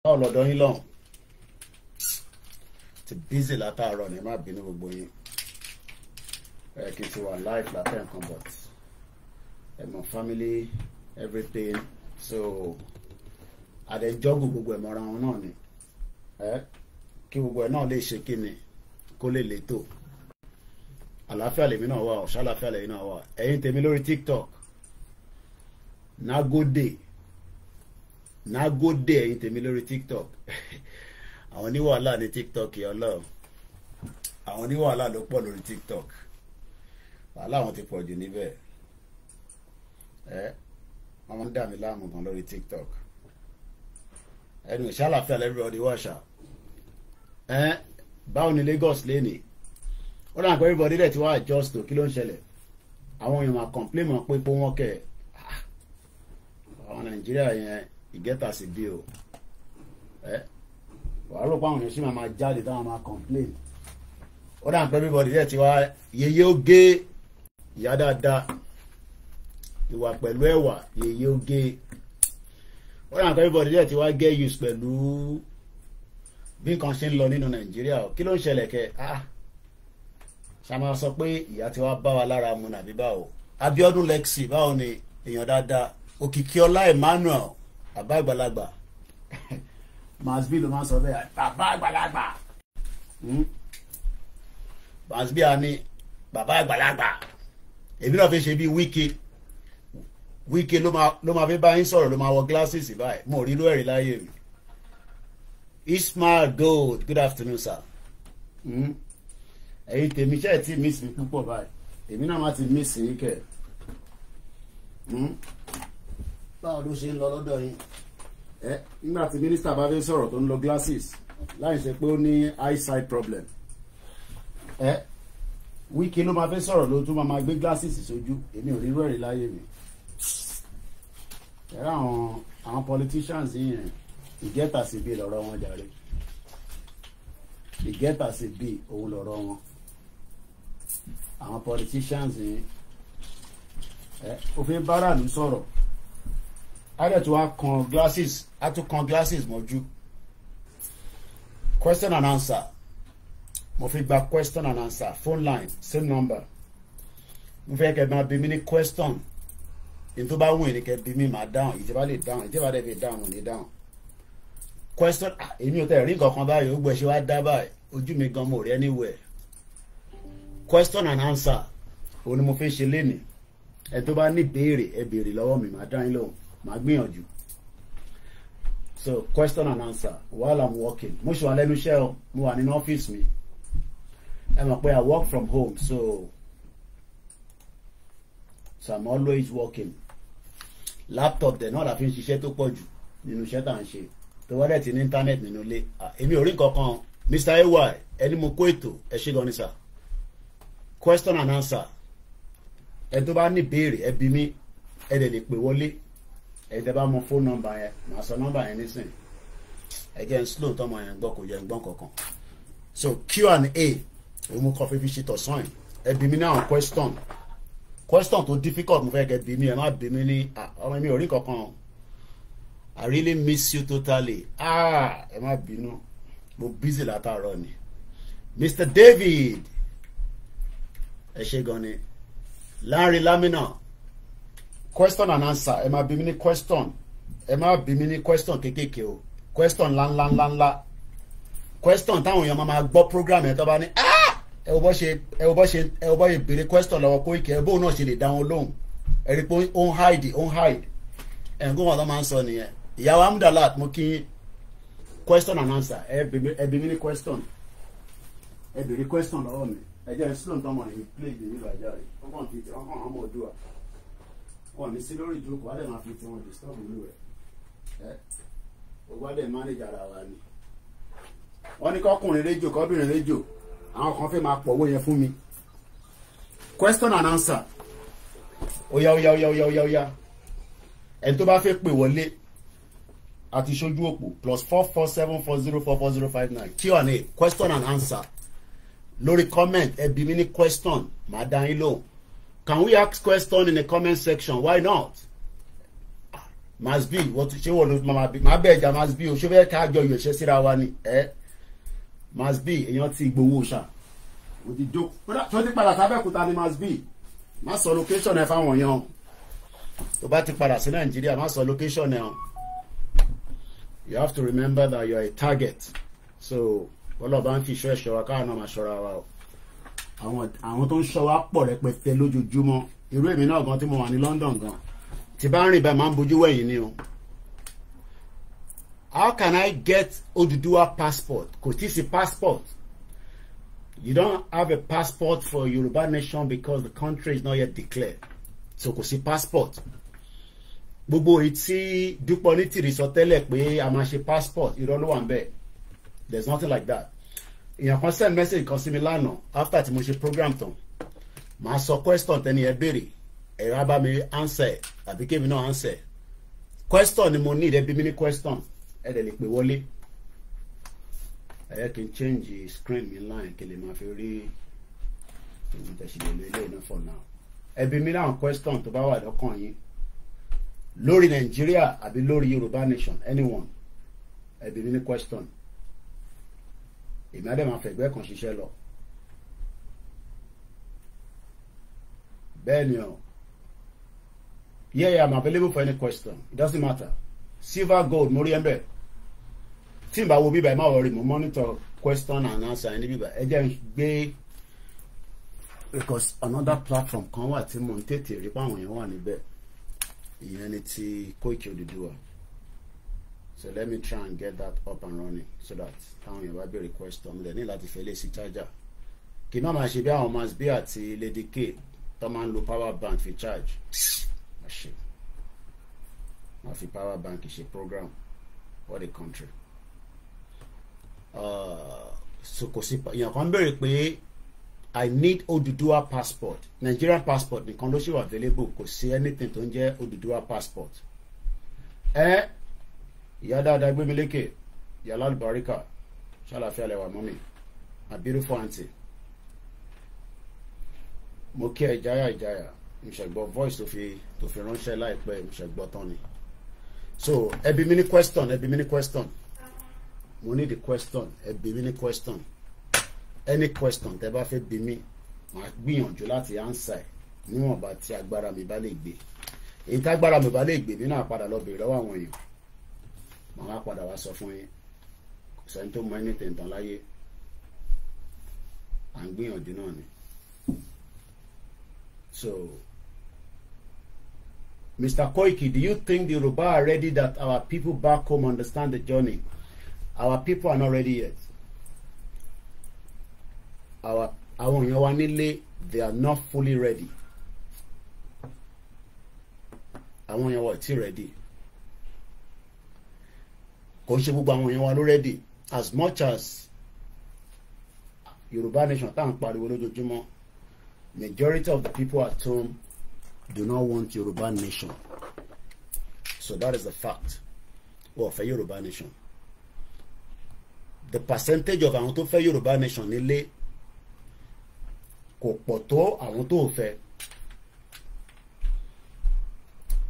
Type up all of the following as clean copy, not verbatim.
báwo lọ́dọ̀ yín lọ́hùn ti busy látàárọ̀ ní má bínú gbogbo yín kí n ti wà live látẹ̀ nǹkan but ẹ̀mọ̀ family everything so àdẹ̀jọ́gù gbogbo ẹ̀mọ́ra wọn náà ni kí gbogbo ẹ̀ náà lè ṣe kí ni kó lè létò àlàáfíà lèmi náà wà ọ̀ṣà àlàáfíà lèmi náà wà ẹ̀yin tèmi lórí TikTok nagode ẹ̀yin tèmi lórí TikTok àwọn oníwàhálà ní TikTok yẹn Ọlọ́run àwọn oníwàhálà ló pọ̀ lórí TikTok wàhálà àwọn ti pọ̀ jù níbẹ̀ wọ́n ń dà mí láàmú gan lórí TikTok ẹnu ìṣàlàfíà everybody wàṣà báwo ni Lagos lẹ́nì ó dà pé everybody dẹ̀ ti wá adjust tó kí ló ń ṣẹlẹ̀ àwọn èèyàn máa complain mọ́ pé wọ́n kẹ̀ àwọn Nàìjíríà yẹn ìgẹ́ta sí bí o wàá rò pé àwọn èèyàn sì máa jáde táwọn máa complain ó dà pé everybody dẹ̀ ti wá yeye ó gé ìyá dáadáa ìwà pẹ̀lú ẹ̀wà yeye ó gé ó dà pé everybody dẹ̀ ti wá get used pẹ̀lú bí nǹkan ṣe ń lọ nínú Nàìjíríà kí ló ń ṣẹlẹ̀ kẹ́ ṣàmà sọ pé ìyá tí wàá bá wa lára mu nàbí báwo Abíọ́dún Lexi báwo ni èèyàn dáadáa Òkìkíọlá Emmanuel bàbá àgbàlagbà masbi ló máa ń sọ bẹ́ẹ̀ bàbá àgbàlagbà masbi a ní bàbá àgbàlagbà èmi náà fi ṣe bí Wike ló máa fi bá yín sọ̀rọ̀ ló máa wọ glasses báyìí mo rí lóẹ̀rí láyé mi Ismail Gold good afternoon sir. Ẹ̀yin tèmi ṣe ẹ̀ tí miss mi púpọ̀ báyìí èmi náà má ti miss yín kẹ̀ báwo ló ṣe ń lọ lọ́dọ̀ yín nígbà tí mínísítà bá fẹ́ sọ̀rọ̀ tó ń lo glasses láì ṣe pé ó ní eyesight problem Wike ló máa fẹ́ sọ̀rọ̀ ló tún máa gbé glasses sójú èmi ò rí rú ẹ̀rí láyé mi àwọn politicians yìí ìgẹ́ta sí bí lọ́rọ̀ wọn jàre ìgẹ́ta sí bí òun lọ́rọ̀ wọn àwọn politicians yìí òfin báràlú sọ̀rọ̀ adẹ̀ tó wá kan glasses mọ́jú question and answer mo fi gba question and answer phone line same number mo fẹ́ kẹ́ máa bí mi ní question ní tó bá wù ní kẹ́ bí mi máa dáhùn ìjọba lè dáhùn ìjọba dẹ̀ fi dáhùn ní dáhùn question èmi ò tẹ̀ rí nǹkan kan báyìí ó gbọ́ ṣe wá dá báyìí ojú mi gan mo rí anywhere question and answer òun ni mo fi ṣe lénìí ẹ tó bá ní béèrè ẹ béèrè lọ́wọ́ mi màá dá yín lóhùn màá gbìyànjú so question and answer while I'm working mo ṣe wà lẹ́nu iṣẹ́ o mo wà nínú ọ́fíìsì mi ẹ mọ̀ pé I work from home so I'm always working laptop dẹ̀ náà la fi ń ṣiṣẹ́ tó pọ̀ jù nínú iṣẹ́ tá à ń ṣe tó wá dẹ̀ ti ní internet nínú ilé èmi ò rí nǹkan kan Mr. AY ẹni mo kó ètò ẹ ṣe gan ni sir question and answer ẹ tó bá ní béèrè ẹ bí mi ẹ dẹ̀ lè pè wọlé ẹ tẹ́ bá mọ phone number yẹn màá sọ number yẹn nísìnyí ẹ jẹ́ n slow tọ́mọ yẹn gbọ́ kò jẹ́ n gbọ́n kankan so Q&A òun mo kọ́ fífi ṣe tọ̀sán yìí ẹ bí mi ní àwọn question tó difficult mo fẹ́ kẹ́ bí mi ẹ má bí mi ní ọmọ mi ò rí kankan I really miss you totally ẹ má bínú mo busy látàárọ̀ ni Mr. David ẹ ṣe gan ni Larry Lamina question and answer ẹ má bí mi ní question ẹ má bí mi ní question kékèké o question ńláńláńláńlá question táwọn èèyàn máa gbọ́ program ẹ̀ tó bá ní ẹ wo bọ́ ṣe béèrè question lọ́wọ́ Koiki ẹ bóun náà ṣe lè dá wọn lóhùn ẹ rí pé ó ń hide ẹ̀ ń gbọ́n wọn tó máa ń sọ nìyẹn ìyàwó Amdalat mo kí question and answer ẹ bí mi ní question ẹ béèrè question lọ́wọ́ mi ẹ jẹ́ slow tọ́mọ ní play the new ajá rẹ̀ wọ́n kàn fi wọ́n kàn ọmọ òdua wọ́n ní sí lórí ìjókòó wọ́n dẹ̀ máa fi tí wọ́n disturb ìlú rẹ̀ wọ́n dẹ̀ manage ara wa ni wọ́n ní kọ́kùnrin rédíò kọ́bìnrin rédíò àwọn kan fẹ́ máa pọ̀wó yẹn fún mi question and answer oya ẹni tó bá fẹ́ pè wọlé àti ṣojú òpó +4474044059 Q&A question and answer lórí comment ẹ bí mi ní question màá dá yín lóhùn can we ask question in the comment section why not must be wọ́n tún ṣé wọ́n ló máa bẹ̀ ẹja must be o ṣé fẹ́ ká jọ yọ̀ ṣẹ́ síra wa ni must be èèyàn ti gbowó ṣá o ti jó tó ti padà sábẹ́kúta ni must be má sọ location ẹ fáwọn yẹn tó bá ti padà sí Nàìjíríà má sọ location ẹ you have to remember that you are a target so ọlọ́ba ń fi iṣẹ́ ẹ̀ṣọ́ wa káwọn náà máa ṣọ́ra wa o àwọn tó ń ṣọ́ wa pọ̀ rẹpẹtẹ lójoojúmọ́ irú èmi náà gan tí mo wà ní London gan tí bá ń rìn báyìí máa ń bójú wẹ̀yìn ni o. How can I get Oduduwa passport? Kò tí ì sí passport. You don't have a passport for Yoruba nation because the country is not yet declared. So kò sí passport. Gbogbo ìtí Dúpọ̀ Onítìrì sọ tẹ́lẹ̀ pé a máa ṣe passport irọ́ ló wà ń bẹ̀. There's nothing like that. Èèyàn kan send message kan sí mi lánàá after tí mo ṣe program tán. Màá sọ question tẹ́ni ẹ béèrè. Ẹ̀rọ abá mi answer àbí kébì náà answer. Question ni mo need ẹ bí mi ní question. Ẹ dẹ̀ lè pè wọlé. Ẹ kí n change screen mi line kí lè máa fi rí ìmọ̀tẹ̀sílẹ̀ ilé iná for now. Ẹ bí mi láwọn question tó bá wà lọ́kàn yín. Lórí Nàìjíríà àbí lórí Yorùbá nation anyone. Ẹ bí mi ní question. Èmi á dẹ̀ máa fẹ̀gbẹ́ kan ṣiṣẹ́ lọ. Bẹ́ẹ̀ ni o. Yeah, I'm available for any question. It doesn't matter. Silver, gold, mo rí ẹ̀ ń bẹ̀. Tí n bá wo bíbá ẹ má worry mo monitor question and answer ẹni bíbá ẹ jẹ́ ń gbé because another platform kan wà tí mo ń tètè rí pé àwọn èèyàn wà níbẹ̀ ìyẹn ni ti Koiki Oduduwa so let me try and get that up and running so that táwọn èèyàn bá béèrè question mo lè ní láti fẹ́ lé sí charger kí n má máa ṣe bí àwọn Masbi àti Lady K tó máa ń lo power bank fi charge máa fi power bank ṣe program what a country. So kò sí èèyàn kan béèrè pé I need Oduduwa passport Nigerian passport nìkan ló ṣì wà available kò sí anything tó ń jẹ́ Oduduwa passport. Ìyá dáadáa gbé mi lékè ìyá lálùbáríkà ṣàlàfíà lẹwà mọ́mì a beautiful aunty mo kí ẹ ìjáyà mo ṣẹ̀gbọ́ voice tó fi ránṣẹ́ láìpẹ́ mo ṣẹ̀gbọ́ tán ni so ẹ bí mi ní question mo need the question ẹ bí mi ní question any question tẹ́ bá fẹ́ bí mi màá gbìyànjú láti answer níwọ̀nba tí agbára mi bá lè gbé èyí tí agbára mi bá lè gbé mi náà padà lọ bèrè lọ́wọ́ àwọn èèyàn màá wá padà wá sọ fún yín kò sẹ́ni tó mọ anything tán láyé à ń gbìyànjú náà ni so Mr. Koiki, do you think the Yoruba are ready that our people back home understand the journey? Our people are not ready yet. Àwọn èèyàn wa nílé, they are not fully ready. Àwọn èèyàn wa ti ready. Kò ṣe gbogbo àwọn èèyàn wa ló ready. As much as Yoruba nation tá à ń pariwo lójoojúmọ́, majority of the people at home do not want Yoruba nation. So that is the fact. Well, for Yoruba nation. The percentage of àwọn tó fẹ́ Yoruba nation nílé kò pọ̀ tó àwọn tó fẹ́.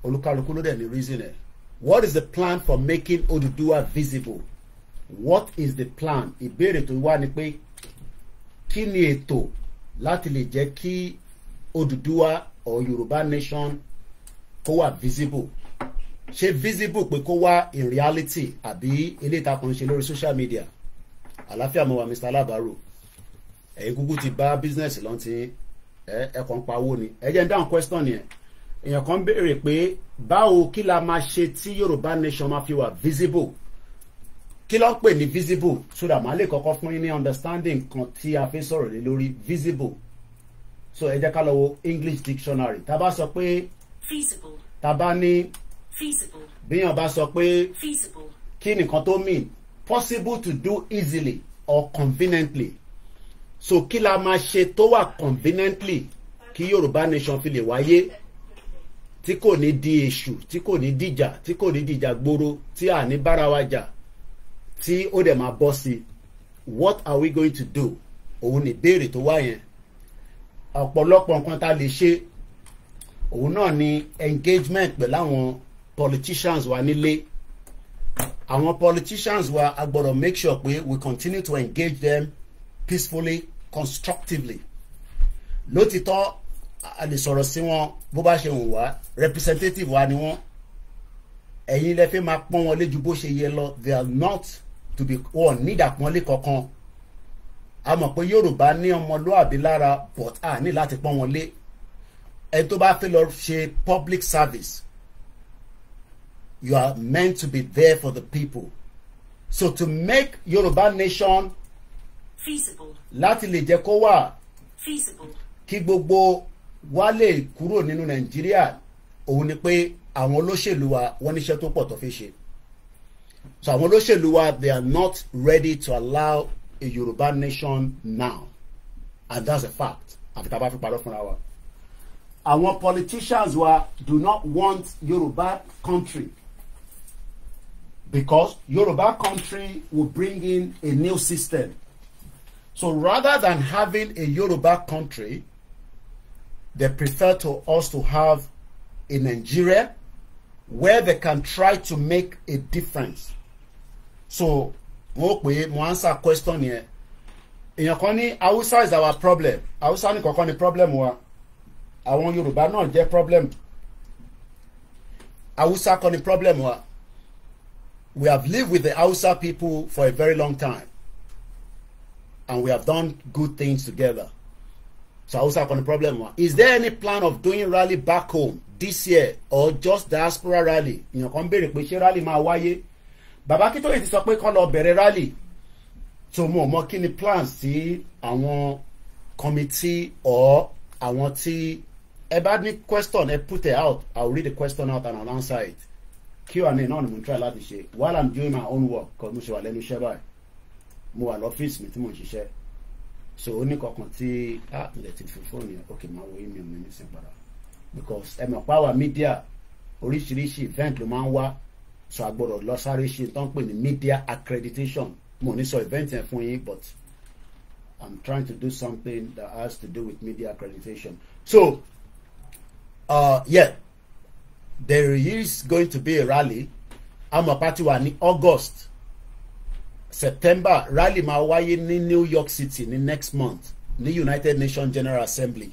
Olúkálùkù ló dẹ̀ ní reason ẹ̀. What is the plan for making Oduduwa visible? What is the plan? Ìbéèrè tó wá ni pé kí ni ètò láti lè jẹ́ kí Oduduwa or Yoruba nation kó wà visible? Ṣé visible pé kó wà in reality àbí eléyìí tá kàn ṣe lórí social media? Àlàáfíà mo wà Mr. Alábàárò. Ẹ̀yin kúkú ti bá business lọ́n ti ẹ̀kan pa owó ni. Ẹ jẹ́ ń dáhùn question yẹn. Èèyàn kan béèrè pé báwo kí la máa ṣe tí Yoruba nation máa fi wà visible? Kí ló ń pè ní visible? So that màá lè kọ́kọ́ fún yín ní understanding kan tí a fi sọ̀rọ̀ lé lórí visible. So ẹ jẹ́ ká lọ wo English dictionary. Tá bá sọ pé feasible. Tá bá ní feasible. Bíyàn bá sọ pé feasible. Kí nìkan tó mean? Possible to do easily or conveniently. So kí la máa ṣe tó wà conveniently kí Yoruba nation fi lè wáyé tí kò ní di èṣù, tí kò ní dìjà, tí kò ní dìjà gbòòrò, tí à ní bára wa jà, tí ó dẹ̀ máa bọ́ sí. What are we going to do? Òun ni ìbéèrè tó wá yẹn. Ọ̀pọ̀lọpọ̀ nǹkan tá lè ṣe òun náà ni engagement pẹ̀lú àwọn politicians wa nílé àwọn politicians wa a gbọ́dọ̀ make sure pé we continue to engage them peacefully constructively lótìtọ́ a lè sọ̀rọ̀ sí wọn bó bá ṣe wù wá representative wa ni wọ́n ẹ̀yin lẹ fẹ́ máa pọ́n wọn lé ju bó ṣe yẹ lọ they are not to be wọ́n need àpọ́nlé kankan a mọ̀ pé Yorùbá ní ọmọlúàbí lára but a ní láti pọ́n wọn lé ẹni tó bá fẹ́ lọ ṣe public service you are meant to be there for the people so to make Yorùbá nation feasible láti lè jẹ́ kó wà feasible kí gbogbo wa lè kúrò nínú Nàìjíríà òun ni pé àwọn olóṣèlú wa wọ́n níṣẹ́ tó pọ̀ tó fi ṣe so àwọn olóṣèlú wa they are not ready to allow a Yorùbá nation now and that's a fact àfi tá a bá fi parọ́ fúnra wa àwọn politicians wa do not want Yorùbá country because Yorùbá country will bring in a new system so rather than having a Yorùbá country they prefer to us to have a Nigeria where they can try to make a difference so mo pè mo answer question yẹn èèyàn kan ní Hausa is our problem Hausa ní kankan ní problem wa àwọn Yorùbá náà jẹ́ problem Hausa kan ní problem wa we have lived with the Hausa people for a very long time and we have done good things together so Hausa kan ní problem wa is there any plan of doing rally back home this year or just diaspora rally èèyàn kan béèrè pé ṣé rally máa wáyé bàbá Akíntóyè ti sọ pé kán lọ bẹ̀rẹ̀ rally so mo mọ kí ni plans sí àwọn committee or àwọn tí ẹ bá ní question ẹ put it out I will read the question out and I'll answer it Q&A náà ni mo ń try láti ṣe while I'm doing my own work cause mo ṣe wà lẹ́nu iṣẹ́ báyìí mo wà lọ́fíìsì mi tí mo ń ṣiṣẹ́ so ó ní kankan tí ilẹ̀ ti fi fóònù yẹn ok máa wo email mi nísìnyí padà because ẹ mọ̀ power media oríṣiríṣi event ló máa ń wá so a gbọ́dọ̀ lọ sáré ṣe tó ń pè ní media accreditation mo ní sọ event yẹn fún yín but I'm trying to do something that has to do with media accreditation so yeah there is going to be a rally àmọ́ party wa ní August September rally máa wáyé ní New York City ní next month ní United Nations General Assembly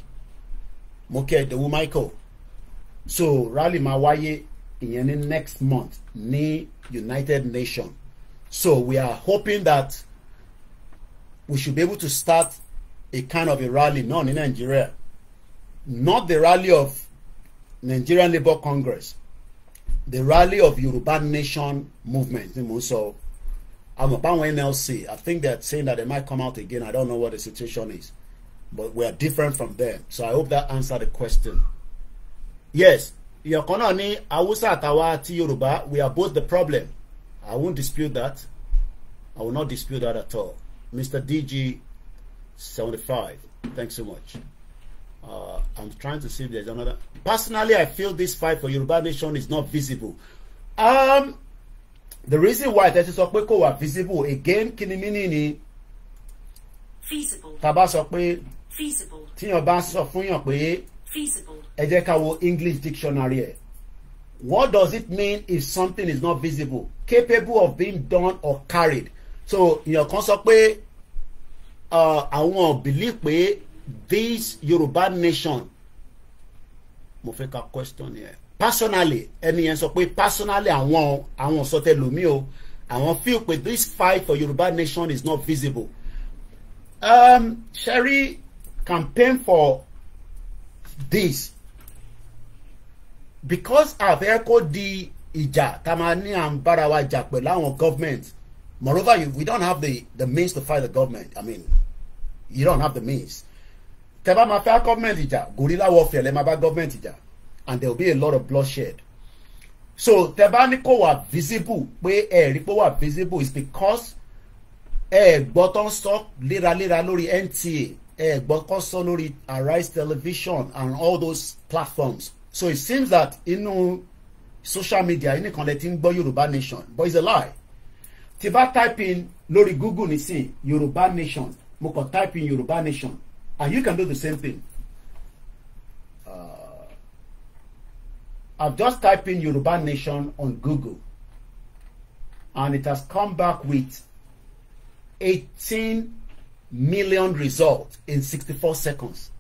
mo kẹ́ Ìdòwú Michael so rally máa wáyé ìyẹn ní next month ní United Nations so we are hoping that we should be able to start a kind of a rally náà ní Nigeria not the rally of Nigerian Labour Congress the rally of Yoruba Nation movement ni mo sọ àmọ́ báwọn NLC I think they're saying that they might come out again I don't know what the situation is but we are different from them so I hope that answered the question yes ìyọ̀kan náà ní Hausa àtàwa àti Yorùbá we are both the problem I won't dispute that I will not dispute that at all Mr. DG 75 thanks so much I'm trying to see if there's another personally I feel this fight for Yoruba Nation is not visible the reason why that is sọ pé kò wà visible again kí ni meaning ni feasible tá bá sọ pé feasible tíyàn bá sọ fún yàn pé feasible ẹ jẹ́ ká wo English dictionary ẹ̀ what does it mean if something is not visible capable of being done or carried so èèyàn kan sọ pé àwọn believe pé this Yoruba Nation mo fẹ́ ka question yẹn personally ẹni yẹn sọ pé personally àwọn sọtẹ lomi o àwọn feel pé this fight for Yoruba Nation is not visible Sherry campaign for this because àfẹ́ kó di ìjà tá a máa ní à ń bára wa jà pẹ̀lú àwọn government moreover we don't have the means to fight the government I mean you don't have the means tẹ́ bá máa fẹ́ government ìjà guerrilla warfare lẹ́ máa bá government ìjà and there will be a lot of bloodshed so tẹ́ bá ní kó wà visible pé rí pé wà visible is because gbọ́ tó ń sọ léraléra lórí NTA gbọ́ kó sọ lórí Arise Television and all those platforms so it seems that inú social media inú kan lè ti ń gbọ́ Yorùbá Nation but it's a lie tí bá type in lórí Google nísìn Yorùbá Nation mo kàn type in Yorùbá Nation and you can do the same thing I've just typed in Yoruba Nation on Google, and it has come back with 18 million results in 64 seconds.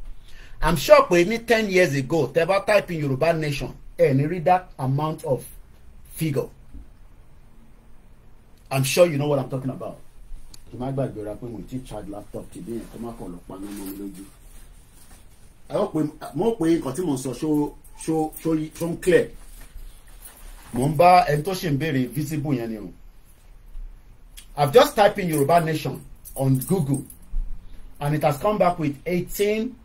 I'm sure maybe 10 years ago, they were typing Yoruba Nation and you read that amount of figure. I'm sure you know what I'm talking about. I hope more way continue so show clear. Mumba and Toshin very visible yan. I've just typed in Yoruba Nation on Google, and it has come back with 18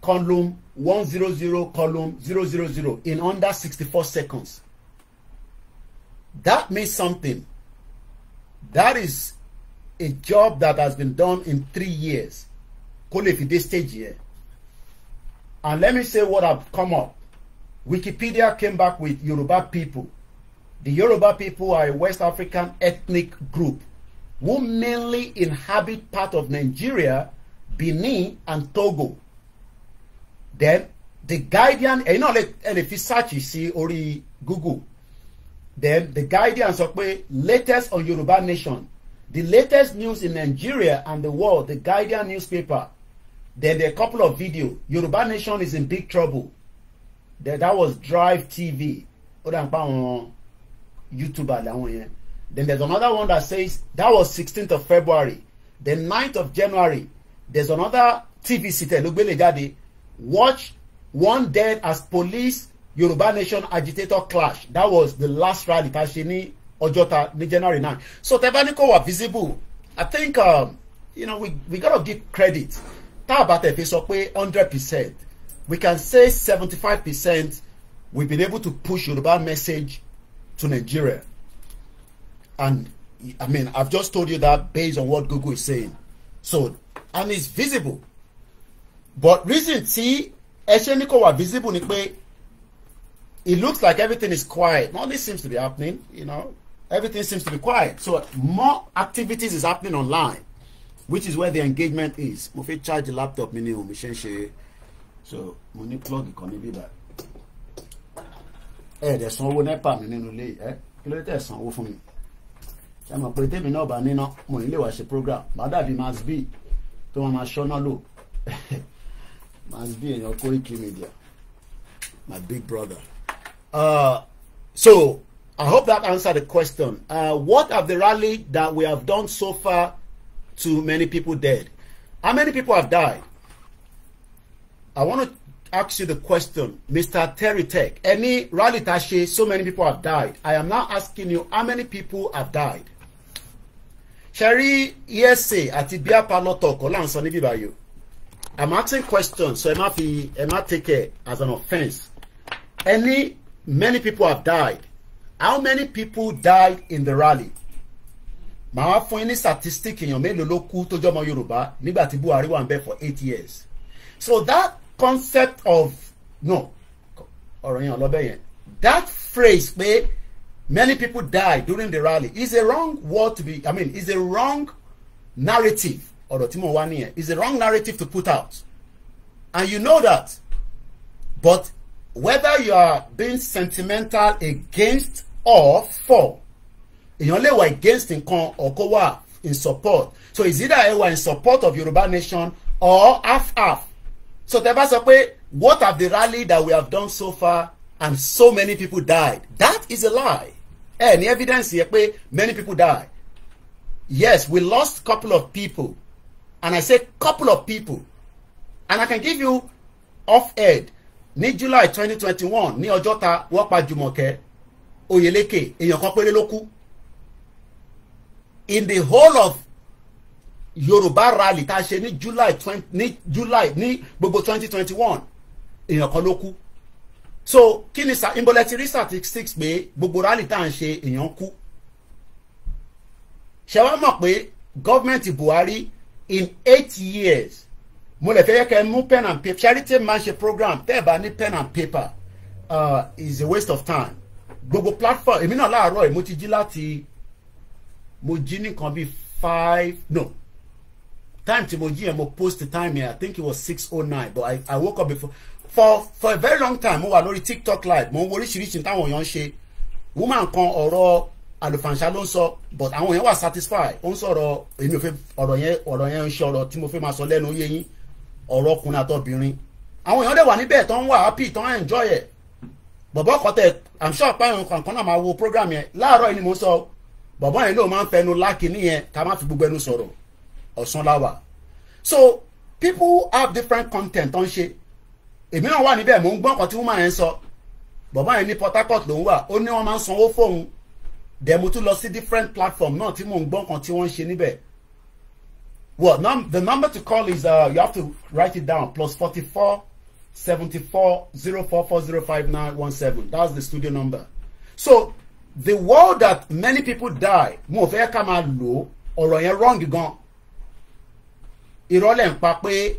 column 100 column 000 in under 64 seconds. That means something. That is a job that has been done in 3 years. Call it this stage here. And let me say what I've come up. Wikipedia came back with Yoruba people. The Yoruba people are a West African ethnic group who mainly inhabit part of Nigeria, Benin, and Togo. Then the Guardian, you know, like, and if you search, you see, or Google. Then the Guardian, so latest on Yoruba Nation, the latest news in Nigeria and the world, the Guardian newspaper. Then there are a couple of videos. Yoruba Nation is in big trouble. Then that was Drive TV. YouTuber. Then there's another one that says that was 16th of February. Then 9th of January, there's another TV city. Watch one dead as police Yoruba Nation agitator clash. That was the last rally. Tashini Ojota January 9. So Tebaniko were visible. I think you know, we gotta give credit. Talk about if it's 100%. We can say 75% we've been able to push Yoruba message to Nigeria. And I mean, I've just told you that based on what Google is saying. So, and it's visible. But reason see, Esheniko were visible, it looks like everything is quiet. Nothing seems to be happening, you know. Everything seems to be quiet. So more activities is happening online, which is where the engagement is. Mo fe charge the laptop mi ni o mi se. So mo ní plug ìkànnì bí bá. Dẹ̀ sanwó NEPA mi nínú ilé kí ló tẹ̀ sanwó fún mi. Ṣé mo pé tèmi náà bá níná mo ní lè wá ṣe program. Má dàbí Max B tó máa ṣọ́nà lò. Max B èèyàn Koiki Media. My big brother. So I hope that answered the question. What of the rally that we have done so far to many people dead? How many people have died? I want to ask you the question, Mr. Terry Tech. Any rally tashi, so many people have died. I am now asking you, how many people have died? Sherry, yes, say, Atibia Paloto, Kolan Sonny Bibayo. I'm asking questions, so I might take it as an offense. Many people have died. How many people died in the rally? Màá fún any statistic èèyàn mélòó ló kú tó jọmọ Yorùbá nígbà tí Buhari wà ńbẹ̀ for 8 years. So that concept of that phrase pé many people died during the rally is a wrong word to be, is a wrong narrative. Is a wrong narrative to put out. And you know that. But whether you are being sentimental against or for, you only were against in con or co in support. So it's either you are in support of Yoruba Nation or half. So what of the rally that we have done so far and so many people died? That is a lie. Any evidence here many people died. Yes, we lost a couple of people. And I say couple of people. And I can give you off-air. Ní July 2021, ní Ọjọ́ta wọ́n pa Jùmọ̀kẹ́ Oyèlékè èèyàn kan péré ló kú. In the whole of Yoruba rally tá a ṣe ní July ní gbogbo 2021 èèyàn kan ló kú. So kí ni imboleti statistics pé gbogbo rally tá à ń ṣe èèyàn kú. Ṣé wá mọ̀ pé gọ́ọ̀mẹ̀ntì Buhari in 8 years mo lè fẹ́ kẹ́ mú pen and paper charity manche program tẹ́ bá ní pen and paper is a waste of time. Gbogbo platform èmi náà láàárọ̀ mo ti jí láti mo jí nìkan bí 10 time tí mo jí yẹn mo post the time here I think it was 6:09 but I woke up before for a very long time mo wà lórí TikTok live mo ń wo oríṣiríṣi táwọn èèyàn ń ṣe woman kan ọ̀rọ̀ àlùfànṣá ló ń sọ but àwọn èèyàn wà satisfied ó ń sọ̀rọ̀ èmi ò fẹ́ ọ̀rọ̀ yẹn ń ṣe ọ̀rọ̀ tí mo fẹ́ máa sọ lẹ́nu yé yín ọ̀rọ̀ ọkùnrin àtọbìnrin àwọn èèyàn dẹ̀ wà níbẹ̀ tó ń wà happy tó ń enjoy ẹ̀ bọ̀bọ̀ kọ́tẹ̀ I'm sure pé àwọn kankan náà máa wo program yẹn láàárọ̀ yìí ni mo sọ bọ̀bọ̀ yẹn ló máa ń fẹnu láàkì nìyẹn ká má fi gbogbo ẹnu sọ̀rọ̀ ọ̀sán láwà so people have different content tó ń ṣe èmi náà wà níbẹ̀ mò ń gbọ́n kan tí woman yẹn sọ bọ̀bọ̀ yẹn ní Port Harcourt ló ń wà ó ní wọ́n máa ń sanwó fóun dẹ̀ mo tún lọ sí different platform náà tí mò ń gbọ́n kan tí wọ́n ń ṣe níbẹ̀ well the number to call is you have to write it down +44 74 04405917 that's the studio number so the word that many people die mo fẹ́ ká máa lò ọ̀rọ̀ yẹn wrong gan ìrọ̀lẹ́ ń pa pé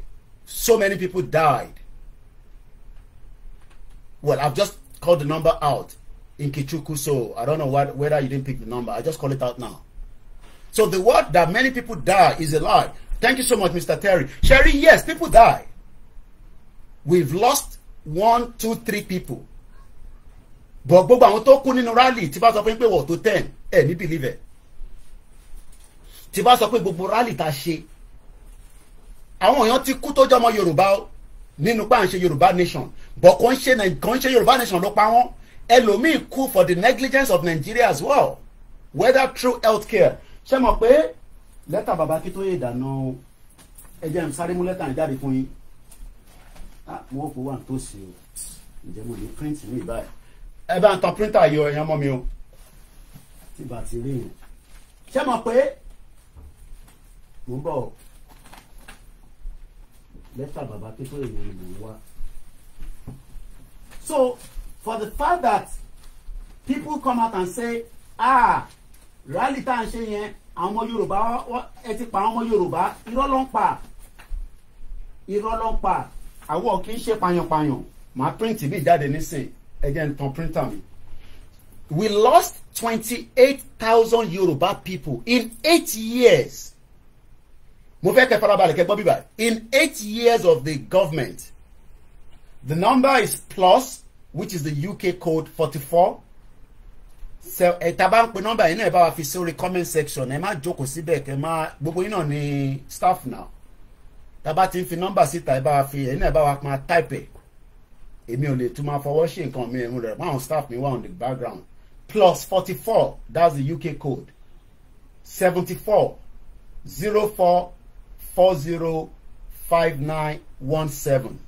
so many people died well I've just called the number out in Kichuku so I don't know whether you didn't pick the number I just call it out now so the word that many people die is a lie thank you so much Mr. Terry Sherry yes people die we've lost 1 2 3 people but gbogbo àwọn tó kú nínú rally tí bá sọ pé wọ́n tó 10 ẹ̀ ní believe it tí bá sọ pé gbogbo rally tá ṣe àwọn èèyàn ti kú tó jọmọ Yorùbá nínú pa ń ṣe Yorùbá nation but kò ń ṣe Yorùbá nation ló pa wọ́n ẹlòmíì kú for the negligence of Nigeria as well whether through healthcare ṣé mọ̀ pé lẹ́tà bàbá kí tó yé ìdáná ẹjẹ́ ń sáré mú lẹ́tà ń jáde fún yín mo kò wà tó sí o ǹjẹ́ mo ní print mi báyìí ẹ bá ń tan printer yọ ẹ̀yàn mọ́ mi o tí bá ti rí yẹn ṣé mọ̀ pé mo ń bọ̀ lẹ́tà bàbá kí tó yé ìlú wa so for the fact that people come out and say rally tá à ń ṣe yẹn àwọn ọmọ Yorùbá ẹ ti pa àwọn ọmọ Yorùbá irọ́ ló ń pa àwọn kì í ṣe payanpayan màá print mi jáde nísìn ẹjẹ ń tan printer mi we lost 28,000 Yoruba people in 8 years mo fẹ́ kẹ́ farabalẹ̀ kẹ́ gbọ́ bíbá in 8 years of the government the number is plus which is the UK code 44 tá bá ń pe nọ́mbà yìí náà ẹ bá wa fi sórí comment section ẹ má jókòó síbẹ̀ kẹ́ má gbogbo yín náà ní staff now tá bá ti ń fi nọ́mbà síta ẹ bá wa fi ẹ̀yin náà ẹ bá wa máa type ẹ̀ èmi ò lè tún máa fọwọ́ ṣe nǹkan mi ẹ̀hún rẹ̀ máa staff mi wà on the background +44 that's the UK code 74 0440 5917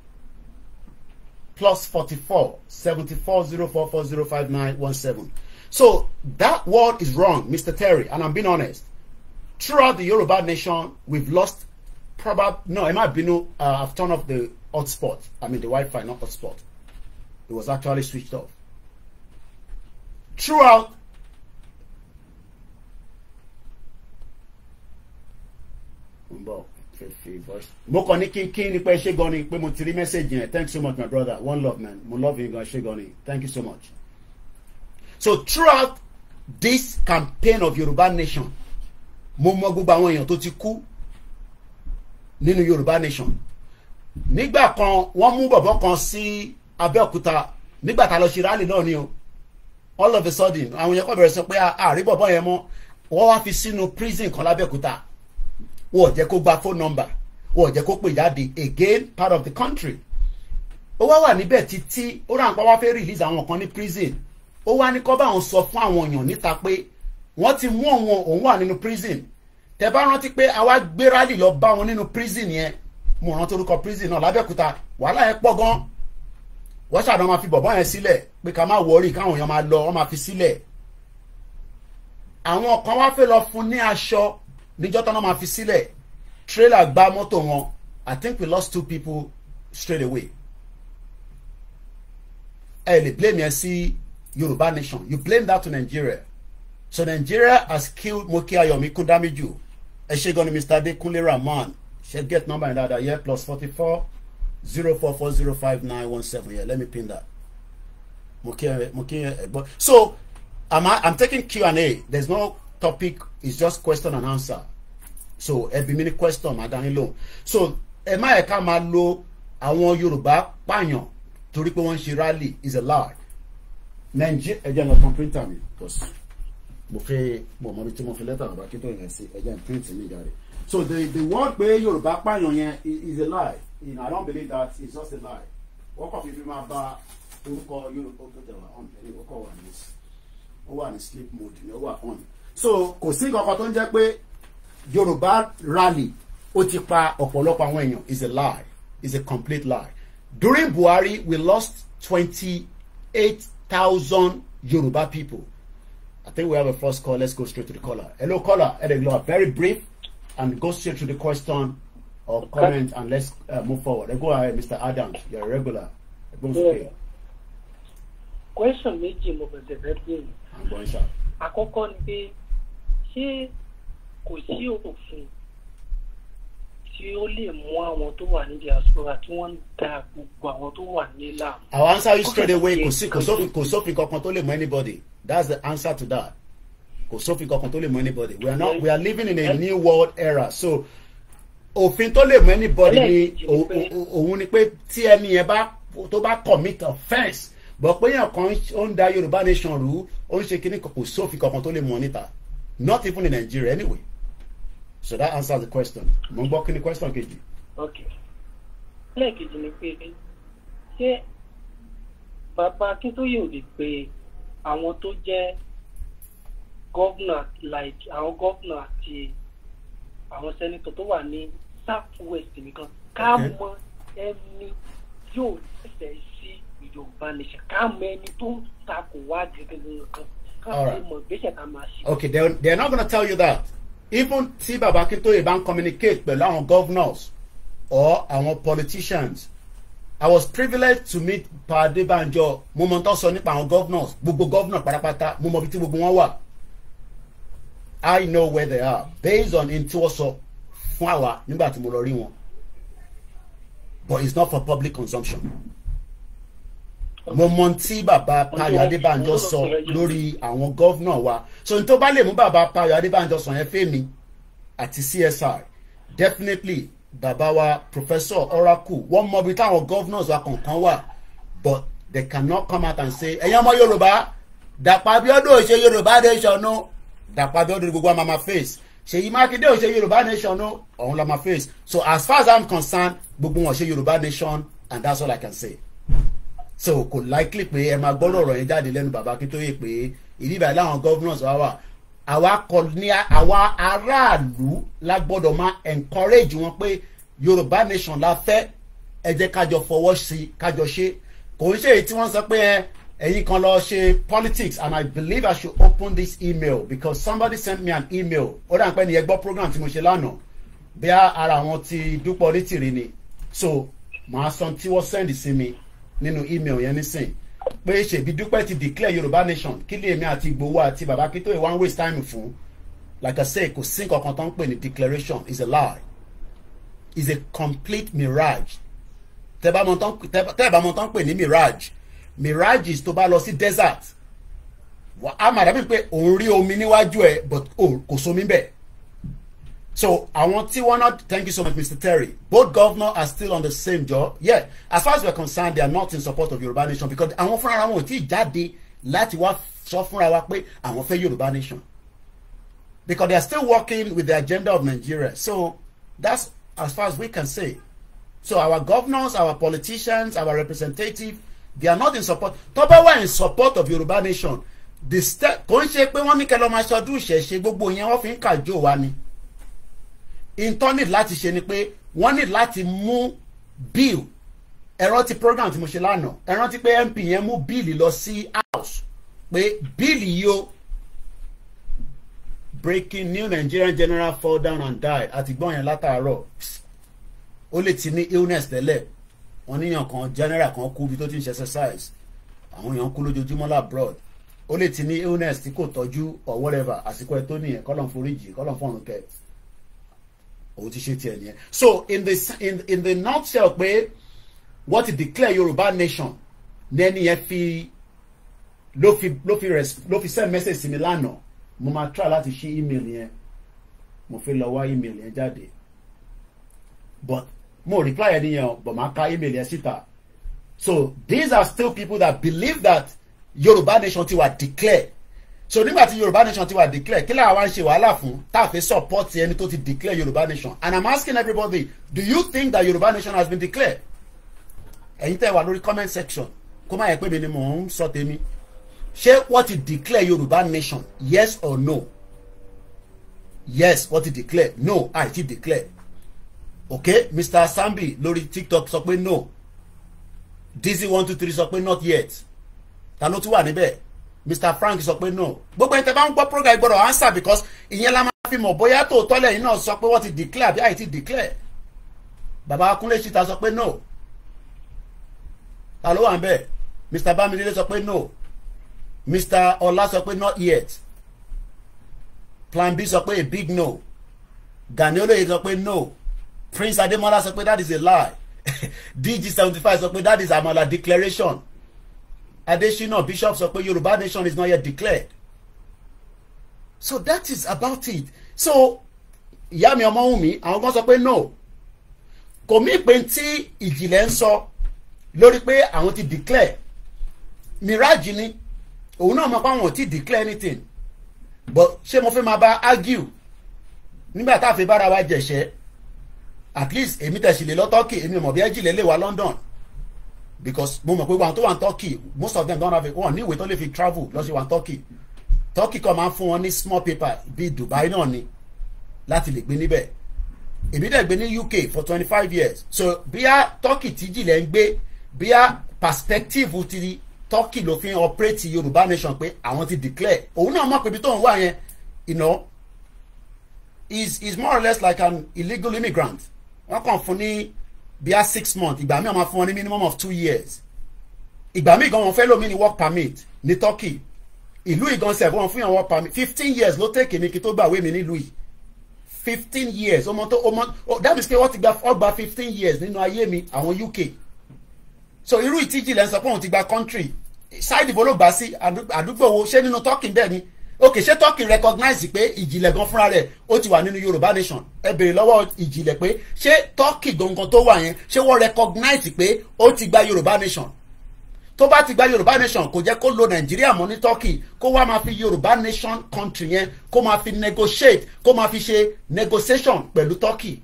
+44 74 0440 5917 so that word is wrong Mr. Terry and I'm being honest throughout the Yoruba nation we've lost no, it might be no. I've turned off the hotspot. I mean the Wi-Fi, not hotspot. It was actually switched off. Throughout, mo kàn ní kí ni pé ṣé gan ni pé mo ti rí message yẹn thanks so much my brother one love man mo love you gan ṣé gan ni thank you so much. So throughout this campaign of Yoruba nation mo mọ gbogbo àwọn èèyàn tó ti kú nínú Yorùbá nation nígbà kan wọ́n mú bọ̀bọ̀ kan sí Abẹ́òkúta nígbà tá lọ ṣe rally náà ni o all of a sudden àwọn yẹn kọ́ bẹ̀rẹ̀ sọ pé àrí bọ̀bọ̀ yẹn mọ́ wọ́n wá fi sínú prison kan l'Abẹ́òkúta wọ́n jẹ́ kó gba phone number wọ́n jẹ́ kó pè jáde again part of the country ó wá wà níbẹ̀ títí ó rà ń pa wá fẹ́ release àwọn kan ní prison ó wá ní kó bá wọn sọ fún àwọn èèyàn níta pé wọ́n ti mú òun wà nínú prison tẹ́ bá rántí pé àwa gbé rally lọ bá wọn nínú prison yẹn mo rántí orúkọ prison náà l'Abẹ́òkúta wàhálà yẹn pọ̀ gan wọ́n ṣàdán máa fi bọ̀bọ́ yẹn sílẹ̀ pé ká má wọrí káwọn èèyàn máa lọ wọ́n máa fi sílẹ̀ àwọn kan wá fẹ́ lọ fún ní aṣọ níjọ́ tán náà máa fi sílẹ̀ trailer gbá mọ́tò wọn I think we lost 2 people straight away ẹ lè blame yẹn sí Yorùbá nation you blame that to Nigeria so Nigeria has killed Moki Ayomi Kundamiju ẹ ṣé gan ni Mr. Adekunle Rahman ṣe get number in that yeah +44 04405917 yeah let me pin that Moki so I'm taking Q&A there's no topic it's just question and answer so ẹ bi mí ní question máa dá yín lóhùn so ẹ má ẹ̀ka máa lo àwọn Yorùbá pààyàn torí pé wọ́n ń ṣe rally is a lie Nigeria ẹ jẹ́ lọ kan printer mi because mo fẹ́ mo mọ ibi tí mo fi lẹ́tà bàbá kí tó yẹn sí ẹ jẹ́ print mi jáde so the word pé Yorùbá pààyàn yẹn is a lie I don't believe that it's just a lie wọ́n kàn fi máa bá orúkọ Yorùbá tó tẹ̀ wá on ẹni ó kọ̀ wà ní sleep mode ni ó wà on so kò sí nǹkan kan tó ń jẹ́ pé Yorùbá rally ó ti pa ọ̀pọ̀lọpọ̀ àwọn èèyàn is a lie is a complete lie during Buhari we lost 28,000 Yoruba people. I think we have a first call. Let's go straight to the caller. Hello, caller. Very brief and go straight to the question or comment and let's move forward. Go ahead, Mr. Adams. You're a regular. Question méjì mo bẹ̀rẹ̀ bẹ́ẹ̀. I'm going, sir. Àkọ́kọ́ ni pé ṣé kò sí òfin tí ó lè mú àwọn tó wà ní diaspora tí wọ́n ń da gbogbo àwọn tó wà ní láàmú. I'll answer you straight away. Kò sófin kankan tó lè mú anybody. That's the answer to that. Kò sófin kankan tó lè mú anybody. We are living in a new world era. So òfin tó lè mú anybody ni òun ni pé tí ẹni yẹn tó bá commit offence but pé yẹn kan ó ń da Yorùbá nation rú ó ń ṣe kíní kò sófin kankan tó lè mú níta. Not even in Nigeria anyway. So that answers the question. Mo ń gbọ́ kí ni question kejì. Okay. Lẹ́ẹ̀kejì ni pé ṣé bàbá Akíntóyè ò lè pe àwọn tó jẹ́ governor like àwọn governor àti àwọn senator tó wà ní South West nìkan ká mọ ẹni yóò ṣẹ̀ṣẹ̀ sí Yorùbá nation ká mọ ẹni tó ń takò wá gẹ́gẹ́ nìkan ká lè mọ ìgbésẹ̀ ká máa ṣe. Okay, they're not gonna tell you that. Even tí Baba Akintoye bá ń communicate pẹ̀lú àwọn governors or àwọn politicians, I was privileged to meet Pa Adebanjo. Mo mọ̀ tó sọ nípa àwọn governors, gbogbo governor pátápátá, mo mọ̀ bí tí gbogbo wọn wà. I know where they are based on in tí wọ́n sọ fún àwa nígbà tí mo lọ rí wọn. But it's not for public consumption. Mo mọ̀ tí bàbá Payo Adebanjo sọ lórí àwọn governor wa. So n tó bá lè mú bàbá Payo Adebanjo sọ yẹn fẹ́mi àti CSI. Definitely bàbá wa Professor Oracle wọ́n mọ̀ bí táwọn governors wa kọ̀ọ̀kan wà. But they cannot come out and say ẹ̀yin ọmọ Yorùbá Dàpọ̀ Abíọ́dún ò ṣe Yorùbá nation no. Dàpọ̀ Abíọ́dún gbogbo wa máa face. Ṣèyí Mákindé ò ṣe Yorùbá nation no. Ọ̀hún la máa face. So as far as I'm concerned gbogbo wọn ṣe Yorùbá nation and that's all I can say. So kò likely pé ẹ máa gbọ́dọ̀ ọ̀rọ̀ yẹn jáde lẹ́nu bàbá Akíntóyè pé ìdí ìbàdí láwọn governors wà àwa aráàlú la gbọ́dọ̀ máa encourage wọn pé Yorùbá nation la fẹ́ ẹ jẹ́ kájọ fọwọ́ sí kájọ ṣe kò ń ṣe èyí tí wọ́n sọ pé ẹ̀yin kan lọ ṣe politics and I believe I should open this email because somebody sent me an email ó dà ń pẹ́ ní ẹgbọ́ program tí mo ṣe lánàá bí ara àwọn ti Dúpọ̀ Onítìrí ni so màá sọ tí wọ́n send sí mi nínú email yẹn nísìn pé ṣèbí Dúpẹ́ ti declare Yorùbá nation kí lè mi àti Ìgbòho àti bàbá Akíntóyè wá ń waste time fún like I say kò sí nǹkan tó ń pè ní declaration is a lie is a complete mirage tẹ́ bá mọ̀ tó ń pè ní mirage is tó bá lọ sí desert a máa dàbí pé òun rí omi níwájú ẹ but kò sómi bẹ́ẹ̀. So àwọn tí wọ́n náà thank you so much Mr. Terry both governors are still on the same job yeah as far as we are concerned they are not in support of Yorùbá nation because àwọn fúnra wọn ò tí ì jáde láti wá sọ fúnra wa pé àwọn fẹ́ Yorùbá nation because they are still working with the agenda of Nigeria so that's as far as we can say so our governors our politicians our representatives they are not in support tó bá wà in support of Yorùbá nation the step kò ń ṣe pé wọ́n ní kẹlọ́ máa ṣọdún ìṣẹ̀ṣe gbogbo yẹn wọ́n fi ń kàjọ wa ni intern need láti ṣe ni pé wọ́n need láti mú bill ẹ̀rọ ti program tí mo ṣe lánàá ẹ̀rọ ti pé MP yẹn mú bill lọ sí house pé bill yìí o breaking new Nigerian general fall down and die àti gbọ́n yẹn látàárọ̀ ó lè ti ní illness tẹ́lẹ̀ wọ́n níyàn kan general kan kú bí tó ti ń ṣe exercise àwọn èèyàn kú lójoojúmọ́ labroad ó lè ti ní illness tí kò tọ́jú or whatever àsìkò ẹ̀ tó nìyẹn kọ́lọ̀ foríjì kọ́lọ̀ fọ́run kẹ́ òun ti ṣe tiẹ̀ nìyẹn so in the nutshell pé wọ́n ti declare Yorùbá nation lẹ́ni yẹn fi ló fi send message sí mi lánàá mo máa try láti ṣí email yẹn mo fi lọ wá email yẹn jáde but mo reply ẹni yẹn but máa ka email yẹn síta. So these are still people that believe that Yorùbá nation ti wà declare. So nígbà tí Yorùbá nation ti wà declare kí làwọn wá ń ṣe wàhálà fún tá a fi support ẹni tó ti declare Yorùbá nation. And I'm asking everybody, do you think that Yorùbá nation has been declared? Ẹ̀yin tẹ́ wà lórí comment section kó má yẹ pé mi ni mò ń sọ tèmi. Ṣé wọ́n ti declare Yorùbá nation? Yes or no? Yes, wọ́n ti declare. No, I ti declare. Okay, Mr. Sambi lórí TikTok sọ pé no. Dizzy123 sọ pé not yet. Ta ló tún wà níbẹ̀? Mr. Frank sọ pé no. Gbogbo ẹni tẹ́ bá ń gbọ́ program gbọ́dọ̀ answer because ìyẹn la máa fi mọ̀ bóyá tòótọ́ lẹ́yìn náà sọ pé wọ́n ti declare àbí àìtí declare. Bàbá Akúnlé Ṣítà sọ pé no. Ta ló wà níbẹ̀? Mr. Bámidélé sọ pé no. Mr. Ọlá sọ pé not yet. Plan B sọ pé a big no. Gani Olóyè sọ pé no. Prince Ademola sọ pé that is a lie. DG75 sọ pé that is Amala declaration. Adesina Bishop sọ pé Yorùbá nation is not yet declared. So that is about it. So ìyá mi Ọmọ́wùmí àwọn kan sọ pé no. Kò mí pé tí ìjìnlẹ̀ ń sọ lórí pé àwọn ti declare. Mirage ni òun náà mọ̀ pé àwọn ò ti declare anything. But ṣé mo fẹ́ máa bá argue nígbà tá a fi bára wa jẹ̀ṣẹ́? At least èmi tẹ̀sí lè lọ Turkey èmi mọ̀ bí ẹ̀jìnlẹ̀ lè wá London because mo mọ̀ pé wọn tó wà ní Turkey most of them don't have wọn ní ìwé tó lè fi travel lọ sí wà ní Turkey. Turkey kan máa ń fún wọn ní small paper bíi Dubai náà ni láti lè gbé níbẹ̀. Èmi dẹ̀ gbé ní UK for 25 years so bíyà Turkey tí jìnlẹ̀ ń gbé bíyà perspective ti Turkey ló fi ń operate Yorùbá nation pé àwọn ti declare òun náà mọ̀ pé ibi tó ń wà yẹn you know is more or less like an illegal immigrant. Wọ́n kàn fún ní bíyà 6 months ìgbà míì wọ́n máa fún wọn ní minimum of 2 years ìgbà míì gan wọn fẹ́ lómi ní work permit ní Turkey ìlú ìgansẹ̀ wọn fún yàn work permit 15 years ló tẹ̀kì mi kí tó gbàwé mi nílùú yìí 15 years ọmọ that means pé wọ́n ti gba 15 years nínú ayé mi àwọn UK so irú ìtíjì lẹ́ ń sọ pé òun ti gba country ṣáìdì bó ló gbà sí àdúgbò wo ṣé nínú Turkey bẹ́ẹ̀ ni ok ṣé Turkey recognize pé ìjìnlẹ̀ gan fúnra rẹ̀ ó ti wà nínú Yorùbá nation ẹ béèrè lọ́wọ́ ìjìnlẹ̀ pé ṣé Turkey gangan tó wà yẹn ṣé wọ́n recognize pé ó ti gba Yorùbá nation tó bá ti gba Yorùbá nation kò jẹ́ kó lo Nàìjíríà mọ́ ní Turkey kó wá máa fi Yorùbá nation country yẹn kó máa fi negotiate kó máa fi ṣe negotiation pẹ̀lú Turkey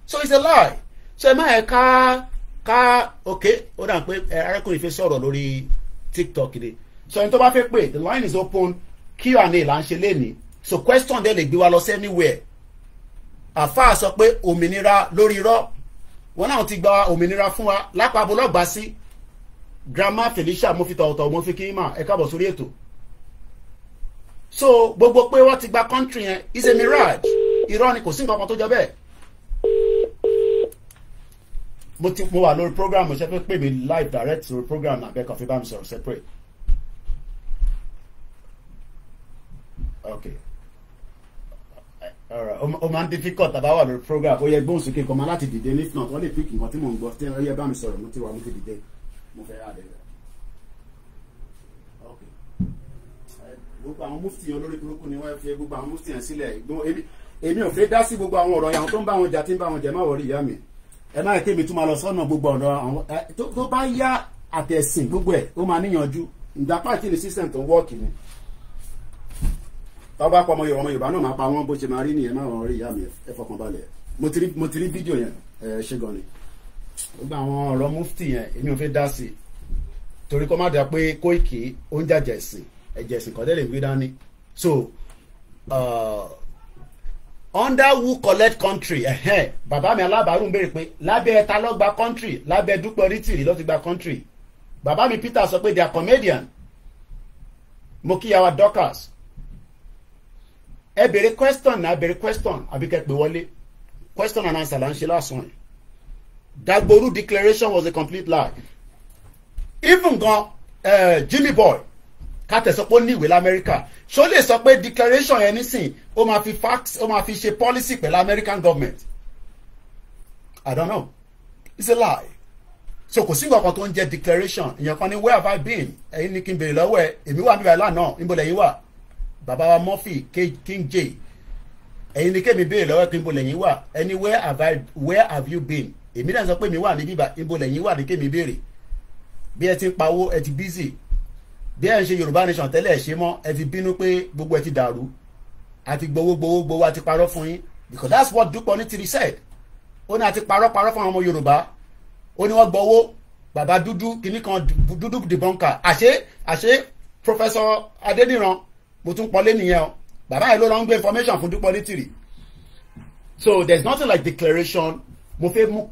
so it's a lie so ẹ má yẹ ká ok ó dà pé arákùnrin fi sọ̀rọ̀ lórí TikTok ni so ẹni tó bá fẹ́ pé the line is open Q&A là ń ṣe lénìí so question dẹ̀ lè gbé wa lọ sí anywhere àfáà sọ pé òmìnira lórí irọ́ wọn náà ti gba òmìnira fún wa lápapọ̀ lọ́gbà sí Grandma Felicia mo fi tọ̀wọ̀tọ̀ mo fi kí mà ẹ káàbọ̀ sórí ètò so gbogbo pé wọ́n ti gba country yẹn is a mirage irọ́ ni kò sí nǹkan kan tó jọ bẹ́ẹ̀ mo wà lórí program mo ṣe fẹ́ pè mí live direct lórí program àbẹ́kọ̀ fi bá mi sọ̀rọ̀ separate. Okay. Alright. O máa ń difficult tàbá wà lórí program ó yẹ gbóhùn sókè kan máa láti dìde if not wọ́n lè pick nǹkan tí mò ń gbọ́ tí wọ́n yẹ bá mi sọ̀rọ̀ mo ti wà mo ti dìde mo fẹ́ rà dẹ̀. Okay. Gbogbo àwọn mufti yẹn olórí burúkú ni wọ́n fi gbogbo àwọn mufti yẹn sílẹ̀ èmi ò fẹ́ dá sí gbogbo àwọn ọ̀rọ̀ yẹn tó ń bá wọn jà tí ń bá wọn jẹ má wọrí ìyá mi ẹ má yẹ kémi tún máa lọ sọ́nà gbogbo ọ̀dọ̀ àwọn tó bá yá àtẹ̀sìn gbogbo ẹ̀ ó máa níyànjú ìdàpá àti ní system tó wọ́ọ̀kì ni tọ́ bá pọ̀ ọmọ Yorùbá náà máa pa wọ́n bó ṣe máa rí nìyẹn máa wọ́n rí ìyá mi ẹ fọkàn balẹ̀ mo ti rí fídíò yẹn ṣe gan ni gbogbo àwọn ọ̀rọ̀ mufti yẹn èmi ò fẹ́ dá sí torí kọ́ má dà pé Kóìkì ó ń jàjà ẹ̀sìn ẹ̀jẹ̀ ẹ̀sìn kọ́dẹ́ lè gbé dání so under who collect country bàbá mi alábàárù ń béèrè pé lábẹ́ ẹ̀ta ló gba country lábẹ́ Dúpẹ́ Onítìrí ló ti gba country bàbá mi Peter sọ pé they are comedian mo kíyàwó Dorcas ẹ bèrè question náà bèrè question àbí kẹ́ pè wọlé question and answer là ń ṣe lásán ẹ̀ Dagboru declaration was a complete lie even gan Jimmy Boy kátẹ̀sọ́ pé ó ní ìwé lamẹ́ríkà ṣó lè sọ pé declaration yẹn nísìn ó máa fi fax ó máa fi ṣe policy pẹ̀lú American government I don't know it's a lie so kò sí nǹkan tó ń jẹ́ declaration ìyẹn kan ní where have I been ẹ̀yin ní kí n bèrè lọ́wọ́ ẹ̀ èmi wà níbẹ̀ lánàá níbo lẹ́yìn wà bàbá wa Murphy King J ẹ̀yin ni kémi béèrè lọ́wọ́ pé ibo lẹ́yìn wà ẹni where have you been èmi náà sọ pé mi wà ní bíbá ibo lẹ́yìn wà ní kémi béèrè bí ẹ ti ń pawó ẹ ti busy bí ẹ ń ṣe Yorùbá nation tẹ́lẹ̀ ẹ ṣe mọ́ ẹ ti bínú pé gbogbo ẹ ti dàrú àti gbowó àti parọ́ fún yín because that's what Dúpẹ́ Onítìrí said ó ní àti parọ́ fún àwọn ọmọ Yorùbá ó ní wọ́n gbowó bàbá dúdú kìíní kan dúdú dìbọ́nkà àṣé Professor Adéníran mo tún pọ́lé nìyẹn o bàbá yẹn ló lọ ń gbé information fún Dúpẹ́ Onítìrí so there is nothing like declaration mo fẹ́ mú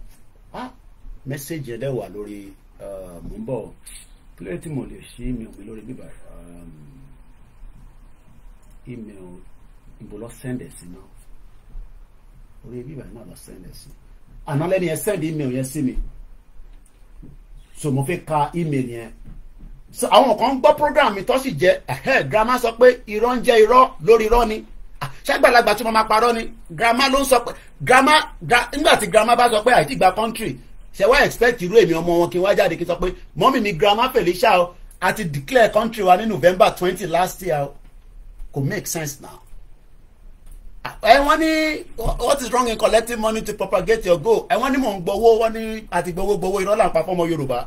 message yẹn dẹ̀ wà lórí mo ń bọ̀ kílẹ̀ tí mo lè ṣí email mi lórí bíbá email ìbò lọ send ẹ̀ sí náà orí bíbá náà lọ send ẹ̀ sí àná lẹ́ni yẹn send email yẹn sí mi so mo fẹ́ ka email yẹn so àwọn kan ń gbọ́ program mi tó sì jẹ́ grandma sọ pé irọ́ ń jẹ́ irọ́ lórí irọ́ ni ṣàgbàlagbà tí mo máa parọ́ ni grandma ló ń sọ pé nígbà tí grandma bá sọ pé àìtí gba country ṣe wá expect irú èmi ọmọ wọn kí n wá jáde kí n sọ pé mọ́mì mi grandma Felicia o àti declare country wa ní November 20 last year o kò make sense now. Wọ́n ní what is wrong in collecting money to propagate your goal wọ́n ní mò ń gbowó wọ́n ní àti gbowó irọ́ là ń pa fọ́mọ Yorùbá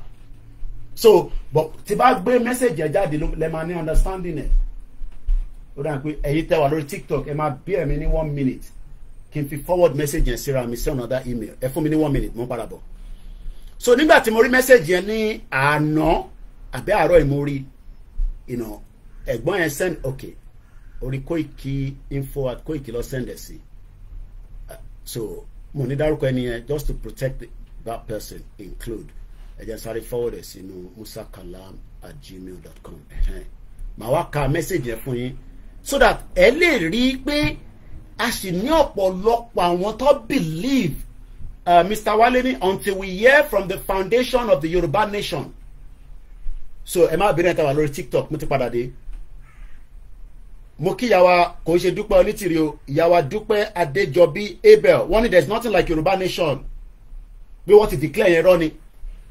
so but tí bá gbé message ẹ̀ jáde lẹ́ máa ní understanding ẹ̀ ó dà pé ẹ̀yin tẹ́ wà lórí TikTok ẹ máa bí ẹ̀mí ní 1 minute kí n fi forward message yẹn síra mi sí another email ẹ fún mi ní 1 minute mo padà bọ̀ so nígbà tí mo rí message yẹn ní àná àbí àárọ̀ ìmórí ẹ̀gbọ́n yẹn send okay orí Koiki info@koiki lọ send ẹ̀ sí so mo ní dárúkọ ẹni yẹn just to protect that person include ẹ jẹ́ sáré forward ẹ̀ sínú musakalam@gmail.com màá wá ka message yẹn fún yín so that ẹ lè rí i pé a sì ní ọ̀pọ̀lọpọ̀ àwọn tó believe Mr. Waleni until we hear from the foundation of the Yoruba nation so ẹ má bínú ẹ̀ tá wà lórí TikTok mo ti padà dé mo kí ìyàwó kò ṣe Dúpẹ́ Onítìrí o ìyàwó Dúpẹ́ Adéjọbí Abel wọ́n ní there is nothing like Yoruba nation pé wọ́n ti declare yẹn rọ́ ni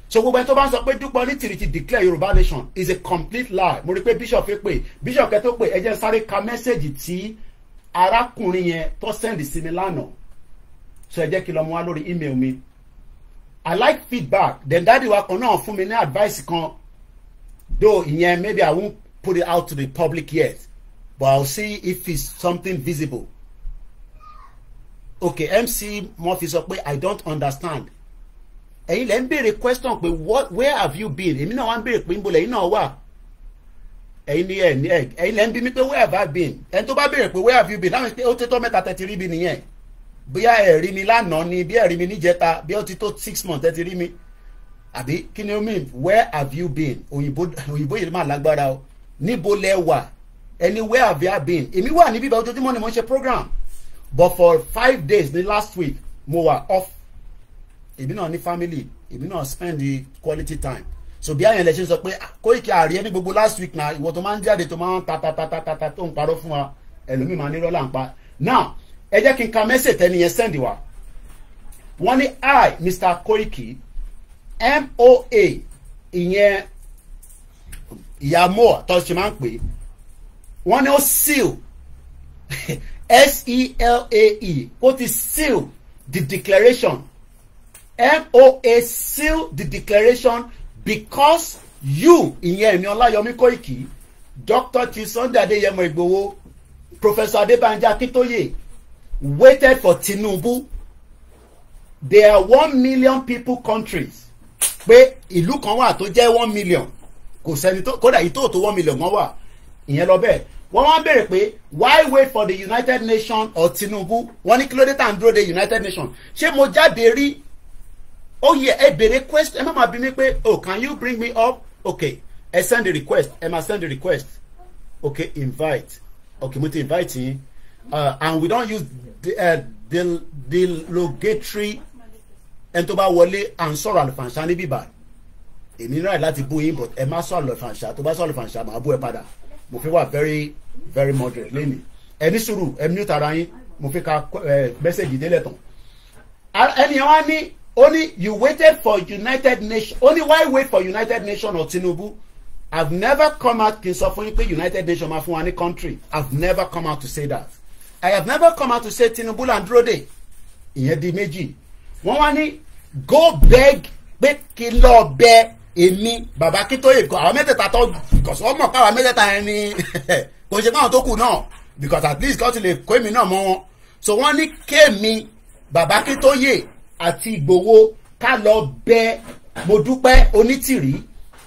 so gbogbo ẹni tó bá ń sọ pé Dúpẹ́ Onítìrí ti declare Yoruba nation is a complete lie mo rí pé bishop fẹ́ pé bishop kẹ́ tó pé ẹ jẹ́ sáré ka mẹ́sẹ̀gì tí arákùnrin yẹn tó send sí mi lánàá so ẹ jẹ́ kí lọ mú wá lórí email mi I like feedback then dáàdi wa kan náà fún mi ní advice kan though ìyẹn maybe I won't put it out to the public yet but I'll see if it's something visible okay MC Murphy sọ pé I don't understand ẹ̀yin lẹ́ ń béèrè question pé where have you been èmi náà wá ń béèrè pé níbo lẹ́yìn náà wà ẹ̀yin lẹ́ ń bí mi pé where have I been ẹni tó bá béèrè pé where have you been láwọn pé ó ti tó mẹ́ta tẹ́tí rí mi nìyẹn bóyá ẹ rí mi lánàá ni bí ẹ rí mi níjẹta bí ó ti tó 6 months tẹ́tí rí mi àbí kí ni ó mean where have you been òyìnbó yìí máa lágbára o níbo lẹ wà ẹni where have you been èmi wà ní bíbá ojoojúmọ́ ni mo ń ṣe program but for 5 days ní last week mo wà off èmi náà ní family èmi náà spend the quality time so bí àyàn lè ṣe sọ pé Koiki ààrẹ ní gbogbo last week na ìwọ tó máa ń jáde tó máa ń ta tó ń parọ́ fún wa ẹlòmíì máa ní rọ́lá ń pa now ẹ jẹ́ kí n ka message tẹ́ni yẹn send wa wọ́n ní I Mr. Koiki MOA ìyẹn ìyàmó tó ṣe máa ń pè wọ́n ní ó seal SELAE ó ti seal the declaration MOA seal the declaration because you ìyẹn ẹ̀mí Ọláyọmí Koiki Dr. T. Sunday Adéyẹmọ Ìgbòho Professor Adébánjí Akíntóyè waited for Tinubu. There are 1 million people countries pé ìlú kan wà tó jẹ́ 1 million kò sẹ́ni tó kódà yìí tó 1 million wọ́n wà ìyẹn lọ bẹ́ẹ̀ wọ́n wá béèrè pé why wait for the United Nations or Tinubu wọ́n ní kí ló dé tá à ń dúró de United Nations ṣé mo jáde rí ó yẹ ẹ béèrè question ẹ má máa bí mi pé oh can you bring me up okay ẹ send the request ẹ máa send the request okay invite okay mo ti invite yín and we don't use the derogatory ẹni tó bá wọlé à ń sọ̀rọ̀ àlùfànṣá ní bíbá èmi náà láti bú yín but ẹ má sọ àlùfànṣá tó bá sọ àlùfànṣá màá bú ẹ padà mo fi wà very very moderate lẹ́nu ẹni sùúrù ẹni ní tara yín mo fi ka mẹ́sẹ̀gì délẹ̀ tán ẹni yẹn wá ní ó ní you waited for United Nations ó ní why wait for United Nations or Tinubu I've never come out kí n sọ fún yín pé United Nations máa fún wa ní country I've never come out to say that I have never come out to say Tinubu là ń dúró dè ìyẹn di méjì wọ́n wá ní go beg pé kí lọ bẹ èmi bàbá Akíntóyè kan àwọn mẹ́tẹ̀ẹ̀ta tó kọ̀sọ́ ọmọ káwa mẹ́tẹ̀ẹ̀ta yẹn ni kò ṣe káwọn tó kù náà because at least kọ́ ti lè kó èmi náà mọ́ wọn so wọ́n ní kéèmí bàbá Akíntóyè àti Ìgbòho ká lọ bẹ Modúpẹ́ Onítìrí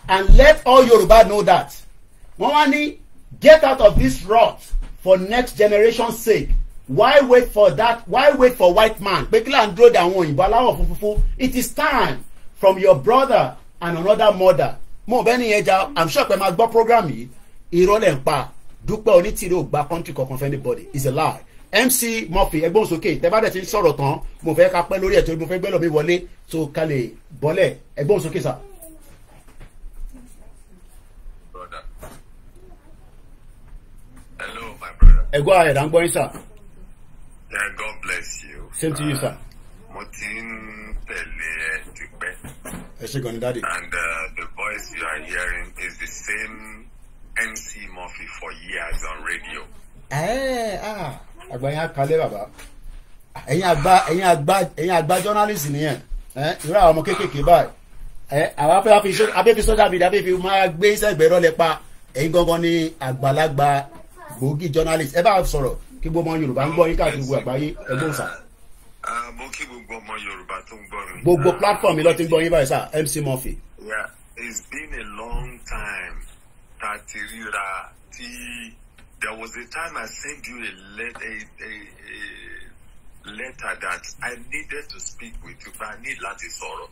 and let all Yoruba know that wọ́n wá ní get out of this rot for next generation's sake why wait for that why wait for white man pé kí là ń dúró de àwọn òyìnbó aláwọ̀ funfun it is time from your brother and another mother mo bẹ́ẹ̀ ni ẹja I'm sure pé máa gbọ́ program yìí ìrọ̀lẹ́ ń pa Dúpẹ́ Onítìrí ò gba country kankan fẹ́ anybody is a lie MC Murphy ẹgbọ́n sókè tẹ́ bá dẹ̀ ti sọ̀rọ̀ tán mo fẹ́ ká pẹ́ lórí ẹ̀ tó mo fẹ́ gbẹ́ lọ mi wọlé so ká lè bọ́lẹ̀ ẹgbọ́n sókè sà. Hello, my brother. Go ahead, I'm going, sir. Yeah, God bless you. Same to you, sir. Daddy. And the voice you are hearing is the same MC Murphy for years on radio. Àgbàyàn kalẹ̀ bàbá. Ẹ̀yin àgbà journalist nìyẹn. Irú àwọn ọmọ kéékèèké báyìí. Àwọn afẹ́fi social media afẹ́fi máa gbé iṣẹ́ ìgbẹ́rọ́ lẹ́pa. Ẹ̀yin gangan ni àgbàlagbà gbòógì journalist. Ẹ bá sọ̀rọ̀ kí gbogbo ọmọ Yorùbá ń gbọ́ yín káàkiri gbogbo àgbáyé ẹgbọ́n sà. Mo kí gbogbo ọmọ Yorùbá tó ń gbọ́ mi. Gbogbo platform mi ló ti ń gbọ́ yín báyìí sà MC Murphy. Yeah, it's been a long time. Tati rira tí there was a time I sent you a letter that I needed to speak with you, but I need láti sọ̀rọ̀.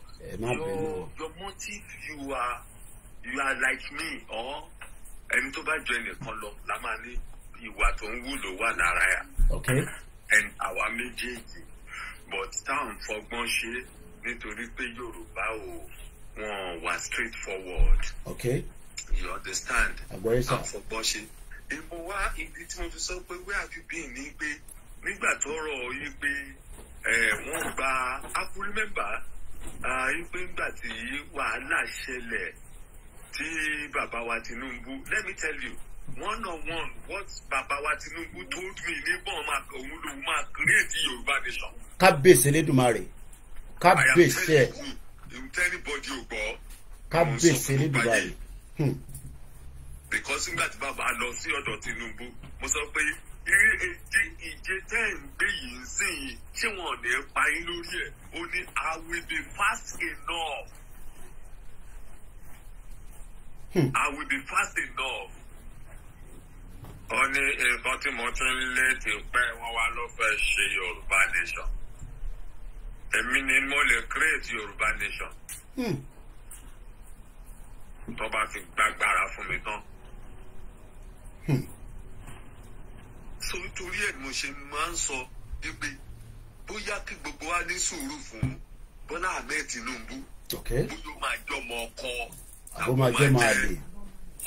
Your motive, you are like me, or ẹni tó bá jọ ẹnìkan lọ la máa ní ìwà tó ń wúlò wà lára ẹ̀. Okay. And àwa méjèèjì but táwọn fọgbọ́n ṣe nítorí pé Yorùbá wọn wà straightforward. Okay. You understand? Àgbọ̀yé sà. Àfọgbọ́n ṣe. Èmo wá ibi tí mo fi sọ pé where have you been ní pé nígbà tó rọ̀ yí pé wọ́n gba I could remember yí pé nígbà tí wàhálà ṣẹlẹ̀ tí bàbá wa Tinubu let me tell you one on one what bàbá wa Tinubu told me nígbà òun lòun máa create Yorùbá nation. Kábíyèsí Elédùmarè kábíyèsí ẹ̀. Anybody ò gbọ́. Kábíyèsí Elédùmarè. Because nígbà tí bàbá lọ sí ọ̀dọ̀ Tinubu mo sọ pé ìje tẹ́ ń gbé yìí ń sìn yìí ṣé wọn ò ní pa yín lórí ẹ̀ ó ní I will be fast enough. I will be fast enough. Ó ní nǹkan tí mo tún lé ti pẹ́ wọ́n wá ló fẹ́ ṣe Yorùbá nation. Èmi ni mo lè create Yorùbá nation. Tó bá ti gbàgbára fún mi tán. So nítorí ẹ̀ mo ṣe máa ń sọ pé bóyá kí gbogbo wa ní sùúrù fún Bọ́lá Ahmed Tinubu. Bóyá ó máa jẹ́ ọmọ ọkọ. Àbó máa jẹ́ máa lè.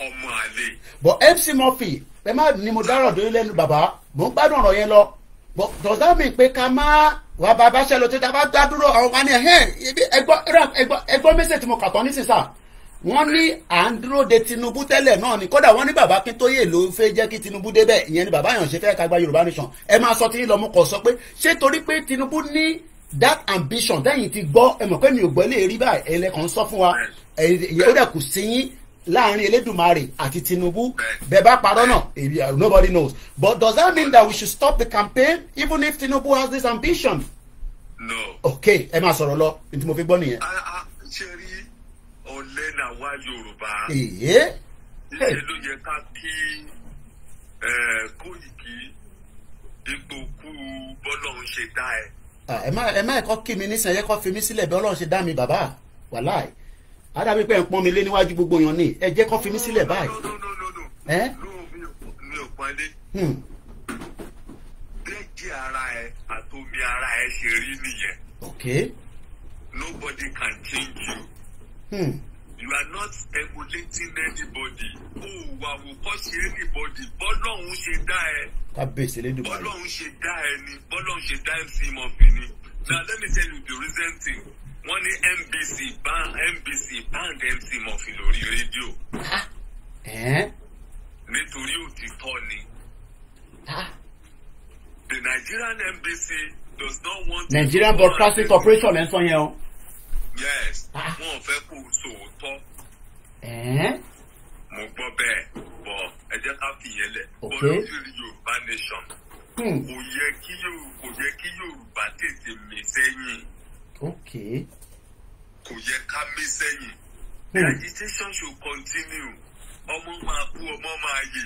Ọmọ àlè. But MC Murphy ẹ má ní mo dárò dórí lẹ́nu bàbá mo ń gbádùn ọ̀rọ̀ yẹn lọ. But does that mean pé ká má wà bàbá ṣe lọ tí ta bá dá dúró àwọn kan ní ẹgbọ́n mẹ́sẹ̀ tí mo kà tán nísinsà. Wọ́n ní à ń dúró de Tinubu tẹ́lẹ̀ náà ni kódà wọ́n ní bàbá Akíntóyè ló fẹ́ jẹ́ kí Tinubu débẹ̀ ìyẹn ni bàbá yàn ṣe fẹ́ ká gba Yorùbá nation ẹ máa sọ tí lọ́mú kọ sọ pé ṣé torí pé Tinubu ní that ambition tẹ́yìn ti gbọ́ ẹ mọ̀ pé mi ò gbọ́ lè rí báyìí ẹlẹ́kan sọ fún wa ó dẹ̀ kù sí yín láàrin Elédùmarè àti Tinubu bẹ́ẹ̀ bá parọ́ náà nobody knows but does that mean that we should stop the campaign even if Tinubu has this ambition? No. Okay ẹ máa sọ̀rọ̀ lọ ní tí mo fi gbọ́ nìyẹn. Ọ̀lẹ́ náà wá Yorùbá. Ìṣe ló yẹ ká kí Kóìkì ipò kú bọ́lọ́run ṣe dá ẹ. Ẹ má ẹ̀kọ́ kí mi nísìnyí ẹ kọ́ fi mí sílẹ̀ bí Ọlọ́run ṣe dá mi bàbá wàláì. Àdàbí pé ẹ̀ ń pọ́n mi lé níwájú gbogbo èèyàn ni ẹ jẹ́ kọ́ fi mí sílẹ̀ báyìí. Mi ò pọ́nlé. Bẹ́ẹ̀jì ara ẹ àtomi ara ẹ ṣe rí nìyẹn. Okay. Nobody can change you. You are not emulating anybody. Wà wò kọ́ sí anybody. Bọ́lọ́hún ṣe dá ẹ. Kábíyèsí Elédùmarè. Bọ́lọ́hún ṣe dá ẹ ni. Bọ́lọ́hún ṣe dá MC Murphy ni. Now let me tell you the reason thing. Wọ́n ní NBC banned MC Murphy lórí rédíò. Nítorí òtítọ́ ni. the Nigerian NBC does not want. Nigerian Broadcasting Corporation ẹ̀ ń sọ yẹn o. Yes, wọ́n fẹ́ kó sòótọ́. Mo gbọ́ bẹ́ẹ̀ bọ̀ ẹ jẹ́ ká fìyẹn lẹ̀. Okay. Olórí Yorùbá nation. Kò yẹ kí Yorùbá tètè mí sẹ́yìn. Okay. Kò yẹ ká mí sẹ́yìn. The agitation should continue. Ọmọ máa kú, ọmọ máa yè.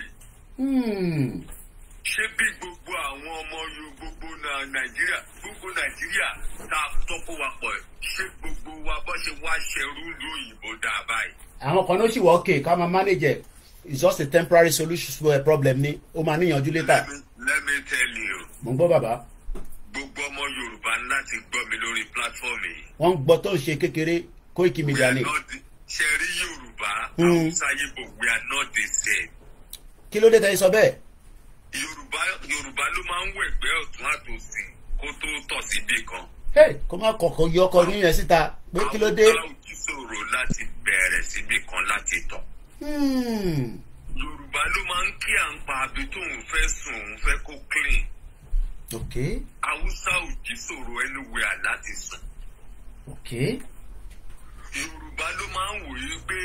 Ṣé bí gbogbo àwọn ọmọ gbogbo Nàìjíríà tá a tọ́kọ̀ wa pọ̀ ṣé gbogbo wa bọ́ ṣe wá ṣẹrú lóyìnbó dáa báyìí? Àwọn kan ló ṣì wọ́ òkè ká máa manage it. It's just a temporary solution to a problem ni ó máa níyànjú later. Let me tell you. Mo ń gbọ́ bàbá. Gbogbo ọmọ Yorùbá láti gbọ́ mi lórí platform yìí. Wọ́n ń gbọ́ tó ń ṣe kékeré Koiki Media ni. Ṣé rí Yorùbá Hausa Igbo we are not the same. Kí ló dé tẹ́ sọ bẹ́ẹ̀? Yorùbá ló máa ń wọ ẹgbẹ́ ọ̀tún àtòsí kó tó tọ̀ síbì kan. Kó má kọ̀kọ́ yọ ọkọ níyẹn síta pé kí ló dé? Àwọn òjì ṣòro láti bẹ̀rẹ̀ síbì kan láti tọ̀. Yorùbá ló máa ń kí à ń pa àbí tóun fẹ́ sùn òun fẹ́ kó clean. Okay. Hausa òjì ṣòro anywhere láti sùn. Okay. Yorùbá ló máa ń wòye pé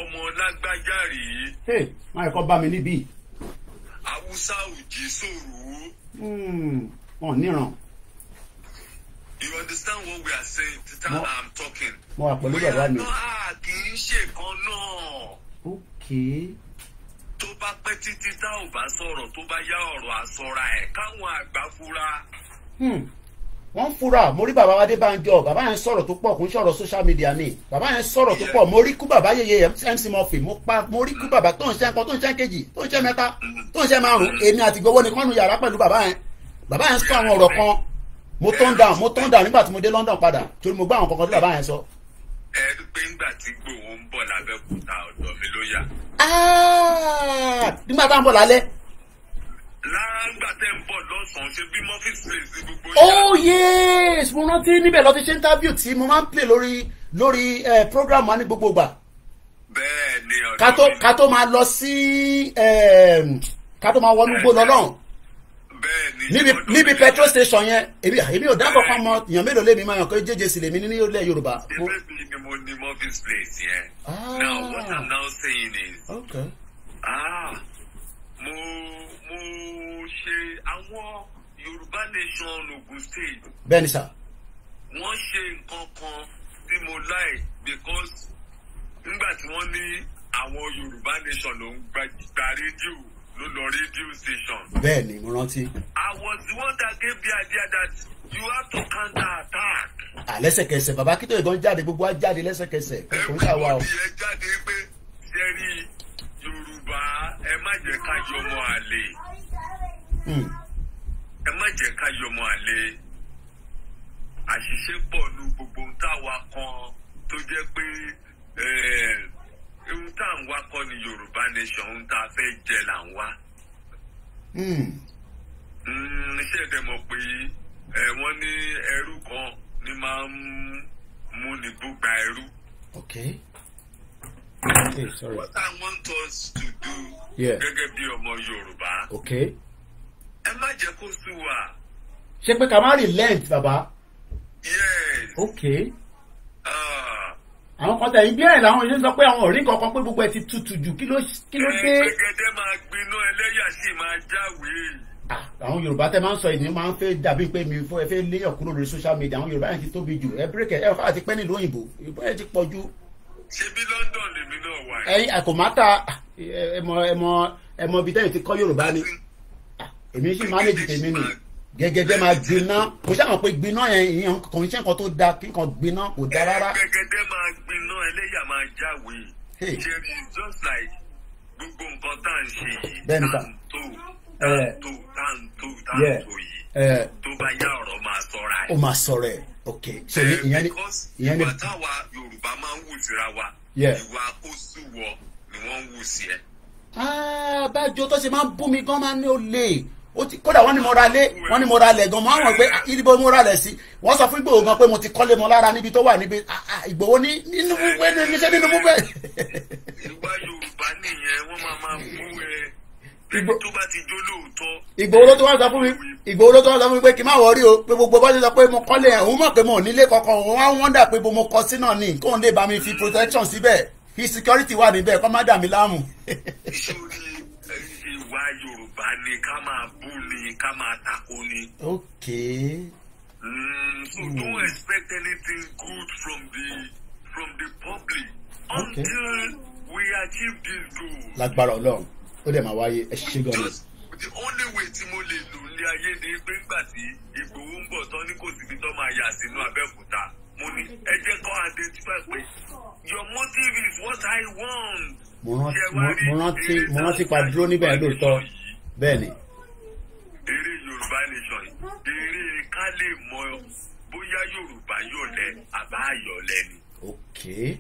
ọmọ lágbájá rèé. Máa kọ́ bá mi níbí. Hausa òjì ṣòro. Wọ́n níran. You understand what we are saying? I'm talking. Mo wà pẹ̀lú bàbá mi. Kì í ṣe kan náà. Okay. Tó bá pẹ́ títí tá ò bá sọ̀rọ̀ tó bá yá ọ̀rọ̀ àsọra ẹ̀ káwọn àgbà fura. Wọ́n fura mo rí bàbá Adébánjọ bàbá yẹn sọ̀rọ̀ tó pọ̀ kò ń sọ̀rọ̀ social media ni bàbá yẹn sọ̀rọ̀ tó pọ̀ mo rí kú bàbá yeye MC Murphy mo rí kú bàbá tó ń ṣe nǹkan tó ń ṣe kejì tó ń ṣe mẹ́ta tó ń ṣe márùn èmi àti gbowó ni kọ́nu yàrá pẹ̀lú bàbá yẹn sọ àwọn ọ̀rọ̀ kan mo turn down nígbà tí mo dé London padà torí mo gbọ́ àwọn kankan tí bàbá yẹn sọ. Ẹ rí pé ńgbà tí Gbòho ń bọ̀ lábẹ́kúta ọ̀dọ̀ mi ló yà. Nígbà tá à ń bọ̀ lálẹ́. Láńgbà tẹ́ ń bọ̀ lọ́sàn-án ṣe bí Murphy's Place ní gbogbo yà. Oh yes mo rántí níbẹ̀ lọ ti ṣe interview tí mo máa ń play lórí program wa ní gbogbo ìgbà. Bẹ́ẹ̀ ni ọ̀dọ́ mi. ká tó máa lọ sí ká tó máa wọnú gbó lọ́lọ́run. Níbi petrol station yẹn èmi ò dábọ̀ kan mọ èèyàn mélòó lèmi máa yàn pé jẹjẹ sì lèmi ní ilẹ̀ Yorùbá. Ìbéèrè ni mo ní Murphy's Place yẹn. Now what I'm now saying is. Okay. Mo ṣe àwọn Yorùbá Nation Ogun State. Bẹ́ẹ̀ni sà. Wọ́n ṣe nǹkan kan tí mo like because nígbà tí wọ́n ní àwọn Yorùbá Nation ló ń gba rédíò ló lọ radio station. Bẹ́ẹ̀ni mo rántí. I was the one that gave the idea that you have to counter attack. Lẹ́sẹ̀kẹsẹ̀ bàbá kí tó ìbọn jáde gbogbo wa jáde lẹ́sẹ̀kẹsẹ̀ kò ń ṣàwà o. Ẹ jáde pé sẹ́rí Yorùbá ẹ má jẹ́ ká yọmọ àlè. Ẹ má jẹ́ ká yọmọ àlè. Àṣìṣe pọ̀ ní gbogbo ohun táwa kan tó jẹ́ pé ohun tá à ń wá kọ́ ni Yorùbá Nation ohun tá a fẹ́ jẹ là ń wá. Ṣé ẹ̀dẹ̀ mọ̀ pé wọ́n ní ẹrú kan ní máa ń mú ní gbúgba ẹrú. Okay. Sorry. What I want us to do gẹ́gẹ́ bí ọmọ Yorùbá. Okay. Ẹ má jẹ́ kó sú wa. Ṣé pé ká má relent bàbá? Yes. Okay. Àwọn kan tẹ̀yìn bí ẹ̀ làwọn èèyàn sọ pé àwọn ò rí kankan pé gbogbo ẹ̀ ti tutù jù kí ló dé. Gbẹ̀gẹ̀dẹ̀ máa gbiná ẹlẹ́yà sì máa jáwé. Àwọn Yorùbá tẹ máa ń sọ èdè máa ń fẹ́ dàbí pé mi fẹ́ léyàn kúrò lórí social media àwọn Yorùbá yẹn ti tóbi jù ẹ bírèkì ẹ fà á ti pẹ́ nílùú òyìnbó Yorùbá yẹn ti pọ̀ jù. Ṣé bí London lèmi náà wà yìí? Ẹyin àkòmátà ẹmọ ibi tẹ́yìn ti kọ́ Yorùbá ni èmi sì mánéjì tèmi ni gẹ́gẹ́dẹ́ máa gbiná mo ṣàmọ̀ pé gbiná yẹn ìyẹn kò ń ṣe nǹkan tó da kí nǹkan gbiná kò da rárá. Gẹ́gẹ́dẹ́ máa gbiná ẹlẹ́yà máa jáwé. Jerry is just like gbogbo nǹkan tá à ń ṣe yìí. Bẹ́ẹ̀ni sà. Táǹtò yìí tó bá yá ọ̀rọ̀ máa sọ̀ra ẹ̀. Ó máa sọ̀rọ̀ ẹ̀ ok. Ìyẹn ni ìwà táwa Yorùbá máa ń wù síra wa ìwà àkóṣùwọ̀ ni wọ́n ń wù sí ẹ. Bájọ tó ṣe máa ń bú mi gan máa ń ní olè kódà wọ́n ní mo ra lé wọ́n ní mo ra lẹ̀ gan mo àwọn pé ìdìbò mo ra lẹ̀ sí wọ́n sọ fún Ìgbòho gan pé mo ti kọ́lé mọ́ lára níbi tó wà níbi Ìgbòho nínú níṣẹ́ nínú múfẹ́. Ìwà Yorùbá nìyẹn wọ́n máa bú ẹ ẹni tó bá ti jó lóòótọ́. Ìgbòho ló tó wá sọ fún mi Ìgbòho ló tó wá sọ fún mi pé kí n má wọrí o pé gbogbo bá ṣe sọ pé mo kọ́lé ẹ̀ òun mọ̀ pé mo ò nílé kankan òun wá wọ́n dà pé mo kọ sí náà ni kóun lè bá mi fi protection síbẹ̀ kí security wà níbẹ̀ kó má dà mí láàmú. Sórí ìwà Yorùbá ni ká máa bú ni ká máa tako ni. Okay. So don't expect anything good from the public until we achieve this goal. Lágbára Ọlọ́run ó dẹ̀ máa wáyé ẹ ṣe gan ni. The only way tí mo lè lò ní ayé ni pé nígbà tí Ìgbòho ń bọ̀ tán ní kò síbi tó máa yà sínú Abẹ́òkúta mo ní ẹ jẹ́ kó identify pé your motive is what I want. mo rántí pa dúró níbẹ̀ lóòótọ́ bẹ́ẹ̀ ni. Eré Yorùbá nation eré ká lè mọ bóyá Yorùbá yọ̀lẹ̀ àbá yọ̀lẹ̀ ni. Okay.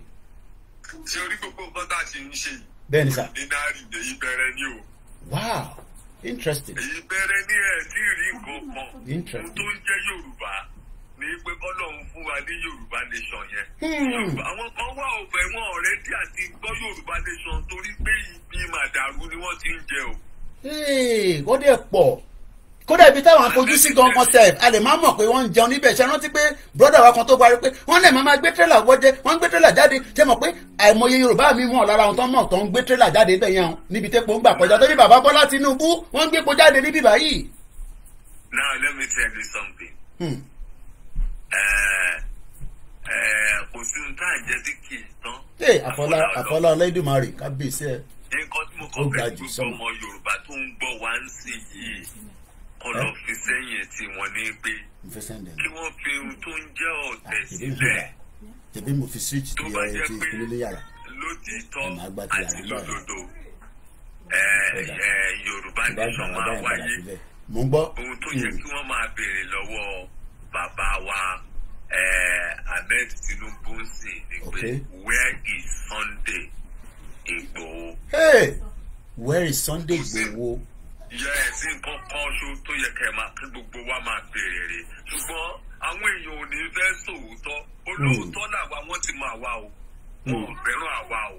Ṣé orí gbogbo nǹkan tá a ṣe ń ṣe yìí? Bẹ́ẹ̀ ni sà. Ordinary ní ìbẹ̀rẹ̀ ni o. Wow, interesting. Ìbẹ̀rẹ̀ ni ẹ̀ tí ì rí nǹkan kan. Interesting. Ohun tó ń jẹ́ Yorùbá ní pé Ọlọ́run fún wa ní Yorùbá nation yẹn. Àwọn kan wá ọ̀fẹ́ wọn ọ̀rẹ́dí àti gbọ́ Yorùbá nation torí pé ibi màdàrú ni wọ́n ti ń jẹ o. Wọ́n dẹ̀ pọ̀. Kódà ibi táwọn afojú sí gangan sef a lè má mọ̀ pé wọ́n ń jẹun níbẹ̀ ṣe rántí pé brọ́dà wa kan tó parí pé wọ́n lè máa gbé tírélà wọ́jẹ́ wọ́n ń gbé tírélà jáde ṣe mọ̀ pé àìmọye Yorùbá mi mọ̀ lára àwọn tó mọ̀ tó ń gbé tírélà jáde bẹ̀ yẹn níbi tẹ́pọ̀ ń gbà kọjá torí bàbá Bọ́lá Tinubu wọ́n ń gbé epo jáde níbí báyìí. Now let me tell you something. Kò sí ohun tá à ń jẹ́ sí kì í tán. Àfọlá Ọlẹ́dùmarè kábíyèsí ẹ̀. Nǹkan tí mo kọ́ fẹ́ gbogbo ọmọ Yorùbá tó ń gbọ́ wá ń sìn yìí kọlọ fi sẹ́yìn tí wọ́n ní pé kí wọ́n fi ohun tó ń jẹ́ ọ̀tẹ̀ sílẹ̀ tẹ̀bí mo fi switch tó bá jẹ́ pé lótìtọ́ àti lódodo Yorùbá nation máa wáyé ohun tó yẹ kí wọ́n máa béèrè lọ́wọ́ bàbá wa Ahmed Tinubu sí ni pé where is Sunday Igboho? Hey, where is Sunday Igboho? Yes, nǹkan kan ṣo tó yẹ kẹ́ máa kí gbogbo wa máa béèrè rè ṣùgbọ́n àwọn èèyàn ò ní fẹ́ sòótọ́ olóòótọ́ làwa wọ́n ti máa wá o wọn ò fẹ́ràn àwa o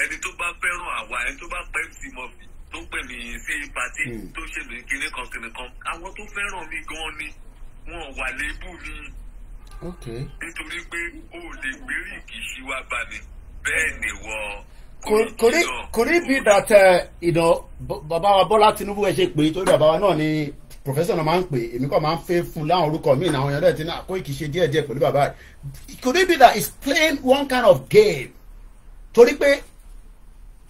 ẹni tó bá fẹ́ràn àwa ẹni tó bá pẹ́ sí mọ́fì tó pè mí sí pàtí tó ṣe mí kíní kan àwọn tó fẹ́ràn mi gan ni wọn wà lébù ni nítorí pé o lè gbérí ìkìṣí wá bá mi bẹ́ẹ̀ ni wọ́n. Could it be that bàbá wa Bọ́lá Tinubu ẹ ṣe pé torí bàbá wa náà ni professor náà máa ń pè èmi kàn máa ń fẹ́ fún láwọn orúkọ míì náà àwọn èèyàn lẹ́ẹ̀tì náà Koiki ṣe díẹ̀díẹ̀ pẹ̀lú bàbá rẹ̀. Could it be that he's playing one kind of game torí pé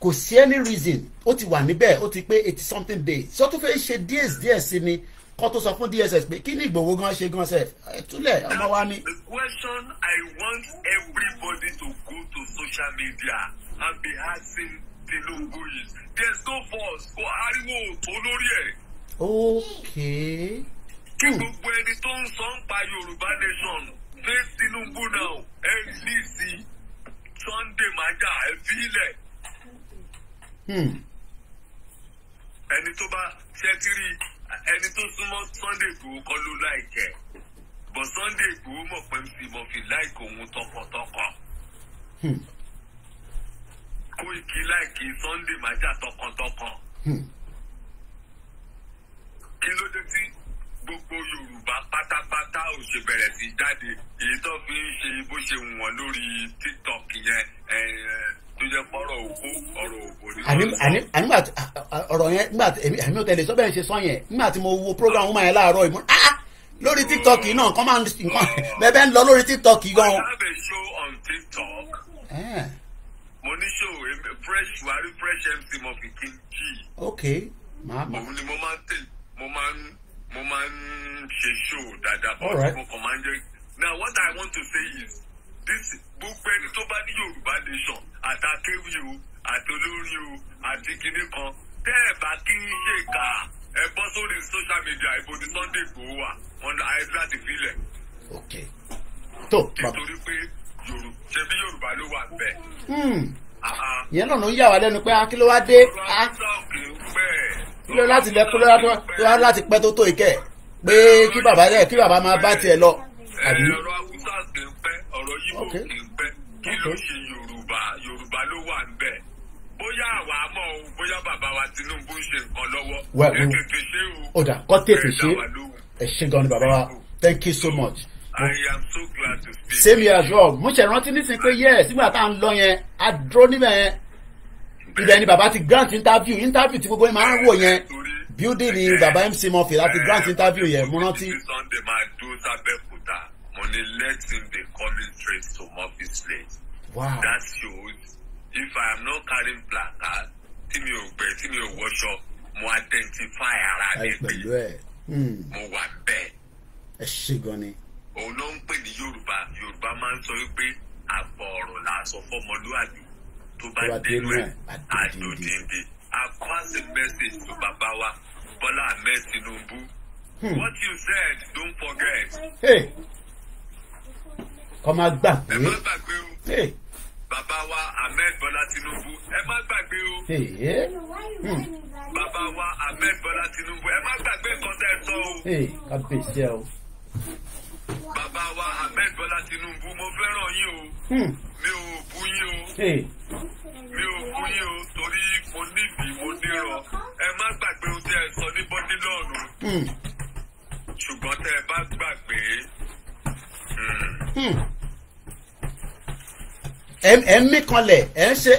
kò sí any reason ó ti wà níbẹ̀ ó ti pé 80 something days ṣé ó tún fẹ́ ṣe díẹ̀ sí ni kó tó sọ fún DSS pé kí ni Ìgbòho gan ṣe gan sef túlẹ̀ ọmọ wa ni. The question I want everybody to go to social media and be asking Tinubu is there's no force kò ariwo tó lórí ẹ̀. Okay. Kí gbogbo ẹni tó ń sọ ń pa Yorùbá nation face Tinubu now ẹ rìlíìsì Sunday maja ẹ fi ilẹ̀. Ẹni tó bá ṣẹ́tírì ẹni tó súnmọ́ Sunday Igboho kọ́ ló láìkẹ́ but Sunday Igboho mọ̀ pé mo fi láìkẹ́ òun tọkàntọkàn. Koiki láìkí Sunday maja tọkàntọkàn. Kí ló dé tí gbogbo Yorùbá pátápátá ò ṣe bẹ̀rẹ̀ sí jáde èyí tó fi ń ṣe bó ṣe wù wọ́n lórí TikTok yẹn tó jẹ́ pọ́rọ̀ òkú ọ̀rọ̀ òkú ni. nígbà ọ̀rọ̀ yẹn nígbà èmi ò tẹ̀lé sọ bẹ́ẹ̀ ṣe sọ yẹn nígbà tí mo wo program wọn yẹn láàárọ̀ ìmọ̀ lórí TikTok náà kọ́ máa ń nǹkan bẹ́ẹ̀ ń lọ lórí TikTok gan. I have a show on TikTok. Mo ní show fresh wari fresh MC mo fi kí n jí. Okay. Òun ni mo máa ń tẹ̀ mo máa ń ṣe show dáadáa Alright. mo kàn máa ń jẹ́. Now what I want to say is this gbogbo ẹni tó bá ní Yorùbá nation àtàkéwì o àti olórí o àti kinní kan tẹ́ ẹ̀ bá kí n ṣe kà ẹ bọ́ sórí social media ibo ni Sunday Igboho wà wọn ayé láti filẹ̀. Okay. tó bàbá nítorí pé ṣe bí Yorùbá ló wà bẹ́ẹ̀. yẹn náà ló ń yà wá lẹ́nu pé kí ló wá dé kí ló láti lẹ kí ló láti pẹ́ tó ìkẹ́ pé kí bàbá máa bá tiẹ̀ lọ. ọ̀rọ̀ Haúsá kì í pẹ́ ọ̀rọ̀ Yíbò kì í pẹ́ kí ló ṣe Yorùbá ló wà ń bẹ̀ bóyá bóyá àwa mọ̀ o bóyá bàbá wa Tinubu ń ṣe nǹkan lọ́wọ́. Well, ẹ tètè ṣe o. Ó dà kọ́ tètè ṣe. Ẹ dá wa lóhùn. Ẹ ṣé gan ni bàbá wa. Thank you so much. I am so glad to speak. Same here as well. Mo ṣe rántí nísìnyí pé yes nígbà tá à ń lọ yẹn a dúró níbẹ̀ yẹn. Ibẹ̀ ni bàbá ti grant interview tí gbogbo yẹn máa ń wò yẹn. Building ni bàbá MC Murphy láti grant interview yẹn mo rántí. Sunday máa dúró sábẹ́kúta mo ní let him dey coming straight to Murphy's place. Wow. That shows if I am not carrying placard tí mi ò gbẹ tí mi ò wọṣọ mo identify ara mi Pẹ̀lú ẹ̀. mo wà bẹ́ẹ̀. Ẹ ṣé gan ni. Òun ló ń pè ní Yorùbá máa ń sọ wípé àbọ̀ ọ̀rọ̀ là á sọ fọ́mọlúwàbí tó bá dénú ẹ̀ àdòdìndì. I pass a message to Baba wa Bola Ahmed Tinubu. What you said, don't forget. Hey. Kọ́ máa gbàgbé. Ẹ má gbàgbé o. Hey. Baba wa Ahmed Bola Tinubu. Ẹ má gbàgbé o. Hey. Baba wa Ahmed Bola Tinubu. Ẹ má gbàgbé nǹkan tẹ́ ẹ sọ o. Hey, kábíyèsí ẹ o. Baba wa Ahmed Bola Tinubu mo fẹ́ràn yín o. Mi ò bú yín o. Hey. Mi ò bú yín o torí mo nídìí mo dérò. Ẹ má gbàgbé ohun tí ẹ sọ ní bọ́dílọ́ọ̀nù. Ṣùgbọ́n tẹ́ ẹ bá gbàgbé. Ẹ mí kanlẹ̀ ẹ ń ṣe.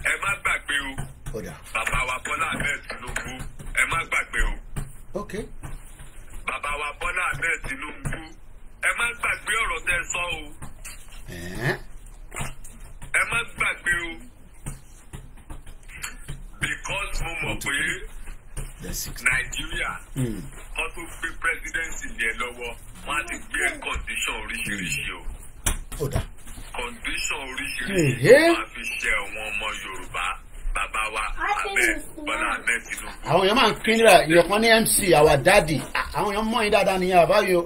Ẹ má gbàgbé o. Ó dà. Bàbá wa Bọ́lá Ahmed Tinubu. Ẹ má gbàgbé o. Okay. Bàbá wa Bọ́lá Ahmed Tinubu. Ẹ má gbàgbé ọ̀rọ̀ tẹ́ sọ o. Ẹ má gbàgbé o. Because mo mọ̀ pé Nàìjíríà kọ́ tó gbé presidency yẹn lọ́wọ́ wọ́n á ti gbé condition oríṣiríṣi o. Ó dà. Condition oríṣiríṣi wọ́n á fi ṣe àwọn ọmọ Yorùbá. Bàbá wa Bọ́lá Ahmed Tinubu. Àwọn èèyàn máa ń pín nílẹ̀ ìyọ̀kan ní MC our daddy. Àwọn èèyàn mọ̀ yín dáadáa nìyẹn àbáyọ.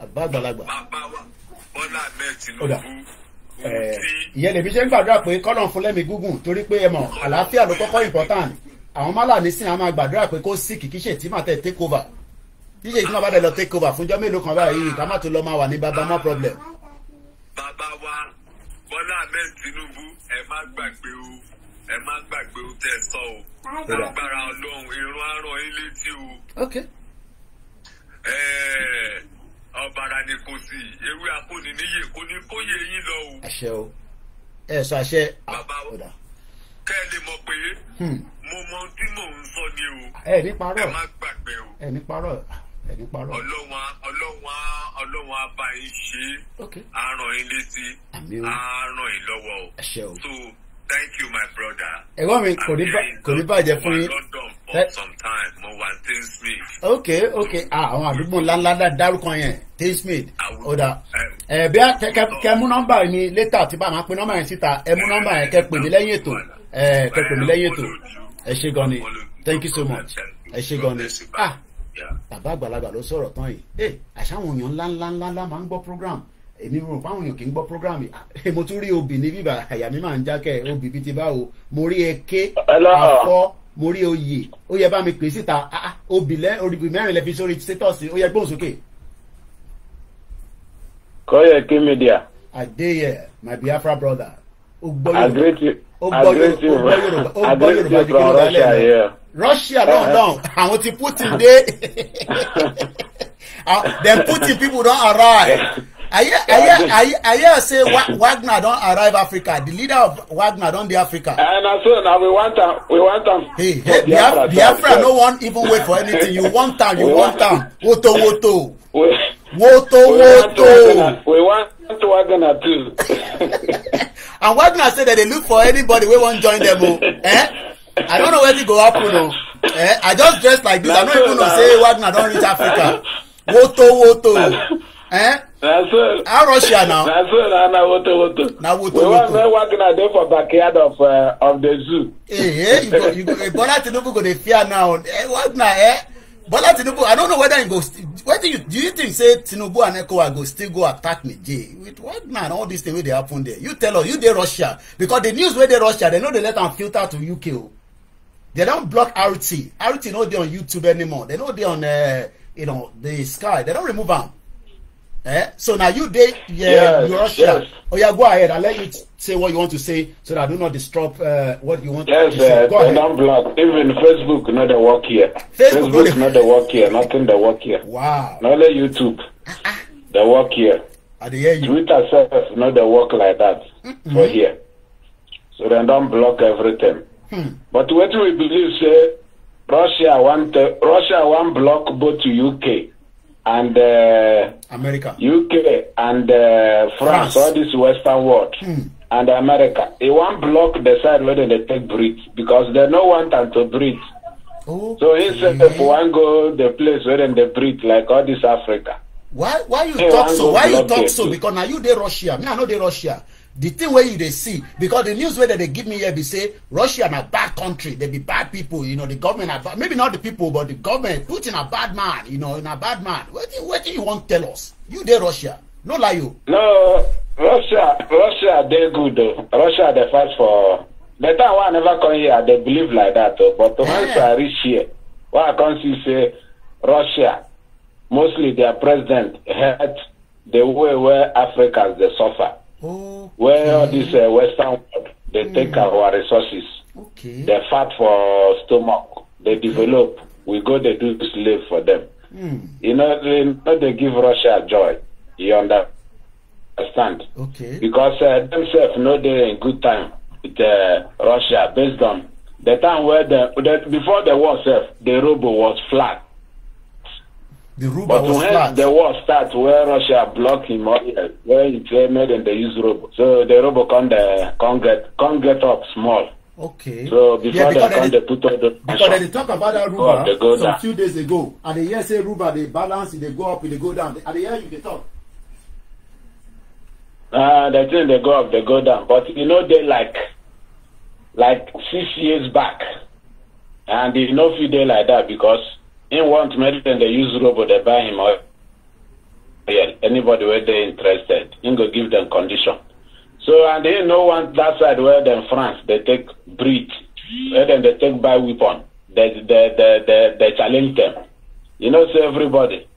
Àbá àgbàlagbà. Bàbá wa Bọ́lá Ahmed Ó dà. Tinubu. Ìyẹn lèmi ṣe ń gbàdúrà pé kọ́lọ̀ fún lẹ́mí gúngùn torí pé ẹ mọ̀ àlàáfíà ló kọ́kọ́ important. Àwọn málà nísìnyí a máa gbàdúrà pé kó sí kìkì ṣe tí màá tẹ̀ take over. Tíṣe tí wọ́n bá dẹ̀ lọ take over fúnjọ́ mélòó kan báyìí ká má tó lọ máa wà ní baba no problem. Bàbá wa Bọ́lá Ahmed Tinubu ẹ má gbàgbé o ẹ má gbàgbé o tẹ́ sọ o lágbára Ọlọ́run irun aràn yín létí o. Okay. Ọ̀bàrà ni kò sí ewé akóni níyè kò ní kóyè yín lọ o. Àṣẹ o. Ẹ sọ àṣẹ. Bàbá wa kẹ́ ẹ lè mọ̀ pé mo mọ ohun tí mò ń sọ ni o. Ẹ ní parọ́. Ẹ má gbàgbé o. Ẹ ní parọ́. Ẹ ní parọ́. Ọlọ́run á bá yín ṣe é. Á ràn yín létí. Á ràn yín lọ́wọ́ o. Àṣẹ o. So thank you my brother. Ẹ̀gbọ́n mi kò ní bàjẹ́ fún yín. London for some time mo wà Thamesmead. Okay. Àwọn àdúgbò ńláńlá dárúkọ yẹn Thamesmead. Ó dà. Bí a kẹ mú nọ́mbà mi létà tí bá máa pe nọ́mbà yẹn síta ẹ mú nọ́mbà yẹn kẹ pè mí lẹ́yìn ètò. Kẹ pè mí lẹ́yìn ètò. Ẹ ṣé gan ni. Thank you so much. Ẹ ṣé gan ni. Bàbá àgbàlagbà ló sọ̀rọ̀ tán yìí. Àṣàwọn èèyàn ńláńlá máa ń gbọ́ program. Èmi rò pé àwọn èèyàn kì í gbọ́ program yìí. Mo tún rí obì ní bíbà àyà mi máa ń jákẹ́ obì bíi ti báwo. Mo rí eke àfọ́ mo rí oyè ó yẹ bá mi pè síta obì mẹ́rin lẹ fi sórí status ó yẹ gbóhùn sókè. Koyeki Media. Adeye my Biafra brother. Ó gbọ́ Yorùbá jù kí ló dá lẹ́nu. Russia don àwọn ti Putin dé. Dem Putin people don arrive. I hear say Wagner don arrive Africa. The leader of Wagner don dey Africa. And so now we want them. Hey, Biafra no want even wait for anything. You want them. Woto. We want Wagner too. And Wagner say that they look for anybody wey wan join them. I don't know wetin go happen. I just dress like this. I no even know say Wagner don reach Africa. Woto. How Russia now? Woto. Now Woto. We want Wagner there for backyard of the zoo. You go. Bola Tinubu go dey fear now. Wagner, Bola Tinubu, I don't know whether he go. Do you think say Tinubu and ECOWAS go still go attack Niger with Wagner and all these things wey dey happen there? You tell us, you dey Russia because the news wey dey Russia, they no dey let am filter to UK. They don't block RT. RT no dey on YouTube anymore. They no dey on the Sky. They don't remove am. So now you did, Russia. Yes. Oh yeah, go ahead. I'll let you say what you want to say so that I do not disrupt what you want Yes, to say. Go they ahead. don't block. Even Facebook, not the work here. Facebook, not the work here. Nothing the work here. Wow. Not only YouTube, the work here. I hear you. Twitter self, not the work like that for here. So they don't block everything. But what we believe, say, Russia want block both to UK and America. UK and France, all this Western world, and America. They want block the side where they take breathe because they don't want them to breathe. Okay. So instead of one go the place where they breathe like all this Africa. Why you talk so? Why you talk so? Because now you dey Russia. Me I know dey Russia. The thing where you they see, because the news where they give me here, they say Russia na bad country, they be bad people, you know, the government are bad, maybe not the people, but the government Putin a bad man, you know, in a bad man. What do you want to tell us? You there Russia, no lie you. No, Russia they good though. Russia they fight for the time I never come here, they believe like that though. But once I reach here, what I can see say Russia, mostly their president had the way where Africans they suffer. Where all this Western world, they take our resources. Okay. They fight for stomach. They develop. We go, they do slave for them. You know, they give Russia joy. You understand? Okay. Because themselves know they're in good time with Russia based on the time where before the war, the ruble was flat. The ruble but was when flat. the war starts, where Russia blocked him, where it's made and they use ruble, so the ruble can't get up small. Okay. So before they put all the because they talk about that ruble some few days ago, and they hear say ruble they balance, they go up, they go down. At the end you they talk. The thing they go up, they go down, but you know they like 6 years back, and they no few day like that because. In want medicine they use ruble, they buy him oil. Yeah, anybody where they interested, he go give them condition. So and they no want that side where them France they take breed, where then they take buy weapon. They challenge them. You know, so everybody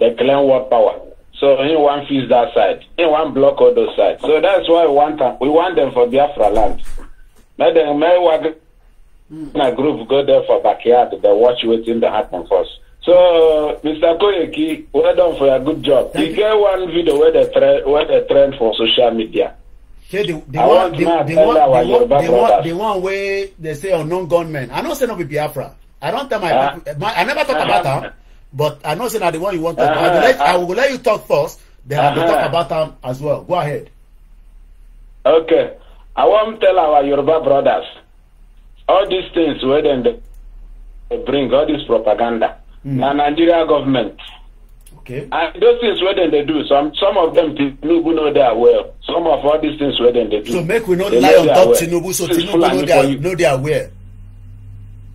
they claim world power. So he want feast that side, he want block all those sides. So that's why we want them for Biafra land. Let them a group go there for backyard, they watch waiting to happen first. So, Mr. Koyeki, well done for your good job. You get one video where they trend for social media. Okay, the one where they say unknown gunmen. I don't say no be Biafra. I don't tell my people. I never talk about them, but I know say that the one you want to talk. I will let you talk first, then I will talk about them as well. Go ahead. Okay. I want to tell our Yoruba brothers. All these things where then they bring all this propaganda. Now Nigeria government. Okay. And those things where then they do. Some of them Tinubu know they are well. Some of all these things where then they do. So make we not lie on top Tinubu, so Tinubu know they are aware.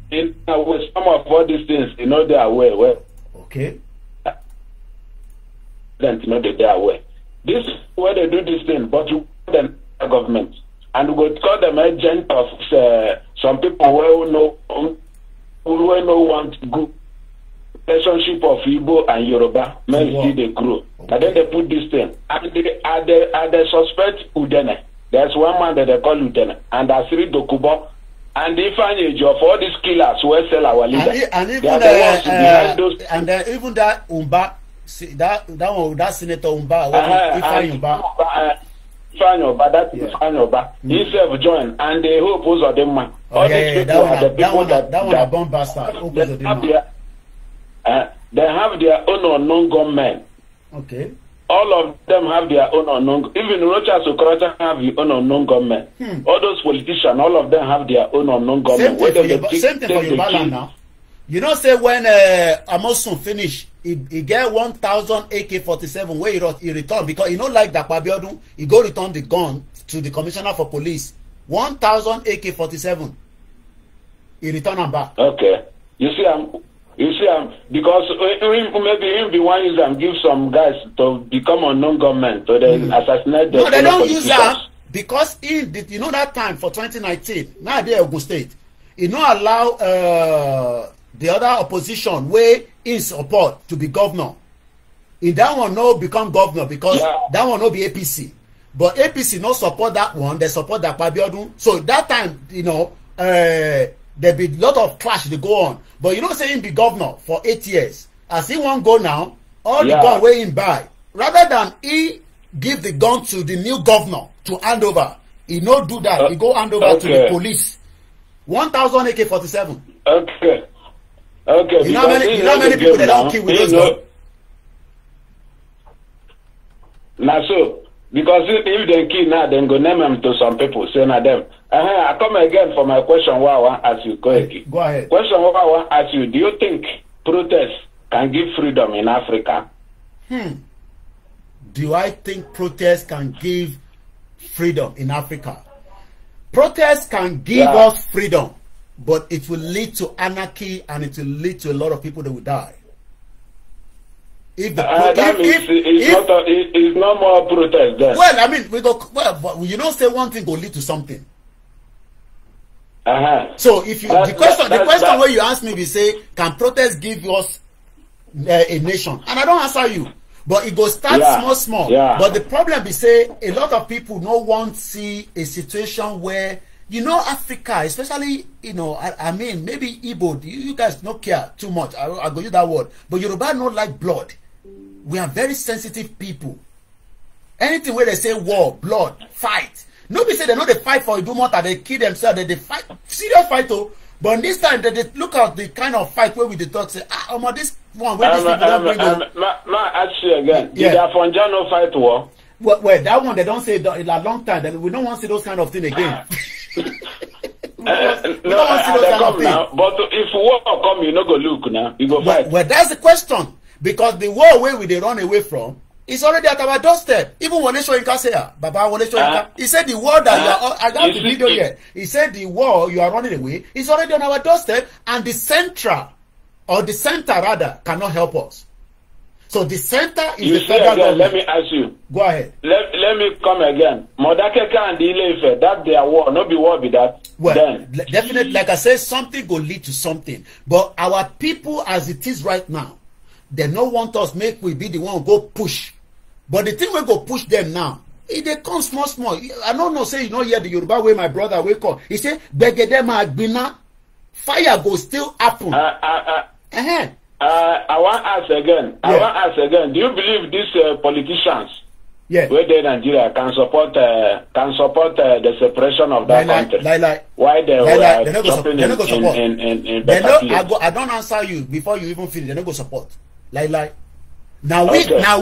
Some of all these things, you know they are aware. Well, okay. Then you know they are aware. This where they do this thing, but you them government. And we would call them agent of some people who know want good relationship of Igbo and Yoruba. Men see they grow. Okay. And then they put this thing. And they suspect Udene. There's one man that they call Udene. And that's Sri Dokubo. And they find a job for all these killers who sell our leaders. And even that Umba, that Senator Umba, Ifeanyoba, that is Ifeanyoba. He self join and they hope also them man. That one a bomb bastard. They have their own unknown gunmen. Okay. All of them have their own unknown. Even Rocha Sokrata have their own unknown gunmen. All those politicians, all of them have their own unknown gunmen. Same thing for Yoruba now. You know, say when Amosun finish, he get 1,000 AK-47 where he return because he don't like that Abiodun. He go return the gun to the commissioner for police. 1,000 AK-47. He return them back. Okay. You see, because maybe him be one use and give some guys to become unknown government to then assassinate them. No, they don't use that because you know that time for 2019. Now they Ogun State. He not allow the other opposition way in support to be governor. In that one no become governor because that one no be APC. But APC no support that one, they support that Abiodun. So that time, you know, there be a lot of clash they go on. But you know say him be governor for 8 years. As he won't go now, all the gun wey him buy, rather than he give the gun to the new governor to hand over, he no do that. He go hand over to the police. 1,000 AK-47. Okay. You know how many people they don't kill with those guns? Now so, because if they kill now, then go name them to some people, say na them. I come again for my question. What I want ask you, go ahead. Question what I want ask you: do you think protest can give freedom in Africa? Do I think protest can give freedom in Africa? Protest can give us freedom, but it will lead to anarchy and it will lead to a lot of people that will die. If the it's no more protest then. Well, I mean, but you don't say one thing will lead to something. So if you the question where you ask me, we say, can protest give us a nation? And I don't answer you. But it goes start small. But the problem is say a lot of people no want to see a situation where, you know, Africa, especially, you know, I mean, maybe Igbo, you guys don't care too much. I go use that word. But Yoruba don't like blood. We are very sensitive people. Anything where they say war, blood, fight. Nobody say they know they fight for Idumota, they kill themselves, they fight, serious fight though. But this time they look at the kind of fight where we the talk say, this one where these people don't bring up. Ask you again. Did Afonjano fight war? Well, that one they don't say in a long time. We don't want to see those kind of things again. we don't want to see those kind of things. But if war come, you no go look now. You go fight. Well, that's the question. Because the war where we they run away from is already at our doorstep. Even Wole Soyinka say, Baba Wole Soyinka, he said the war that you are, I got the video here. He said the war you are running away is already on our doorstep, and the center rather cannot help us. So the center is the federal government. Let me ask you. Go ahead. Let me come again. Modakeka and Ile-Ife, that's their war. No be war be that. Well, definitely, like I said, something will lead to something. But our people, as it is right now, they don't want us make we be the one who go push. But the thing we go push them now, they come small. I don't know, say you know hear the Yoruba way my brother wake up. He say, Begedema Agbina, fire go still happen. I want to ask again. Do you believe these politicians, where they Nigeria can support the separation of that country? Why they were jumping in better place? I don't answer you before you even finish. They don't go support. Now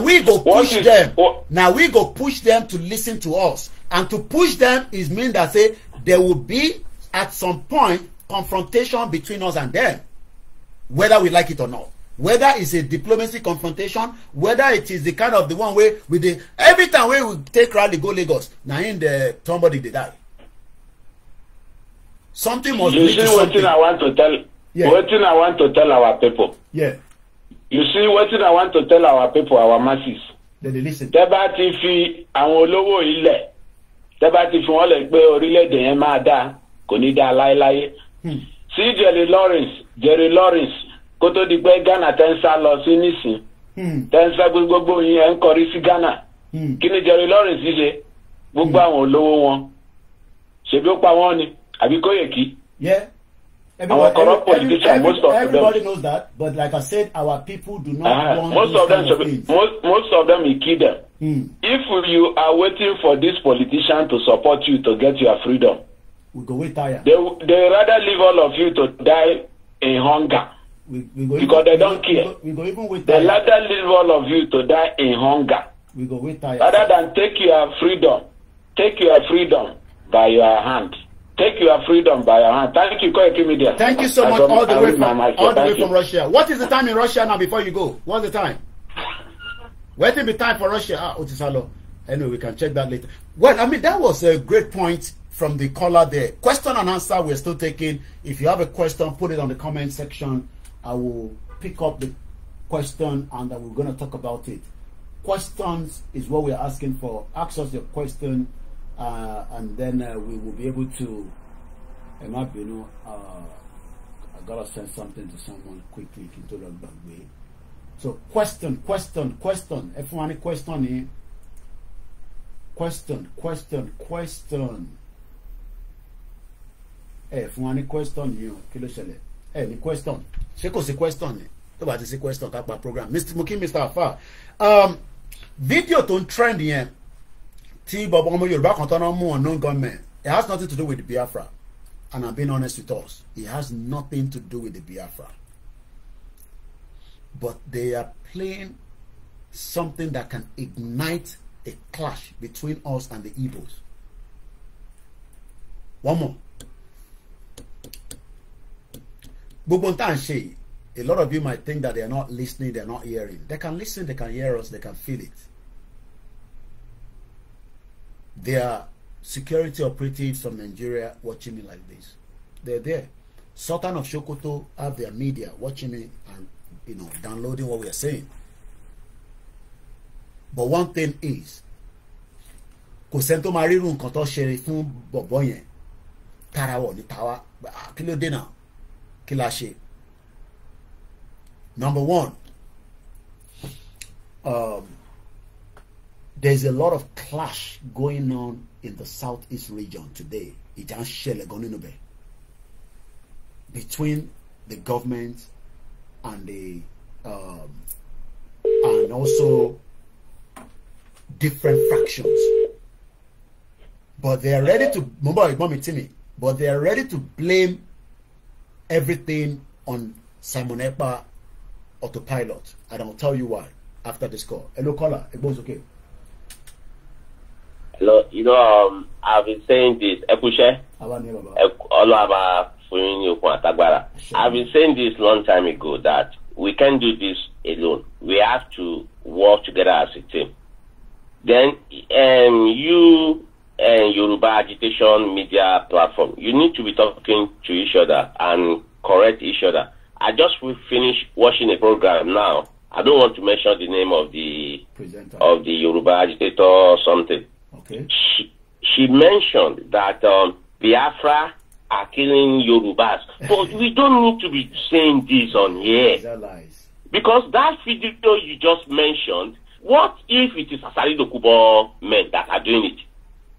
we go push them. Now we go push them to listen to us, and to push them is mean that say there will be at some point confrontation between us and them, whether we like it or not. Whether it's a diplomacy confrontation, whether it is the kind of the one way with the every time we take rally go Lagos, now in the somebody they die. Something must be what thing I want to tell. What thing I want to tell our people. You see what thing I want to tell our people, our masses. They listen. Tẹ́bá ti fi àwọn olówó ilẹ̀, tẹ́bá ti fi wọ́n lè gbé orílẹ̀-èdè yẹn máa dá, kò ní dá láéláé. Sí Jerry Lawrence, kó tó di pé Ghana tẹ́ ń sá lọ sí nísìn, tẹ́ ń sá gbogbo yẹn ń kọrí sí Ghana. Kí ni Jerry Lawrence ṣe? Gbogbo àwọn olówó wọn. Ṣebí ó pa wọ́n ni? Àbí Kóyèkí? Everybody, corrupt politicians, everybody knows that, but like I said, our people do not want most of them will kill them. If you are waiting for this politician to support you to get your freedom, we go wait tired. They rather leave all of you to die in hunger because they don't care. We go even wait tired. They rather leave all of you to die in hunger. We go wait tired. Rather than take your freedom by your hand. Take your freedom by your hand. Thank you, Koiki Media. Thank you so much, all the way from Russia. What is the time in Russia now before you go? What's the time? Waiting the time for Russia. Otisalo. Anyway, we can check that later. Well, I mean, that was a great point from the caller there. Question and answer, we're still taking. If you have a question, put it on the comment section. I will pick up the question and we're going to talk about it. Questions is what we're asking for. Ask us your question. And then we will be able to, I gotta send something to someone quickly. So question. Ẹ fún wa ní question ni. Question. Ẹ fún wa ní question yìí o, kí ló ṣẹlẹ̀? Ẹ ní question. Ṣé kò sí question ni? Tó bá ti sí question ká pa program. Mr. Afa. Video tó ń trend yẹn tí bọ̀bọ̀ ọmọ Yorùbá kan tọ́nà mú unknown gunmen. It has nothing to do with the Biafra. And I'm being honest with us. It has nothing to do with the Biafra. But they are playing something that can ignite a clash between us and the Igbos. One more. Gbogbo nta n ṣe, a lot of you might think that they are not listening, they are not hearing. They can listen, they can hear us, they can feel it. There are security operatives from Nigeria watching me like this. They're there. Sultan of Sokoto have their media watching me and downloading what we are saying. But one thing is, kò sẹ́ni tó máa rírun nǹkan tó ṣe fún bọ̀bọ̀ yẹn tara wọ̀ ní tàwa kí ló dé náà kí la ṣe. Number one, there's a lot of clash going on in the southeast region today. Ìjà ń ṣẹlẹ̀ gan nínú bẹ̀ between the government and the and also different fractions. But they are ready to but they are ready to blame everything on Simon Ekpa autopilot. And I'll tell you why after this call. Hello, caller. Everyone's okay. Hello, I've been saying this. I've been saying this long time ago that we can't do this alone. We have to work together as a team. Then you and Yoruba agitation media platform, you need to be talking to each other and correct each other. I just finished watching a program now. I don't want to mention the name of the presenter of the Yoruba agitator or something. Okay. She mentioned that Biafra are killing Yorubas. But we don't need to be saying this on here. That lies. Because that video you just mentioned, what if it is Asari Dokubo men that are doing it?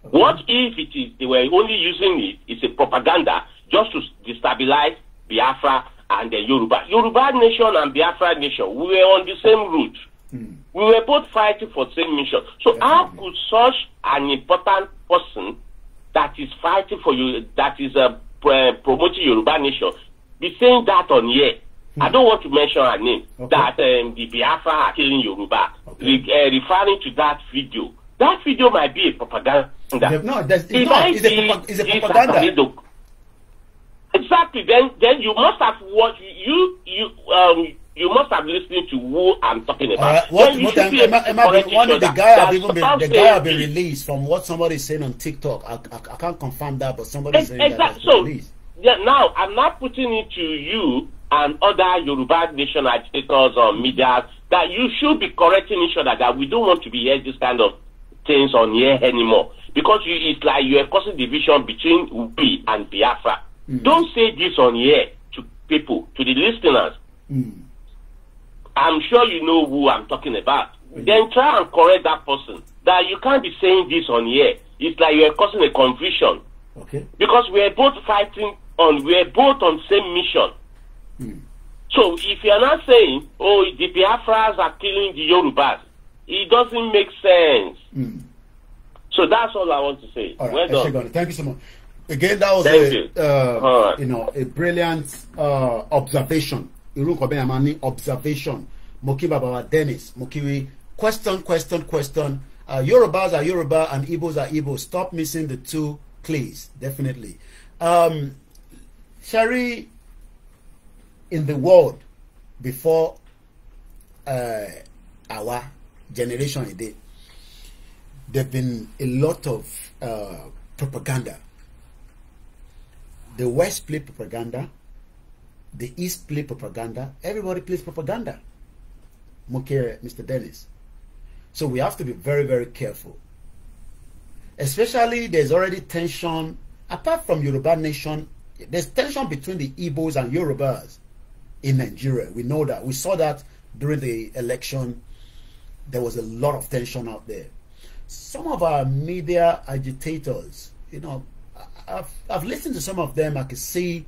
Okay. What if it is they were only using it? It's a propaganda just to destabilize Biafra and the Yoruba. Yoruba nation and Biafra nation, we were on the same route. We were both fighting for the same mission. So how could such an important person that is fighting for you, that is promoting Yoruba nation, be saying that on here? I don't want to mention her name. Okay. That the Biafra are killing Yoruba. Okay. Referring to that video. That video might be a propaganda. No, it's a propaganda. Exactly. Then you must have watched you must have listened to who I'm talking about. The guy have been released from what somebody is saying on TikTok. I can't confirm that, but somebody is saying that so released. Yeah, now I'm not putting it to you and other Yoruba nation agitators or media that you should be correcting each other, that we don't want to be hearing this kind of things on here anymore, because it's like you are causing division between we and Biafra. Don't say this on here to people, to the listeners. I'm sure you know who I'm talking about. Then try and correct that person. That you can't be saying this on here. It's like you are causing a confusion. Okay. Because we are both fighting we are both on same mission. So if you are not saying, oh, the Biafras are killing the Yorubas, it doesn't make sense. So that's all I want to say. All right. Well done. Thank you so much. Again, that was a brilliant observation. Observation. Mokiba Baba Dennis. Mokiwi. Question. Yorubas are Yoruba and Igbos are Igbos. Stop missing the two, please. Definitely. Shari, in the world before our generation, there've been a lot of propaganda. The West play propaganda. The East play propaganda. Everybody plays propaganda. Mr. Dennis. So we have to be very, very careful. Especially there's already tension. Apart from Yoruba nation, there's tension between the Igbos and Yorubas in Nigeria. We know that. We saw that during the election, there was a lot of tension out there. Some of our media agitators, you know, I've listened to some of them. I can see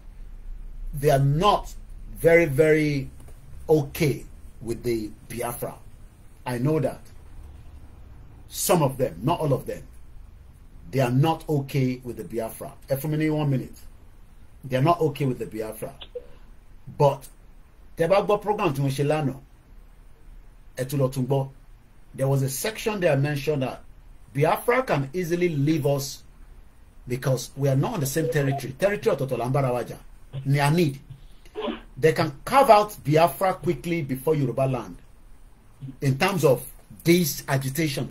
they are not very, very okay with the Biafra. I know that. Some of them, not all of them, they are not okay with the Biafra. For me, 1 minute. They are not okay with the Biafra. But there was a section there mentioned that Biafra can easily leave us because we are not on the same territory. Territory of Totolambarawaja. Near need. They can carve out Biafra quickly before Yoruba land. In terms of this agitation,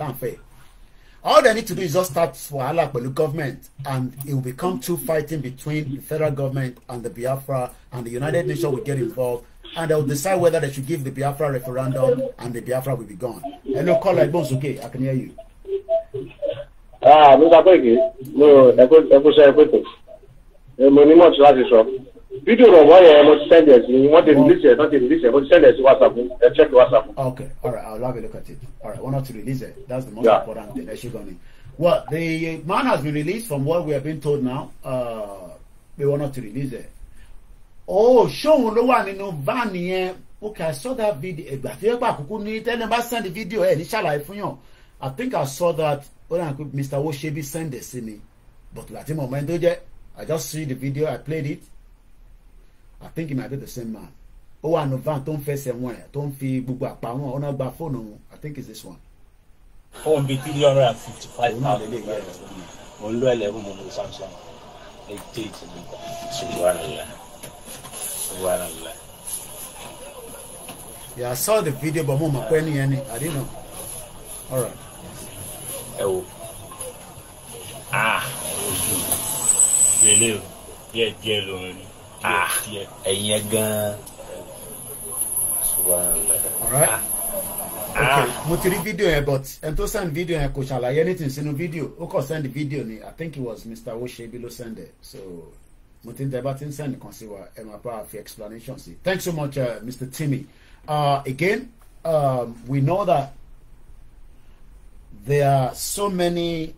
all they need to do is just start wahala with the government, and it will become two fighting between the federal government and the Biafra, and the United Nations will get involved, and they will decide whether they should give the Biafra referendum, and the Biafra will be gone. Hello, caller, it's okay. I can hear you. Mr. Koiki, no, video of why I must send it. You want to release it, not to release it, but send it to WhatsApp. Check WhatsApp. Okay, all right, I'll have a look at it. All right, why not to release it? That's the most important thing. That going in. Well, the man has been released from what we have been told now. They want not to release it. Oh, show no one in no van here. Okay, I saw that video. Tell them I send the video. I think I saw that Mr. Woshebi sent this to me. But at the moment, I just see the video, I played it. I think it might be the same man. Oh, I know van don't face somewhere. Don't feel buba power on a phone. I think it's this one. Oh, be 355,000. On low level Samsung. It takes yeah, I saw the video, but Mama Penny and I didn't know. All right. Oh. Really? Yeah, yeah, yeah. All right. Okay. Mutiri video, but and to send video and coach anything in the video. Okay, send the video. I think it was Mr. Woshebi send it. So Mutin debating send the consider Emma for explanation. Thanks so much, Mr. Timmy. Again, we know that there are so many.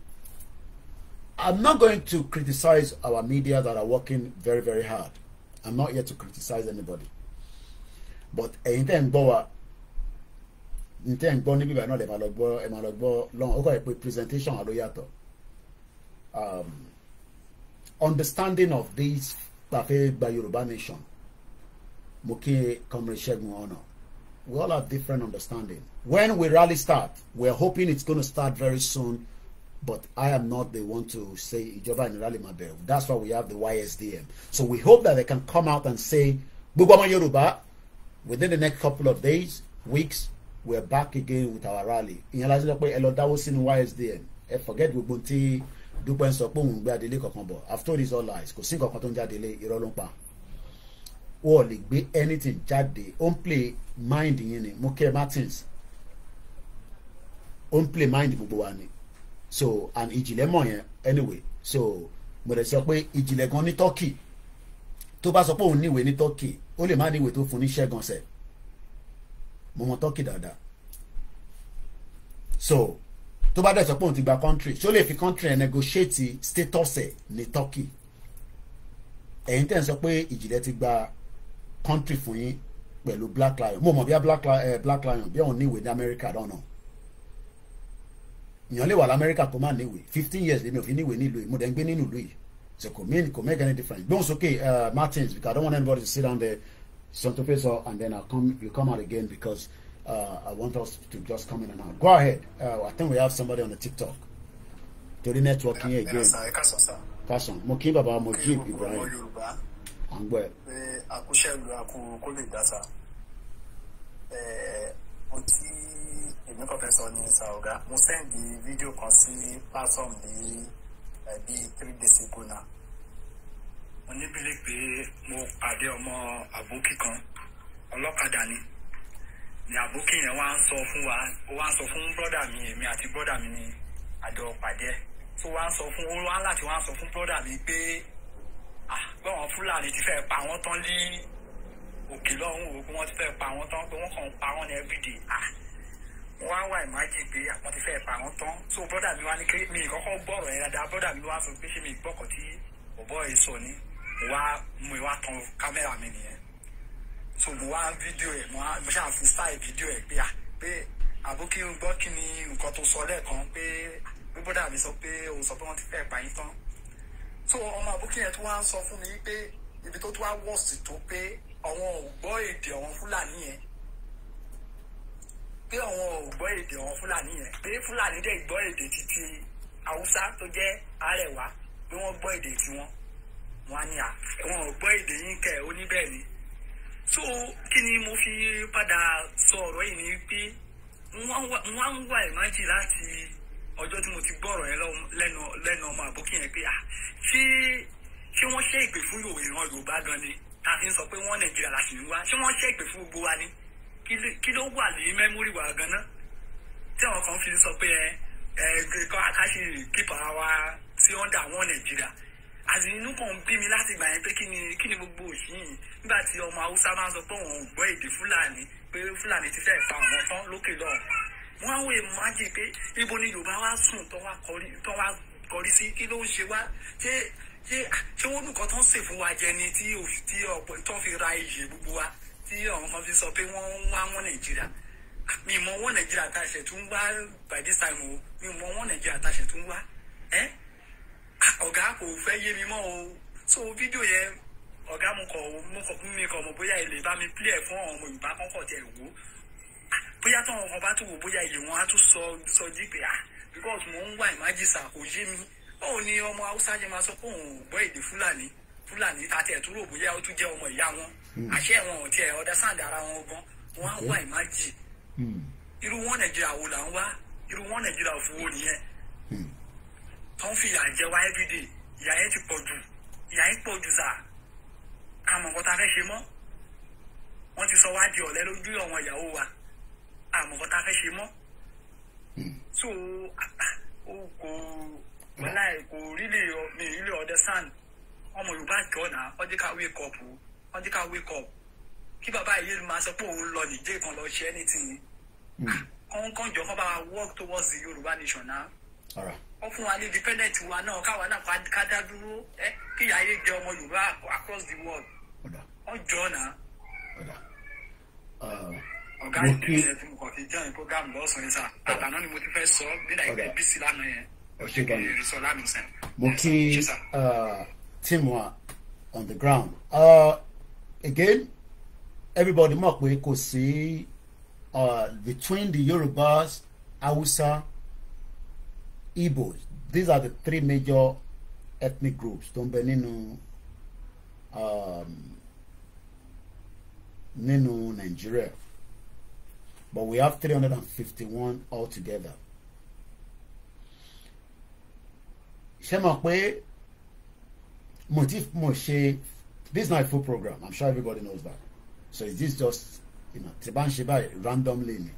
I'm not going to criticize our media that are working very, very hard. I'm not here to criticize anybody. But presentation understanding of this by Yoruba Nation. We all have different understanding. When we rally start, we're hoping it's going to start very soon. But I am not the one to say Ijoba and Rally Mabel. That's why we have the YSDM. So we hope that they can come out and say, Bugama Yoruba, within the next couple of days, weeks, we're back again with our rally. In YSDM. Forget Ubuntu, Dupen Sopon, Badele Kokombo. I've told this all lies. Because Sinko Kotonja Dele, Irolompa. Or be anything, Jade, on play mind in it, Moke Martins. On play mind Bubuani. So, and ìjìnlẹ̀ mọ̀ yẹn anyway. So, mo lè sọ pé ìjìnlẹ̀ gan ní Turkey. Tó bá sọ pé òun níwèé ní Turkey, ó lè má níwèé tó fún ní Ṣẹ́gun ṣe. Mo mọ̀ Turkey dáadáa. So, tó bá dẹ̀ sọ pé òun ti gba country, ṣó lè fi country ẹ̀ negotiate status ẹ̀ ní Turkey. Ẹ̀yin tẹ́ ń sọ pé ìjìnlẹ̀ ti gba country fún yín pẹ̀lú Black Lion. Mo mọ̀ bí Black Lion bí òun níwèé ní America, I don't know. You only while America come on anyway. 15 years they may finish with Nilu. More than being in Louis. So come make any difference. Don't okay, Martins, because I don't want anybody to sit down there, Santo Peso, and then you come out again because I want us to just come in and out. Go ahead. I think we have somebody on the TikTok. To the networking here again. Kasson. Moki Baba Mojib Ibrahim. Angwe. Èmi kò fẹ́ sọ ní Sàọ̀gá mo send the video kan sí platform ní bí 3 days ago náà mo ní bílẹ̀ pé mo pàdé ọmọ àbókí kan ọlọ́kadà ni àbókí yẹn wá ń sọ fún wa ó wá ń sọ fún brọ́dà mi èmi àti brọ́dà mi ní àjọ pàdé tó wá ń sọ fún ó wá láti wá ń sọ fún brọ́dà mi pé báwọn Fúlàní ti fẹ́ pa wọ́n tán ní òkè lọ́hùn o pé wọ́n ti fẹ́ pa àwọn tán pé wọ́n kàn ń pa wọ́n ní everyday wọ́n wá wà ìmájì pé wọ́n ti fẹ́ pa àwọn tán so brọ́dà mi wá ní kí mi kọ́kọ́ gbọ́rọ̀ yẹn dáadáa brọ́dà mi wá sọ pé ṣé mi gbọ́kọ̀ tí bọ̀bọ́ yìí sọ ni mo wá tan kámẹ́rà mi nìyẹn so mo wá fídíò ẹ̀ mo ṣáà fi style fídíò ẹ̀ pé àbókí ń gbọ́ kí ni nǹkan tó sọ lẹ́ẹ̀kan pé brọ́dà mi sọ pé òun sọ pé wọ́n ti fẹ́ pa yín tán so ọmọ àbókí yẹn tó wá ń sọ fún mi pé ibi tó wá wọ̀sì tó pé àwọn ò gbọ́ èdè àwọn fúlàní yẹn pé àwọn ò gbọ́ èdè àwọn fúlàní yẹn pé fúlàní dẹ̀ gbọ́ èdè títí haúsá tó jẹ́ àrẹwà pé wọ́n gbọ́ èdè tiwọn wọn á ní wọn ò gbọ́ èdè yín kẹ́ ó ní bẹ́ẹ̀ ni so kí ni mo fi padà sọ ọ̀rọ̀ yìí ni pé wọ́n ń wá ìmájì láti ọjọ́ tí mo ti gbọ́ ọ̀rọ̀ yẹn lẹ́nu ọmọ àbókí yẹn pé ṣé wọ́n ṣe ìpè fún ìran Yorùbá gan ni ta fi ń sọ pé wọ́n Nàìjíríà la sì ń wá ṣé wọ́n ṣe ìpè fún gbogbo wa ni kí ló wà ní mẹ́mórì wa gan náà tí àwọn kan fi sọ pé kọ́ akáṣí kípa wa sí ọ́ndà àwọn Nàìjíríà àti inú kan bí mi láti gbà yẹn pé kí ni gbogbo òṣìyìn nígbà tí ọmọ Haúsá máa ń sọ pé òun ò gbọ́ èdè Fúlàní pé Fúlàní ti fẹ́ pa àwọn tán lókè lọ́hùn wọ́n á wòye májì pé ibo ni Yorùbá wá sùn tó wá kọrí sí kí ló ń ṣe wá ṣé wọ́n nìkan tó ń sè fún wa jẹ ni tí ọ̀pọ̀ tó fi ra iye gbogbo wa tí àwọn kan fi sọ pé wọ́n ń wá wọn Nàìjíríà mi mọ wọn Nàìjíríà tá a ṣe tún wá by this time o mi mọ wọn Nàìjíríà tá a ṣe tún wá ọ̀gá kò fẹ́ yé mi mọ́ o so fídíò yẹn ọ̀gá mi kọ̀ mọ̀ bóyá ilé bá mi play ẹ̀ fún àwọn ọmọ Yorùbá kọ́kọ́ tẹ̀ wò bóyá táwọn kan bá tún wò bóyá iye wọn á tún sọ jí pé because mo ń wá ìmájìsà kò yé mi báwo ni ọmọ Haúsá jẹ máa sọ pé òun ò gbọ́ èdè Fúlàní tàti ẹ̀ tún rò bóyá ó tún jẹ́ ọmọ ìyá wọn àṣẹ wọn ò tiẹ̀ understand ara wọn gan wọn á wá ìmájì irú wọn Nàìjíríà wo là ń wá irú wọn Nàìjíríà fowó nìyẹn tó ń fi ìyà jẹ wá everyday ìyà yẹn ti pọ̀ jù sà àmọ́ nǹkan tá a fẹ́ ṣe mọ́ wọ́n ti sọ wá di ọ̀lẹ lójú àwọn ìyàwó wa àmọ́ nǹkan tá a fẹ́ ṣe mọ́ so kò really understand ọmọ Yorùbá jọ náà wọ́n jẹ́ ká wake up kí bàbá yìí máa sọ pé òun lọ nìjẹ́ kan lọ ṣe anything kọ́ńkọ́ń jọ kọ́ bá wa work towards the Yorùbá nation náà wọ́n fún wa ní independent wa náà káwa náà ká dá dúró kí ìyá yé jẹ ọmọ Yorùbá across the world wọ́n jọ náà. ọ̀gá ìpínlẹ̀ tí mo kàn fi join program lọ́sàn-án sá àtàná ni mo ti fẹ́ sọ nígbà ìgbẹ́ bísí lánàá yẹn ìrìnsọ lánàá sẹ́n. mo kí team wa on the ground again everybody mọ̀ pé kò sí between the Yorubas, Hausa, Igbos, these are the three major ethnic groups tó ń bẹ nínú Nigeria, but we have 351 altogether. ṣé mọ̀ pé mo ṣe this is not a full program, I'm sure everybody knows that, so is this just tí bá ń ṣe báyìí randomly ni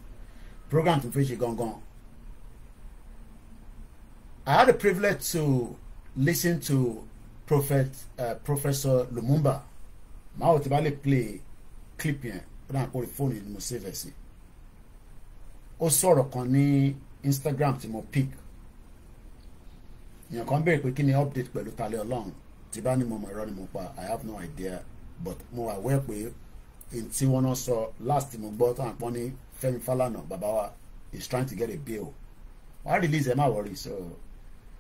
program tó fẹ́ ṣe gangan. I had the privilege to listen to Professor Lumumba. Máa tí bá lè play clip yẹn ó dáa kó rí fóònù ni mo save ẹ̀ sí. Ó sọ̀rọ̀ kan ní Instagram tí mo pick. Èèyàn kan béèrè pé kí ni update pẹ̀lú Talẹ́ Ọlọ́run tí bá ní mo mọ̀ irọ́ ni mo pa, I have no idea, but mo aware pé tí wọ́n náà sọ last tí mo gbọ́ tó à ń pọ́n ní Fẹ́mi Fálànà bàbá wa is trying to get a bail. Wọ́n á release ẹ̀ má worry, so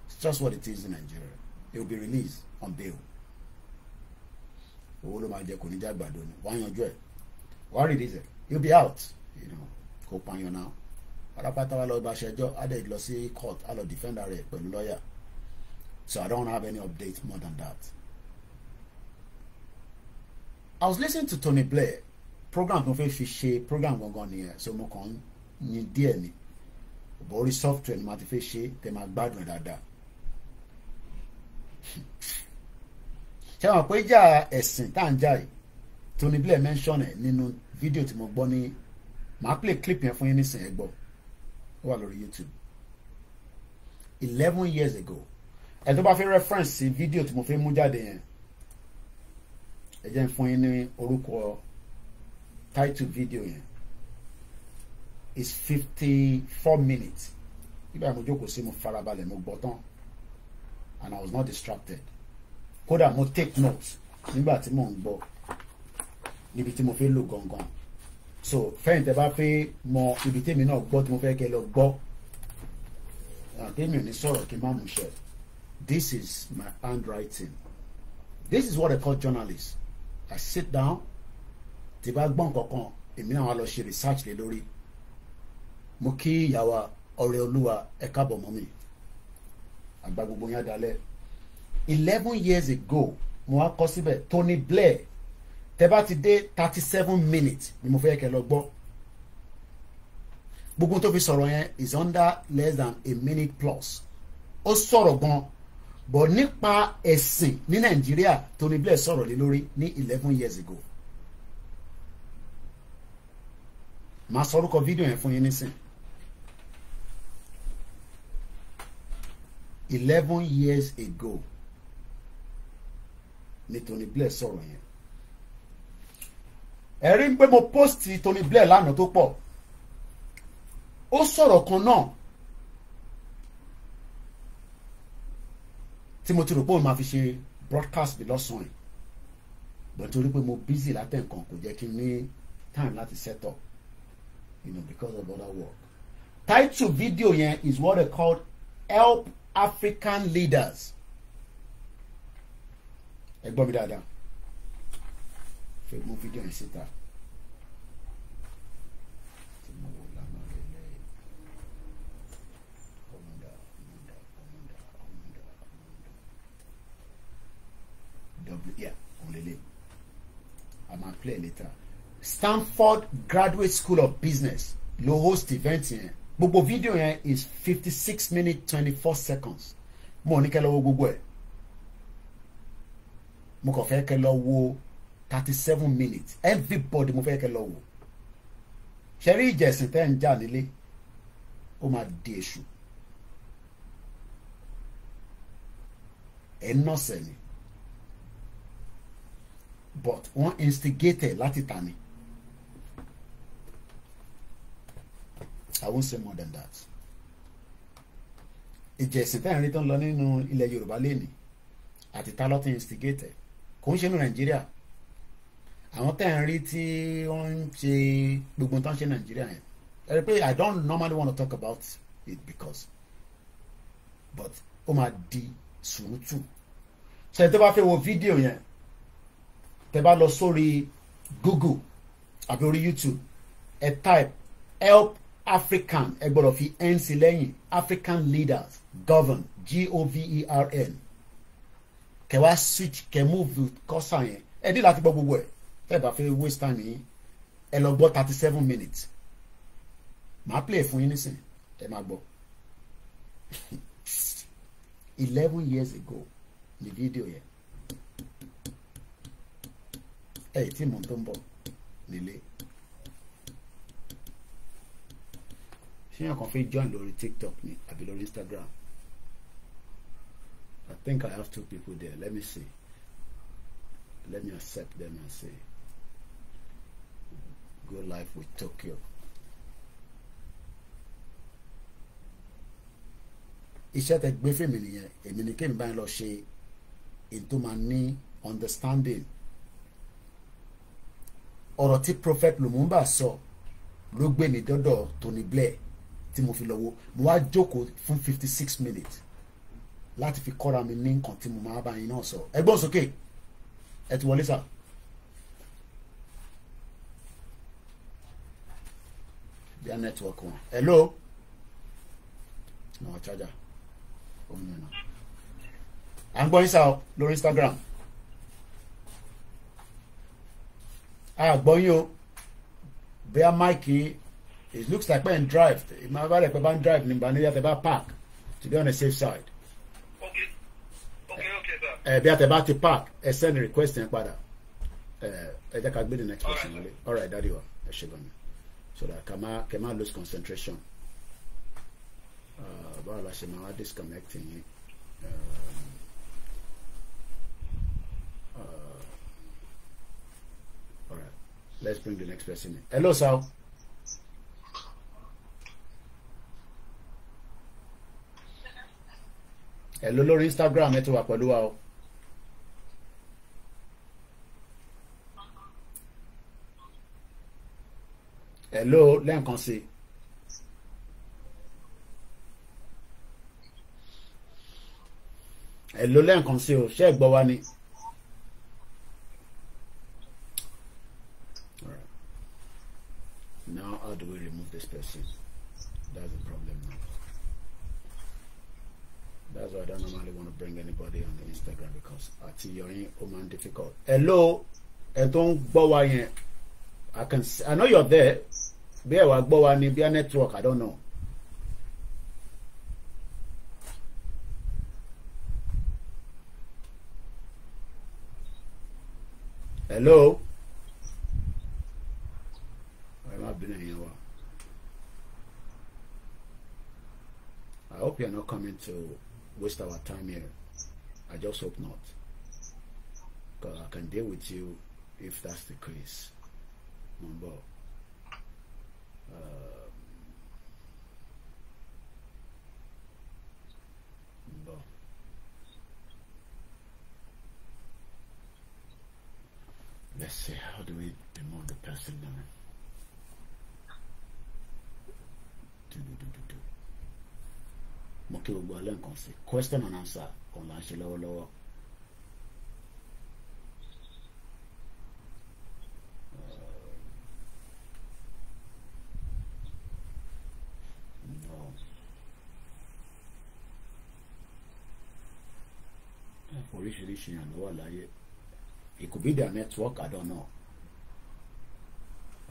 it's just what it is in Nigeria. It will be released on bail. Owó ló máa jẹ kò ní jẹ àgbàdo ni wọ́n á yanjú ẹ̀ wọ́n á release ẹ̀ he will be out, kò pààyàn náà pátápátá wa lọ bá ṣẹjọ́ á dẹ̀ lọ sí court á lọ defend rẹ̀ pẹ̀lú lawyer, so I don't have any update more than that. I was listening to Tony Blair program tó fẹ́ fi ṣe program gangan nìyẹn, so mo kàn ń yin díẹ̀ ni bọ̀ orí software ni ma ti fẹ́ ṣe tẹ́ máa gbádùn ẹ̀ dáadáa. ṣé wọn pé ìjà ẹ̀sìn tá à ń jà yìí Tony Blair mention ẹ̀ nínú fídíò tí mo gbọ́ ní màá play clip yẹn fún yín nísìnyí gbọ́ ó wà lórí YouTube 11 years ago. ẹ̀ tó bá fẹ́ reference sí fídíò tí mo fẹ́ mú jáde yẹn ẹ jẹ́ n fún yín ní orúkọ title video yẹn is 54 minutes. Nígbà mo jókòó sí mo farabalẹ̀ mo gbọ́ tán and I was not distracted. Kódà mo take notes nígbà tí mo ń gbọ́ níbi tí mo fẹ́ lò gangan. So fẹ́yìntẹ́ bá fẹ́ mọ ibi tèmi náà gbọ́ tí mo fẹ́ kẹ́ lọ gbọ́. Tèmi ò ní sọ̀rọ̀ kí n má mú ṣe. This is my handwriting. This is what I call journalists. I sit down. Tí bá gbọ́n kankan èmi náà wá lọ ṣe research lé lórí. Mo kí ìyàwó ọ̀rẹ́ olúwa ẹ káàbọ̀ mọ́ mi. Àgbà gbogbo yẹn dalẹ̀. 11 years ago mo wá kọ síbẹ̀ Tony Blair tẹ́ bá ti dé 37 minutes ni mo fẹ́ kẹ́ lọ gbọ́. Gbogbo tó fi sọ̀rọ̀ yẹn is under less than a minute plus. Ó sọ̀rọ̀ gan but nípa ẹ̀sìn ní Nàìjíríà Tony Blair sọ̀rọ̀ lé lórí ní 11 years ago. Màá sọ orúkọ fídíò yẹn fún yín nísìn. 11 years ago ni Tony Blair sọ̀rọ̀ yẹn. Ẹ̀rí ń pé mo post Tony Blair lánàá tó pọ̀. Ó sọ̀rọ̀ kan náà tí mo ti rò pé òun máa fi ṣe broadcast bí lọ́sàn-án yìí. But torí pé mo busy látẹ̀ǹkan kò jẹ́ kí n ní time láti set up. You know, because of other work. Title video yẹn is what they called Help African Leaders. Ẹ gbọ́ mi dáadáa. Fẹ́ mú fídíò yẹn síta. Yeah, only I might play later. Stanford Graduate School of Business ló host event yẹn. Gbogbo video yẹn is 56 minutes 24 seconds. Mo ní kẹ́ lọ wo gbogbo ẹ̀. Mo kàn fẹ́ kẹ́ lọ wo 37 minutes. Everybody mo fẹ́ kẹ́ lọ wo. Ṣẹ̀rí ìjẹ̀sìn tẹ́ ń jà nílé. Ó máa di èṣù. Ẹ̀ nọ́ọ̀sẹ̀ ni. But wọ́n instigated láti tà ní. I won't say more than that. Ìjẹ̀sìn tẹ́ ń rí tó ń lọ nínú ilẹ̀ Yorùbá lẹ́nìí àti ta ló ti instigate kò ń ṣe ní Nàìjíríà. Àwọn tẹ́ ń rí tí wọ́n ń ṣe gbogbo tó ń ṣe Nàìjíríà yẹn. Ẹ rí pé I don't normally want to talk about it because but ó máa di sùúrùtù. Ṣé tó bá fẹ́ wo fídíò yẹn tẹ́ bá lọ sórí Google àbí orí YouTube ẹ type help African ẹ gbọ́dọ̀ fi NC lẹ́yìn African leaders govern govern kẹ wá switch kẹ move cursor yẹn ẹ dí láti gbọ́ gbogbo ẹ̀ tẹ́ bá fẹ́ waste time yìí ẹ lọ gbọ́ 37 minutes màá play fún yín nísìn ẹ máa gbọ́ 11 years ago ní fídíò yẹn ẹ tí mo tó ń bọ̀ nílé. Ṣé yàn kàn fẹ́ join lórí TikTok ni àbí lórí Instagram? I think I have 2 people there. Let me see. Let me accept them and say go live with Tokyo. Iṣẹ́ tẹ gbé fèmí nìyẹn èmi ni kémi báyìí lọ ṣe ètò máa ní understanding. Ọ̀rọ̀ tí Prophet Lumumba sọ ló gbé mi dọ́dọ̀ Tony Blair tí mo fi lọ wo mo wá jókòó fún 56 minutes láti fi kọ́ra mi ní nǹkan tí mo máa bá yín náà sọ. Ẹ gbọ́n sókè ẹ ti wọlé sà. Bí a network wọn. Hello. No charger. Oh no no. À ń gbọ́ yín sá lórí Instagram. Gbọ́ yín o. Bí a máìkì it looks like when drive ìmọ̀ bá rẹ̀ pé bá ń drive nígbà níbi àtẹ̀ bá park to be on the safe side. Okay, sir. Bí àtẹ̀ bá ti park ẹ send request yẹn padà ẹ jẹ́ ká gbé the next person wọlé. All right daddy wa ẹ ṣe gan ni so that kẹ má lose concentration. Báwo la ṣe máa wá disconnecting yín. All right Let's bring the next person in. Hello, sir. Hello, lórí Instagram ẹ ti wà pẹ̀lú wa o. Hello, lẹ́ǹkan sí. Hello, lẹ́ǹkan sí o, ṣé ẹ gbọ́ wa ni? Alright. Now, how do we remove this person? That's the problem now. That's why I don't normally want to bring anybody on the Instagram because àti yọrin ó máa ń difficult. Hello, ẹ tó ń gbọ́ wa yẹn. I know you're there. Bí ẹ wá gbọ́ wa ní bí a network, I don't know. Hello. I'm not been here. I hope you're not coming to waste our time here. I just hope not. Because I can deal with you if that's the case. Number. Let's see, how do we remove the person now? Mo kí gbogbo alẹ́ nǹkan sí. Question and answer on la ṣe lọ́wọ́lọ́wọ́. Oríṣiríṣi yàn ló wà láyé. It could be their network, I don't know.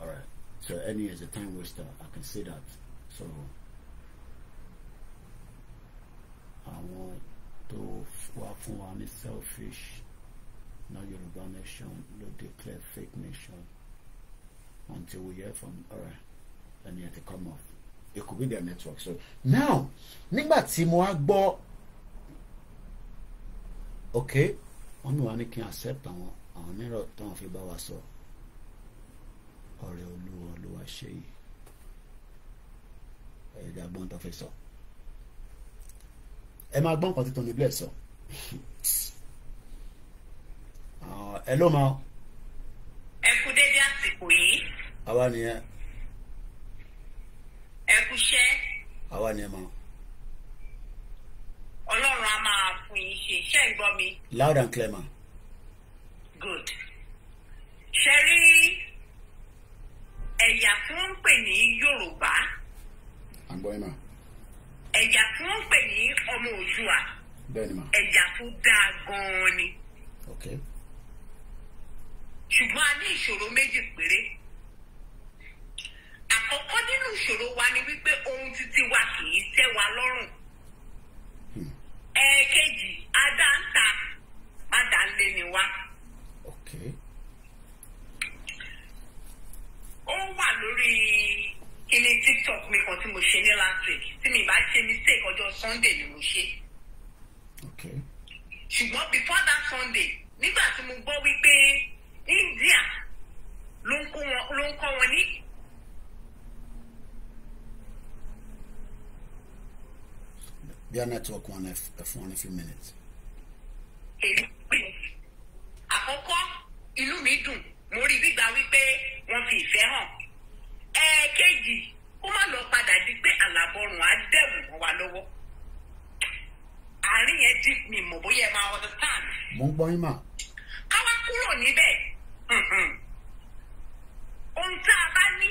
Alright, so any is a time waster, I can see that. So I want to work for one selfish, not Yoruba nation, no declare fake nation until we hear from alright, then you have to come off. It could be their network. So now, nígbà tí mo wá gbọ́, okay. Wọ́n ní wá ní kí n accept àwọn onírọ̀ tó wọ́n fi bá wa sọ ọ̀rẹ́ olúwa ṣe yìí ẹ̀ẹ́dà gbọ́n tó fẹ́ sọ ẹ máa gbọ́n kan tí Tony Blair sọ ẹ ló máa. ẹ kú dédé àsìkò yìí. àwa nìyẹn. ẹ kú iṣẹ́. àwa nìyẹn máa. Ọlọ́run á máa fún yín ṣe iṣẹ́ ìgbọ́ mi. Loud and clear ma. Good. Ṣé rí ẹ̀yà tí wọ́n ń pè ní Yorùbá? Àgbọ̀ ẹ̀ ma. Ẹ̀yà tí wọ́n ń pè ní ọmọ Oòduà. Bẹ́ẹ̀ni ma. Ẹ̀yà tó dáa gan-an ni. Okay. Ṣùgbọ́n a ní ìṣòro méjì péré. Àkọ́kọ́ nínú ìṣòro wa ni wípé ohun títí wa kì í tẹ́ wa lọ́rùn. Ẹ̀ẹ̀kejì adáǹta adánlé ni wá. Okay. Ó wà lórí kíní TikTok mi kan tí mo ṣe ní last week tí mi bá ṣe mistake ọjọ́ Sunday ni mo ṣe. Okay. Ṣùgbọ́n before that Sunday nígbà tí mo gbọ́ wípé India ló ń kọ́ wọn ní. Their network one for a few minutes. Àkọ́kọ́ inú mi dùn mo rí gbígbà wípé wọ́n fi ìfẹ́ hàn. Ẹ̀ẹ̀kejì ó má lọ padà di pé àlàbọ̀rùn á dẹ̀wù mọ́ wa lọ́wọ́. Àárín yẹn dì mí mọ̀ bóyá ẹ máa understand. Mo ń gbọ́ yín mà. Ká wá kúrò níbẹ̀. Ohun tá a bá ní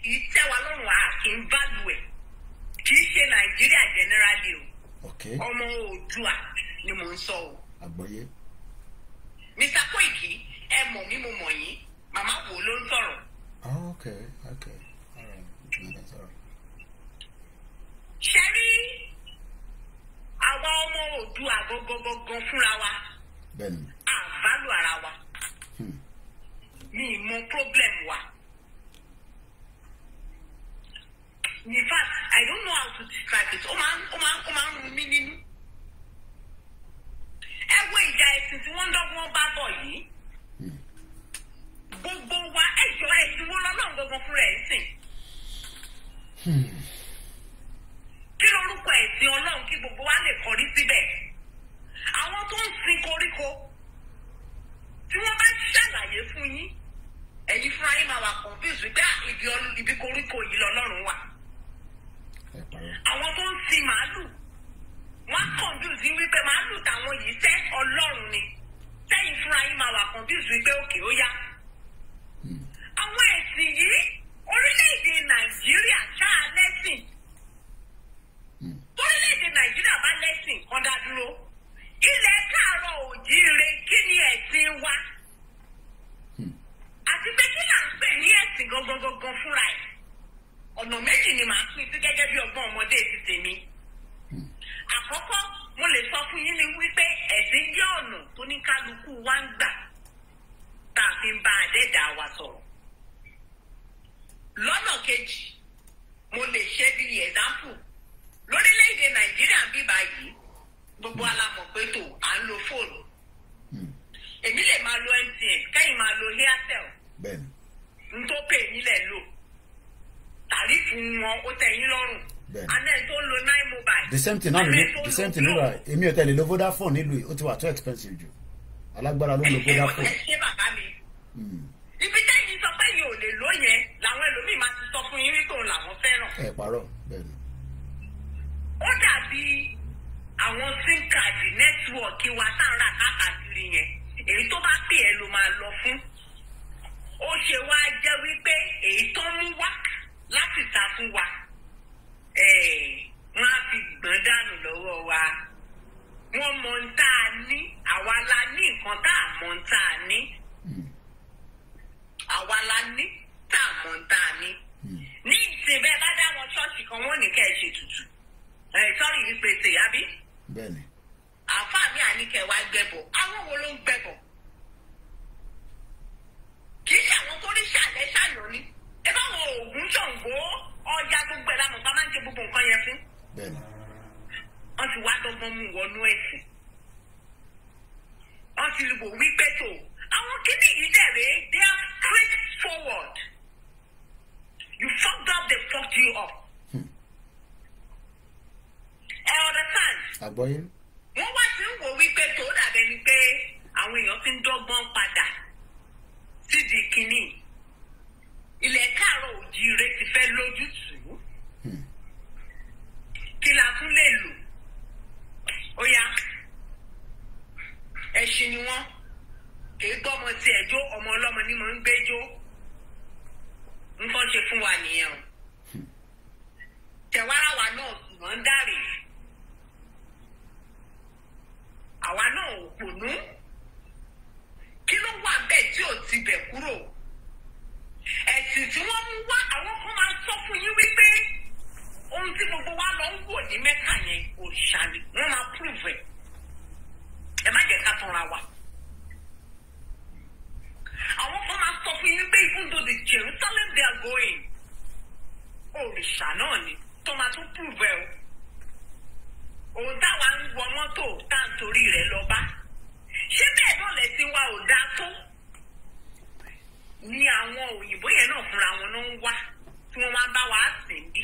kì í tẹ́ wa lọ́rùn à kì í value ẹ̀. Kì í ṣe Nàìjíríà generally o. Okay. Ọmọ Oòduà ni mò ń sọ o. Àgbọ́yé. Mr. Koiki, ẹ mọ̀ mí mo mọ̀ yín, màmá wo ló ń sọ̀rọ̀. Oh, okay, okay. All right. No, that's all right. Ṣé rí àwa ọmọ Oòduà gangan fúnra wa? Bẹ́ẹ̀ni. Àbálò ara wa. Mi mọ problem wa. In fact, I don't know how to describe it. Ó máa ń rún mí nínú. Ẹ wo ìjà ẹ̀sìn tí wọ́n ń dọ́gbọ́n bá bọ̀ yìí. Gbogbo wa ẹ̀ sìn? Kí lorúkọ ẹ̀sìn Ọlọ́run kí gbogbo wa lè kọrí síbẹ̀? Àwọn tó ń sin koríko tí wọ́n bá ṣàlàyé fún yín, ẹ̀yin fúnra yín máa wà confused wípé ibi koríko yìí lọ́lọ́run wà. Àwọn tó ń sin màálù wọ́n á confused yín wípé màálù táwọn yìí tẹ́ Ọlọ́run ni. Sẹ́yìn fúnra yín máa wà confused wípé òkè ó yá. Àwọn ẹ̀sìn yìí orílẹ̀-èdè Nàìjíríà ṣáà lẹ́sìn. Orílẹ̀-èdè Nàìjíríà bá lẹ́sìn kan dá dúró. Ilẹ̀ káàárọ̀ òjíire kí ni ẹ̀sìn wa? Àti pé kí là ń pè ní ẹ̀sìn gangan fúnra ẹ̀? Ọ̀nà méjì ni màá pín sí gẹ́gẹ́ bí ọgbọ́n ọmọdé ti tèmi. Àkọ́kọ́, mo lè sọ fún yín ní wípé ẹ̀sìn jẹ́ ọ̀nà tó ní kálukú wa ń gbà tá a fi ń bá Adẹ́dàá wa sọ̀rọ̀. Lọ́nà kejì, mo lè ṣe bí example. Lórílẹ̀-èdè Nàìjíríà ń bí báyìí, gbogbo alamọ̀ pé tó à ń lo fóònù. Èmi lè máa lo MTN, kẹ́yìn máa lo Airtel. N tó pè nílẹ̀ lò. Tàrífù wọn ó tẹ́ yín lọ́rùn. Àná ẹ̀ tó ń lo 9 mobile. The same thing náà the same thing nígbà èmi ò tẹ̀lé lo Vodafone nílùú yìí ó ti wà too expensive jù. Alágbára ló ń lo Vodafone. Ṣé bàbá mi? Ibi tẹ́yìn sọ pé yìí ò lè lò yẹn làwọn ẹlòmíì máa ti sọ fún yín wípé òun làwọn fẹ́ràn. Ẹ parọ́ bẹ́ẹ̀ ni. Ó dàbí àwọn sim card nẹ́tíwọ̀kì wa tá à ń rà káàkiri yẹn. Èyí tó bá pè ẹ́ ló máa lọ fún. Ó ṣe wá jẹ́ wípé èyí tó mú wá láti ta fún wa. Wọ́n á fi gbọ́n dànù lọ́wọ́ wa. Wọ́n mọ ń tá a ní, àwa la ní nǹkan tá a mọ ń tá a ní. Àwa la ní tá a mọ ń tá a ní. Ní ìsìn bẹ́ẹ̀ bá dá wọn ṣọ́ọ̀ṣì kan wọ́n ní kẹ́ ẹ ṣe tutù. Sọ́ọ̀rì yìí pèsè àbí? Bẹ́ẹ̀ni. Àfáà mi àníkẹ́ wa gbẹ̀bọ̀. Àwọn wo ló ń gbẹ̀bọ̀? Kì í ṣe àwọn tó rí ṣàlẹ́ ṣàlọ́ ni. Ẹ bá wọn Ògún Ṣàngó Ọya gbogbo ẹ̀ lánàá bá máa ń ṣe gbogbo nǹkan yẹn fún. Bẹ́ẹ̀ni. Wọ́n ti wá dọ́gbọ́n mú wọnú ẹ̀sìn. Wọ́n ti lùbò wípé tó. Àwọn kíní yìí dẹ̀rẹ̀ they are straight forward. You fucked up, they fucked you up. Ẹ understand? Àgbọ́yé. Wọ́n wá sí ń wò wípé tó dàbẹ̀ ni pé àwọn èèyàn ti ń dọ́gbọ́n padà sídìí kínní. Ilẹ̀ káàárọ̀ òjíire ti fẹ́ lójútùú. Kí la tún lè lò? Ó yá. Ẹṣin ni wọ́n. Kìí gbọ́mọ tí ẹjọ́ ọmọ ọlọ́mọ ni mò ń gbẹ́jọ́. Nǹkan ṣe fún wa nìyẹn o. Tẹ̀wárà wa náà sì wọ́n ń dàrí. Àwa náà ò pònú. Kí ló wà bẹ́ẹ̀ tí ò ti bẹ̀ kúrò? Ẹ̀sìn tí wọ́n mú wá àwọn kan máa sọ fún yín wípé ohun tí gbogbo wa lọ ń wò ní Mẹ́kà yẹn òrìṣà ni wọ́n máa prove ẹ̀. Ẹ má jẹ́ ká tanra wa. Àwọn kan máa sọ fún yín wípé even though the Jerusalem they are going òrìṣà náà ni tó máa tún prove ẹ̀ o. Òun táwa ń wọ mọ́tò tá à ń torí rẹ̀ lọ bá. Ṣé bẹ́ẹ̀ náà lẹ́sìn wa ò dáa tó? Ni àwọn òyìnbó yẹn náà fúnra wọn náà ń wá tí wọ́n máa bá wa sìn bí.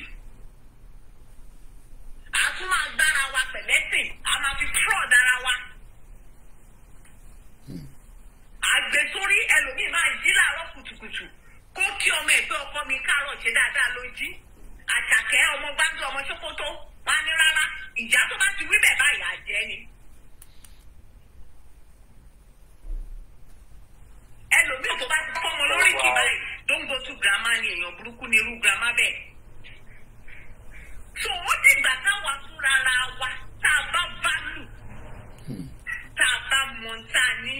A tún máa gbára wa pẹ̀lẹ́sìn, a máa fi fraud ara wa. Àgbẹ̀sórí ẹlòmíì máa jí láàárọ̀ kùtùkùtù kó kí ọmọ ẹ̀gbẹ́ ọkọ mi káàárọ̀ ṣe dáadáa ló jí. Àṣàkẹ́ ọmọ gbájú ọmọ ṣókótó wá ní rárá ìjà tó bá ti wí bẹ̀ báyìí àjẹ́ ni. Ẹlòmíì tó bá ti fọ́mọ lórí kì báyìí don't go to grandma ni èèyàn burúkú ni irú grandma bẹ́ẹ̀. So ó dìgbà táwa fúnra ra wa tá a bá válù tá a bá mọ̀ tá a ní.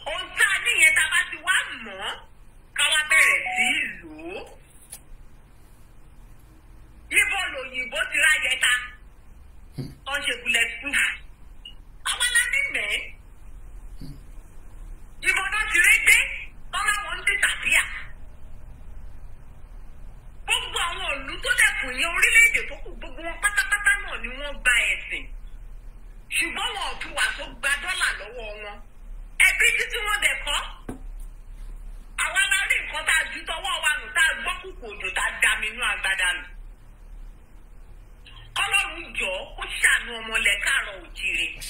Ohun tá a ní yẹn tá a bá ti wá mọ̀ ká wá bẹ̀rẹ̀ sí í lò ó. Ibo lòyìnbó ti ráyẹ ta tó ń ṣe bulletproof. Àwa la ní mẹ́ẹ́. Ibo náà ti ré gbé tọ́lá wọn ń disappear.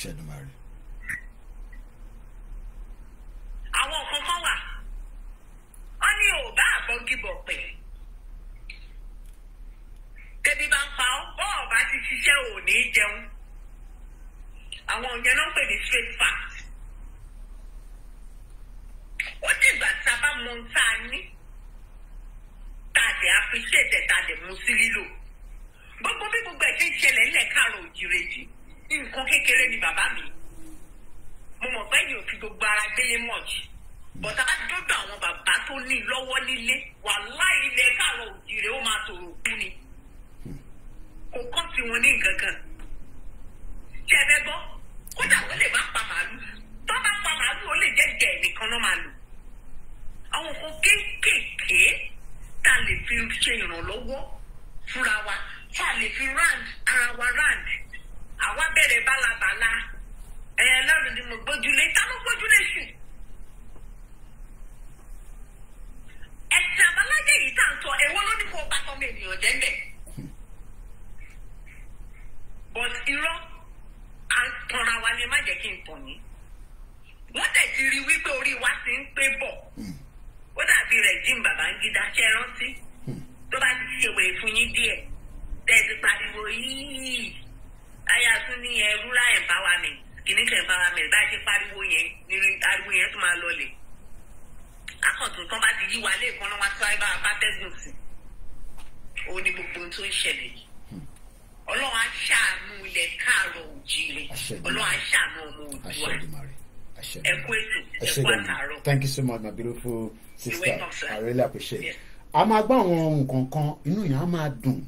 Àṣẹdùmarè. àwọn kankan wà wọ́n ní ò bá àbọ̀gìbọ̀ pẹ̀ tẹ́bí bá ń pa ọ́ bọ́ọ̀ bá ti ṣiṣẹ́ ò ní jẹun àwọn òyìn náà ń pè ní straight fact ó dìgbà tí a bá mọ ohun tá a ní tá a dẹ̀ appreciate tá a dẹ̀ mú sí lílò gbogbo bí gbogbo ẹ̀ ṣe ń ṣẹlẹ̀ ńlẹ̀ káàrọ̀ òjìrè jì nǹkan kékeré ni bàbá mi mo mọ̀ pé yóò fi gbogbo ara gbélé mọ̀jì bọ̀tá bá dọ́dọ̀ àwọn bàbá tó ní lọ́wọ́ nílé wàláhì ilẹ̀ káàrọ̀ òjìrè ó máa tòrò kú ni kò kọ́ sí wọn ní nǹkan kan ṣé ẹ fẹ́ gbọ́ kódà wọ́n lè má pa màálù tó bá pa màálù ó lè jẹ́ gẹ̀ẹ́ nìkan náà máa lò àwọn nǹkan kéékèèké tá a lè fi ṣe ìrànlọ́wọ́ fúnra wa tá a lè fi round ara wa round àwa bẹ̀rẹ̀ bálabàla lọ́rùn ni mo gbójúlé tá ló gbójúlé sí ẹ̀sìn àbáláyé yìí tá à ń sọ èwo ló ní kó o bá tọ́mọ ènìyàn jẹ́ ń bẹ̀ but irọ́ à ń tanra wa ni má jẹ́ kí n tàn yín wọ́n tẹ̀ ti rí wípé orí wa ti ń pé bọ̀ ó dàbí rẹ̀ jí bàbá ń gídá ṣe rántí tó bá ti ṣe wèé fún yín díẹ̀ tẹ̀ ti pariwo yìí ayá tún ní rural empowerment kìnnìkan empowerment bá ṣe pariwo yẹn nínú ariwo yẹn tó máa lọlẹ̀ akọ̀tún kan bá ti yí wa lẹ́ẹ̀kan náà wá tó àìbá apátẹ́gùn sí ó ní gbogbo ohun tó ń ṣẹlẹ̀ yìí ọlọ́run á ṣàánú ilẹ̀ káàrọ̀ òjìrè ọlọ́run á ṣàánú ọmọ òdùwà ẹ kú ètò ẹ kú àtàárọ̀. Thank you so much my beautiful sister. I really appreciate it. A máa gbọ́ àwọn nǹkan kan inú yẹn á máa dùn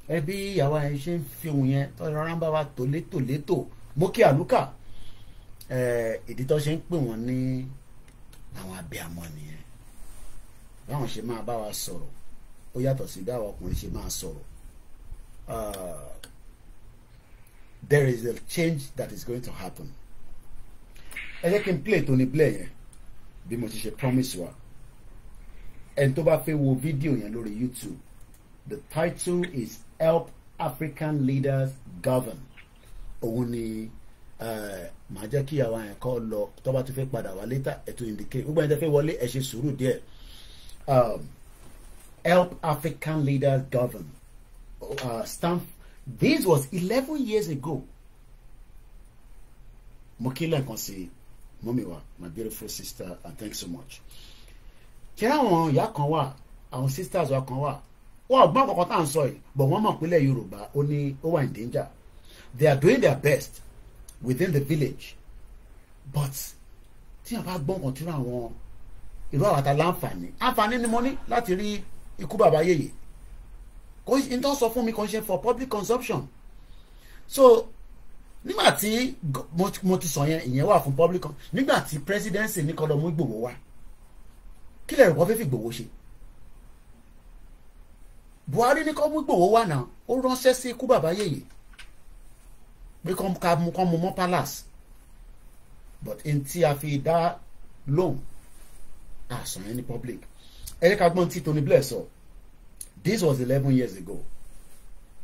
ẹbí ìyàwó ẹ ṣe ń fi ohun yẹn tó rọra ń bá wa tò létò mo kí àlùkà ìdí tó ṣe ń pè wọ́n ní àwọn abiyamọ nìyẹn báwọn ṣe máa bá wa sọ̀rọ̀ ó yàtọ̀ sí bí àwọn ọkùnrin ṣe máa sọ̀rọ̀. There is a change that is going to happen. Ẹ jẹ́ kí n play Tony Blair yẹn bí mo ti ṣe promise wa ẹni tó bá fẹ́ wo fídíò yẹn lórí YouTube the title is Help African Leaders Govern òun ni màá jẹ́ kí àwọn yẹn kọ́ lọ tó bá tún fẹ́ padà wá later ètò indicate gbogbo ẹni tó fẹ́ wọlé ẹ ṣe sùúrù díẹ̀ Help African Leaders Govern this was 11 years ago. Mokila Konsi, Momiwa, my beautiful sister, and thanks so much. Kira ya kanwa, our sisters wa kanwa. Wa gbon kokon tan so yi, but wọ́n mọ̀ pé ilẹ̀ Yorùbá ó ní ó wà in danger. They are doing their best within the village. But tí a bá gbọ́n kan tira àwọn irú àwọn ata àǹfààní ni mo ní láti rí ikú bàbá yèyé. In terms of me conscience for public consumption. So nígbà tí mo ti sọ yẹn ìyẹn wà fún public nígbà tí presidency ní kó lọ mú Ìgbòho wá kí lè rò wọ́n fẹ́ fi Ìgbòho ṣe Buhari ní kó mú Ìgbòho wá náà ó ránṣẹ́ sí ikú bàbá yèyé pé kó mú mọ́ palace but in tí a fi dá lóhùn àsàn yẹn ní public ẹ jẹ́ ká gbọ́n tí Tony Blair sọ. This was 11 years ago.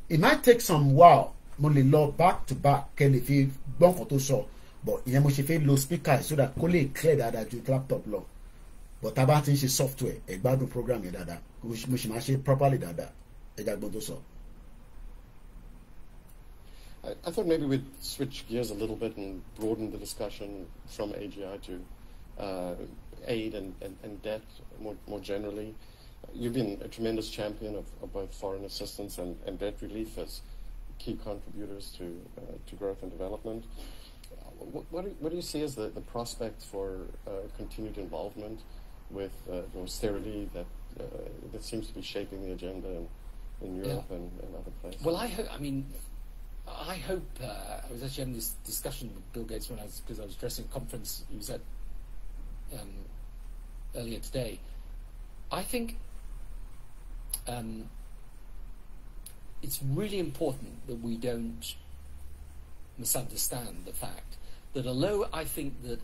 It might take some while mo lè lọ back to back kẹ́ lè fi gbọ́n kan tó sọ but ìyẹn mo ṣe fẹ́ lo speaker so that kó lè clear dáadáa ju laptop lọ but tá a bá ti ń ṣe software ẹ gbádùn program yẹn dáadáa mo ṣe máa ṣe properly dáadáa ẹ já gbọ́n tó sọ. I thought maybe we'd switch gears a little bit and broaden the discussion from AGI to aid and debt more generally. You've been a tremendous champion of both foreign assistance and debt relief as key contributors to growth and development. What do you see as the prospects for continued involvement with the austerity that seems to be shaping the agenda in Europe and other places? Well, I hope. I was actually having this discussion with Bill Gates because I was addressing a conference he was at earlier today. I think it's really important that we don't misunderstand the fact that although I think that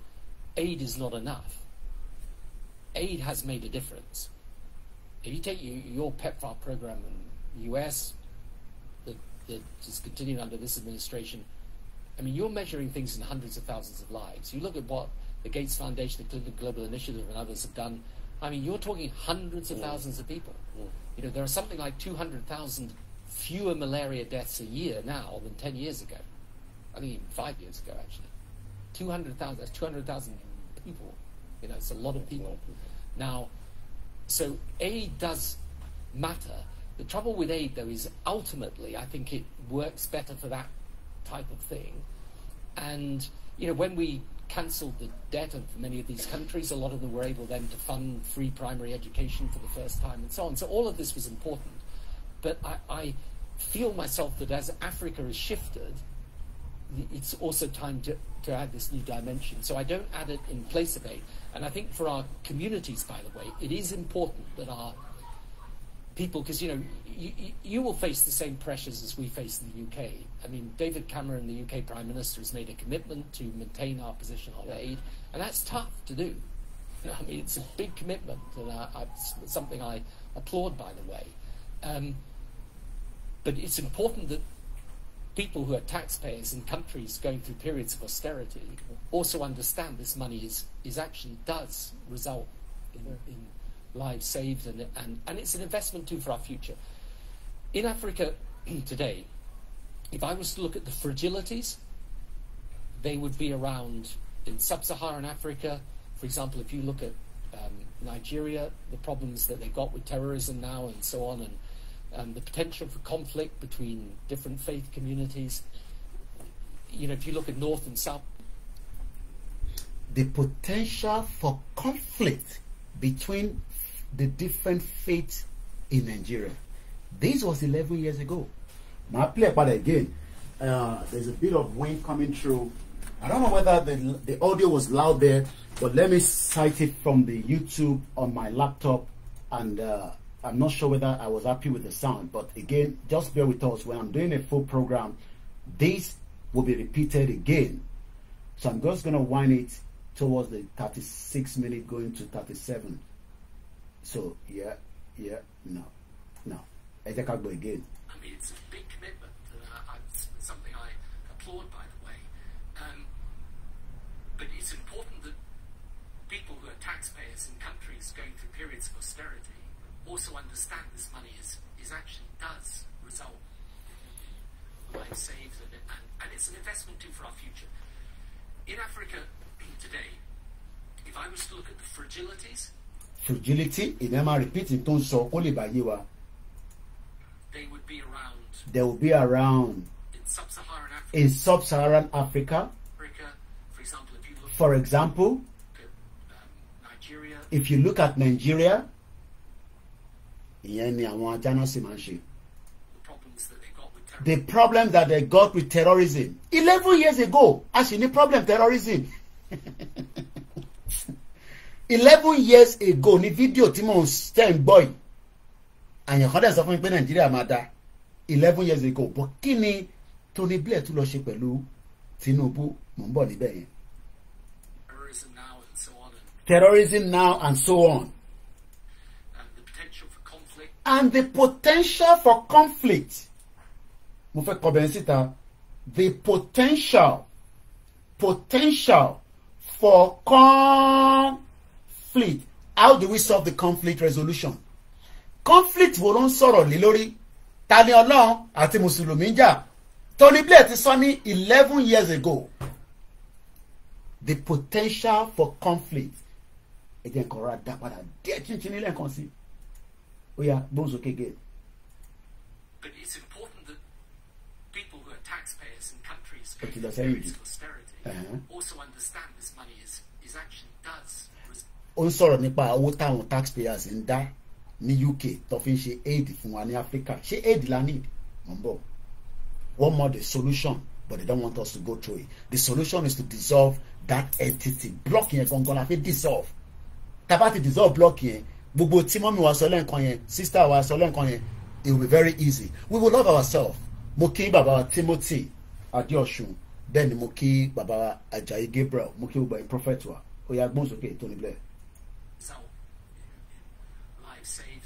aid is not enough, aid has made a difference. If you take your PEPFAR program in the US that is continuing under this administration, I mean, you're measuring things in hundreds of thousands of lives. You look at what the Gates Foundation, the Clinton Global Initiative, and others have done. I mean, you're talking hundreds of thousands of people. You know, there are something like 200,000 fewer malaria deaths a year now than 10 years ago. I think even 5 years ago, actually. 200,000, that's 200,000 people. You know, it's a lot of people. Now, so aid does matter. The trouble with aid, though, is ultimately, I think it works better for that type of thing. And, you know, when we cancelled the debt of many of these countries, a lot of them were able then to fund free primary education for the first time and so on. So all of this was important. But I feel myself that as Africa has shifted, it's also time to add this new dimension. So I don't add it in place of aid. And I think for our communities, by the way, it is important that our people, because, you know, you will face the same pressures as we face in the UK. I mean, David Cameron, the UK Prime Minister, has made a commitment to maintain our position on aid, and that's tough to do. You know, I mean, it's a big commitment, and it's something I applaud, by the way. But it's important that people who are taxpayers in countries going through periods of austerity also understand this money is actually does result in lives saved, and it's an investment too for our future. In Africa today, if I was to look at the fragilities, they would be around in sub-Saharan Africa. For example, if you look at Nigeria, the problems that they've got with terrorism now and so on, and the potential for conflict between different faith communities. You know, if you look at North and South. The potential for conflict between the different faiths in Nigeria. This was 11 years ago. Now I play about it again. There's a bit of wind coming through. I don't know whether the audio was loud there, but let me cite it from the YouTube on my laptop, and I'm not sure whether I was happy with the sound, but again, just bear with us. When I'm doing a full program, this will be repeated again. So I'm just going to wind it towards the 36 minute going to 37. So yeah, no. I think I'll go again. I mean, it's a big commitment. It's something I applaud, by the way. But it's important that people who are taxpayers in countries going through periods of austerity also understand this money is actually does result in lives saved, and it's an investment too for our future. In Africa today, if I was to look at the fragilities, fragility, repeating they would be around. They will be around in sub-Saharan Africa. For example, Nigeria. If you look at Nigeria, the problem that they got with terrorism 11 years ago, actually, problem terrorism. 11 years ago, ni video Timon Stein boy. And your father suffering in Nigeria matter 11 years ago. But kini Tony Blair to lo se pẹ̀lú Tinubu mo nbo níbẹ̀ yẹn. Terrorism now and so on. Terrorism now and so on. And the potential for conflict. And the potential for conflict. Mo fẹ́ kọ bẹ́ẹ̀ síta. The potential for conflict. How do we solve the conflict resolution? Conflict wo ló ń sọ̀rọ̀ lé lórí? Ta ni Ọlọ́run àti Mùsùlùmí ń jà? Tony Blair ti sọ ní 11 years ago. The potential for conflict. Ẹ jẹ́ nǹkan rà dá padà díẹ̀ chinchin nílẹ̀ nǹkan sí. Ó yá gbóhùn sókè again. But it's important that people who are taxpayers in countries going through periods of austerity also understand this money is actually does. Ó ń sọ̀rọ̀ nípa owó táwọn taxpayers ń dá ní UK tó fi ń ṣe aid fún wa ní Africa. Ṣé aid la need? Mọ̀ one more the solution, but they don't want us to go through it. The solution is to dissolve that entity. Block yẹn gangan la fi dissolve. Tá bá ti dissolve block yẹn, gbogbo tí mọ́mí wa sọ lẹ́ǹkan yẹn, sister wa sọ lẹ́ǹkan yẹn, it will be very easy. We will love ourselves. Mo kí bàbá wa Timothy Adeosun, bẹ́ẹ̀ ni mo kí bàbá wa Ajayi Gabriel, mo kí gbogbo ẹ̀ prophet wa. Ó yá gbóhùn sókè Tony Blair. So, lives saved,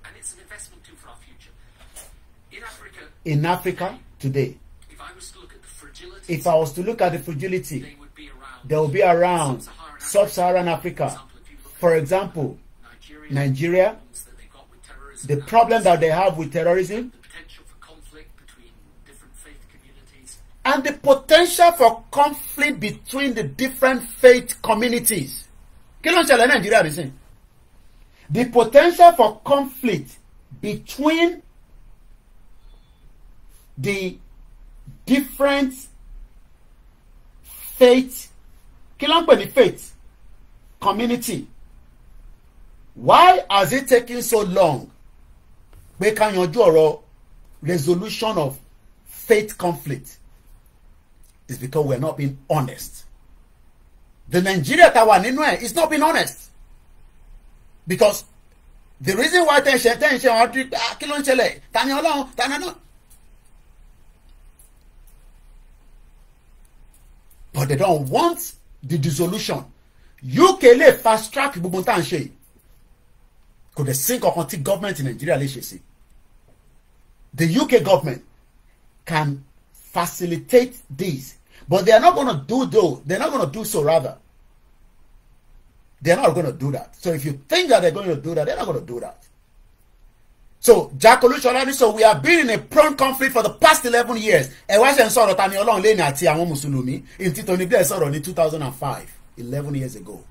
and it's an investment too for our future. In Africa today, if I If I was to look at the fragility, they will be around sub-Saharan Africa. For example, Nigeria, the problem that they have with terrorism, and the potential for conflict between the different faith communities. Kí ló ń ṣẹlẹ̀ Nigeria nísìn? The potential for conflict between the different faith, kí ló ń pè ní faith community. Why has it taken so long pé ká yanjú ọ̀rọ̀ resolution of faith conflict? It's because we're not being honest. The Nigeria that we're in is not being honest. Because the reason why tension, but they don't want the dissolution. UK lè fast track gbogbo tá ń ṣe. Kò dẹ̀ sí nǹkan tí government in Nigeria lè ṣe sí. The UK government can facilitate this, but they are not going to do though. They're not going to do so. Rather, they're not going to do that. So if you think that they're going to do that, they're not going to do that. So Jack Olusolani, so we have been in a prone conflict for the past 11 years. Ẹ wá ṣe ń sọ̀rọ̀ Tani Olohun lẹ́ni àti àwọn Mùsùlùmí in Tony Blair sọ̀rọ̀ ní 2005, 11 years ago.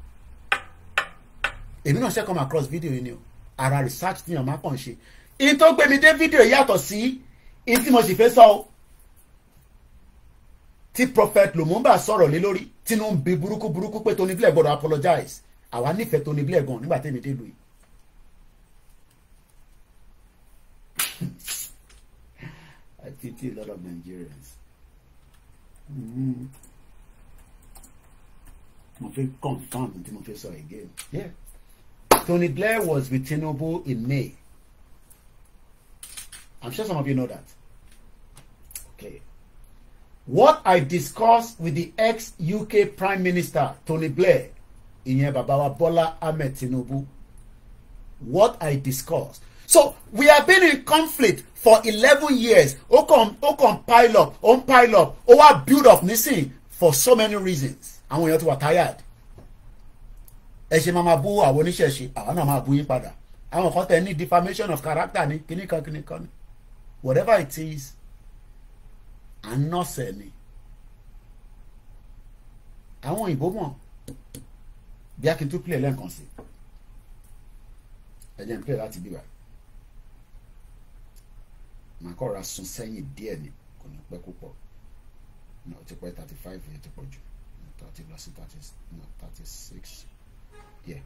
Èmi náà ṣe come across video yìí ni o. Ara research tí yàn máa kàn ṣe. In tó gbé mi dé video yàtọ̀ sí in tí mo sì fẹ́ sọ. Tí Prophet Lumumba sọ̀rọ̀ lé lórí tínú ń bi burúkú pé Tony Blair gbọ́dọ̀ apologize. Àwa nífẹ̀ẹ́ Tony Blair gan nígbà tẹ́mi dé lùi. I pity a lot of Nigerians. Mo fẹ́ confirm tí mo fẹ́ sọ again. Yeah. Tony Blair was with Tinubu in May. I'm sure some of you know that. Okay. What I discussed with the ex-UK Prime Minister, Tony Blair, ìyẹn bàbá wa Bola Ahmed Tinubu, what I discussed. So, we have been in conflict for 11 years. O come pile up, o wa build up nísìn for so many reasons. Àwọn èèyàn ti wà tired. Ẹ ṣe máa bú àwọn oníṣẹ̀ṣe, àwọn náà máa bú yín padà. Àwọn kan tẹ̀ ní defamation of character ní kíníkan ní. Whatever it is, I'm not saying. Àwọn òyìnbó mọ̀ bí a kì í tún play lẹ́ǹkan sí. Ẹ jẹ́ n play láti bí wa. Màá kọ́ ra sún sẹ́yìn díẹ̀ ni kò ní pẹ́ púpọ̀. No, ti pẹ́ 35 yẹn ti pọ̀ jù. 30 lọ sí 36. Yeah.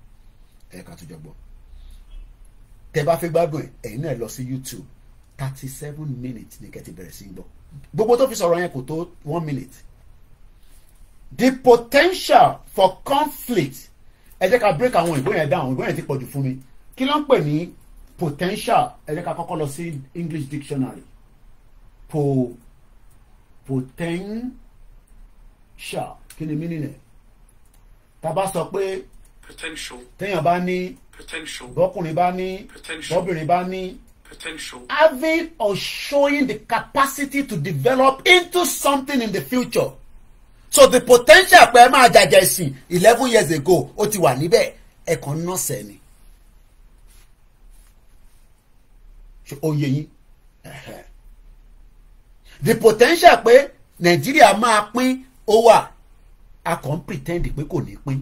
Ẹ ká tó jọ gbọ́. Tẹ́ bá fẹ́ gbádùn ẹ̀, ẹ̀yin náà lọ sí YouTube. 37 minutes ní kẹ́ ti bẹ̀rẹ̀ sí gbọ́. Gbogbo tó fi sọ̀rọ̀ yẹn kò tó 1 minute. The potential for conflict. Ẹ jẹ́ ká break àwọn ìbò yẹn down. Ìbò yẹn ti pọ̀ jù fún mi. Kí ló ń pè ní potential? Ẹ jẹ́ ká kọ́kọ́ lọ sí English dictionary. Potential. Kí ni meaning ẹ̀? Tá bá sọ pé potential. Téèyàn bá ní Potential. bọ́kùnrin bá ní Potential. bọ́bìnrin bá ní Potential. having or showing the capacity to develop into something in the future. So the potential pé ẹ máa jàjà ìsìn 11 years ago ó ti wà níbẹ̀ ẹ̀kan nọ́ọ̀sẹ̀ ni. Oye yín. The potential pé Nàìjíríà máa pín ó wà a kàn pretend pé kò ní pín.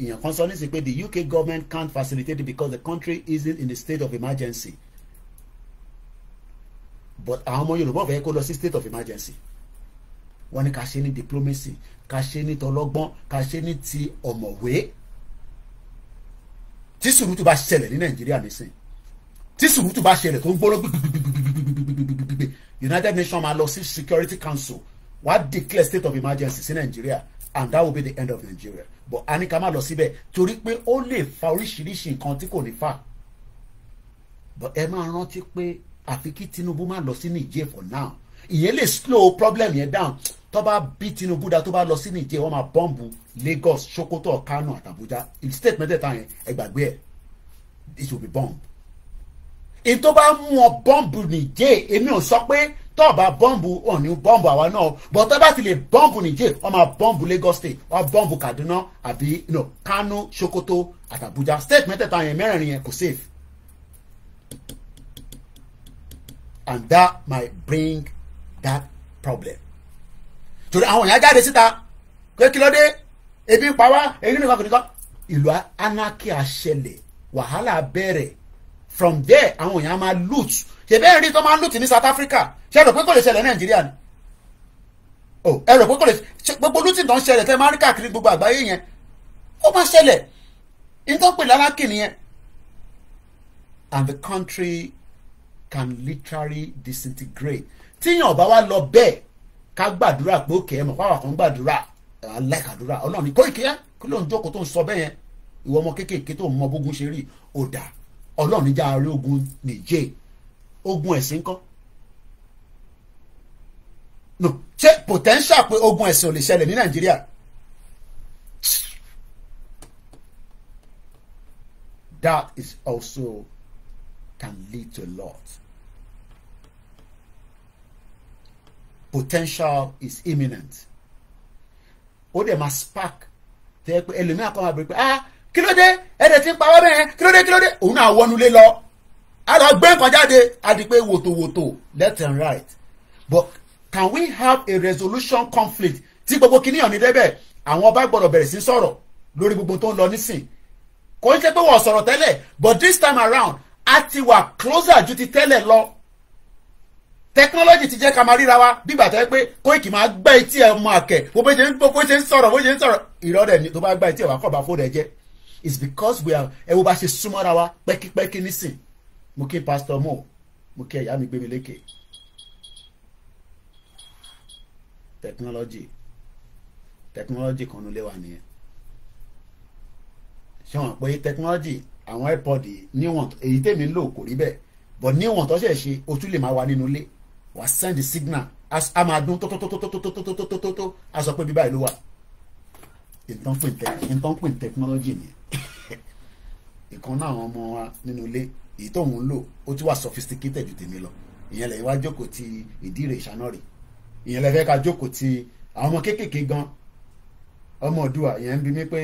Ìyẹn kan sọ nísìnyí pé the UK government can't facilitate it because the country isn't in a state of emergency. But àwọn ọmọ Yorùbá fẹ́ kó lọ sí state of emergency. Wọ́n ní ká ṣe ní diplomacy, ká ṣe ní tọlọ́gbọ́n, ká ṣe ní ti ọ̀mọ̀wé. Tí sùúrùtù bá ṣẹlẹ̀ ní Nàìjíríà nísìn. Tí sùúrùtù bá ṣẹlẹ̀ tó ń gbóró gbìgbìgbìgbìgbìgbìgbì. United Nations máa lọ sí Security Council. Wàá declare state of emergency sí Nàìjíríà and that will be the end of Nigeria. But a ní ká má lọ síbẹ̀ torí pé ó lè fa oríṣiríṣi nǹkan tí kò ní fà. But ẹ máa rántí pé àfi kí Tinubu má lọ sí Niger for now. Ìyẹn lè slow problem yẹn down. Tó bá bí Tinubu dá tó bá lọ sí Niger wọ́n máa bọ́ǹbù Lagos, Sokoto, Kano àti Abuja. State mẹ́tẹ̀ẹ̀ta yẹn ẹ gbàgbé ẹ̀. It will be bomb. Èyí tó bá mú ọ bọ́ǹbù Niger èmi ò sọ pé tó bá bọ́ǹbù wọn ní bọ́ǹbù àwa náà but tó bá ti lè bọ́ǹbù Niger wọ́n máa bọ́ǹbù Lagos state wọ́n bọ́ǹbù Kaduna àbí Kano Sokoto àti Abuja state mẹ́tẹ̀ẹ̀ta yẹn mẹ́rẹ̀ẹ̀rin yẹn kò safe and that might bring that problem. torí àwọn èèyàn jáde síta pé kí ló dé ebi ń pa wá èyí nìkan kò nìkan ìlú anarchy àṣẹlẹ̀ wàhálà bẹ̀rẹ̀ from there àwọn èèyàn máa loot ṣe bẹ́ẹ̀ rí tó máa loot ní South Africa ṣe rò pé kò lè ṣẹlẹ̀ Nàìjíríà ni ẹ rò pé kò lè gbogbo looting tó ń ṣẹlẹ̀ tẹ́ máa rí káàkiri gbogbo àgbáyé yẹn ó máa ṣẹlẹ̀ nítorí pé lálákì nìyẹn and the country can literally disintegrate tíyàn bá wá lọ bẹ́ẹ̀ ká gbàdúrà pé ó kẹ́ ẹ mọ̀ pàwọn kan gbàdúrà aláìkàdúrà Ọlọ́run ní Koiki ẹ kí ló ń jókòó tó ń sọ bẹ́ẹ̀ yẹn ìwọ ọmọ kéékèèké tó ń mọ bógun ṣe rí ó dà Ọlọ́run níjà rí ogun Niger ogun ẹ̀sìn kọ́ no ṣé potential pé ogun ẹ̀sìn ò lè ṣẹlẹ̀ ní Nàìjíríà that is also can lead to a lot. Potential is imminent. Ó dẹ̀ máa spark tẹ́ pé ẹlòmíràn kan máa bẹ̀rẹ̀ pé kí ló dé ẹ̀dẹ̀ tí ń pa wá bẹ́ẹ̀ kí ló dé òun náà wọnúlé lọ a lọ gbé nǹkan jáde a di pé wòtòwòtò left and right but can we have a resolution conflict tí gbogbo kìnìyàn ní débẹ̀ àwọn ọba gbọ́dọ̀ bẹ̀rẹ̀ sí sọ̀rọ̀ lórí gbogbo tó ń lọ nísìn kò ń ṣe pé wọ́n sọ̀rọ̀ tẹ́lẹ̀ but this time around a ti wà closer ju ti tẹ́lẹ̀ lọ technology ti jẹ́ ká máa ríra wa bí gbàtọ́ pé Koiki máa gbá etí ẹ̀ mọ àkẹ́ bó ṣe ń sọ̀rọ̀ ìrọ̀lẹ́ ni tó bá gbá etí ẹ̀ wá kọ́ bá fóònù ẹ̀ jẹ́ it's because we are ẹ wo bá ṣe súnmọ́ra wa pẹ́kípẹ́kí nísìn mo kí pastor mo kí ẹ̀yà mi gbé mi lékè technology kan ló lé wa nìyẹn ṣé wọn pé technology àwọn airpod níwọ̀n èyí tèmi ń lò kò rí bẹ́ẹ̀ but níwọ̀n tó ṣe ṣe o tún lè máa wà nínú ilé wà send the signal a máa dún tótótótótótótótótótó a sọ pé bí báyìí ló wà ìtàn pè technology ni ìkan náà àwọn ọmọ wa nínú ilé èyí tó ń lò ó ti wà sophisticated ju tèmi lọ ìyẹn lẹ́yìn wá jókòó ti ìdí rẹ̀ ìṣáná rẹ̀ ìyẹn lẹ́fẹ́ ká jókòó ti àwọn ọmọ kéékèèké gan ọmọ òdùà ìyẹn ń bi mí pé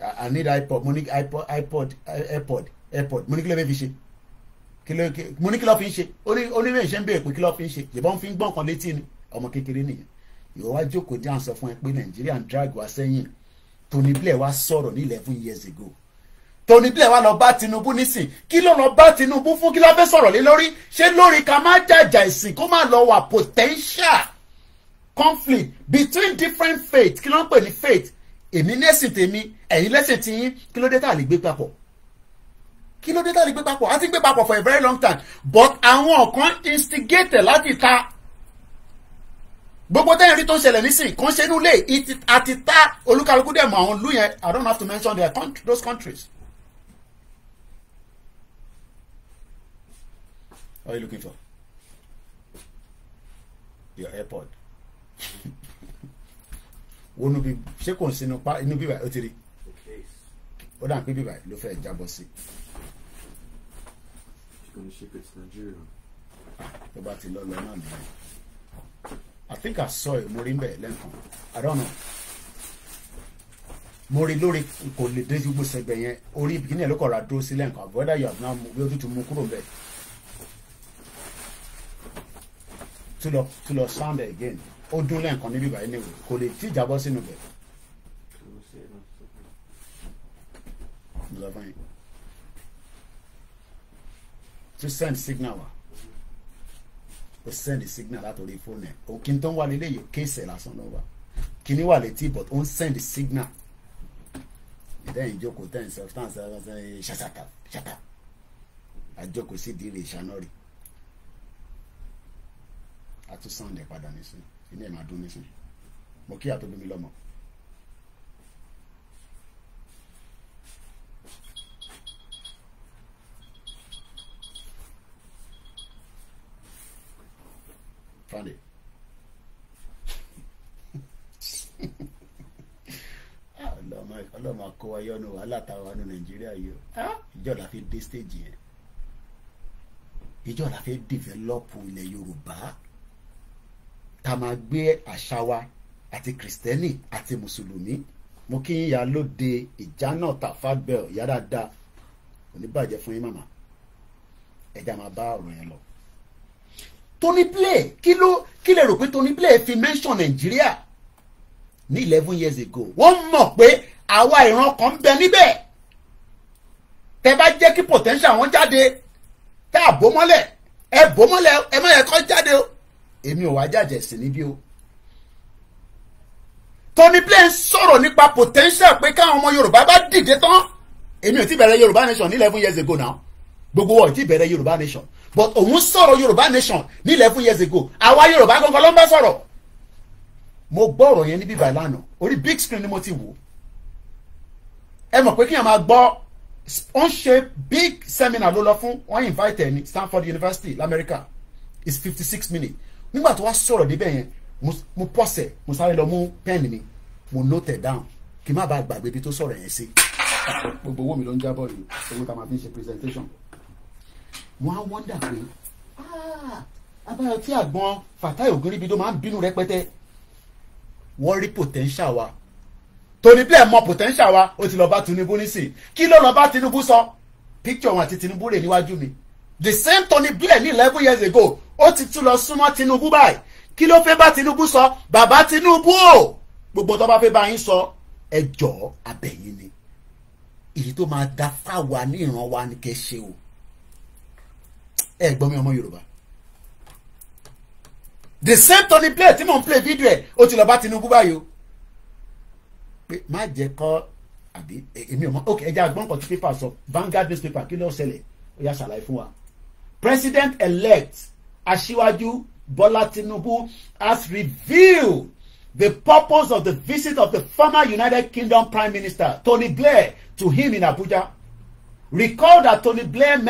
I need iPod mo ní airpod mo ní kí ló fẹ́ fi ṣe mo ní kí ló fi ń ṣe onímọ̀ ìṣe ń bèèrè pé kí ló fi ń ṣe ìbọn fi ń gbọ́n kan létí ni ọmọ kékeré nìyẹn ìwọ wá jókòó dí à ń sọ fún ẹ pé Nàìjíríà ń drag wá sẹ́yìn Tony Blair wá sọ̀rọ̀ ní 11 years ago Tony Blair wá lọ bá Tinubu nísìn kí ló lọ bá Tinubu fún kí ló fẹ́ sọ̀rọ̀ lé lórí ṣé lórí ká má jàjà ìsìn kó má lọ wà potential conflict between different faith kí ló ń pè ní faith èmi lẹ́sìn tèmi ẹ̀yin lẹ́sìn tiyín kí ló dé tá a lè gbé papọ̀ a ti gbé papọ̀ for a very long time but àwọn kan instigated láti ta gbogbo tẹ́yìn rí tó ń ṣẹlẹ̀ nísìn kan ṣe inú ilé àti ta olúkálukú dẹ̀ mọ̀ àwọn ìlú yẹn I don't have to mention those countries. What are you looking for? Your AirPod. Wọ́n bí ṣé kò ń sinú pa inú bíbá ó ti rí ó dà pé bíbá ló fẹ́ jábọ́ sí. Tó bá ti lọ náà nìyẹn. I think I saw it mo rí mbẹ̀ lẹ́ǹkan I don't know. Mo rí lórí kò lè dé gbogbo sẹgbẹ yẹn orí ìbíkínì ẹ̀ ló kọ̀ ra dúró sí lẹ́ǹkan whether you have now bí ojú ti mú kúrò mbẹ̀. To lọ sound again ó dún lẹ́ǹkan níbí báyìí níwò kò lè tí ìjábọ́ sínú bẹ̀. To send signal wa o send signal látòrí fóònù ẹ̀ o kí n tó ń wà nílé yìí kéèsì lásán ló wà kí ni wà létí but ó ń send signal ìdẹ́yìn jókòó tẹ́yìn substance ṣàtà àjókòó sí ìdílé ìṣáná rí àtúnṣàn ẹ̀ padà nísìn ilé ẹ̀ máa dún nísìn mo kí àtó bímí lọ́mọ. Friday. Ọlọ́mọ akọ ayọ́nu wàhálà táwa ní Nàìjíríà yìí ìjọ la fi dé stage yẹn ìjọ la fi develop ilẹ̀ Yorùbá ká máa gbé àṣà wa àti kìrìsìtẹ́nì àti mùsùlùmí. Mo kí yín ya lóde ìjánà tàfàgbẹ́ ìyá dáadáa oníbàjẹ́ fún yín màmá ẹja máa bá ọ̀rọ̀ yẹn lọ. Tony Blair kí lè rò pé Tony Blair fi mention Nàìjíríà ní 11 years ago. Wọ́n mọ̀ pé àwa ìran kan ń bẹ níbẹ̀ tẹ bá jẹ́ kí potential wọn jáde tá a bò mọ́lẹ̀ ẹ bò mọ́lẹ̀ ẹ má yẹ kó jáde o. Èmi ò wá jàjẹ̀ sí níbí o. Tony Blair ń sọ̀rọ̀ nípa potential pé káwọn ọmọ Yorùbá bá dìde tán. Èmi ò ti bẹ̀rẹ̀ Yorùbá nation ní 11 years ago now. Gbogbo wọn ò ti bẹ̀rẹ̀ Yorùbá nation. But òun sọ̀rọ̀ Yorùbá nation ní 11 years ago. Àwa Yorùbá gangan ló ń bá sọ̀rọ̀. Mo gbọ́ ọ̀rọ̀ yẹn ní bíbá ìlànà. Orí big screen ni mo ti wò. Ẹ mọ̀ pé kí n máa gbọ́ ó ń ṣe big seminar ló lọ fún wọ́n invite ẹ̀ ní Stanford University l'America. It's 56 minutes. Nígbà tó wá sọ̀rọ̀ débẹ̀ yẹn mo pọ̀sẹ̀ mo sáré lọ mú pen mi mo note down kí n má bàa gbàgbé ibi tó sọ̀rọ̀ yẹn sí. Gbogbo owó mi ló ń jábọ̀ yìí owó tá a máa fi ń ṣe presentation. Wọ́n á wọ́ndà pé abáyọ tí àgbọn Fatai Ògúnríbidó máa ń bínú rẹpẹtẹ. Wọ́n rí potential wa. Tony Blair mọ potential wa ó ti lọ bá Tinubu nísìn. Kí ló lọ bá Tinubu sọ? Picture wọn àti Tinubu rè níwájú mi. The same Tony Blair ní 11 years ago ó ti tún lọ súnmọ́ Tinubu báyìí. Kí ló fẹ́ bá Tinubu sọ? Bàbá Tinubu o gbogbo tó bá fẹ́ bá yín sọ ẹ jọ̀ọ́ abẹ́yìn ni. Èyí tó máa da fáwa ní ìran wa ni kẹ́ ṣe o. Ẹ gbọ́ mi ọmọ Yorùbá. The same Tony Blair tí mò ń play video ẹ̀ ó ti lọ bá Tinubu báyìí o. Pé má jẹ́ kọ́ àbí èmi ò mọ̀ ok ẹja àgbọ̀n kan tí paper sọ Vanguard newspaper kí ló ṣẹlẹ̀ ó yá ṣàlàyé fún wa. President-elect Aṣíwájú Bola Tinubu has revealed the purpose of the visit of the former United Kingdom Prime Minister Tony Blair to him in Abuja. Recall that Tinubu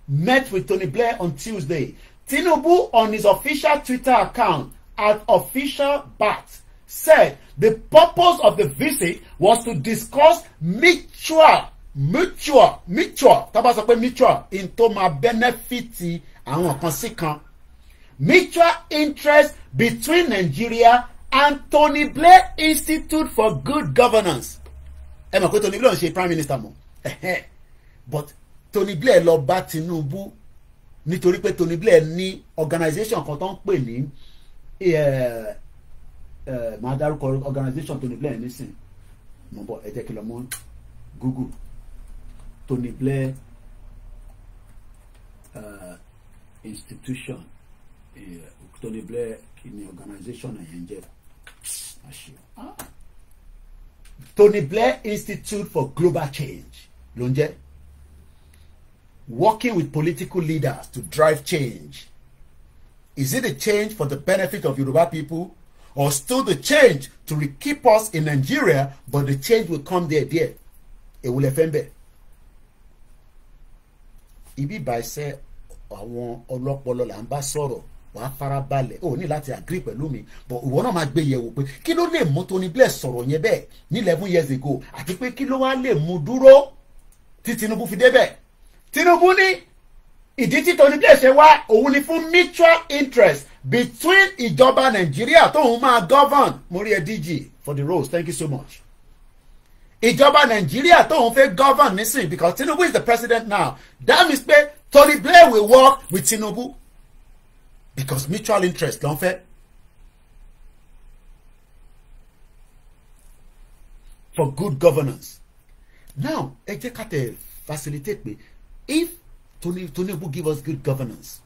met with Tony Blair on Tuesday. Tinubu, on his official Twitter account @officialbat, said the purpose of the visit was to discuss mutual tá bá sọ pé mutual in tó máa benefit àwọn kan sí kan mutual interest between Nigeria and Tony Blair Institute for Good Governance. Ẹ mọ̀ pé Tony Blair ń ṣe prime minister mọ́ but Tony Blair lọ bá Tinubu nítorí pé Tony Blair ní organisation kan tó ń pè ní máa dárúkọ organisation Tony Blair nísìn mo bọ ẹ jẹ́ kí lọ mú Google Tony Blair institution Tony Blair kí ni organisation ẹ̀yẹn jẹ́ Tony Blair Institute for Global Change ló ń jẹ́. Working with political leaders to drive change. Is it a change for the benefit of Yoruba people or still the change to keep us in Nigeria but the change will come there? Ewúlẹ̀ fẹ́ ń bẹ̀. Ibi ìbáṣẹ́ àwọn ọlọ́pọlọ là ń bá sọ̀rọ̀ wàá farabalẹ̀ ó ní láti agree pẹ̀lú mi but ìwọ náà máa gbé yẹ̀wò pé kí ló lè mú Tony Blair sọ̀rọ̀ yẹn bẹ́ẹ̀ ní 11 years ago àti pé kí ló wá lè mú dúró tí Tinubu fi débẹ̀. Tinubu ní ìdí tí Tony Blair ṣe wá òun ni fún mutual interest between ìjọba Nàìjíríà tóun máa govern mórí ẹ DG for the roles thank you so much. Ìjọba Nàìjíríà tóun fẹ́ govern nísìn because Tinubu is the president now that means pé Tony Blair will work with Tinubu because mutual interest ló ń fẹ́. For good governance. Now ẹ jẹ́ ká tẹ̀ facilitate pé if Tinubu give us good governance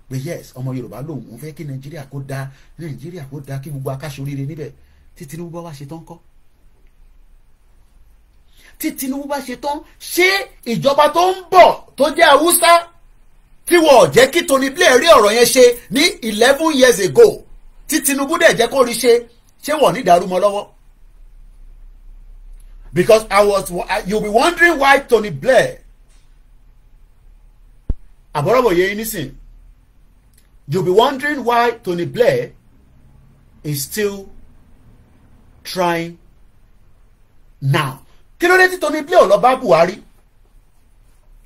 but yes ọmọ Yorùbá lòun òun fẹ́ kí Nàìjíríà kó dáa kí gbogbo akáṣọ oríire níbẹ̀ tí Tinubu bá wá ṣe tán kọ́ tí Tinubu bá ṣe tán ṣé ìjọba tó ń bọ̀ tó jẹ́ Haúsá tí wọ́n jẹ́ kí Tony Blair rí ọ̀rọ̀ yẹn ṣe ní 11 years ago tí Tinubu dẹ̀ jẹ́ kó rí ṣe wọ́n ní ìdàrú mọ́ lọ́wọ́. Because you'll be wondering why Tony Blair àbọ̀rọ̀bọ̀ yẹ yín nísìn you'll be wondering why Tony Blair is still trying now. Kí ló dé tí Tony Blair lọ bá Buhari?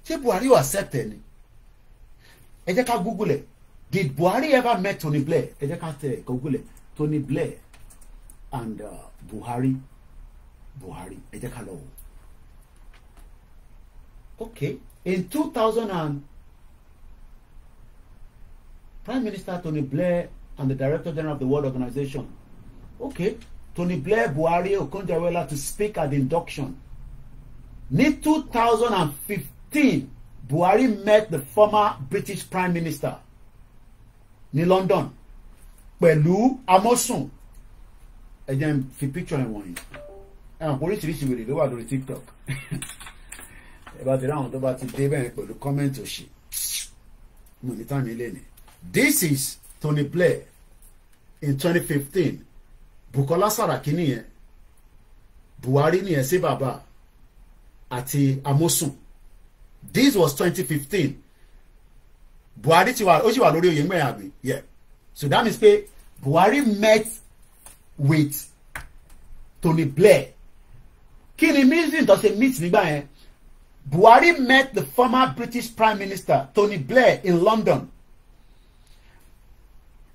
Ṣé Buhari ò accept ẹ ni? ẹ jẹ́ ká google ẹ̀. Did Buhari ever met Tony Blair? Ẹ jẹ́ ká tẹ̀ google ẹ̀. Tony Blair and Buhari, ẹ jẹ́ ká lọ wò. Okay, in 2000 and Prime Minister Tony Blair and the Director General of the World Organization. Okay, Tony Blair, Buhari, Okonjo-Iweala to speak at the induction. In 2015, Buhari met the former British Prime Minister ní London pẹ̀lú Amosun. Ẹ jẹ́ n fi picture ẹ̀ wọ̀nyí. Ẹ̀wọ̀n oríṣiríṣi wèrè ló wà lórí TikTok. Ẹ bá ti rí àwọn tó bá ti dé bẹ́ẹ̀ pẹ̀lú comment òṣì. Mo ní tàmí lé ní. This is Tony Blair in 2015. Bukola Saraki nìyẹn. Buhari nìyẹn sí bàbá àti Amosun. This was 2015. Buhari ti wà ó sì wà lórí oyè mẹ́rin àgbẹ̀. Yeah. So that means pé Buhari met with Tony Blair. Kí ni reason tó ṣe meet nígbà yẹn? Buhari met the former British Prime Minister Tony Blair in London.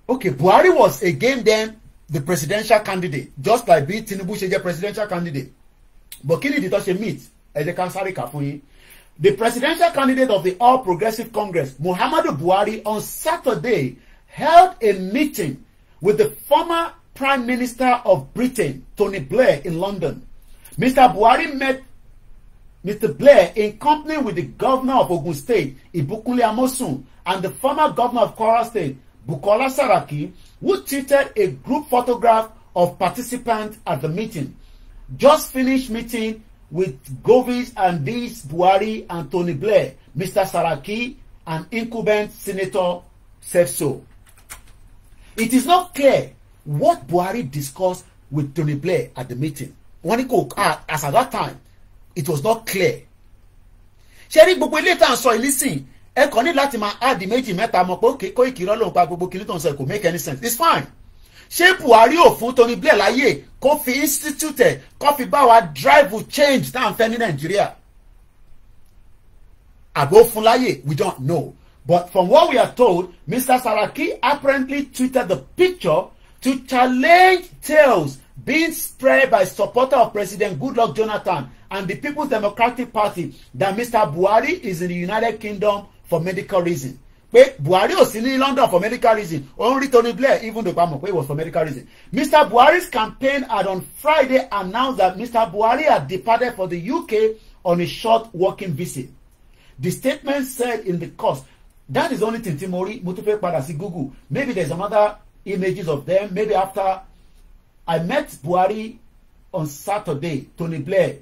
Okay, Buhari was again then the presidential candidate, just like bí Tinubu ṣe jẹ́ presidential candidate. But kí ni ìdí tó ṣe meet? Ẹ jẹ́ ká sáré kà fún yín. The presidential candidate of the All Progressive Congress, Muhammadu Buhari, on Saturday held a meeting with the former Prime Minister of Britain, Tony Blair, in London. Mr. Buhari met Mr. Blair in company with the governor of Ogun State, Ibukunle Amosun, and the former governor of Kwara State, Bukola Saraki, who tweeted a group photograph of participants at the meeting. Just finished meeting with Govis and these Buhari and Tony Blair, Mr. Saraki, and incumbent Senator said so. It is not clear what Buhari discussed with Tony Blair at the meeting. As at that time, it was not clear. Ṣé gbogbo ilé tá à ń sọ ìlísìn ẹ kàn ní láti máa add méjì mẹ́ta mọ̀ pé òkè kó ìkìrọ̀ lòun pa gbogbo kìnìún tó ń sọ kò make any sense. It's fine. Ṣé Buhari ò fún Tony Blair láyè kó fi institute kó fi bá wa drive change tá à ń fẹ́ ní Nàìjíríà? Àbò fún láyè, we don't know. But from what we are told, Mr. Saraki apparently tweeted the picture to challenge tales being spread by supporters of President Goodluck Jonathan and the People's Democratic Party that Mr. Buhari is in the United Kingdom for medical reasons. Pé Buhari ò sí ní London for medical reasons. Only Tony Blair, even though Pamọ́ pé it was for medical reasons. Mr. Buhari's campaign had on Friday announced that Mr. Buhari had departed for the UK on a short working visit. The statement said in the course, that is the only thing Timori Mutupe Padasi Google. Maybe there's some other images of them. Maybe after I met Buhari on Saturday, Tony Blair.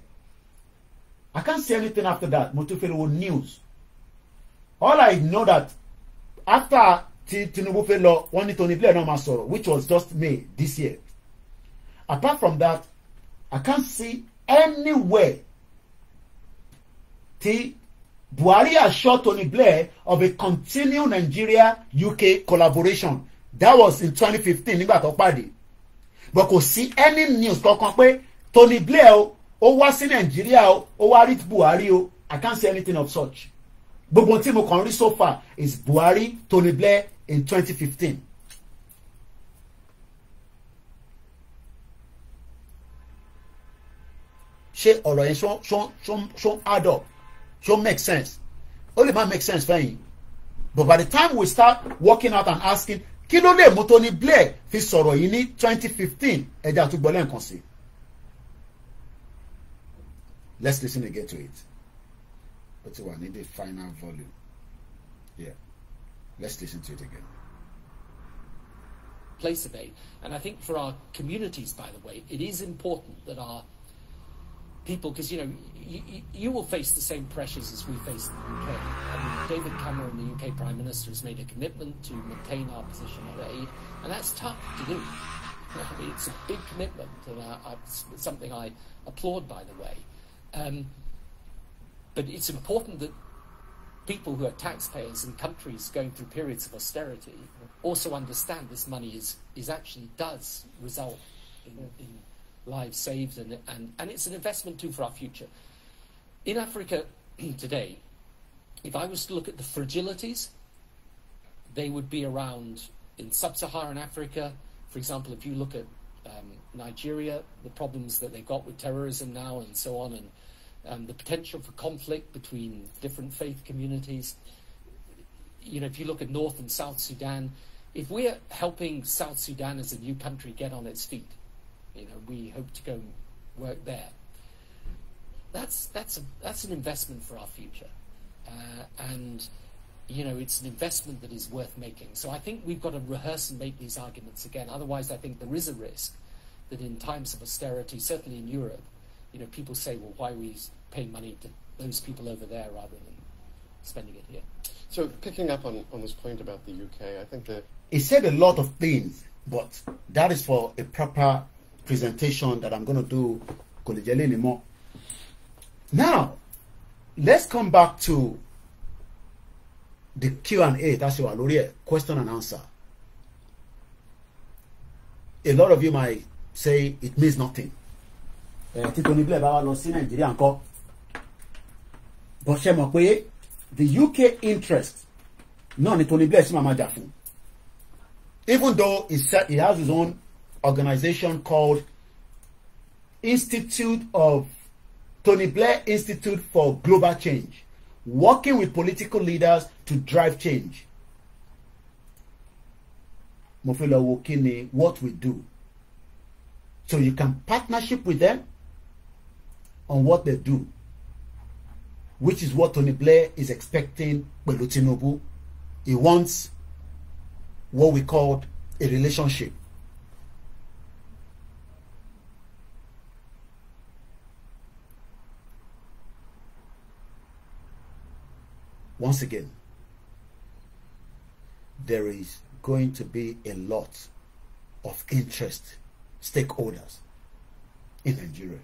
I can't say anything after that. Mutupe news. All I know that after Tinubu fell, one Tony Blair no masoro, which was just May this year. Apart from that, I can't see anywhere Buhari assured Tony Blair of a continued Nigeria-UK collaboration. That was in 2015 nígbà tó pàdé. But kò sí any news kankan pé Tony Blair ó wá sí Nigeria ó wá rí Buhari o. I can't say anything of such. Gbogbo tí mo kàn rí so far is Buhari, Tony Blair in 2015. Ṣé ọ̀rọ̀ yẹn ṣó add up? Ṣó make sense? Only man make sense for you. But by the time we start working out and asking, kí ló lè mú Tony Blair fi sọ̀rọ̀ yìí ní 2015? Ẹja tó gbọ́ lẹ́ǹkan sí. Let's listen again to it. But I need the final volume. Yeah. Let's listen to it again. Place of aid. And I think for our communities, by the way, it is important that our people, because, you know, you will face the same pressures as we face in the UK. I mean, David Cameron, the UK Prime Minister, has made a commitment to maintain our position on aid, and that's tough to do. I mean, it's a big commitment, and it's something I applaud, by the way. But it's important that people who are taxpayers in countries going through periods of austerity also understand this money is actually does result in lives saved, and it's an investment too for our future. In Africa today, if I was to look at the fragilities they would be around in sub-Saharan Africa. For example, if you look at Nigeria, the problems that they've got with terrorism now and so on, and the potential for conflict between different faith communities. You know, if you look at North and South Sudan, if we're helping South Sudan as a new country get on its feet, you know, we hope to go work there. That's an investment for our future, and you know, it's an investment that is worth making. So I think we've got to rehearse and make these arguments again. Otherwise, I think there is a risk that in times of austerity, certainly in Europe, you know, people say, well, why are we paying money to those people over there rather than spending it here? So picking up on this point about the UK, I think that... He said a lot of things, but that is for a proper presentation that I'm going to do anymore. Now, let's come back to the Q&A. That's your question and answer. A lot of you might say it means nothing. Tony Blair bá wá lọ sí Nigeria ńkọ́. But ṣé mọ̀ pé the UK interest náà ni Tony Blair sì máa jà fún. Even though he said he has his own organization called Tony Blair Institute for Global Change, working with political leaders to drive change. Mo fẹ́ lọ wo kí ni what we do. So you can partnership with them on what they do, which is what Tony Blair is expecting pẹ̀lú Tinubu. He wants what we call a relationship. Once again, there is going to be a lot of interest, stakeholders in Nigeria.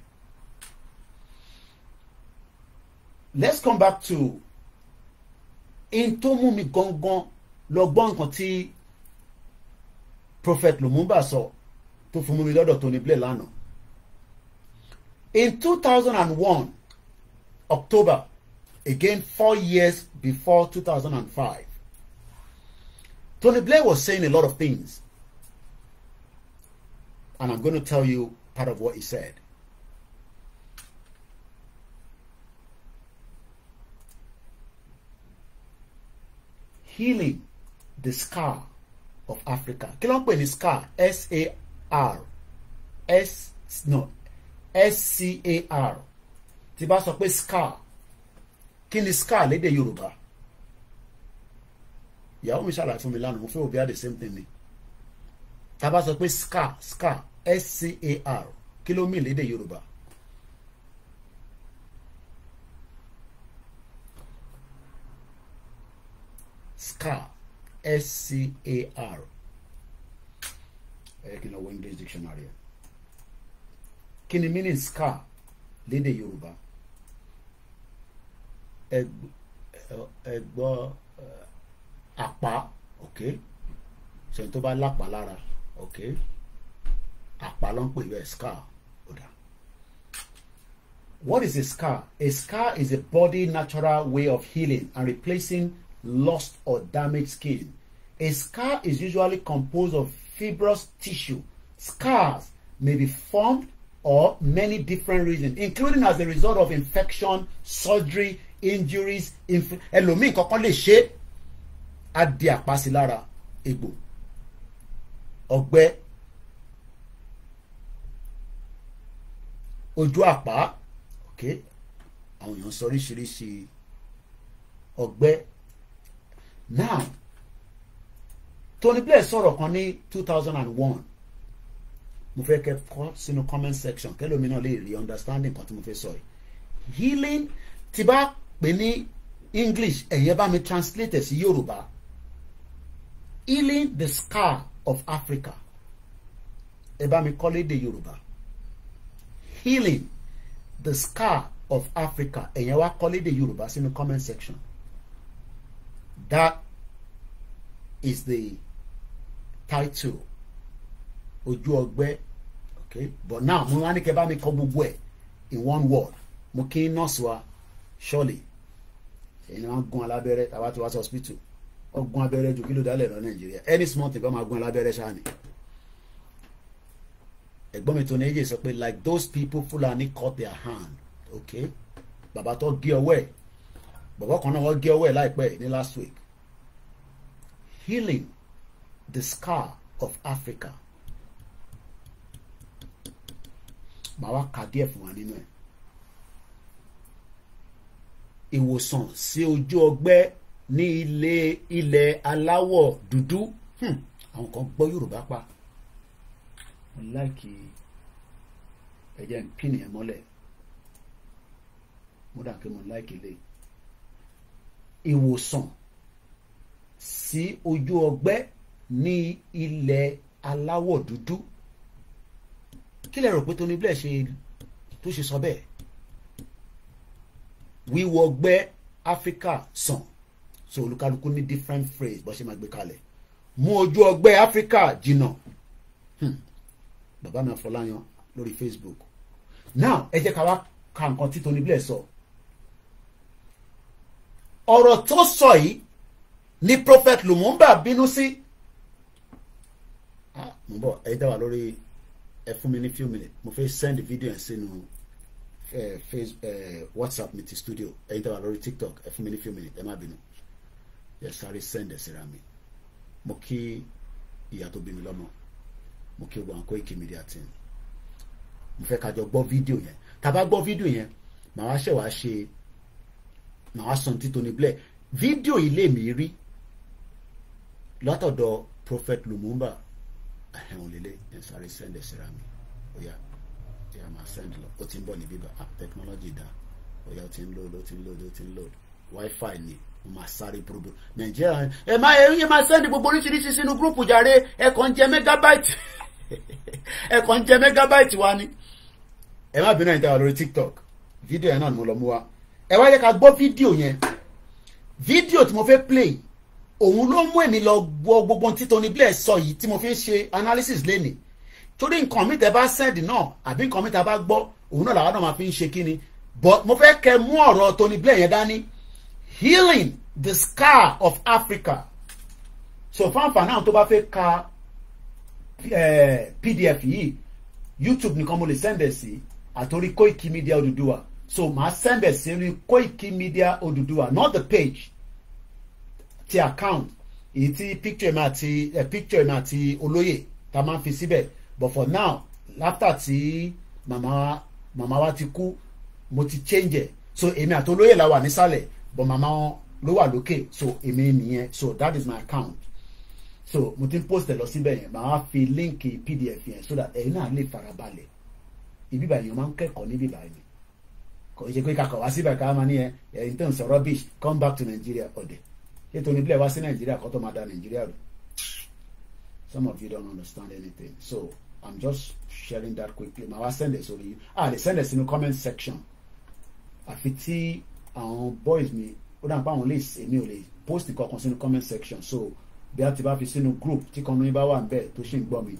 Let's come back to Intomumi Gongon Logbon Konti Prophet Lumumba sọ tó fún mi lọ́dọ̀ Tony Blair lánàá. In 2001, October, again 4 years before 2005, Tony Blair was saying a lot of things. And I'm going to tell you part of what he said. Healing the scar of Africa. Kí ló ń pè ní scar? S-A-R. S-C-A-R. Tí bá sọ pé scar. Kí ni scar lédè Yorùbá? Ìyàwó mi ṣàlàyé fún mi lánàá, mo fẹ́ òbí the same thing ni. Tá bá sọ pé scar, S-C-A-R. Kí ló mean lédè Yorùbá? Scar, S-C-A-R. You know, English dictionary. Kí ni meaning scar lédè Yorùbá? Ẹgbọ́ àpá, okay? So tó bá lápá lára, okay? Àpá ló ń pè bẹ́ẹ̀, scar. What is a scar? A scar is a body natural way of healing and replacing lost or damaged skin. A scar is usually composed of fibrous tissue. Scars may be formed or many different reasons, including as a result of infection, surgery, injuries, ẹlòmíì kankan lè ṣe adi àpá sí lára egbò, ọgbẹ́, ojú àpá, okay? Àwọn èèyàn sọ oríṣiríṣi ọgbẹ́. Now, Tony Blair sọ̀rọ̀ kan ní 2001. Mo fẹ́ kẹ́ kọ sínú comment section kẹ́ lómi náà lè rí understanding kan tí mo fẹ́ sọ yìí. Healing tí bá pè ní English, ẹ̀yẹ́ bá mi translate sí Yorùbá. Healing the scar of Africa. Ẹ bá mi kọ́ lédè Yorùbá. Healing the scar of Africa. Ẹ̀yẹ́ wá kọ́ lédè Yorùbá sínú comment section. That is the title. Ojú ọgbẹ́. Okay, but now mo wá ní kẹ́ bá mi kọ gbogbo ẹ̀ in one word. Mo kí nọ́ọ̀sì wa surely ẹni wọn gún alábẹ́rẹ́ tàbá tí wá sí hospital ọgbọ́n abẹ́rẹ́ ju kí ló dálẹ̀ lọ Nàìjíríà any small thing bá máa gún lábẹ́rẹ́ ṣáà ni. ẹ̀gbọ́n mi tó ní èyí sọ pé like those people Fulani cut their hand okay bàbá tó gé ọwọ́ ẹ̀ bàbá kan náà wọ́n gé ọwọ́ ẹ̀ láìpẹ́ ní last week healing the scar of Africa màá wá kà díẹ̀ fún wa nínú ẹ̀ ìwòsàn sí ojú ọgbẹ́ ní ilẹ̀ aláwọ̀ dúdú àwọn kan gbọ́ Yorùbá pa mo láìkì ẹ̀jẹ̀ ń pín nìyẹn mọ́lẹ̀ mo dà pé mo láìkì lé ìwòsàn sí ojú ọgbẹ́ ní ilẹ̀ aláwọ̀ dúdú kí lẹ rò pé Tony Blair tó ṣe sọ bẹ́ẹ̀ wíwọ ọgbẹ́ Áfíríkà sàn so olúkálukú ní different phrase bó ṣe máa gbé kalẹ̀ mú ojú ọgbẹ́ Áfíríkà jìnnà bàbá mi Afọláyan lórí Facebook now ẹ jẹ́ ká wá ka nǹkan tí Tony Blair sọ ọ̀rọ̀ tó sọ yìí ni Prophet Lumumba bínú sí mo bọ̀ ẹ dá wà lórí ẹ fún mi ní few minutes mo fẹ́ send video ẹ̀ sínú WhatsApp mi ti studio ẹ dá wà lórí TikTok ẹ fún mi ní few minutes ẹ má bínú ẹ sáré send ẹ síra mi mo kí ìyá tó bí mi lọ́mọ mo kí gbogbo àwọn Koiki Media team mo fẹ́ kájọ gbọ́ fídíò yẹn tá bá gbọ́ fídíò yẹn màá wá sọ tí Tony Blair fídíò yìí lè mí rí látọ̀dọ̀ Prophet Lumumba ẹ̀hún lélẹ̀ ẹ̀ sáré send ẹ̀ síra mi oya ẹ̀ máa send lọ ó ti ń bọ̀ ní bíbá technology dá oya ó ti ń load Wi-Fi ni mo máa sáré burúkú Nàìjíríà ẹ máa send gbogbo oríṣiríṣi sínú gúrùpù jàre ẹ kàn ń jẹ megabyte ẹ kàn ń jẹ megabyte wa ni ẹ má bínú ẹ̀yin tẹ́ wà lórí TikTok fídíò yẹn náà ni mo lọ mú wa ẹ wá yẹ ká gbọ́ fídíò yẹn fídíò tí mo fẹ́ play òun ló mú èmi lọ gbọ́ gbogbo tí Tony Blair sọ yìí tí mo fi ń ṣe analysis lénìí torí nǹkan mi tẹ́ bá send náà àbí nǹkan mi tẹ́ bá gbọ́ òun náà làwọn náà máa fi ń ṣe kíni but mo fẹ́ kẹ́ mú ọ̀rọ̀ Tony Blair yẹn dání healing the scar of Africa so fáǹfà náà tó bá fẹ́ ka PDF yìí YouTube nìkan mo lè send ẹ̀ sí àtòrí Koiki Media Odùduwà so màá send ẹ̀ sí ní Koiki Media Odùduwà not the page ti account èyí tí picture mi àti olóyè tá máa ń fi síbẹ̀ but for now after tí màmá wa ti kú mo ti change ẹ̀ so èmi àti olóyè la wà nísàlẹ̀ but màmá wọn ló wà lókè so èmi nìyẹn so that is my account so mo ti ń post ẹ̀ lọ síbẹ̀ yẹn màá fi link PDF yẹn so that ẹ̀yin náà lè farabalẹ̀ ibi báyìí máa ń kẹ́kọ̀ọ́ níbi báyìí kò ṣe pé kakọ̀ wá síbẹ̀ ká máa ní ẹ̀yin tó ń sọ rubbish come back to Nigeria ọ̀dẹ̀ ṣé Tony Blair wá sí Nigeria kó tó máa da Nigeria rò some of you don't understand anything so I'm just sharing that quickly màá wá send it sórí lè send it sínú comment section àfi tí àwọn boys mi ó dà pa àwọn lè èmi ò lè post kankan sínú comment section so bí a ti bá fi sínú group tí kan mi bá wà níbẹ̀ tó ṣì ń gbọ́ mi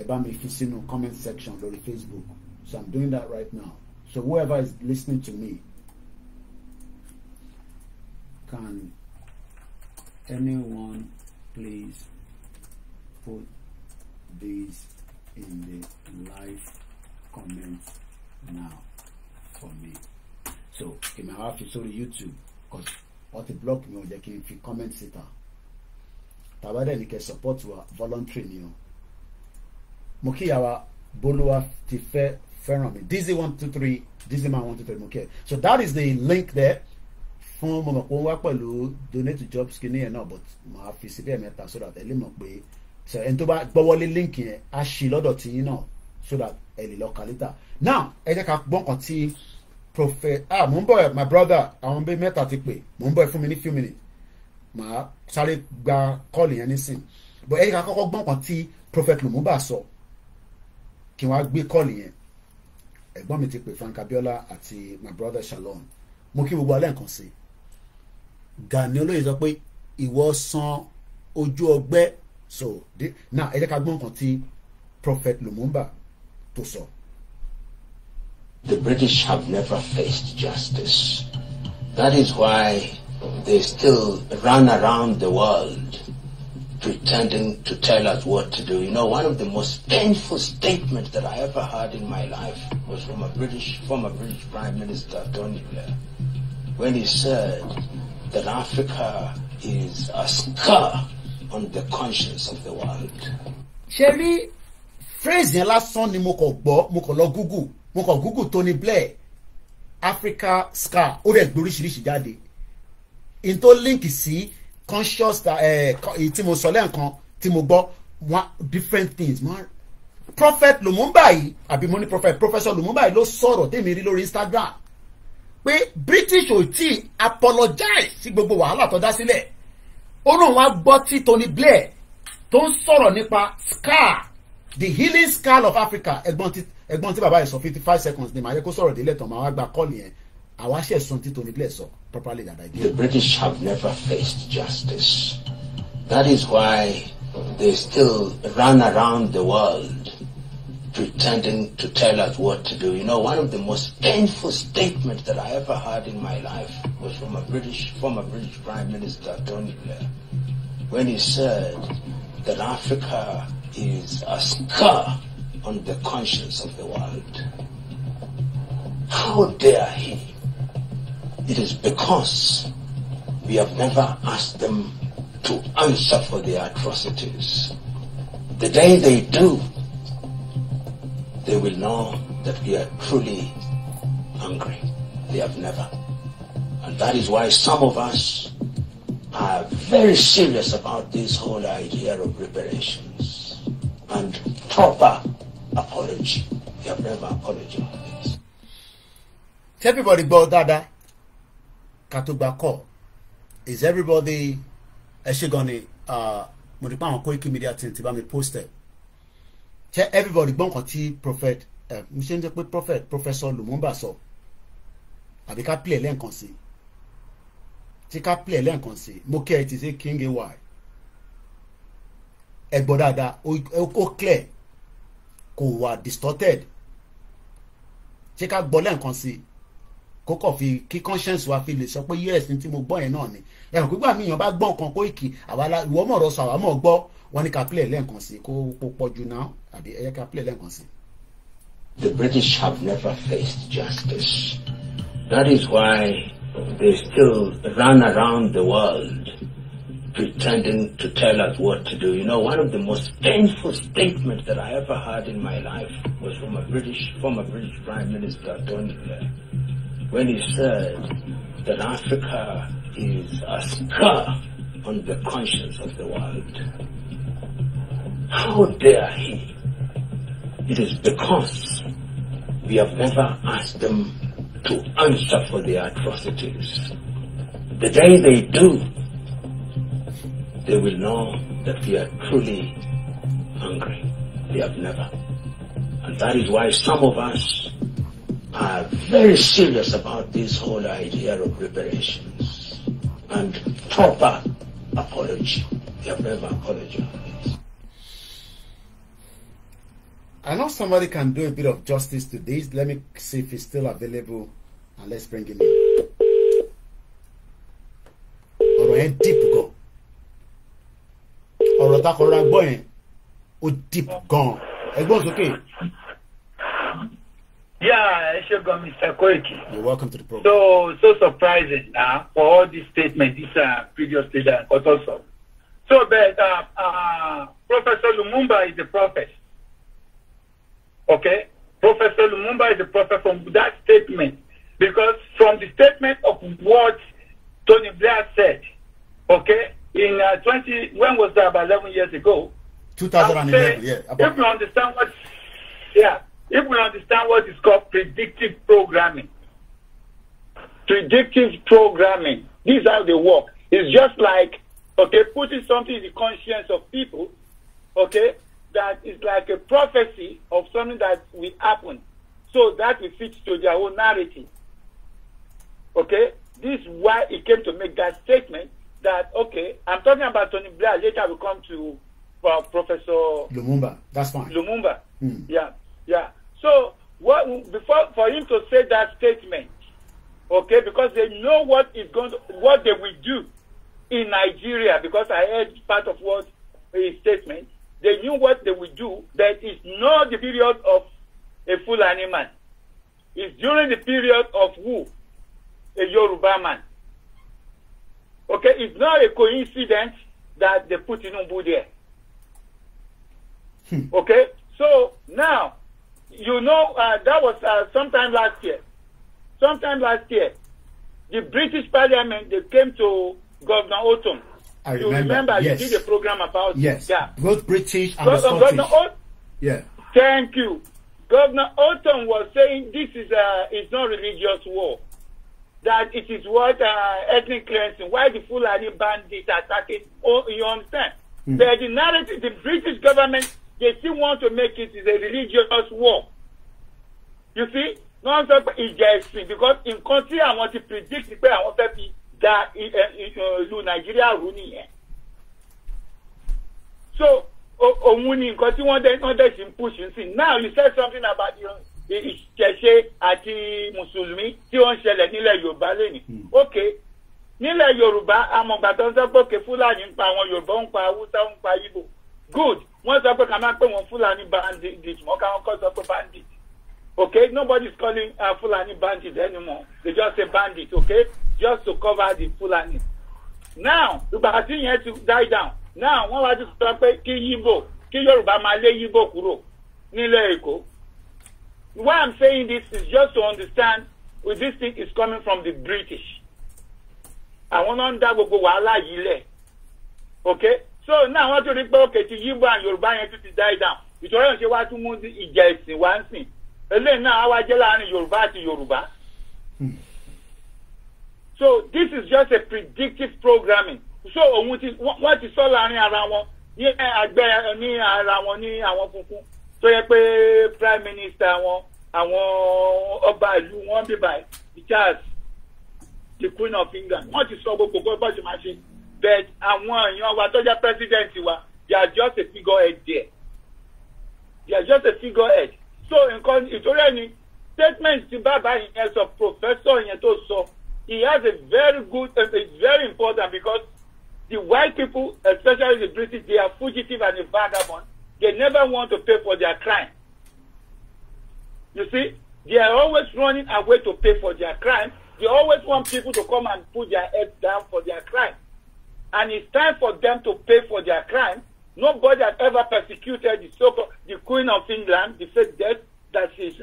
ẹ bá mi fi sínú comment section lórí Facebook so I'm doing that right now so whoever is listening to me can anyone please put this in the live comment now for me so èmi àwọn afi sórí YouTube cause wọ́n ti block mi ò jẹ́ kí n fi comment síta tàbá dẹ̀ ní kẹ́ support wa voluntary ni o mo kí yàrá bolúwa ti fẹ́ràn mi Dizzy123 Dizzyman123 mo kí ẹ so that is the link there fún mo mọ̀ pé wọ́n wá pẹ̀lú donate to jobs kìíní yẹn náà but màá fi síbẹ̀ mẹ́ta so that ẹ lè mọ̀ pé so ẹni tó bá gbọ́wọ́lé link yẹn á ṣí lọ́dọ̀ tí yín náà so that ẹ lè lọ kà later now ẹ jẹ́ ká gbọ́n kan tí prophet mo ń bọ̀ my brother àwọn bíi mẹ́ta ti pè mo ń bọ̀ fún mi ní few minutes màá sáré gba kọ́ọ̀lù yẹn nísìn but ẹ jẹ́ ká kọ́kọ́ gbọ́n kan tí prophet Lumumba sọ kí wọ́n á gbé kọ́ọ̀lù yẹn ẹ̀gbọ́n mi ti pè Frank Abiola àti my brother Shalom mo kí gbogbo alẹ́ nǹkan sí Gani olóyè sọ pé ìwọ san ojú ọgbẹ́ so now ẹ jẹ́ ká gbọ́n kan tí prophet Lumumba tó sọ. The British have never faced justice. That is why they still run around the world pretending to tell us what to do. You know, one of the most painful statements that I ever heard in my life was from a former British Prime Minister, Tony Blair, when he said that Africa is a scar on the conscience of the world. Sherry, phrase yẹn lásán ni mo kàn gbọ́, mo kàn lọ Google Tony Blair, Africa scar, ó dẹ̀ gbóríṣiríṣi jáde. In tó link sí conscious tí mo sọ lẹ́ẹ̀kan tí mo gbọ́ different things. Prophet Lumumba yìí, àbí mo ní Professor Lumumba yìí ló sọ̀rọ̀ tèmi rí lórí Instagram pé British ò tí apologize sí gbogbo wàhálà tó dá sílẹ̀. Ó náà wá gbọ́ tí Tony Blair tó ń sọ̀rọ̀ nípa scar, the healing scar of Africa. Ẹ̀gbọ́n tí bàbá yìí sọ 55 seconds ni màá yẹ kó sọ̀rọ̀ délẹ̀ tán màá wá gba call yẹn. Àwa ṣe sọ tí Tony Blair sọ properly that I did. The British have never faced justice. That is why they still run around the world pretending to tell us what to do. You know, one of the most painful statements that I ever heard in my life was from a former British Prime Minister, Tony Blair, when he said that Africa is a scar on the conscience of the world. How dare he? It is because we have never asked them to answer for their atrocities. The day they do, they will know that we are truly hungry. They have never. And that is why some of us are very serious about this whole idea of reparations and proper apology. We have never apologized. Everybody gbọ́ dáadáa ká tó gba call. Is everybody Eshigoni mo rí pé àwọn Koiki Media team ti bá mi post ẹ̀. Ṣé everybody gbọ́ nǹkan tí prophet mo ṣe ń jẹ́ pé Professor Lumumba sọ àbí ká play lẹ́ǹkan sí tí ká play lẹ́ǹkan sí mo kí ẹ ti ṣe King AY ẹ gbọ́ dáadáa ó clear kò wà distorted ṣé ká gbọ́ lẹ́ǹkan sí kókò fi kí conscience wa fi lè sọ pé yes ní tí mo gbọ́ yẹn náà ni ẹ̀rùn gbígbà mi yàn bá gbọ́ nǹkan Koiki àwa ìwọ mọ̀ ọ̀rọ̀ sọ àwa mọ̀ gbọ́ wọn ni ká play lẹ́ǹkan sí kó pọ̀ jù náà àbí ẹ̀yẹ ká play lẹ́ǹkan sí. The British have never faced justice. That is why they still run around the world pretending to tell us what to do. You know, one of the most painful statements that I ever heard in my life was from a former British Prime Minister, Tony Blair, when he said that Africa is a scar on the conscience of the world. How dare he? It is because we have never asked them to answer for their atrocities. The day they do, they will know that we are truly hungry. They have never. And that is why some of us are very serious about this whole idea of reparations and proper apology. We have never apologized. I know somebody can do a bit of justice to this. Let me see if it's still available and let's bring him in. Ọ̀rọ̀ yẹn deep gan. Ọ̀rọ̀ tá kọ́ra gbọ́ yẹn ó deep gan. Ẹgbọ́n sókè. Yeah, Mr. Koiki. You're welcome to the program. So surprising for all these statements, this previous leader, but also. So, but Professor Lumumba is the prophet. Okay? Professor Lumumba is the prophet from that statement. Because from the statement of what Tony Blair said, okay, in when was that, about 11 years ago? 2011, yeah. If we understand what is called predictive programming. Predictive programming. This is how they work. It's just like, okay, putting something in the conscience of people, okay, that is like a prophecy of something that will happen. So that will fit to their own narrative. Okay? This is why he came to make that statement that, okay, I'm talking about Tony Blair. Later we'll come to Professor Lumumba. That's fine. Lumumba. Yeah. So, for him to say that statement, Okay, because they know what they will do in Nigeria, because I heard part of what his statement. They knew what they would do. That is not the period of a Fulani man. It's during the period of who? A Yoruba man. Okay, it's not a coincidence that they put Tinubu there. Okay, so now, you know, that was sometime last year. The British Parliament, they came to Governor Otom. I You remember yes. you did a program about Both British and the Scottish. Yeah. Thank you. Governor Otom was saying this is it's not religious war. That it is what ethnic cleansing. Why the Fulani bandits attacking? Oh, you understand? But the narrative, the British government, they still want to make it is a religious war. You see? Non-stop injustice, because in country I want to predict where I want to be that Nigeria running here. So, Omuni, because one day pushing. See, now you said something about Ìṣẹ̀ṣe àti Mùsùlùmí tí wọ́n ń ṣẹlẹ̀ nílẹ̀ Yorùbá lẹ́nìí. Okay, nílẹ̀ Yorùbá amọ̀gbà tó ń sọ pé òkè Fúlàní ń pa àwọn Yorùbá ń pa Haúsá ń pa Ìgbò. Good, wọ́n sọ pé ká máa pè wọ́n Fúlàní bandit, wọ́n káwọn kọ́ sọ pé bandit. Okay, nobody's calling Fulani bandits anymore. They just say bandits, okay? Just to cover the Fulani. Now, the Brazilian had to die down. Now, one was to stop ki Yoruba Malay Yibo kuro. Nile Eko. Why I'm saying this is just to understand where this thing is coming from the British. I want to understand wala yile. Okay? So now I want to report okay, Yibo and Yoruba had to die down. It's already what to move the Ijesi one thing. So this is just a predictive programming. So what is all around so Prime Minister Charles, the Queen of England. What is all about the machine? But president, they are just a figurehead there. They are just a figurehead. So, it's already statements to Baba as a professor in so he has a very good, it's very important because the white people, especially the British, they are fugitive and a vagabond. They never want to pay for their crime. You see, they are always running away to pay for their crime. They always want people to come and put their heads down for their crime. And it's time for them to pay for their crime. Nobody has ever persecuted the Queen of England, the fake death that she's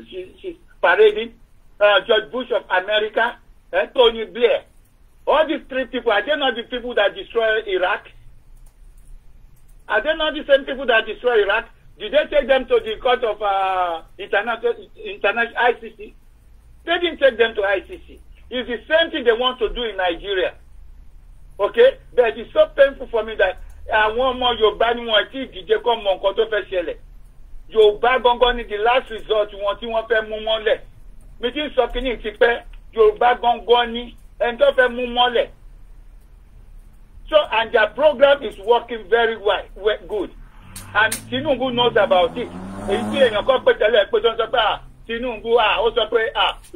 parading, George Bush of America, and Tony Blair. All these three people, are they not the people that destroyed Iraq? Are they not the same people that destroyed Iraq? Did they take them to the court of international ICC? They didn't take them to ICC. It's the same thing they want to do in Nigeria. Okay? But it's so painful for me that àwọn ọmọ Yorùbá ni wọn ti dìde kọ́ mọ nǹkan tó fẹ́ ṣẹlẹ̀. Yorùbá gangan ni the last resort wọn tí wọ́n fẹ́ mú mọ́lẹ̀. Mi ti ń sọ kínní ti pẹ́ Yorùbá gangan ni ẹni tó fẹ́ mú mọ́lẹ̀. So and their program is working very well, good. And Tinubu knows about it. Èyí tí èèyàn kan pé tẹ́lẹ̀ pé tó ń sọ pé Tinubu ó sọ pé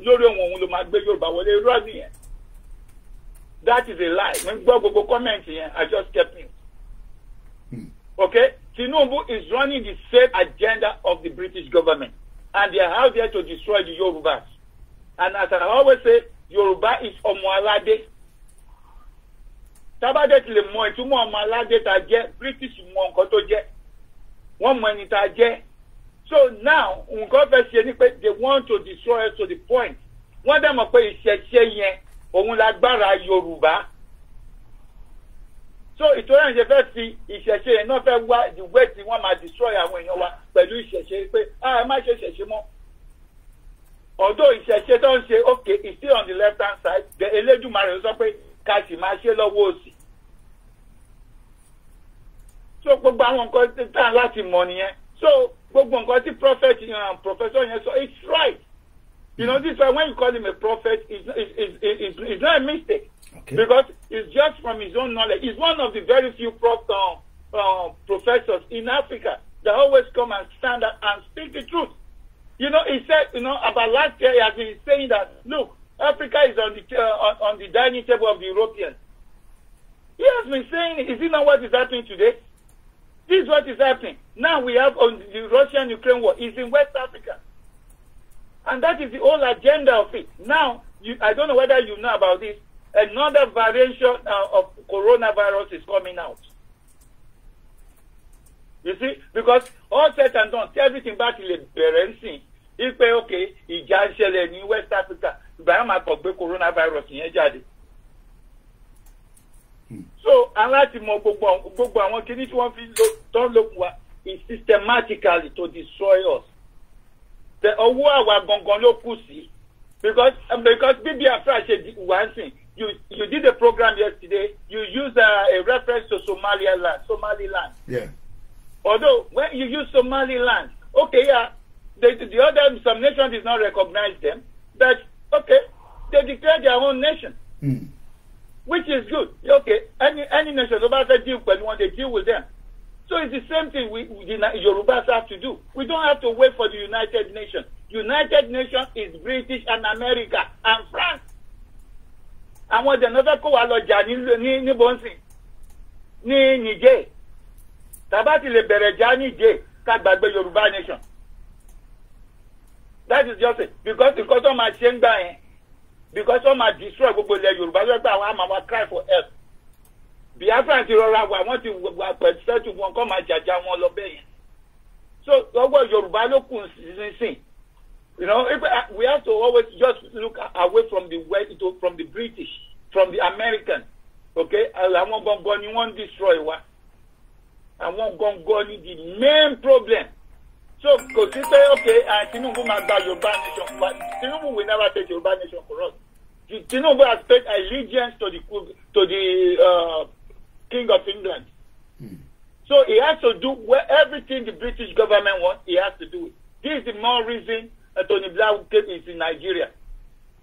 lórí òun ló máa gbé Yorùbá wọlé irọ́ nìyẹn. That is a lie. Mi gbọ́ gbogbo comment yẹn, I just kept it. Okay? Tinubu is running the same agenda of the British government. And they are out there to destroy the Yorubas. And as I always say, Yoruba is Omoalade. Tabade ti le mọ ìtumọ̀ Omoalade ta jẹ́, British mọ nǹkan tó jẹ́. Wọ́n mọ ẹni ta jẹ́. So now, nǹkan fẹ́ ṣe ni pé they want to destroy us to the point. Wọ́n dẹ̀ mọ̀ pé ìṣẹ̀ṣe yẹn, òun lágbára Yorùbá. So ìtòrẹ́ ìṣe fẹ́ fi ìṣẹ̀ṣe yẹn náà fẹ́ wá the way tí wọ́n máa destroy àwọn èèyàn wa pẹ̀lú ìṣẹ̀ṣe pé ẹ má ṣe ìṣẹ̀ṣe mọ́. Although ìṣẹ̀ṣe tó ń ṣe okay it's still on the left hand side the Elédùmarè sọ pé ká sì máa ṣe lọ́wọ́ òsì. So gbogbo àwọn nǹkan tán láti mọ̀ nìyẹn. So gbogbo nǹkan tí professor yẹn sọ it's right. You know this why when you call him a prophet it's not a mistake. Okay. Because it's just from his own knowledge. He's one of the very few professors in Africa that always come and stand up and speak the truth. You know, he said, about last year he has been saying that, look, Africa is on the dining table of the Europeans. He has been saying it. Is it not what is happening today? This is what is happening. Now we have on the Russian-Ukraine war. It's in West Africa. And that is the whole agenda of it. Now, I don't know whether you know about this. Another variation of coronavirus is coming out. You see? Because all said and done, everything back to the parenting. If okay, ìjà ń ṣẹlẹ̀ ní West Africa, ìgbà máa kọ̀ gbé coronavirus yẹn jáde. So, aláti mọ gbogbo àwọn kìíní tí wọ́n fi tán lókun wa is systematically to destroy us. The owó àwa gangan ló kù sí. Because BB Afra ṣe one thing. You did a program yesterday. You used a reference to Somaliland. Yeah. Although when you use Somaliland, okay, yeah, the other some nation did not recognize them. But okay, they declared their own nation, which is good. Okay, any nation about to deal with when they deal with them. So it's the same thing the Yorubas have to do. We don't have to wait for the United Nations. United Nations is British and America and France. And when the never go aloja ni bonsin ni Niger. Tabati le bereja Niger ka gbagbe Yoruba nation. That is just it. Because of my shengba because of my destroy gbogbo le Yoruba so gba àwọn ama cry for help. Biafra ti rọra wa wọ́n ti wa pẹ̀sẹ̀ tu wọn kọ́ máa jàjà wọn lọ bẹ́ẹ̀ yẹn. So ọgbọ́n Yorùbá ló kù sísìn. You know, we have to always just look away from the West, from the British, from the Americans. Okay? Àwọn gangan ni wọ́n destroy wa. Àwọn gangan ni the main problem. So, kò sí pé, okay, Tinubu máa gba Yorùbá nation. But Tinubu will never take Yorùbá nation for us. Tinubu has paid allegiance to the King of England. So he has to do everything the British government wants, he has to do it. This is the more reason Tony Blair is in Nigeria.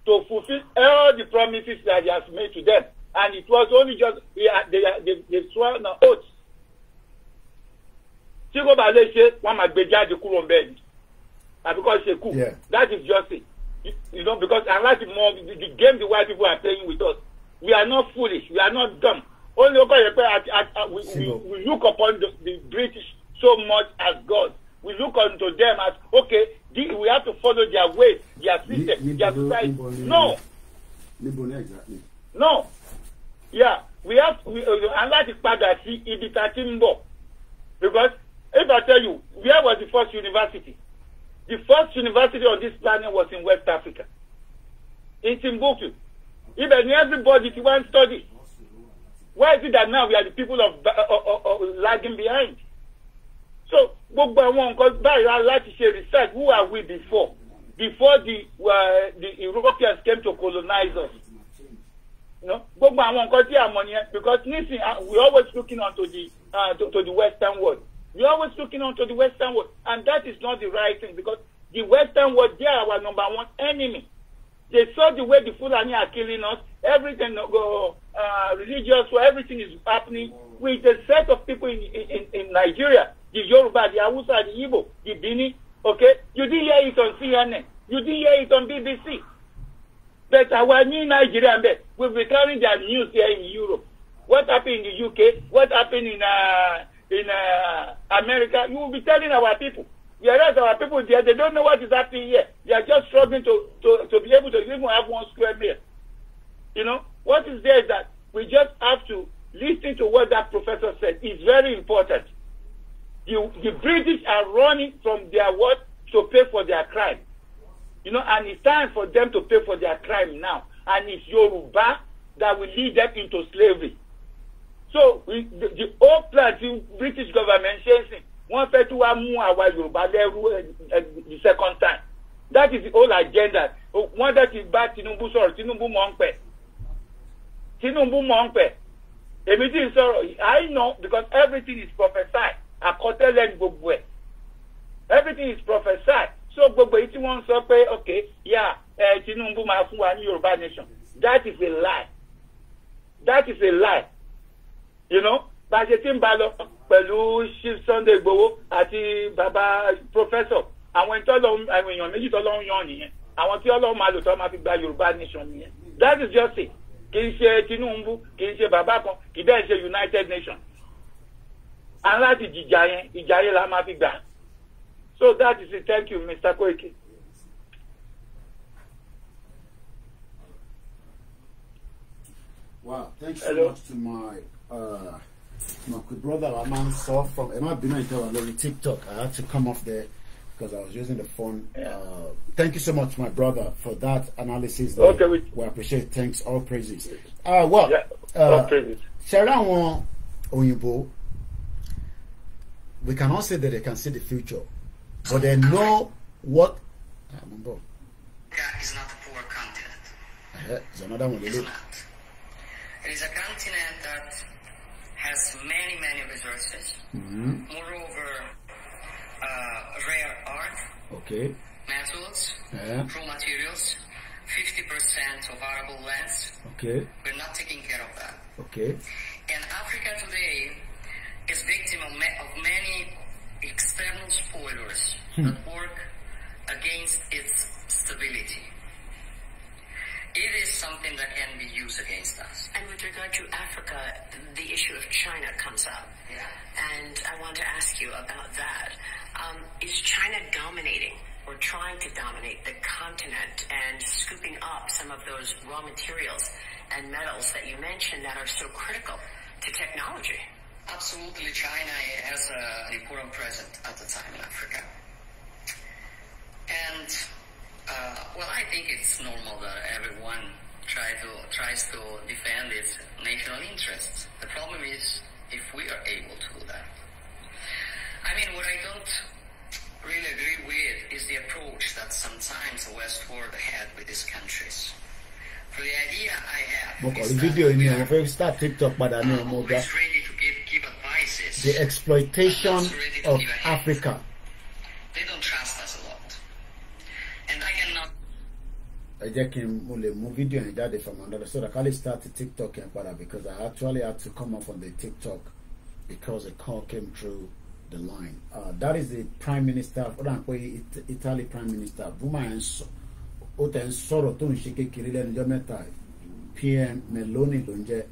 To fulfill all the promises that he has made to them. And it was only just, they sworn an oath. That is just it. You know, because I like the game the white people are playing with us. We are not foolish. We are not dumb. Only we look upon the British so much as God. We look unto them as, okay, we have to follow their ways, their system, their society. No. No. Yeah. We have to, I like to see Ibitimbo. Because if I tell you, where was the first university? The first university on this planet was in West Africa. In Timbuktu. Even everybody if you want to study. Why is it that now we are the people of lagging behind? So, I like to say research. Who are we before? Before the Europeans came to colonize us. You know, because we're always looking onto the Western world. We're always looking onto the Western world, and that is not the right thing because the Western world, they are our number one enemy. They saw the way the Fulani are killing us. Everything religious, so everything is happening with a set of people in Nigeria, the Yoruba, the Hausa, the Igbo, the Bini. Okay, you didn't hear it on CNN. You didn't hear it on BBC. But our new Nigerian will be carrying their news here in Europe. What happened in the UK? What happened in America? You will be telling our people. Whereas our people there, they don't know what is happening here. They are just struggling to be able to even have 1 square meal. You know, what is there is that we just have to listen to what that professor said. It's very important. The British are running from their work to pay for their crime. You know, and it's time for them to pay for their crime now. And it's Yoruba that will lead them into slavery. So, the whole plan, the British government says, one fait to our Yoruba the second time. That is the whole agenda. One that is bad, Tinubu sorry, Tinubu Monkpe. Tinubu Monkpe. I know because everything is prophesied. Everything is prophesied. So, if one say, okay, yeah, Tinubu Mafu Yoruba nation. That is a lie. That is a lie. You know, but the thing about pẹ̀lú Sunday Igboho àti baba professor àwọn ìtọ́lọ́ àwọn èèyàn méjì tọ́lọ́ ń yan nìyẹn àwọn tí Ọlọ́run máa lò tó máa fi gba Yorùbá nation nìyẹn. That is just it. Kì í ṣe Tinubu, kì í ṣe bàbá kan, kì í dẹ́ ṣe United Nations. Aláti ìjà yẹn la máa fi gbà. So that is it. Thank you, Mr. Koiki. Wow, thanks so much to my quick brother Aman Saw from TikTok. I had to come off there because I was using the phone. Thank you so much, my brother, for that analysis. Okay, we appreciate. Thanks, all praises. All praises. Sharon Oyinbo, we cannot say that they can see the future, but they know what. Africa is not a poor continent. It's another one. It's not. It is a continent that has many, many resources. Moreover, rare art, metals, raw materials, 50% of arable lands. We're not taking care of that. And Africa today is victim of many external spoilers that work against its stability. It is something that can be used against us. And with regard to Africa, the issue of China comes up. Yeah. And I want to ask you about that. Is China dominating or trying to dominate the continent and scooping up some of those raw materials and metals that you mentioned that are so critical to technology? Absolutely. China has an important presence at the time in Africa. And well, I think it's normal that everyone tries to defend its national interests. The problem is if we are able to do that. I mean, what I don't really agree with is the approach that sometimes the West world had with these countries. For the idea I have is that we are start TikTok, but always ready to give advices. The exploitation of Africa. They don't trust us a lot. And I cannot. I just came video and that from another, so I can't start the TikTok and because I actually had to come off on the TikTok because a call came through the line. That is the Prime Minister, Italy Prime Minister. PM Meloni,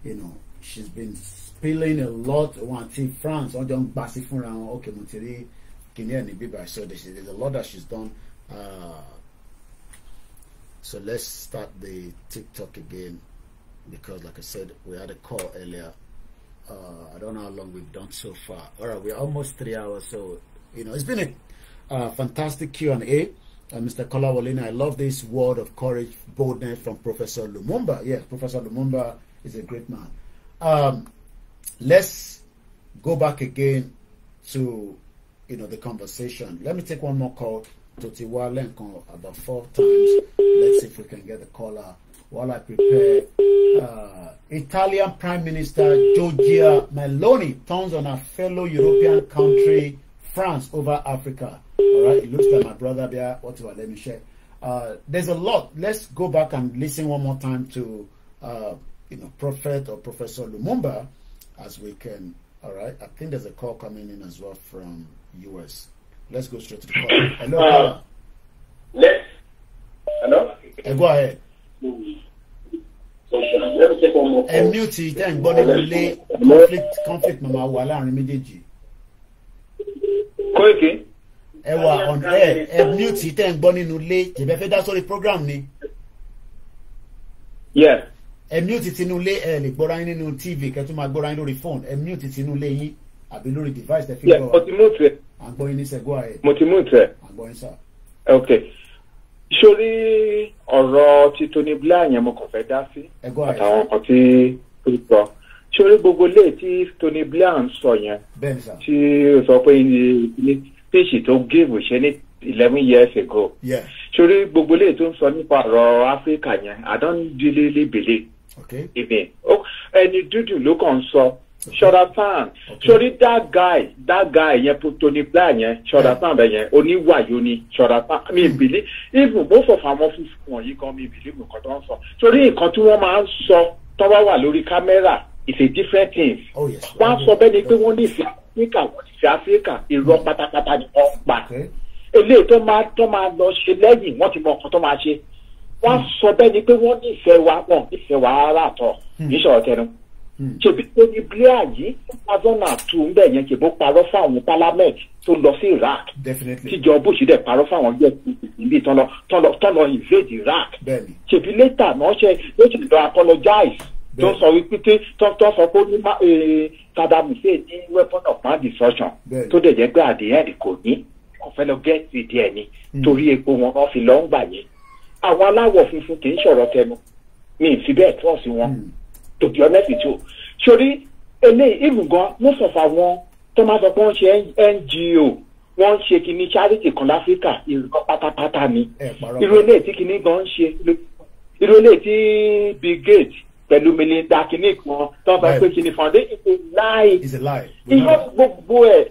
you know, she's been spilling a lot on France on John Basifun around okay Monteri Kenya and Biba. So there's a lot that she's done. So let's start the TikTok again because like I said, we had a call earlier. I don't know how long we've done so far. Alright, we're almost 3 hours, so you know it's been a fantastic Q&A. Mr. Kolawolina, I love this word of courage, boldness from Professor Lumumba. Yes, Professor Lumumba is a great man. Let's go back again to the conversation. Let me take one more call to Tiwalenko about 4 times. Let's see if we can get the caller while I prepare. Italian Prime Minister Giorgia Meloni turns on her fellow European country France over Africa. All right, it looks like my brother there. Whatever, let me share. There's a lot. Let's go back and listen one more time to Prophet or Professor Lumumba as we can. All right, I think there's a call coming in as well from US. Let's go straight to the call. Hello. Hello. Go ahead. Mute it and body conflict mama wala méjèèjì. Koiki. Ewa on air. Mute it and body nule. Je fẹ́ dá sórí program ni. Yeah. Mute it nule lè gbọ́ra yín nínú TV kẹ́ tún máa gbọ́ra yín lórí phone. Mute it nule yín àbí lórí device tẹ́ fi gbọ́. Yeah, mo ti mute. Àgbọ̀ yín ní sẹ́ go ahead. Mo ti mute. Àgbọ̀ yín sir. Okay. Sórí ọ̀rọ̀ tí Tony Blair yẹn mo kàn fẹ́ dá sí àtàwọn kan tí ó sọ sórí gbogbo ilé tí Tony Blair ń sọ yẹn tí ó sọ pé ní speech tó give ṣe ní 11 years ago sórí gbogbo ilé tó ń sọ nípa ọ̀rọ̀ Africa yẹn I don't really believe even ẹni dúdú ló kàn ń sọ Ṣọ̀ràtàn sórí that guy yẹn Tony Blair yẹn Ṣọ̀ràtàn bẹ yẹn oníwàyó ni Ṣọ̀ràtàn mi believe even both of àwọn fífún wọ̀nyí kan mi believe nǹkan tó ń sọ sórí nǹkan tí wọ́n máa ń sọ tó bá wà lórí kámẹ́rà it's a different thing wọ́n á sọ bẹ́ẹ̀ ni pé wọ́n nífẹ̀ẹ́ Áfíríkà wọ́n nífẹ̀ẹ́ Áfíríkà irọ́ pátápátá ni wọ́n pa eléyìí tó máa lọ ṣe lẹ́yìn wọ́n ti mọ ọkàn tó máa ṣe wọ́n sọ bẹ́ẹ̀ ni pé wọ́n nífẹ̀ẹ́ wa wọ́n nífẹ̀ẹ́ wa rárá àtọ̀ kì í ṣọ̀rọ̀ tẹnu ṣèbí Tony Blair yìí 2002 ń bẹ̀ yẹn ṣèbó parọ́ fáwọn parliament tó lọ sí Iraq tíjọ Bush dẹ̀ parọ́ fáwọn ibi tọ́lọ invade Iraq ṣèbí later náà ló ti lọ apologize tó sọ wípé tó sọ pé ó ní Saddam Hussein ní weapon of mass destruction tó dẹ̀ jẹ́ pé at the end kò ní kò fẹ́ lọ gẹ́ẹ̀tì díẹ̀ ni torí epo wọn náà fi lọ ń gbà yẹn àwọn aláwọ̀ funfun kì í ṣọ̀rọ̀ tẹnu mi ì fi bẹ́ẹ̀ tọ́ sí wọn to be honest with you sori eléyìí even gan most of àwọn tó máa sọ pé wọ́n ṣe NGO wọ́n ń ṣe kìíní charity kan láfíríkà ìrùkọ́ pátápátá ni irú eléyìí tí kìíní gan ń ṣe irú eléyìí tí Bill Gates pẹ̀lú Melinda kìíní kan tó ń sọ pé kìíní foundation is a lie irọ́ gbogbo ẹ̀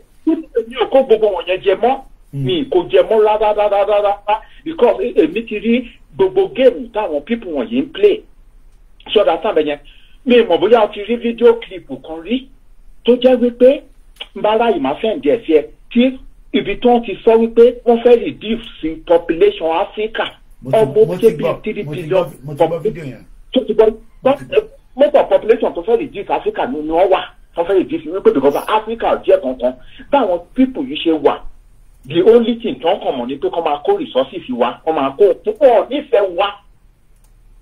mi ò kó gbogbo wọ̀nyẹn jẹ mọ́ mi kò jẹ mọ́ rárá because èmi ti rí gbogbo géèmù táwọn people wọ̀nyí ń play ṣọ́dà sábẹ̀ yẹn mi mọ̀ bóyá o ti rí fídíò kílípù kan rí tó jẹ́ wípé mbára yìí máa fẹ́ ǹdí ẹ̀sì ẹ̀ tí ibi tó ń ti sọ wípé wọ́n fẹ́ reduce population Africa ọmọ tẹ́bi 3 billion tó ti gbọ́ mọ́tò population tó fẹ́ reduce Africa ni wọ́n wà wọ́n fẹ́ reduce wípé because Africa jẹ́ kankan báwọn people yìí ṣe wà the only thing tó ń kàn mọ̀ ni pé kọ́ máa kó resources wa kọ́ máa kó púpọ̀ nífẹ̀ẹ́ wa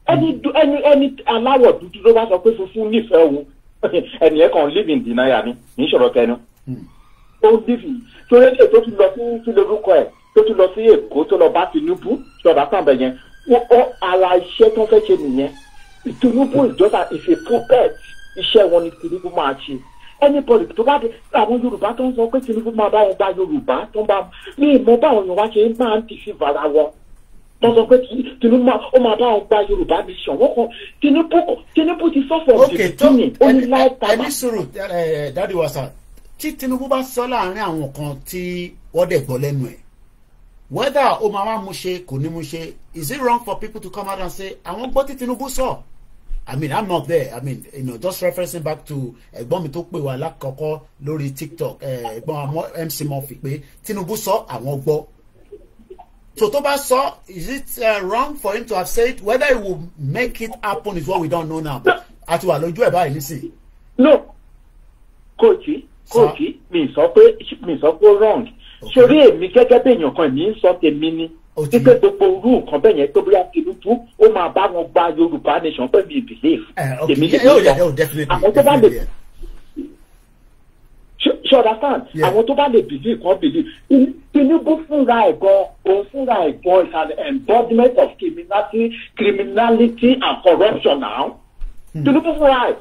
ẹni aláwọ̀ dúdú ló bá sọ pé funfun nífẹ̀ẹ́ òun ẹnìyẹn kan live in denial ni ní ìṣòro tẹnu ó live torí èdè tó ti lọ sí lórúkọ ẹ̀ tó ti lọ sí Èkó tó lọ bá Tinubu ṣọ̀dá sàbẹ̀ yẹn ara iṣẹ́ tó fẹ́ ṣe nìyẹn Tinubu ìjọba is a puppet iṣẹ́ wọn ni Tinubu máa ṣe anybody tó bá dé àwọn Yorùbá tó ń sọ pé Tinubu máa bá wọn gba Yorùbá tó ń bá ní ìmọ̀ báwọn èèyàn wá ṣe ń máa ń tì sí vara wọn wọ́n sọ pé Tinubu ó máa bá wọn gba Yorùbá nation wọ́n kàn Tinubu ti sọ fún ọ̀dẹ̀ ó ní láì tàbá. ẹni sọ̀rọ̀ dáàdi wa sá tí Tinubu bá sọ láàrin àwọn kan tí wọ́n dẹ̀ gbọ́ lẹ́nu ẹ̀ whether ó máa wá mú ṣe kò ní mú ṣe is it wrong for people to come out and say àwọn gbọ́ tí Tinubu sọ. I mean, I'm not there. I mean, just referencing back to ẹ̀gbọ́n mi tó pè wá lákọ̀ọ́kọ́ lórí TikTok, ẹ̀gbọ́n MC Murphy pé Tinubu sọ àwọn gbọ́. So tó bá sọ, is it wrong for him to have said whether it will make it happen is what we don't know now. Àti wà lójú ẹ̀ báyìí nísìn. No, kóòtù mi sọ pé wrong. Sórí èmi gẹ́gẹ́ bí èèyàn kan mi ń sọ tèmi ni. Wípé gbogbo irú nǹkan bẹ́ẹ̀ yẹn tó bóyá Tinubu ó máa bá wọn gba Yorùbá nation pẹ̀lú ìbílẹ̀. Èmi lè sọ àwọn tó bá lè ṣe understand àwọn tó bá lè believe kan believe Tinubu fúnra ẹ̀ gan òun fúnra ẹ̀ gan is an embodiment of criminality and corruption now. Tinubu fúnra ẹ̀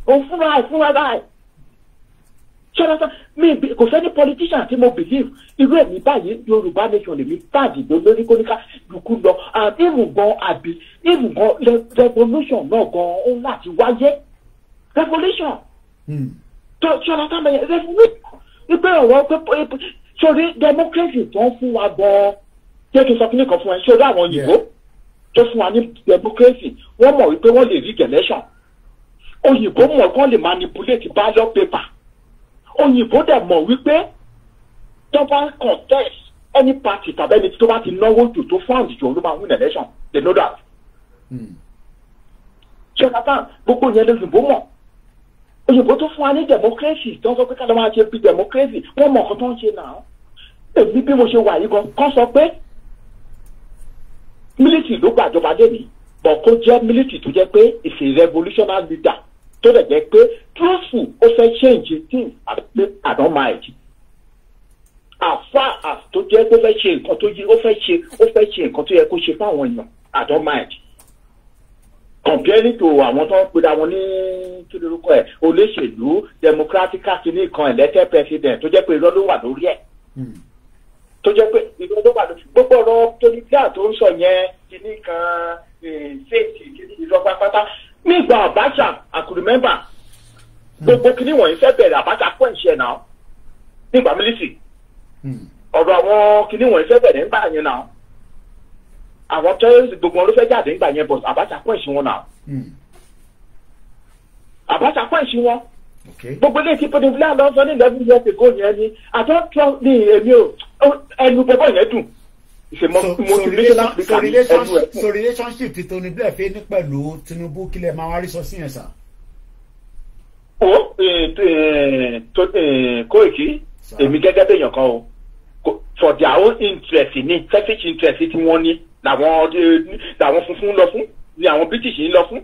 òun fúnra ẹ̀ ṣọ́nà mi kò sẹ́ni politician tí mo believe irú ẹ̀mí báyìí Yorùbá nation lèmi pàdé lórí kóníká dùkú lọ and even gan revolution náà gan ó láti wáyé revolution tó ṣọ́nà táwọn ẹ̀yẹ revolution wípé ọ̀rọ̀ pé sórí democracy tó ń fún wa gan jẹ́ kí n sọ fún nìkan fún ẹ sórí àwọn òyìnbó tó fún wa ní democracy wọ́n mọ̀ wípé wọ́n lè rig election òyìnbó mọ̀ kán lè manipulate ballot paper òyìnbó dẹ̀ mọ̀ wípé tó bá contest any party tàbí ẹni tó bá ti náwó jù tó fund jù ló máa win election they know that. ṣé kàtà gbogbo yẹn lóyìnbó mọ̀ òyìnbó tó fún wa ní democracy tó ń sọ pé ká ló máa ṣe bí democracy wọ́n mọ̀ nǹkan tó ń ṣe náà èmi bí mo ṣe wà yìí gan kán sọ pé military ló gbàjọba lẹ́nìí bọ̀ kó jẹ́ military tó jẹ́ pé it's a revolutionary leader tó dẹ̀ jẹ́ pé truthful ó fẹ́ change things àti I don't mind as far as tó jẹ́ pé ó fẹ́ ṣe nǹkan tó yẹ ó fẹ́ ṣe nǹkan tó yẹ kó ṣe fáwọn èèyàn I don't mind comparing to àwọn tó ń pera wọn ní kí lórúkọ ẹ̀ olóṣèlú democratic kìíní kan elected president tó jẹ́ pé irọ́ ló wà lórí ẹ̀ tó jẹ́ pé irọ́ ló wà lórí gbogbo ọ̀rọ̀ Tony Blair tó ń sọ yẹn kìíní kan fèsì kìíní irọ́ pátápátá nígbà Abacha I could remember gbogbo kìíní wọ̀nyí fẹ́ bẹ̀rẹ̀ Abacha pọ̀ ìṣe náà nígbà mílísì ọ̀rọ̀ àwọn kìíní wọ̀nyí fẹ́ bẹ̀rẹ̀ nígbà yẹn náà àwọn terrorist gbogbo wọn ló fẹ́ jáde nígbà yẹn but Abacha pọ̀ ìṣe wọn náà Abacha pọ̀ ìṣe wọn gbogbo ilé tí Tony Blair lọ sọ ní 11 years ago yẹn ni àjọ trump ní èmi ò ẹnu bọ́bọ́ yẹn dùn. So relationship tí Tony Blair fẹ́ ní pẹ̀lú Tinubu kílẹ̀ máa wá rí sọ sí yẹn sà. Kóìkì èmi gẹ́gẹ́ bẹ́yàn kan o for their own interest ní selfish interest tí wọ́n ní làwọn funfun lọ fún ni àwọn British ń lọ fún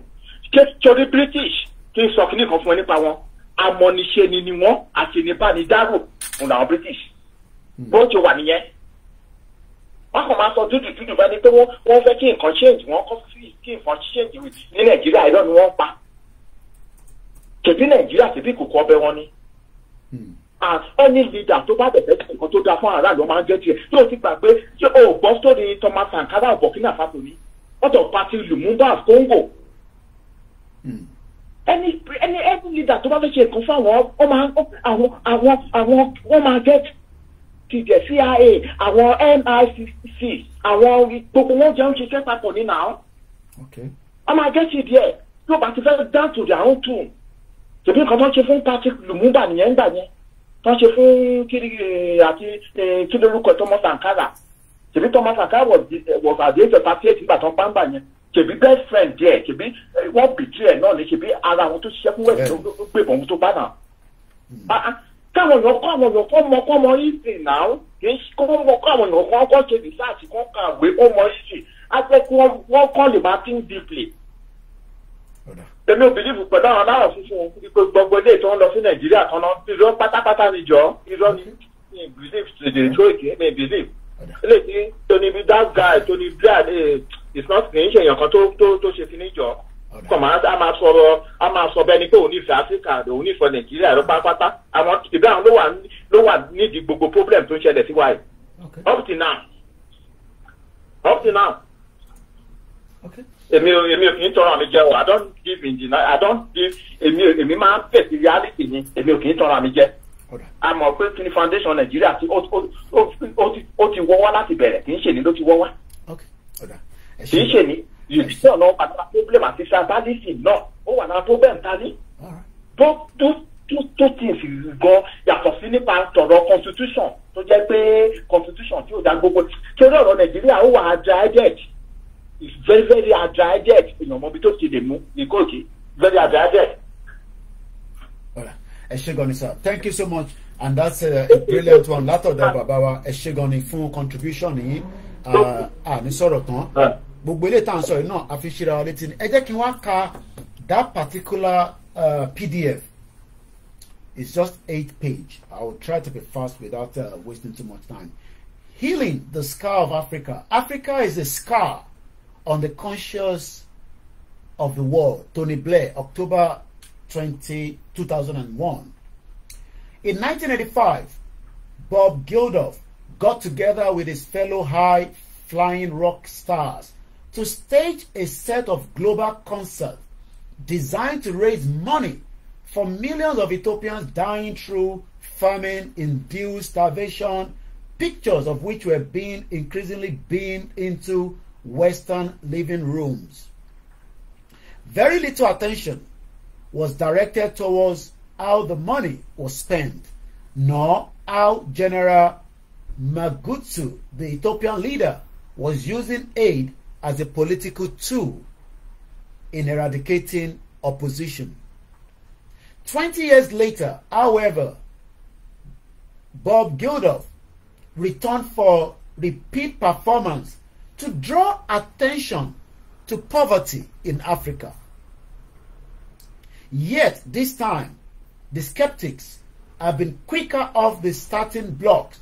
torí British kí n sọ kíní kan fún ẹ nípa wọn amọ̀niṣe ni wọ́n àṣenibánidárò fún làwọn British bó ti wà nìyẹn wọ́n kàn máa sọ dúdú bá ní pé wọ́n fẹ́ kí nǹkan change wọ́n kọ́ sí kí nǹkan change ní Nàìjíríà irọ́ ni wọ́n pa kẹ̀bí Nàìjíríà kẹ̀bí kòkó ọbẹ̀ wọn ni as any leader tó bá bẹ̀rẹ̀ sí nǹkan tó dáa fún aráàlú máa ń jẹ́ tiẹ̀ yóò ti gbà pé ṣé o gbọ́ sórí Thomas Sankara Burkina Faso ni ọ̀dọ̀ pati Lumumba of Congo any leader tó bá fẹ́ ṣe nǹkan fún àwọn máa get ti jẹ CIA àwọn MICC àwọn gbogbo wọn jẹun ṣiṣẹ́ papọ̀ ní náà wọ́n máa get ti díẹ̀ yóò bá ti fẹ́ down to their own tune tòbí nǹkan tó ń ṣe fún Patrick Lumumba nìyẹn gbà yẹn tó ń ṣe fún kiri àti kí lórúkọ Thomas Sankara tòbí Thomas Sankara was at the age of 38 nígbà tó ń bá ń bà yẹn tòbí best friend díẹ̀ tòbí wọ́n bìtì ẹ̀ náà lè ṣe bí ara àwọn tó ṣiṣẹ́ fún west tó gbé bọ̀mù tó bá náà. káwọn èèyàn kọ́ ọmọ ìsìn náà kì í kọ́ àwọn èèyàn kọ́ ṣe research kọ́ kàwé kọ́ ọmọ ìsìn á jẹ́ kí wọ́n kọ́ lè máa think deeply. èmi ò bìlíìfù pẹ̀lú àwọn aláwọ̀ funfun gbogbo ilé tó ń lọ sí Nàìjíríà kan náà irọ́ pátápátá ni jọ irọ́ ni belief to the truth mi belief ilé tí Tony Blair is not kì í ṣe èèyàn kan tó ṣe kíní jọ kọ̀mọ̀ a máa sọ bẹ́ẹ̀ ni pé òun nífẹ̀ẹ́ Áfíríkà òun nífẹ̀ẹ́ Nàìjíríà ló pátápátá àwọn ìbí àwọn ló wà nídìí gbogbo problem tó ń ṣẹlẹ̀ sí wa yìí up till now. èmi ò kì í tọrọ àmì jẹ o I don't give in deny I don't give èmi máa ń fèsì reality ni èmi ò kì í tọrọ àmì jẹ a mọ̀ pé kí ni foundation Nàìjíríà tí ó ti wọ́ wá láti bẹ̀rẹ̀ kì í ṣe ni ló ti wọ́ wá kì í ṣe ni ìdílé ọ̀nà àtàwọn problem àti tribalism náà ó wà náà problem ta ní tó ti fi gan yàtọ̀ sí nípa tọ̀rọ̀ constitution tó jẹ́ pé constitution tí ó dá gbogbo tí ó lọ́rọ̀ Nàìjíríà ó wà agile it's very very agile èèyàn mọ̀ bí tó ti lè mú ní kóòkì very agile. ẹ ṣé gan ni sir thank you so much and that's a brilliant one látọ̀dọ̀ bàbá wa ẹ ṣé gan ni fún contribution yìí ní sọ̀rọ̀ tán gbogbo ilé ìtàn sọ̀rọ̀ náà àfi ṣíra wa létí ni ẹ jẹ́ kí n wá ka that particular PDF it's just 8 pages. I will try to be fast without wasting too much time. Healing the scar of Africa. Africa is a scar on the conscience of the world. Tony Blair, October 20, 2001. In 1985, Bob Geldof got together with his fellow high-flying rock stars to stage a set of global concerts designed to raise money for millions of Ethiopians dying through famine-induced starvation, pictures of which were being increasingly beamed into Western living rooms. Very little attention was directed towards how the money was spent, nor how General Magutsu, the Ethiopian leader, was using aid as a political tool in eradicating opposition. 20 years later, however, Bob Geldof returned for repeat performance to draw attention to poverty in Africa. Yet this time, the skeptics have been quicker off the starting blocks,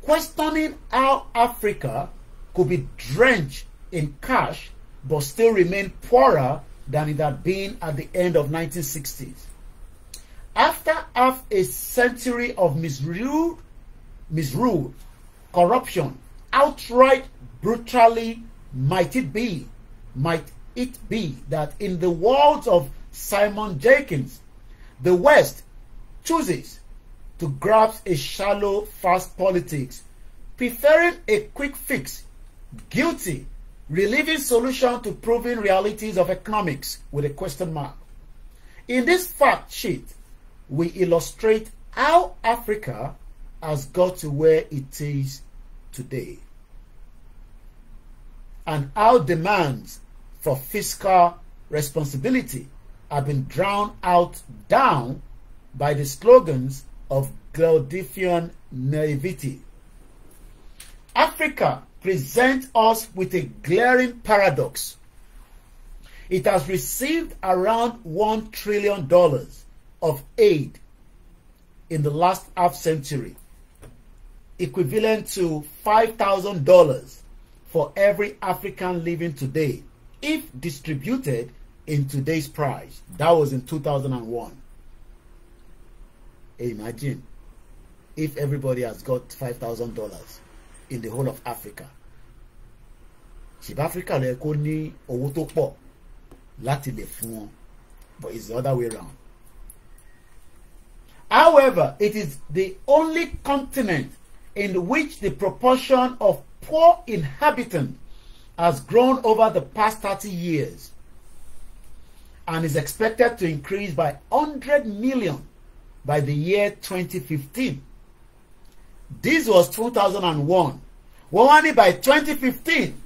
questioning how Africa could be drenched in cash but still remain poorer than it had been at the end of 1960s. After half a century of misrule, corruption, outright brutally, might it be that in the words of Simon Jenkins, the West chooses to grasp a shallow, fast politics, preferring a quick fix, guilty, relieving solution to proving realities of economics with a question mark. In this fact sheet, we illustrate how Africa has got to where it is today, and how demands for fiscal responsibility have been drowned out down by the slogans of Gladys naivety. Africa presents us with a glaring paradox. It has received around $1 trillion of aid in the last half century, equivalent to $5,000 for every African living today, if distributed in today's price. That was in 2001. Imagine if everybody has got $5,000 in the whole of Africa. South Africa lè kó ní owó tó pọ̀ láti lè fún wọn, but it's the other way around. However, it is the only continent in which the proportion of poor inhabitants has grown over the past 30 years and is expected to increase by 100 million by the year 2015. This was 2001. Well, only by 2015,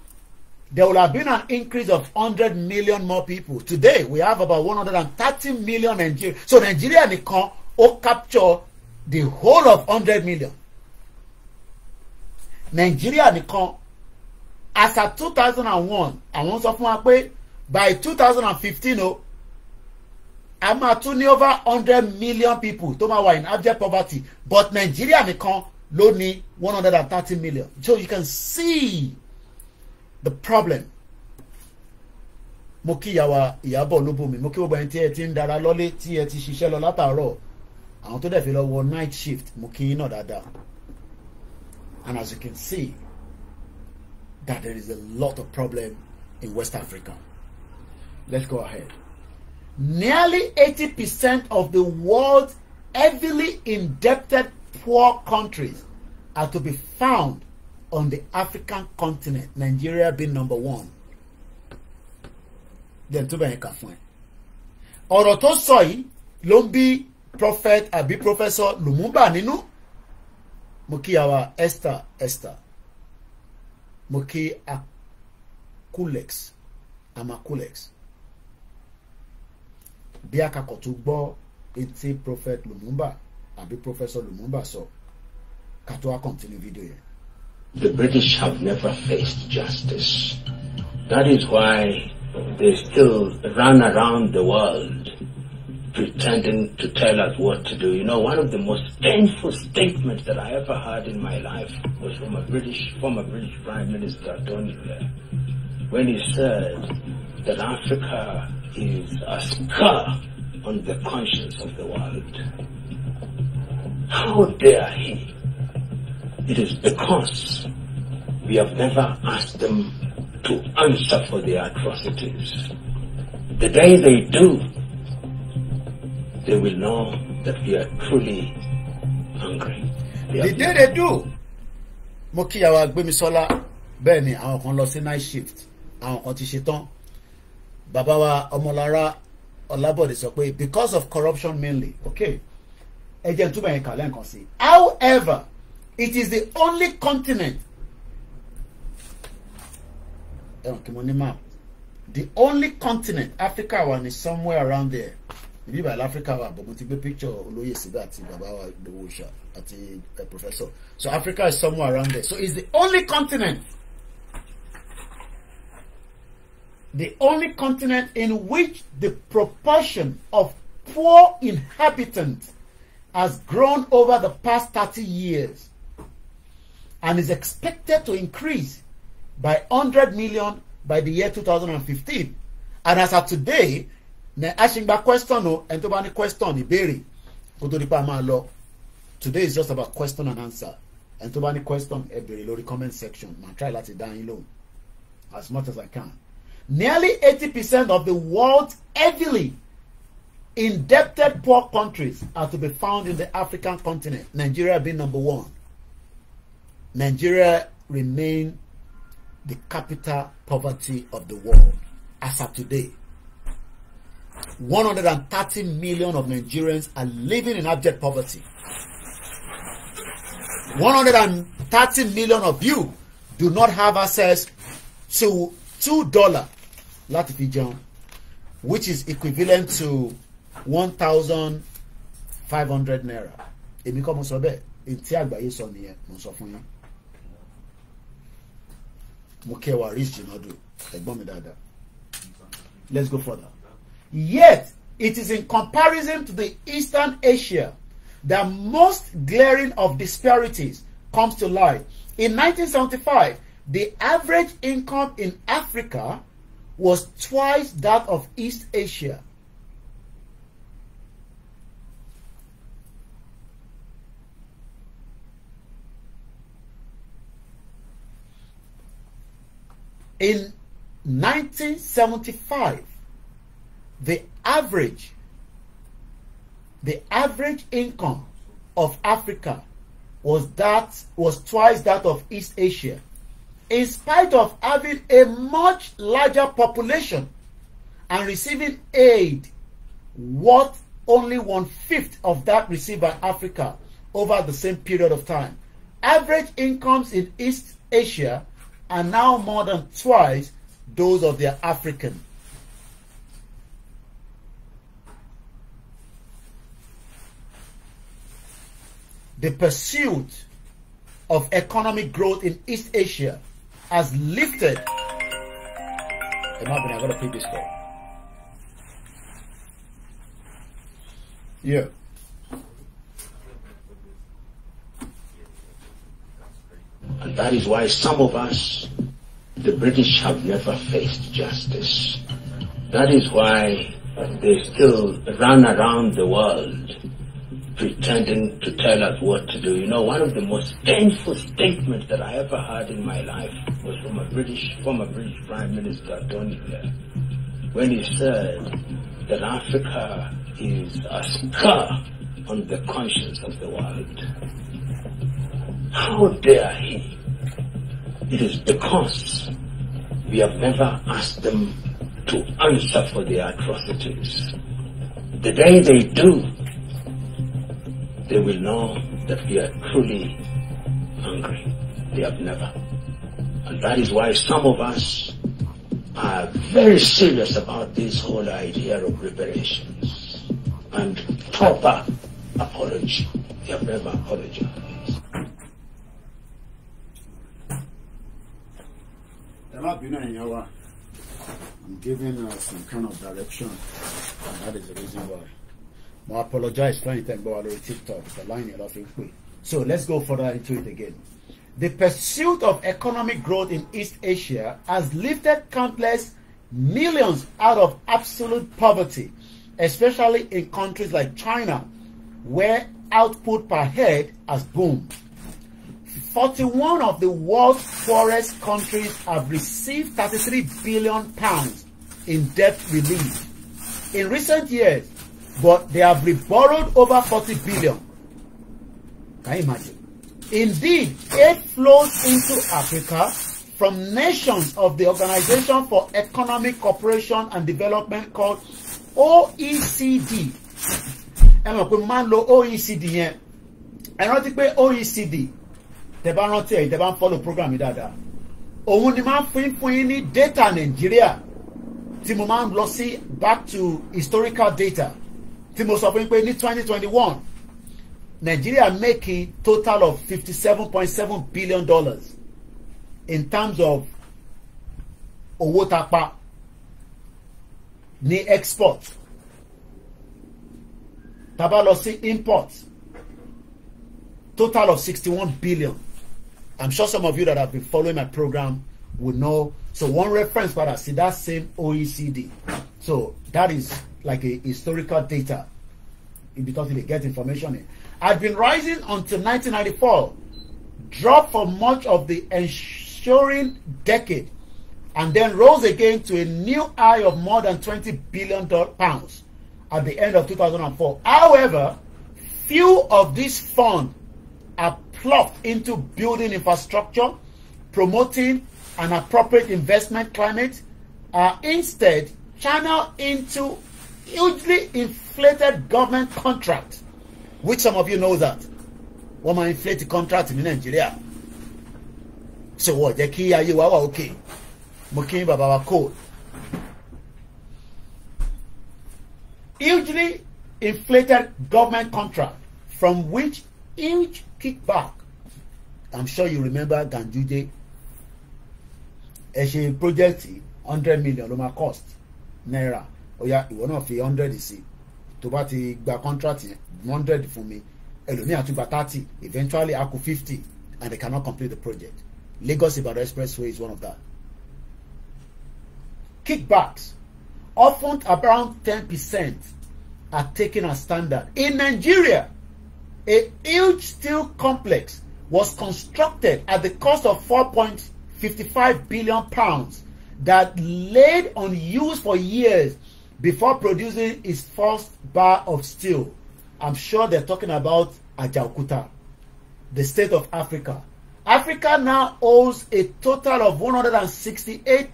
there will have been an increase of 100 million more people. Today, we have about 130 million Nigerians. So Nigeria nìkan ó capture the whole of 100 million. Nigeria nìkan, as at 2001, àwọn sọ fún wa pé by 2015, a máa tún ní over 100 million people tó máa wà in abject poverty. But Nigeria nìkan ló ní 130 million. So you can see the problem. Mo kí ìyàwó Ìyábọ̀ Olúbùnmi, mo kí gbogbo ẹni tí ẹ ti ń dára lọ́lé tí ẹ ti ṣiṣẹ́ lọ látàárọ̀, àwọn tó dẹ̀ fi lọ wọ night shift, mo kí yín náà dáadáa. And as you can see, that there is a lot of problem in West Africa. Let's go ahead. Nearly 80% of the world's heavily indebted poor countries are to be found on the African continent, Nigeria being number 1. Then tó bẹ̀rẹ̀ kà fún ẹ. Ọ̀rọ̀ tó sọ yìí ló ń bí prophet àbí professor Lumumba nínú. Mo kí àwa Esther. Mo kí Amakulex. Bí akakọ̀ tó gbọ́ etí prophet Lumumba àbí professor Lumumba sọ, ká tó wá continue video yẹn. The British have never faced justice. That is why they still run around the world pretending to tell us what to do. You know, one of the most painful statements that I ever heard in my life was from a former British Prime Minister, Tony Blair, when he said that Africa is a scar on the conscience of the world. How dare he? It is because we have never asked them to answer for their atrocities. The day they do, they will know that we are truly hungry. The day they do, mo kí àwa Gbémisọ́lá, bẹ́ẹ̀ ni àwọn kan lọ sí night shift, àwọn kan ti ṣe tán. Bàbá wa Ọmọlára Ọlábọ̀dé sọ pé because of corruption mainly. Okay, ẹ jẹ́ n túbọ̀ yẹn kà lẹ́ẹ̀kan sí. However, it is the only continent. The only continent, Africa one is somewhere around there. Maybe by Africa, but we take a picture Oloye Sidati, Baba Dewosha, àti professor. So Africa is somewhere around there. So it's the only continent. The only continent in which the proportion of poor inhabitants has grown over the past 30 years and is expected to increase by 100 million by the year 2015. And as of today, Ashingba question and to any question today is just about question and answer. And to any question below the comment section. I try to down low as much as I can. Nearly 80% of the world's heavily indebted poor countries are to be found in the African continent, Nigeria being number 1. Nigeria remains the capital poverty of the world as of today. 130 million of Nigerians are living in abject poverty. 130 million of you do not have access to $2 láti fi jẹun, which is equivalent to 1,500 naira. Èmi kọ́ mo sọ bẹ́ẹ̀, ètí àgbáyé sọ nìyẹn, mo sọ fún yín. Mo kẹwàá rich jìnnàdù, ẹ̀gbọ́n mi dáadáa. Let's go further. Yet, it is in comparison to the Eastern Asia that most glaring of disparities comes to light. In 1975, the average income in Africa was twice that of East Asia. In 1975, the average income of Africa was twice that of East Asia, in spite of having a much larger population and receiving aid worth only 1/5 of that received by Africa over the same period of time. Average incomes in East Asia are now more than twice those of their African. The pursuit of economic growth in East Asia has lifted. I'm going to pick this call. Yeah. And that is why some of us, the British, have never faced justice. That is why they still run around the world pretending to tell us what to do. You know, one of the most painful statements that I ever heard in my life was from former British Prime Minister Tony Blair, when he said that Africa is a scar on the conscience of the world. How dare he? It is because we have never asked them to answer for their atrocities. The day they do, they will know that we are truly hungry. They have never. And that is why some of us are very serious about this whole idea of reparations and proper apology. They have never apologized. I'm giving some kind of direction, and that is the reason why. I apologize for anything about TikTok. The line you're laughing quick. So let's go further into it again. The pursuit of economic growth in East Asia has lifted countless millions out of absolute poverty, especially in countries like China, where output per head has boomed. 41 of the world's poorest countries have received £33 billion in debt relief in recent years, but they have reborrowed over 40 billion. Can you imagine? Indeed, aid flows into Africa from nations of the Organization for Economic Cooperation and Development called OECD. Ẹ mọ̀ pé mo máa ń lo OECD yẹn. Ẹ rántí pé OECD tẹ́ bá rántí ẹ̀ tẹ́ bá ń follow program mi dáadáa. Òun ni máa ń fún yín ní data Nàìjíríà tí mo máa ń lọ sí back to historical data tí mo sọ fún yín pé ní 2021 Nigeria making total of $57.7 billion in terms of owó tapa ní export. Taba lọ sí import total of 61 billion. I'm sure some of you that have been following my program would know. So one reference for that, see that same OECD. So that is like a historical data because they get information in. Had been rising until 1994, dropped for much of the ensuing decade, and then rose again to a new high of more than £20 billion at the end of 2004. However, few of these funds are plopped into building infrastructure, promoting an appropriate investment climate, are instead channeled into hugely inflated government contracts, which some of you know that. wọ́n máa inflate contract ní Nàìjíríà ṣe wọ́n jẹ́ kí ayé wa wà òkè mo kí bàbá wa kó hugely inflated government contract from which huge kickback. I'm sure you remember Ganduje ẹ ṣe project 100 million ló máa cost naira oya ìwọ náà fi 100 sí tó bá ti gba contract 100 fún mi ẹlòmíà tún gba 30 eventually a kù 50 and they cannot complete the project. Lagos Ibadan Expressway is one of that. Kickbacks, often around 10%, are taken as standard. In Nigeria, a huge steel complex was constructed at the cost of £4.55 billion that laid unused for years before producing its first bar of steel. I'm sure they're talking about Ajaokuta, the state of Africa. Africa now owes a total of 168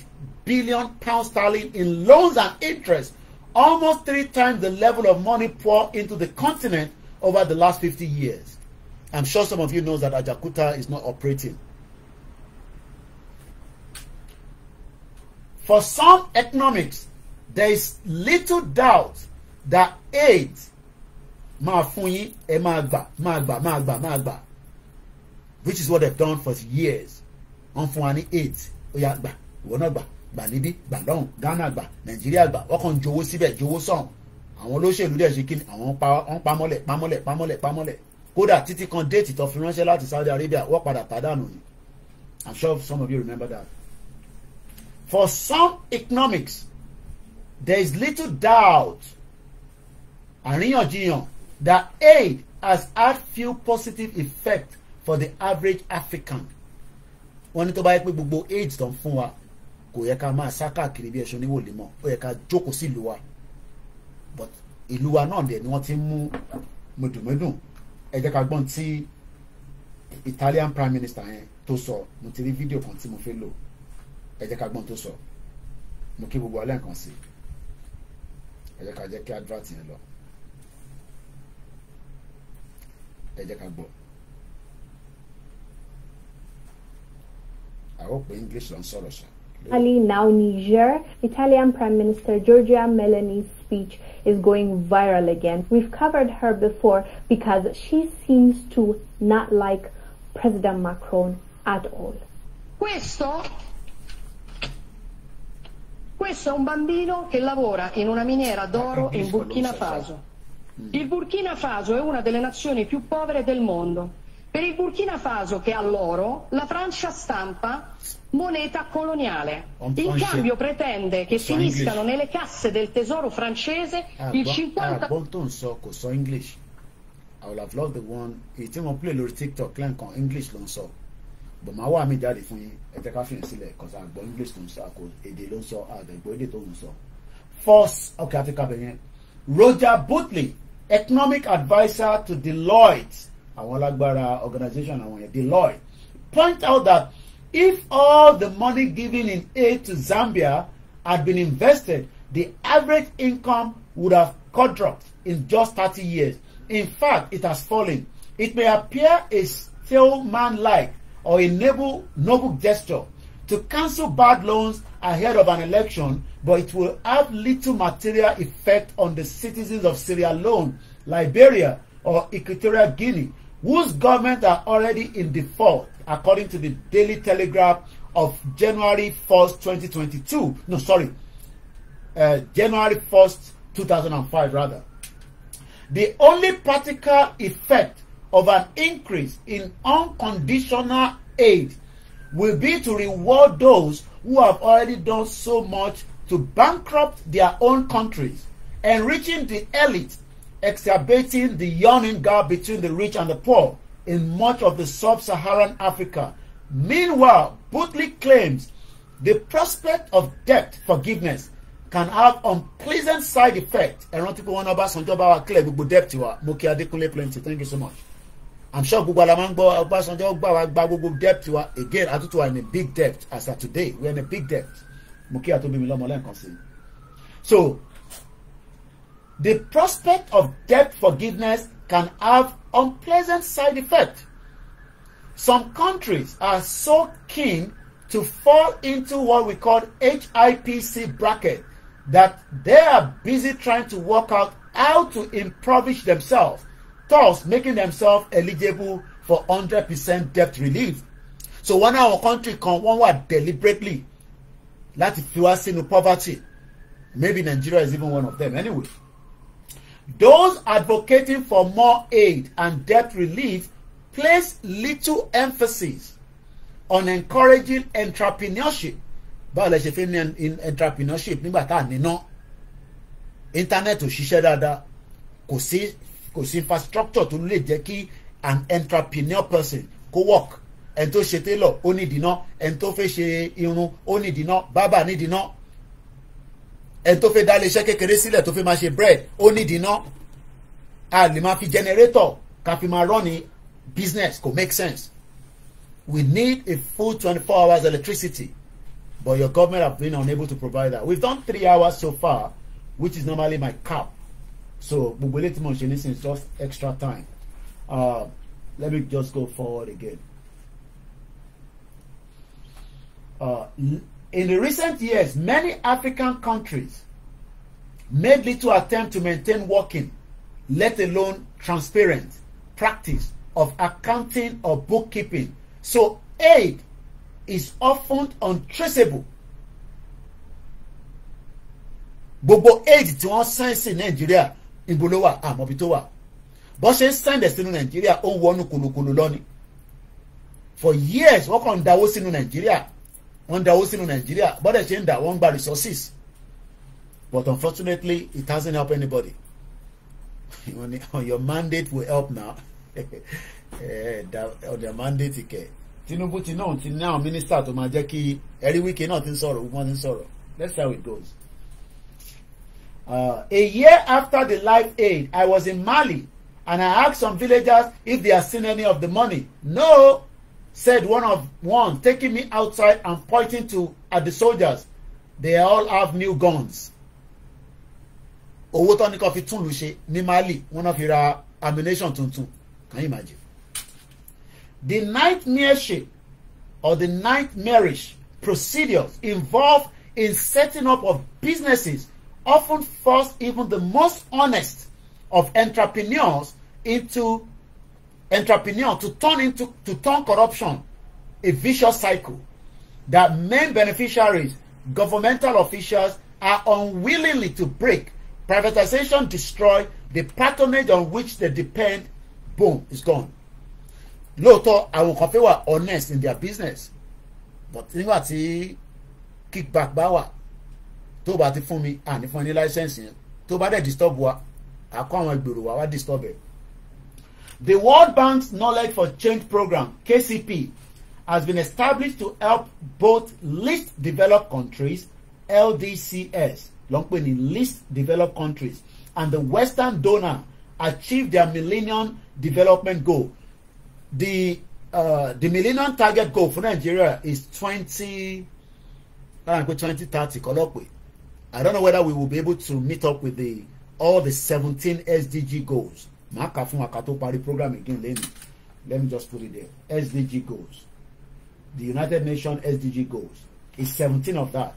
billion pounds sterling in loans and interest, almost 3 times the level of money poured into the continent over the last 50 years. I'm sure some of you know that Ajaokuta is not operating. For some economics, there is little doubt that aid which is what they've done for years. On Fuani 8, Oyagba, Wonagba, Banibi, Bandong, Ghana, Nigeria, Okon Jowo Sibe, Jowo Song. Àwọn olóṣèlú dẹ̀ ṣe kí ni àwọn pamọ́lẹ̀. Kódà títí kan déètì tó fi ránṣẹ́ láti Saudi Arabia wọ́n padà pàdánù ni. I'm sure some of you remember that. For some economics, there is little doubt àríyànjiyàn that aid has had few positive effects for the average African. Wọ́n ní tó bá yẹ pé gbogbo aids tó ń fún wa kò yẹ ká máa sá káàkiri bí ẹṣin oníwò lè mọ̀ ó yẹ ká jókòó sí ìlú wa but ìlú wa náà dẹ̀ ni wọ́n ti ń mú mùdùmùdùn. Ẹ jẹ́ ká gbọ́n tí Italian Prime Minister yẹn tó sọ mo ti rí fídíò kan tí mo fẹ́ lò ẹ jẹ́ ká gbọ́n tó sọ mo kí gbogbo alẹ́ nǹkan sí ẹ jẹ́ ká jẹ́ kí advert yẹn lọ ẹ jẹ́ ká gbọ́. I hope English don't sorrow. Now Niger, Italian Prime Minister Giorgia Meloni's speech is going viral again. We've covered her before because she seems to not like President Macron at all. Questo è un bambino che lavora in una miniera d'oro in Burkina Faso. Il Burkina Faso è una delle nazioni più povere del mondo. Per il Burkina Faso che ha l'oro, la Francia stampa moneta coloniale. In cambio pretende che finiscano nelle casse del tesoro francese il 50%. English. I will have loved the one. It's in play lórí TikTok clan kan English ló ń sọ. But màá wá mi jáde fún yín. Ẹ jẹ́ ká fi hàn sílẹ̀ because àgbọ̀ English ló ń sọ àkó èdè ló ń sọ àgbẹ̀gbọ́ èdè tó ń sọ. First, okay, àti kábẹ̀ Roger Butley, economic advisor to Deloitte, àwọn alágbára organization àwọn yẹn Deloitte, point out that if all the money given in aid to Zambia had been invested, the average income would have quadrupled in just 30 years. In fact, it has fallen. It may appear a statesman-like or a noble gesture to cancel bad loans ahead of an election, but it will have little material effect on the citizens of Sierra Leone, Liberia, or Equatorial Guinea, whose government are already in default, according to the Daily Telegraph of January 1st, 2022. No, sorry. January 1st, 2005, rather. The only practical effect of an increase in unconditional aid will be to reward those who have already done so much to bankrupt their own countries, enriching the elite, exacerbating the yawning gap between the rich and the poor in much of the sub-Saharan Africa. Meanwhile, Butley claims the prospect of debt forgiveness can have unpleasant side effects. Thank you so much. I'm sure Google Alamangbo Obasanjo gba Google debt again. Atutu are in a big debt as of today. We're in a big debt. So the prospect of debt forgiveness can have unpleasant side effects. Some countries are so keen to fall into what we call HIPC bracket that they are busy trying to work out how to impoverish themselves, thus making themselves eligible for 100% debt relief. So one our country can one deliberately láti fi wá sínú poverty. Maybe Nigeria is even one of them. Anyway, those advocating for more aid and debt relief place little emphasis on encouraging entrepreneurship. Báwo lẹ ṣe fi ní entrepreneurship nígbà tá à níná? Internet ò ṣiṣẹ́ dáadáa. Kò sí infrastructure tó lè jẹ́ kí an entrepreneur person kó work. Ẹni tó ṣe tailor ó ní ìdíná. Ẹni tó fẹ́ ṣe irun ó ní ìdíná. Bábà ní ìdíná. Ẹni tó fẹ́ dá iléeṣẹ́ kékeré sílẹ̀ tó fẹ́ máa ṣe bread ó ní ìdíná. A lè máa fi generator ká fi máa run ní business kò make sense. We need a full 24 hours electricity, but your government have been unable to provide that. We've done 3 hours so far, which is normally my cap. So gbogbo ilé tí mo ṣe nísìnyí is just extra time. Let me just go forward again. In the recent years, many African countries made little attempt to maintain working, let alone transparent, practice of accounting or bookkeeping. So aid is often untraceable. Gbogbo aid tí wọ́n send sí Nàìjíríà ibo ló wà àmọ́bi tó wà. Bó ṣe ń send sínú Nàìjíríà ó ń wọnú kolokolo lọ́ni. For years wọ́n kàn ń dáwó sínú Nàìjíríà. Wọ́n ń dáwó sínú Nàìjíríà. Bọ́dẹ̀ ṣe ń dà wọ́n ń gba resources. But unfortunately it hasn't helped anybody. Your mandate will help now. Their mandate ike. Tinubu ti náà ti ní àwọn minister tó máa jẹ́ kí every weekend náà ti ń sọ̀rọ̀ wọ́n ti ń sọ̀rọ̀. Let's see how it goes. A year after the Life Aid, I was in Mali and I asked some villagers if they had seen any of the money. No, said one taking me outside and pointing at the soldiers. They all have new guns. Owó tó ní kó fi tún lù ṣe ní Mali wọ́n náà fi ra ammunition tuntun. Can you imagine? The nightmare or the nightmarish procedures involved in setting up of businesses often force even the most honest of entrepreneurs to turn corruption a vicious cycle that main beneficiaries, governmental officials, are unwillingly to break. Privatization destroy the patronage on which they depend. Boom, it's gone. Lóòótọ́ àwọn kan fẹ́ wà honest in their business, but nígbà tí kickback bá wà tó bá ti fún mi àní fún ní license yẹn tó bá dẹ̀ disturb wa àkọ́ àwọn ìgbèrò wa wá disturb ẹ̀. The World Bank's Knowledge for Change Program KCP has been established to help both least developed countries LDCs ló ń pè ní least developed countries and the Western donor achieve their Millennium Development Goal. The Millennium Target Goal for Nigeria is 2030 kọlọ́pẹ̀. I don't know whether we will be able to meet up with all the 17 SDG goals. Maka fún akato pari program again. Let me just put it there. SDG goals. The United Nations SDG goals is 17 of that.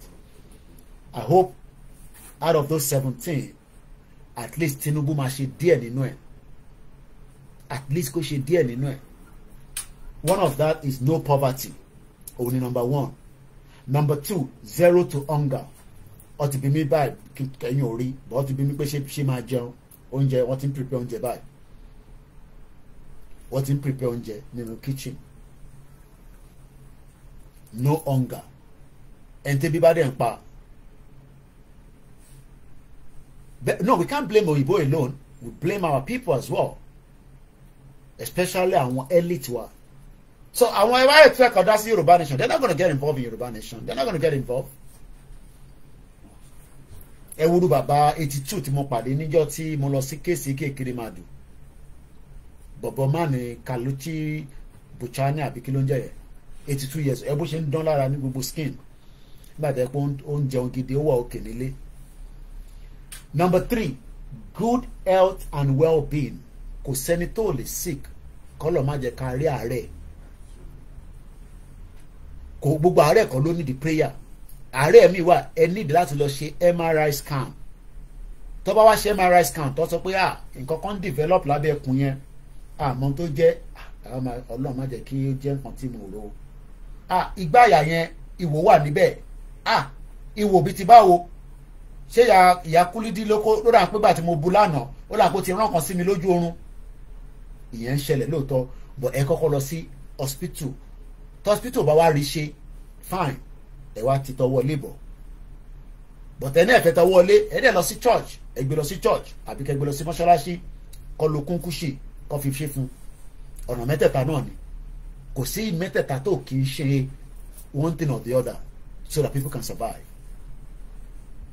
I hope out of those 17, at least Tinubu ma ṣe díẹ̀ nínú ẹ̀. At least kó ṣe díẹ̀ nínú ẹ̀. One of that is no poverty. Only number 1. Number 2, zero to hunger. Ó ti bí mi báyìí kẹ́yìn orí, but ó ti bí mi pé ṣé máa jẹun oúnjẹ wọ́n ti ń prepare oúnjẹ báyìí. Wọ́n ti ń prepare oúnjẹ nínú kitchen. No hunger. Ẹni tí bí bá dẹ̀ ń pa. No, we can't blame Oyinbo alone. We blame our people as well. Especially àwọn elite wa. So àwọn ẹwà ètò ẹ̀kọ́ dá sí Yorùbá nation, they're not going to get involved in Yorùbá nation. They're not going to get involved. Ewúrú bàbá 82 tí mo pàdé níjọ́ tí mo lọ sí kéèsì kékeré máa dùn. Bọ̀bọ̀ máa ní Kaluchi Buchani àbí kí ló ń jẹ́ yẹn. 82 years. Ẹ bó ṣe ń dán lára ní gbogbo skin. Nígbà tí ẹ pé ó ń jẹun gidi ó wà òkè nílé. Number 3, good health and well-being. Kò sẹ́ni tó lè sick kọ́lọ̀ má jẹ́ ká rí àárẹ̀. Kò gbogbo àárẹ̀ kan ló ní di prayer. Àárẹ̀ mi wà ẹ need láti lọ ṣe MRI scan. Tó bá wá ṣe MRI scan tó sọ pé nǹkan kan develop lábẹ́ ẹkùn yẹn àmọ́ tó jẹ́ Ọlọ́run má jẹ́ kí ó jẹ́ nǹkan tí mo rò. Ìgbáyà yẹn ìwò wà níbẹ̀. Ìwò bíi ti báwo? Ṣé ìyá Kúlídí ló dà pé bá ti mo bu lánàá ó là kó ti rán kan sí mi lójú oorun. Ìyẹn ń ṣẹlẹ̀ lóòótọ́ but ẹ kọ́kọ́ lọ sí hospital. Tó hospital bá wá rí ṣe fine ẹ wá ti tọwọ́ lé bọ̀. But ẹ náà fẹ́ tọwọ́ lé ẹ dẹ̀ lọ sí church ẹ gbé lọ sí church àbí kẹ́ gbé lọ sí mọ́ṣáláṣí kọ́ lo kúnkúṣì kọ́ fi ṣe fún ọ̀nà mẹ́tẹ̀ẹ̀ta náà ni. Kò sí mẹ́tẹ̀ẹ̀ta tó kì í ṣe one thing or the other so that people can survive.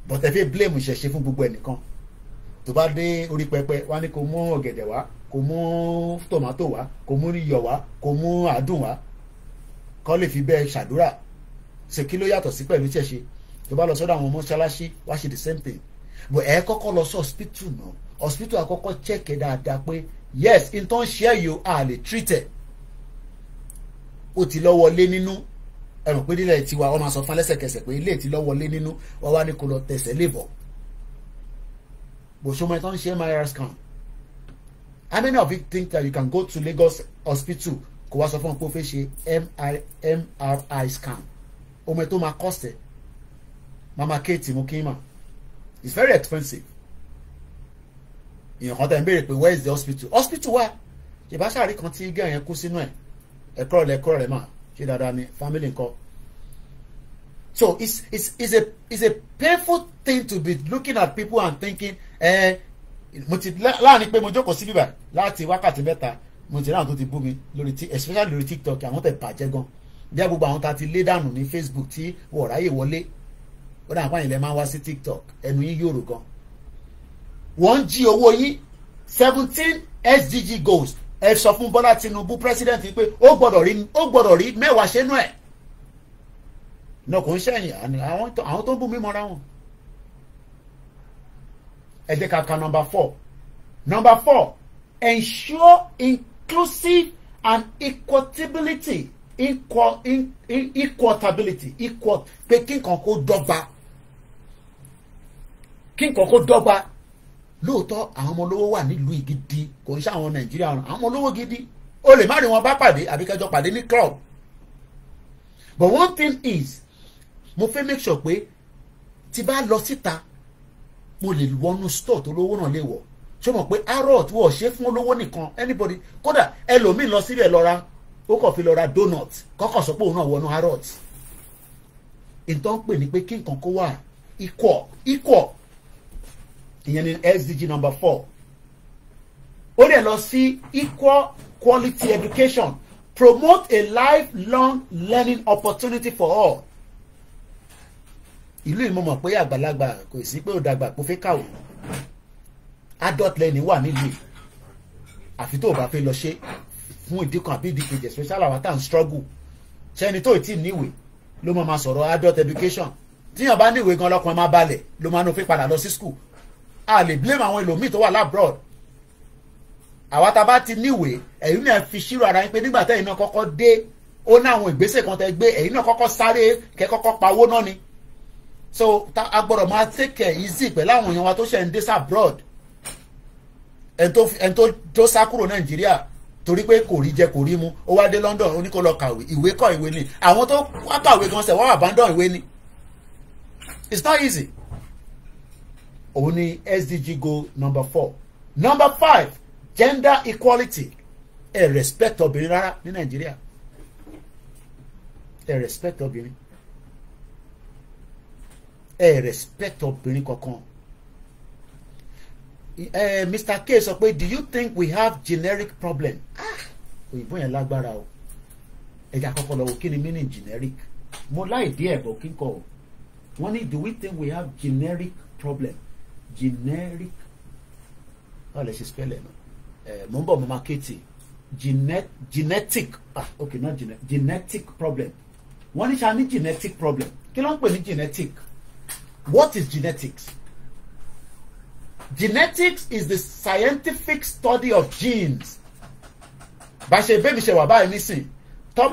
But ẹ fi blame ìṣẹ̀ṣe fún gbogbo ẹnìkan. Tó bá dé orí pẹpẹ wá ní kó mú ọ̀gẹ̀dẹ̀ wá kó mú tòmátò wá kó mú iyọ̀ wá kó mú àádùn wá kó lè fi bẹ́ẹ̀ ṣàdúrà. Ṣé kí ló yàtọ̀ sí pẹ̀lú ìṣẹ̀ṣe? Tó bá lọ sọ́dọ̀ àwọn mọ́ṣáláṣí wá ṣe the same thing. But ẹ kọ́kọ́ lọ sí hospital náà. Hospital àkọ́kọ́ check ẹ dáadáa pé yes in tó ń ṣe é yìí a lè treat ẹ̀. Ó ti lọ́wọ́ lé nínú. Ẹ mọ̀ pé nílẹ̀ tiwa wọ́n máa sọ fún lẹ́sẹ̀kẹsẹ̀ pé ilé ti lọ́wọ́ lé nínú wọ́n wá ní kó lọ tẹ̀sẹ̀ lébọ̀. Bòṣọmọ tó ń ṣe MRI scan. How many of you think that you can go to Lagos hospital kó wá sọ fún ọ pé ó fẹ́ ṣe MRI scan? Ọmọ ẹ tó máa cost ẹ. Mama Kate Mukima. It's very expensive. Ìyẹn kan tẹ̀ ń béèrè pé where is the hospital? Hospital wa ìbáṣàrí kan tí gẹ̀ yẹn kú sínú ẹ̀. Ẹ̀kọ́ rẹ̀ máa ṣe dáadáa ní family nǹkan. So it's a painful thing to be looking at people and thinking mo ti láàrin pé mo jókòó sí bíbà láti wákàtí mẹ́ta mo ti ráhùn tó ti bú mi lórí especially lórí TikTok àwọn tẹ̀ bàjẹ́ gan bí i gbogbo àwọn tá ti lé dànù ní Facebook tí wọ́n ráyè wọlé ó dà pààyàn lẹ́ máa wá sí TikTok ẹnu yín yòrò gan. Wọ́n ń jí owó yín 17 SDG goals ẹ sọ fún Bọ́lá Tinubu president pé ó gbọ́dọ̀ rí mẹ́wàá ṣẹ́nu ẹ̀ náà kò ń ṣẹ̀yìn àwọn tó ń bú mi mọ́ra wọn. Ẹ jẹ́ ká ka number 4. Number 4, ensure inclusive and equitability pé kí nǹkan kó dọ́gba. Lóòótọ́ àwọn ọmọ olówó wà nílùú gidi kò ń ṣe àwọn Nàìjíríà àwọn ọmọ olówó gidi o lè má rí wọn bá pàdé àbí kẹjọ pàdé ní club. But one thing is mo fẹ́ make sure pé tí bá lọ síta mo lè wọnú store tó lówó náà lè wọ̀ ṣé mo pé arrot wọ̀ ṣe fún olówó nìkan anybody kódà ẹlòmíì lọ síbẹ̀ lọ ra ó kàn fi lọ ra donut kọ́kọ́ sọ pé òun náà wọnú arrot. Ìtàn pè ní pé kí nǹkan kó wà equal ìyẹn ní SDG number 4. Ó dẹ̀ lọ sí equal quality education, promote a lifelong learning opportunity for all. Ìlú ìmọ̀ mọ̀ pé àgbàlagbà kò sí pé ó dàgbà kó fẹ́ kàwé. Adult learning wà nílùú àfi tó o bá fẹ́ lọ ṣe fún ìdí kan àbí ìdí kejì especially àwọn tá à ń struggle. Ṣé ẹni tó ì tí ì níwèé ló máa sọ̀rọ̀ adult education? Tíyàn bá níwèé gan lọ́kùnrin máa balẹ̀ ló máa ń fi padà lọ sí school. A lè blame àwọn ẹlòmíì tó wà labroad. Àwa tá bá ti níwèé ẹ̀yin náà fi ṣírò ara yín pé nígbà tẹ́yin náà kọ́kọ́ dé ó ní àwọn ìgbésẹ̀ kan tẹ́ gbé ẹ̀yin náà kọ́kọ́ sáré kẹ́ kọ́kọ́ pawó náà ni. So a gbọ́dọ̀ máa take care easy pẹ̀lú àwọn èèyàn wa tó ṣe ń dé abroad. Ẹn tó sá kúrò Nàìjíríà torí pé kò rí jẹ kò rí mu ó wá dé London ó ní kó lọ kàwé ìwé kọ́ ìwé ni àwọn tó wá kàwé gan ṣe wọ́n abandon ìwé ni. It's not easy. Òun ni SDG goal number 4. Number 5, gender equality. Respect obìnrin rárá ní Nàìjíríà. Respect obìnrin. Respect obìnrin kankan. Mr. K sọ pé do you think we have generic problem? Òyìnbó yẹn lágbára o. Ẹja kọ́kọ́ lọ wo kí ni meaning generic. Mo láì dé ẹ̀bọ̀ kíkọ́ o. Wọ́n ní do we think we have generic problem? Generic. How let's spell it? Mo ń bọ̀ Mama Katie. Genetic. Okay, not genetic problem. Wọ́n ní ṣá ní genetic problem. Kí ló ń pè ní genetic? What is genetics? Genetics is the scientific study of genes. Bá ṣe bẹ́ẹ̀ mi ṣe wà báyìí nísìn tó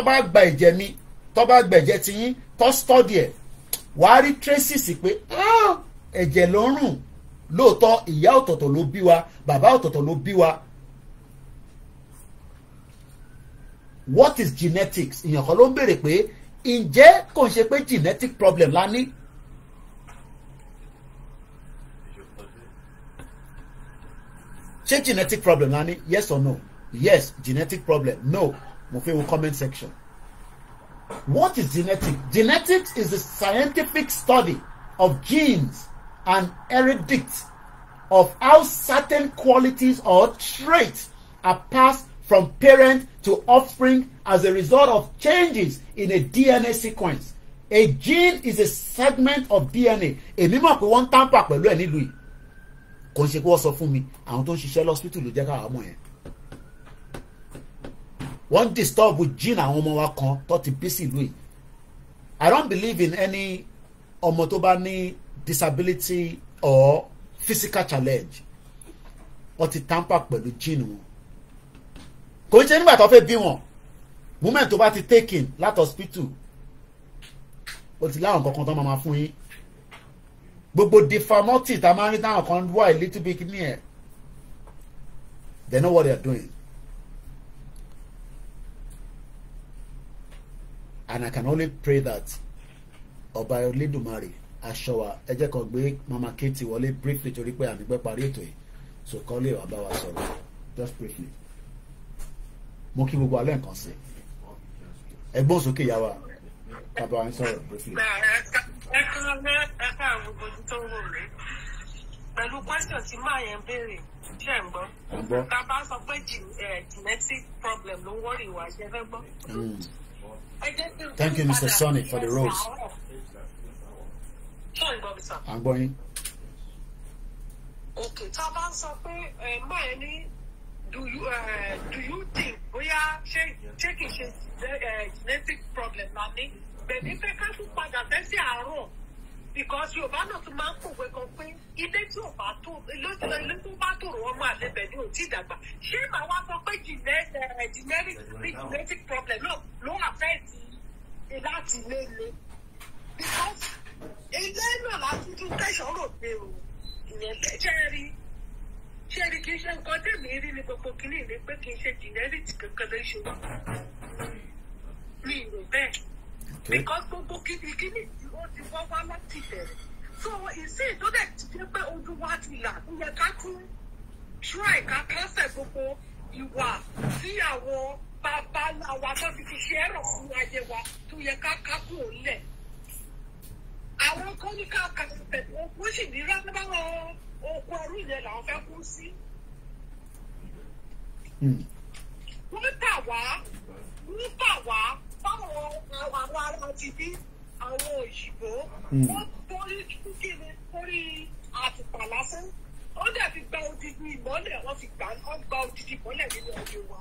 bá gba ẹ̀jẹ̀ mi tó bá gba ẹ̀jẹ̀ tiyín tó study ẹ̀ wàá rí traces pé ẹ̀jẹ̀ ló ń rùn lóòótọ́ ìyá ọ̀tọ̀ọ̀tọ̀ ló bí wa bàbá ọ̀tọ̀ọ̀tọ̀ ló bí wa. What is genetics? Ìyàn kan ló ń béèrè pé ǹjẹ́ kò ń ṣe pé genetic problem la ní. Ṣé genetic problem la ní? Yes or no? Yes, genetic problem. No. Mo fẹ́ wo comment section. What is genetics? Genetics is the scientific study of genes and heredics of how certain qualities or traits are passed from parent to offspring as a result of changes in a DNA sequence. A gene is a segment of DNA. Èmi mọ̀ pé wọ́n ń tamper pẹ̀lú ẹ̀ nílùú yìí. Kò ń ṣe pé wọ́n sọ fún mi àwọn tó ń ṣiṣẹ́ lọ́sítítù ló jẹ́ káwọn ọmọ yẹn. Wọ́n disturb gene àwọn ọmọ wa kan tó ti bí sí ìlú yìí. I don't believe in any ọmọ tó bá ní disability or physical challenge. Wọ́n ti tamper pẹ̀lú gene wọn. Kò ń ṣe nígbà tó fẹ́ bí wọn. Moment tó bá ti taken láti hospital. Ó ti láwọn kankan tó máa fún yín. Gbogbo deformity tá a máa ń rí táwọn kan wà a little bit ní ẹ̀. They know what they are doing. And I can only pray that Ọba Olódùmarè aṣọ wa ẹ jẹ́ kan gbé Mama Katie wọlé briefly torí pé àmì pẹ́ parí ètò yìí so kọ́ lè wà bá wa sọ̀rọ̀ just briefly. Mo kí gbogbo alẹ́ nǹkan sí ẹgbọ́n sókè ìyá wa bàbá wa ń sọ̀rọ̀ briefly. Ẹ̀ka àwọn ojú tó wò rè pẹ̀lú question tí máa yẹn béèrè ṣe ń gbọ́. Tá a bá sọ pé genetic problem ló ń wọ́rì wá ṣe fẹ́ gbọ́. Thank you, Mr. Sonny, for the rose. I'm going. Okay, tá a bá sọ pé máa ní do you think bóyá ṣé kì í ṣe genetic problem la ní bẹ̀mí fẹ́ ká tún padà sẹ́sì àárọ̀ because Yorùbá náà tún máa ń pòwe kan pé ilé tí ò bá tó ilé tó bá tòrò ọmọ àlebẹ̀ ni ò tí ì dàgbà ṣé màá wá sọ pé genetic problem náà ló affect láti ilé le because ilé náà láti tún tẹ̀sán rò pé o ìyẹn ṣe rí kì í ṣe nǹkan tẹ̀mí rí ní gbogbo kìíní ní pé kì í ṣe genetic kankan ló ṣe mi rò bẹ́ẹ̀ because gbogbo kìíní tí ó ti wọ́ wá láti bẹ̀rẹ̀ so ìsìn tó dẹ̀ ti jẹ́ pé ojú wa ti là ó yẹ ká tún try ká kásẹ̀ gbogbo ìwà tí àwọn bàbá wa tó ti fi ṣe ẹ̀rọ fún ayé wa tó yẹ ká kákó lẹ̀ àwọn kan ní ká kàtẹ́ wọ́n sì ní rárá báwọn oko ẹrú yẹn làwọn fẹ́ kú sí. Wọ́n tà wá fáwọn ará ti bí àwọn òyìnbó wọ́n torí kíkiri torí àtùpà lásán wọ́n dẹ̀ fi gba odidi ìmọ́lẹ̀ wọ́n gba odidi ìmọ́lẹ̀ nínú ọdún wa.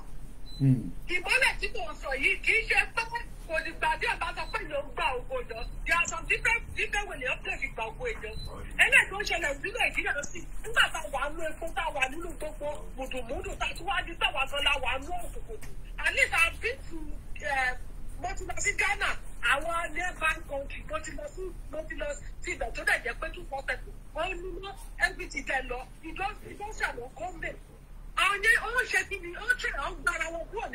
Ìmọ́lẹ̀ tí mò ń sọ yìí kì í ṣe pé kò ní gbà bí ọba sọ pé yóò gba ògo ìjọ di aṣọ dípẹ́ wèlé ọ̀pẹ̀ fi gba ògo ìjọ. Ẹlẹ́yìn tó ń ṣẹlẹ̀ ní Nàìjíríà lọ sí nígbà tá a wà nú epo tá a wà nínú gbogbo mùdùmùdù tá a tún wá di táwa gan la wà nú òkùnkùn. Àlejò àbí mo ti lọ sí Ghana àwọn neighboring country mo ti lọ sí ibẹ̀ tó dẹ̀ jẹ́ pé 247 wọ́n ní mọ́ everything tẹ̀ lọ ìdọ́sẹ̀ àwọn kọ́ńbẹ̀. Àwọn yẹn ó ń ṣe kí ni ó ṣe àwọn gbára wọn kúrò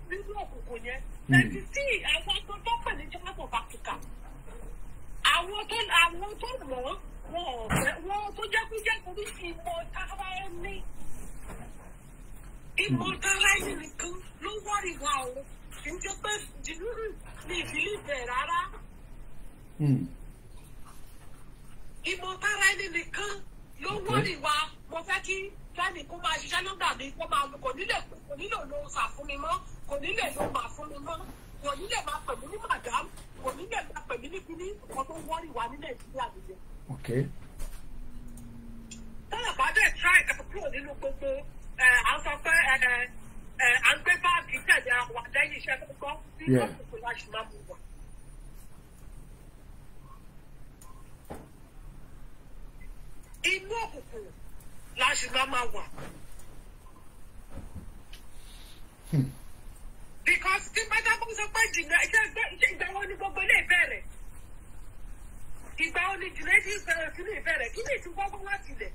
nínú òkùnkùn yẹn. Ẹni tí àwọn tó pè ní Church of Africa àwọn tó mọ̀ wọ́n tó jẹ́ kó jẹ́ torí ìmọ̀ tara ẹni nìkan ló wọ́n ìwà o kì í ṣe pé dìlúrù ní ìbílẹ̀ bẹ̀ rárá. Ìmọ̀ tara ẹni nìkan ló wọ́n ìwà mo fẹ́ kí kẹ́ni kó máa ṣiṣẹ́ lọ́gbà mi kó máa kò nílò lo sà fún mi mọ́ kò nílò lo mà fún mi mọ́ kò nílò máa pè mí ní madam kò nílò máa pè mí ní kíní nǹkan tó wọ́n ìwà ní Nàìjíríà nìyẹn. Tọ́lá bá dẹ̀ try kàtó kúrò nínú gbogbo à ń sọ pé à ń gbé báàgì tẹ̀lé àwọn àdéhìí iṣẹ́ tó kọ́ bí kòkòrò láti máa mú wà. sì máa wà. Because tí bá dábọ̀ sọ pé jìnnà ìgbà wo ni gbogbo ilé ìbẹ̀rẹ̀? Ìgbà wo ni jìnnà ìbẹ̀rẹ̀ sí ilé ìbẹ̀rẹ̀? Kí ni ìtumọ̀ wá láti ilẹ̀?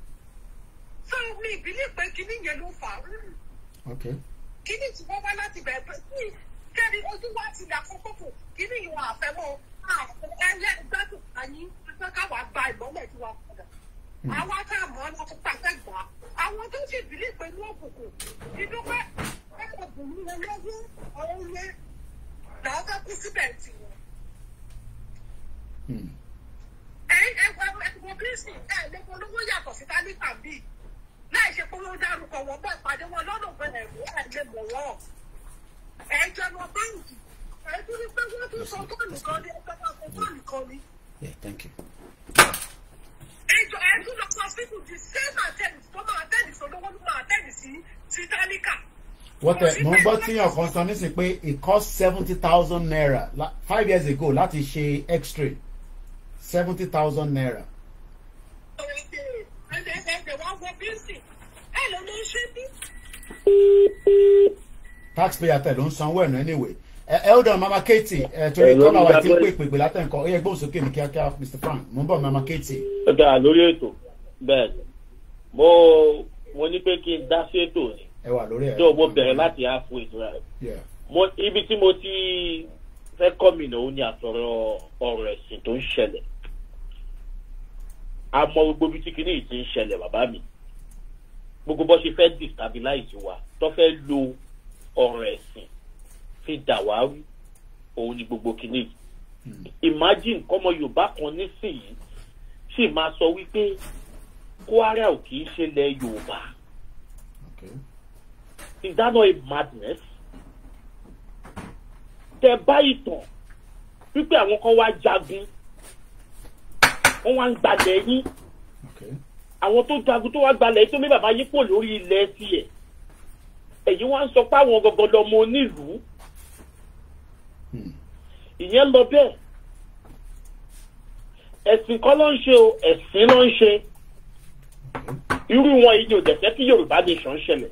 So mi ìbílẹ̀ pé kíní yẹn ló fà á. Kí ni ìtumọ̀ wá láti bẹ̀rẹ̀? Kẹ́ni ojú wa ti dà kókókò, kí ni ìwọ̀n àfẹ́mọ́ ẹlẹ́gbẹ́dùn ayé pé káwa gba ìmọ́lẹ̀ tí wàá padà. Àwa tá a mọ̀ ọ́nà tó pàṣẹ gbà á. Àwọn tó sì bìlí pé ní òkùnkùn, ìdúpẹ́ ẹ̀kọ́bùnrin wọn lọ́wọ́ ọ̀hún yẹn làwọn fẹ́ kú síbẹ̀ tì wọ́n. Ẹ̀wọ̀n bírísì lẹ́kọ̀ọ́ olówó yàtọ̀ sí tálíkà bíi láì ṣe pé wọ́n dárúkọ wọn bẹ́ẹ̀ pàdé wọn lọ́nà pẹ̀lẹ́ lè mọ̀ wọ́n. Ẹ̀jọba báńkì ẹ̀dùn ní pé wọ́n tún sọ tóòlù kan ní ẹgbẹ́ náà fún tóòlù kan ní. Thank you. Ẹ̀dùn lọ sọ síkù di same attend tó máa attend sí olówó ló máa attend sí tálíkà. Mo ń gbọ́ tíyàn kan sọ nísìnyí pé it cost 70,000 naira 5 years ago láti ṣe x-ray 70,000 naira. Ẹ̀ẹ́dẹ̀ wá wọ bíńsì ẹ̀ ló ló ń ṣe bí. Taxpayer tẹ̀ ló ń sanwó ẹ̀nà anyway. Elder Mama Katie torí kọ́lá wa ti ń pè látẹ̀kọ́ ó yẹ gbóhùn sókè ní kíákíá Mr. Frank mo ń bọ̀ Mama Katie. Ó dáa lórí ètò bẹ́ẹ̀ mo ní pé kí n dá sí ètò ni. Ẹ wà lórí ẹ̀. Tó mo bẹ̀rẹ̀ láti halfway ìtura rẹ̀. Ibi tí mo ti fẹ́ kọ́ mi náà ó ní àtọ̀rọ̀ ọ̀rọ̀ ẹ̀sìn tó ń ṣẹlẹ̀. A mọ gbogbo ibi tí kinní yìí ti ń ṣẹlẹ̀ bàbá mi. Gbogbo bó ṣe fẹ́ destabilize wa tó fẹ́ lo ọ̀rọ̀ ẹ̀sìn fi dàwárí òun ni gbogbo kinní. Imagine kọ́mọ Yorùbá kan nísìnyí sì máa sọ wípé Kwara ò kì í ṣe ilẹ̀ Yorùbá. Is that not a madness? Tẹ bá ìtàn wípé àwọn kan wá jagun wọ́n wá ń gbalẹ̀ yín àwọn tó jagun tó wá gbalẹ̀ yín tó mí bàbá yín pò lórí ilẹ̀ tiẹ̀ èyí wá ń sọ pé àwọn gangan lọmọ onílùú ìyẹn lọ bẹ́ẹ̀ ẹ̀sìn kọ́ ló ń ṣe o ẹ̀sìn ló ń ṣe irú wọn yìí ni ò dẹ̀ fẹ́ kí Yorùbá nation ṣẹlẹ̀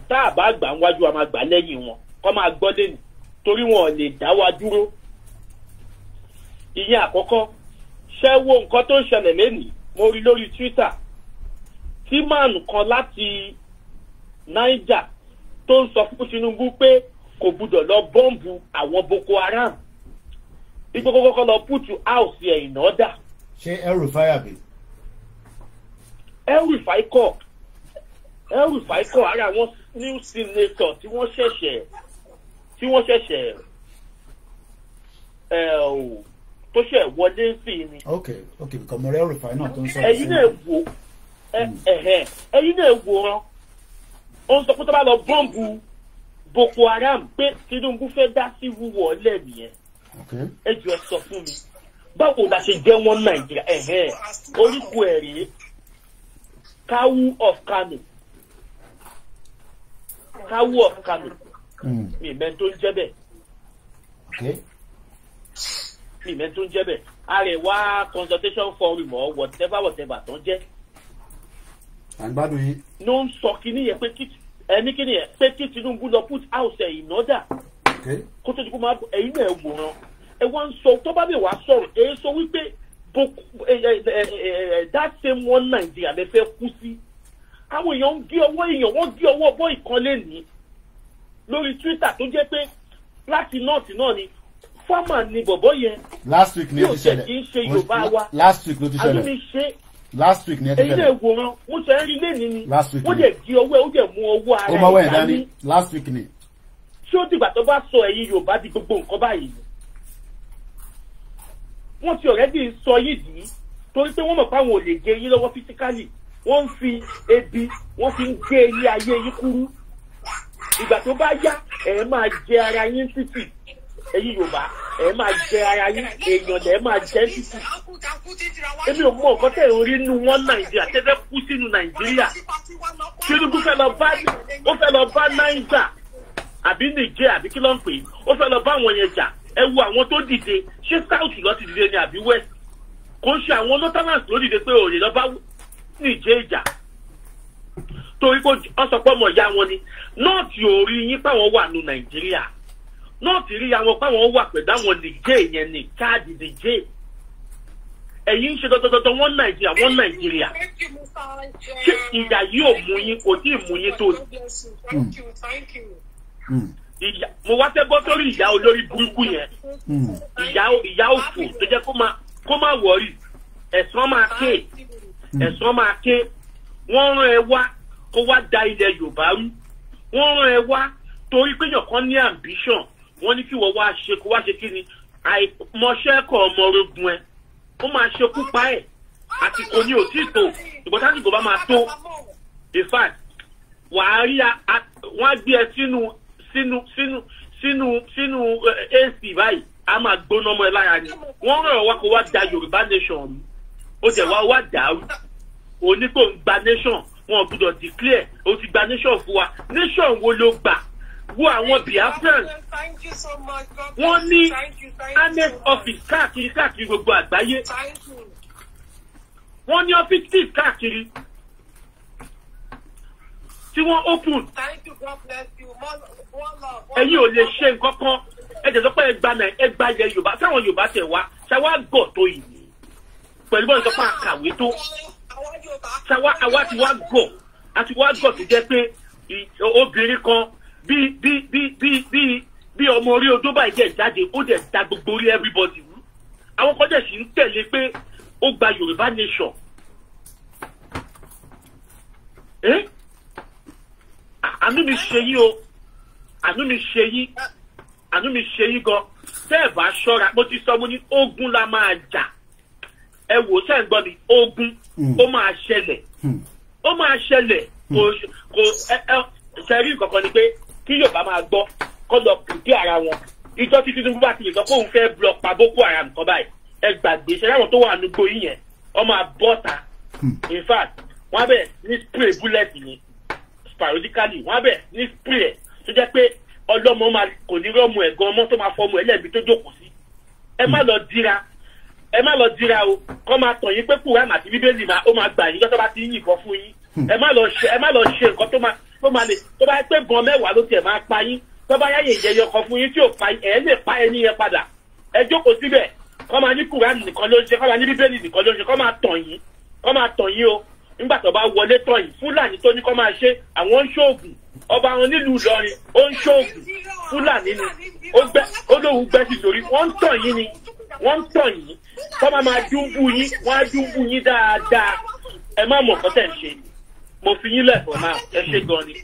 tá a bá gbà ń wájú a máa gbà lẹ́yìn wọn kọ́ máa gbọ́ lẹ́nu torí wọn ò lè dá wa dúró ìyẹn àkọ́kọ́ ṣé wo nǹkan tó ń ṣẹlẹ̀ lẹ́nìí mo rí lórí Twitter tí máàlù kan láti Niger tó ń sọ fún Tinubu pé kò gbúdọ̀ lọ bọ́ǹbù àwọn Boko Haram ipò kọ́kọ́ lọ put house ẹ̀ in order. Ṣé El-Rufai àbí? El-Rufai kọ́ ara wọn new senator tí wọ́n ṣẹ̀ṣẹ̀ tó ṣe wọlé sí ni. Okay, because mo rí El-Rufai náà tó ń sọ. Ẹ̀yin náà wò rán ó ń sọ pé tó bá lọ bọ́ǹbù Boko Haram pé Tinubu fẹ́ dá sí wúwọ́ lẹ́nìyẹn. Ẹ jọ̀ọ́ sọ fún mi báwo la ṣe jẹ́ wọ́n Nàìjíríà orúkọ ẹ̀ rèé Kawu of Kano mi mẹ́ tó ń jẹ́ bẹ́ẹ̀ Àrẹwà consultation forum or whatever tó ń jẹ́ àgbàdo yìí ló ń sọ kíní yẹn pé kíní yẹn pé kí Tinubu lọ put house ẹ̀ in order kó tó ti kó máa ẹ̀yin náà wòran ẹ wá ń sọ tó bá bẹ̀ wá sọ̀rọ̀ èyí sọ wípé that same one Nàìjíríà lè fẹ́ kú sí àwọn èèyàn ń gé ọwọ́ bọ́ ìkànnì ní lórí Twitter tó jẹ́ pé láti north náà ni farmer ni bọ̀bọ̀ yẹn last week ni ó ti ṣẹlẹ̀ kì í ṣe Yorùbá wa last week ló ti ṣẹlẹ̀ last week ni ẹ ti ṣẹlẹ̀ èyí náà wòran mo ṣe ń rí lẹ́ni ni last week wọ́n dẹ̀ gé ọwọ́ ẹ̀ ó dẹ̀ mú ọwọ́ ara ẹ̀ dání last week ni. ṣé ó dìgbà tó bá sọ ẹ̀yin Yorùbá di gbogbo nǹkan báyìí wọ́n ti already sọ yìí dì í torí pé wọ́n mọ̀ pé àwọn ò lè gé yín lọ́wọ́ physically wọ́n ń fi ebi wọ́n fi ń gé ilé ayé yín kúrú ìgbà tó bá yá ẹ̀ máa jẹ ara yín títì ẹ̀yin Yorùbá ẹ̀ máa jẹ ara yín èèyàn lẹ̀ máa jẹ títì èmi ò mọ nǹkan tẹ̀ ń rí inú wọn Nàìjíríà tẹ́fẹ́ kú sínú Nàìjíríà Tinubu fẹ́ lọ bá Niger àbí Niger àbí kí ló ń pè é ó fẹ́ lọ bá àwọn yẹn jà ẹ wo àwọn tó dìde ṣé south lọ ti dìde ni àbí west kò ń ṣe àwọn northerners ló dìde pé òye lọ bá Niger ìjà torí kó wọ́n sọ pé ọmọ ìyá wọn ni nọ́ọ̀tì ò rí yín páwọn wà ní Nàìjíríà nọ́ọ̀tì rí àwọn páwọn wà pẹ̀lú àwọn nìjẹ́ yẹn ní káàdì nìjẹ́ ẹ̀yin ń ṣe dọ́dọ́dọ́dọ́ wọ́n Nàìjíríà ṣé ìyá yìí ò mú yín kò tí ì mú yín tó mo wá fẹ́ bọ́ sórí ìyá olórí burúkú yẹn ìyá òfò tó jẹ́ kó má wọ̀rí ẹ̀sán máa ké wọ́n rán ẹ wá kó wá da ilẹ̀ Yorùbá rú wọ́n rán ẹ wá torí pé yàn kan ní ambition wọ́n ní kí wọ́n wá ṣe kó wá ṣe kí ni àìmọṣẹ́ kọ̀ ọmọ orogun ẹ ó máa ṣekú pa ẹ̀ àsìkò ní òtítọ́ ìgbọ́n tásìkò bá máa tó in fact wàá rí wọ́n á gbé ẹ sínú AC báyìí a máa gbóná ọmọ ẹ lára ni wọ́n rán ẹ wá kó wá da Yorùbá nation rú ó jẹ́ wá dàrú òní kò ń gba nation wọn ò gbọ́dọ̀ declare ó ti gba nation fún wa nation wo ló gbà wo àwọn Biafrans wọ́n ní annex office káàkiri gbogbo àgbáyé wọ́n ní offices káàkiri tí wọ́n open ẹ̀yin ò lè ṣe nǹkan kan ẹ̀jẹ̀ sọ pé ẹgbà ilẹ̀ Yorùbá sáwọn Yorùbá tẹ̀ wá ṣáwá gọ̀ tó yìí pẹ̀lú bọ́ọ̀lù sọ pé àkàwé tó àwa ti wá gọ̀ tó jẹ́ pé obìnrin kan bí ọmọ orí odó báyìí jẹ́ jáde ó dẹ̀ da gbogbo orí everybody rú àwọn kan dẹ̀ sì ń tẹ̀lé pé ó gba Yorùbá nation àánú mi ṣe yí o àánú mi ṣe yí gan tẹ́ ẹ̀ bá ṣọ́ra mo ti sọ mo ní ogun la máa jà ẹ wò ṣe ń gbọ́ mi ogun ó máa ṣẹlẹ̀ kò ṣẹ́rí nǹkan kan ni pé kí Yorùbá máa gbọ́ kọ́ lọ pìpì ara wọn ìjọ tí Tinubu bá ti lè sọ pé òun fẹ́ block pa Boko Haram kan báyìí ẹ gbàgbé ṣe láwọn tó wà nùgbò yìí yẹn wọ́n máa bọ́ta in fact wọ́n á bẹ̀ ní spray bullet ni sporadically wọ́n á bẹ̀ ní spray tó jẹ́ pé ọlọ́mọ kò ní rọ́ọ̀mù ẹ̀gan ọmọ tó máa fọmù ẹlẹ́bi tó jókòó sí ẹ má lọ dira o kọ́ máa tàn yín pé Kùránì àti Bíbélì ó máa gbà yín tó bá ti yìnbọn fún yín ẹ má lọ ṣe nǹkan tó bá pé gan mẹ́wàá ló tiẹ̀ máa pa yín tó bá yáyè ìjẹyọ kan fún yín tí ò pa ẹ lè pa ẹni yẹn padà ẹ jókòó síbẹ̀ kọ́ máa ní Kùránì nìkan ló ń ṣe kọ́ máa ní Bíbélì nìkan ló ń ṣe kọ́ máa tàn yín o nígbà tó bá wọlé tàn yín Fúlàní tó ní kọ́ máa ṣe àwọn ń ṣoògùn ọba wọn nílùú Ìlọrin ó ń ṣoògùn Fúlàní ni ó lóhùn gbẹ́sì lórí wọ́n ń tàn yín kọ́ máa dúnbù yín wọ́n á dúnbù yín dáadáa ẹ má mọ̀ kọ́ tẹ̀ ń ṣe mo fi yín lẹ̀fọ̀ náà ẹ ṣe gan ni.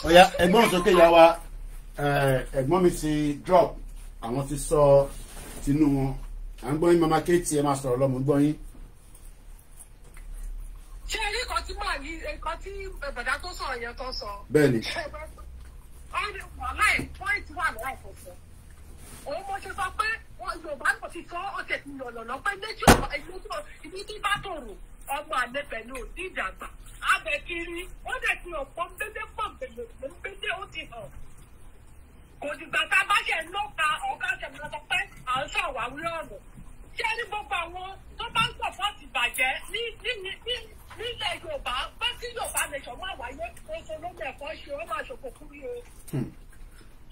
Ọ̀ya ẹ̀gbọ́n sókè yá wa ẹ̀gbọ́n mi ti drop àwọn ti sọ tinú wọn à ń gbọ́ yín mama Katie ẹ máa sọ̀rọ̀ lọ́mọ gbọ́ yín. ṣé ẹ rí nǹkan tí màá ní nǹkan tí bàdá tó sọ̀rọ̀ yẹn tó sọ. bẹ́ẹ̀ni. wàhálà pọ́ìntì wà láì fọ̀fọ̀ òun mo ṣe sọ pé Yorùbá kò ti sọ ọ̀sẹ̀ tí yọ̀lọ̀lọ́ pé ibi tí bá tòrò ọmọ àlẹ pẹ̀lú òdì ìdàgbà abẹ́kiri ó dẹ̀ ti ọ̀pọ̀ mbédé ó ti hàn kò dìgbà tá a bá ṣe ń lọ́ka ọ̀gá ṣẹ̀mọ́ sọ pé à ń sọ̀rọ̀ àwúrẹ́ ọ̀nà ṣé ní gbogbo àwọn tó bá ń sọ fọ́ọ̀tì bàjẹ́ nílẹ̀ Yorùbá pé kí Yorùbá nation máa wáyé oṣù lómi ẹ̀kọ́ ṣe ó máa ṣòfò kúrú o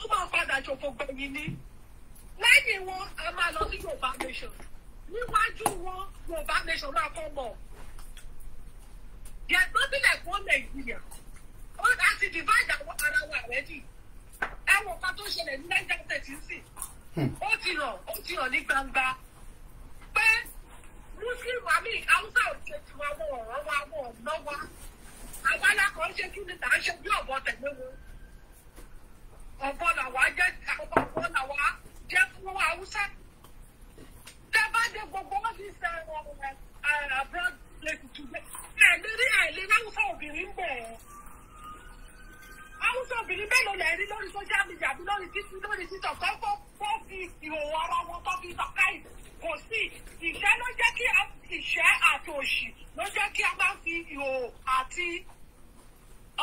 ó máa padà ṣòfò gbẹ̀yìn ni lẹ́yìn wọn a máa lọ sí Yorùbá nation níwájú wọn Yorùbá nation máa kọ́ mọ̀. There's nothing like one Nigeria. Ó láti divide ara wa already. Ẹ̀wọ̀n kan tó ṣẹlẹ̀ ní Niger State sí. Ó ti hàn ní gbangba. Pé Muslim àmì Hausa ò ṣe ti wa wọ̀ ọ̀rọ̀ wa wọ̀ ọ̀nà wa. Àwọn alákọ̀ọ́ ṣe kí ni tà ń ṣe bí ọ̀bọ tẹ̀lé wọn. Ọ̀bọ làwa jẹ́ fún Hausa. Tẹ́ bá dé gbogbo wọn ti sẹ́ abroad place today. Àìlérí Hausa obìnrin bẹ̀. Hausa obìnrin bẹ́ẹ̀ ló lè rí lórí social media àbí lórí TikTok tó fi ìhòòhò ara wọn tó fi sọ̀káì. Kò sí ìṣẹ́ ló jẹ́ kí ìṣẹ́ àti òṣì ló jẹ́ kí a máa fi ìhòòhò àti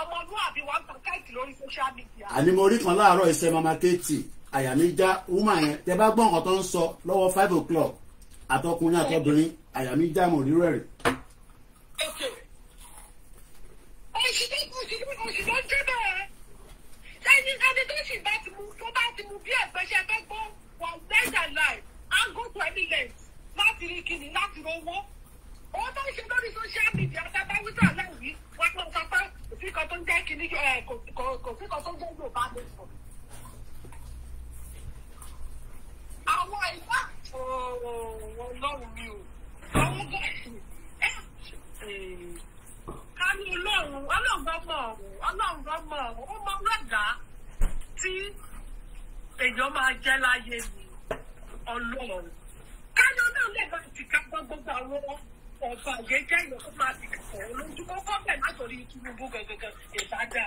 ọmọlúwàbí wa sọ̀káì lórí social media. Àní mo rí kan láàárọ̀ iṣẹ́ mama Katie àyà mi já woman yẹn tẹ bá gbọ́ nǹkan tó ń sọ lọ́wọ́ 5 o'clock àtọkùnrin àtọbìnrin àyà mi já mọ̀ rírọ̀ rẹ̀. òṣì ló ń jẹ́ bẹ́ẹ̀. Ẹni tó sì bá ti mú bí ẹ̀gbẹ́sẹ̀ fẹ́ gbọ́ wà lẹ́yìn láì and go to any length láti rí kíni láti rówó. Owó tó ń ṣe lórí social media àtàbáwítà láwùí wọ́n tó ń sọ pé kò sí kan tó ń jẹ́ kíní kò sí kan tó ń jẹ́ Yorùbá nation. Àwọn ìwà Ọlọ́run mi ò. Àwọn gẹ̀ẹ́sì ká ní Ọlọ́run gbọ́mọ̀ ó mọ lọ́dà tí èèyàn máa jẹ́ láyé ni Ọlọ́run. Ká ní Ọlọ́run lè máa ti ká gbogbo àwọn ọ̀gbà gẹ́gẹ́ ìyẹn kó máa ti kọ̀ lójúmọ́ kọ́bẹ̀ látòrí Tinubu gẹ́gẹ́ ìbádá.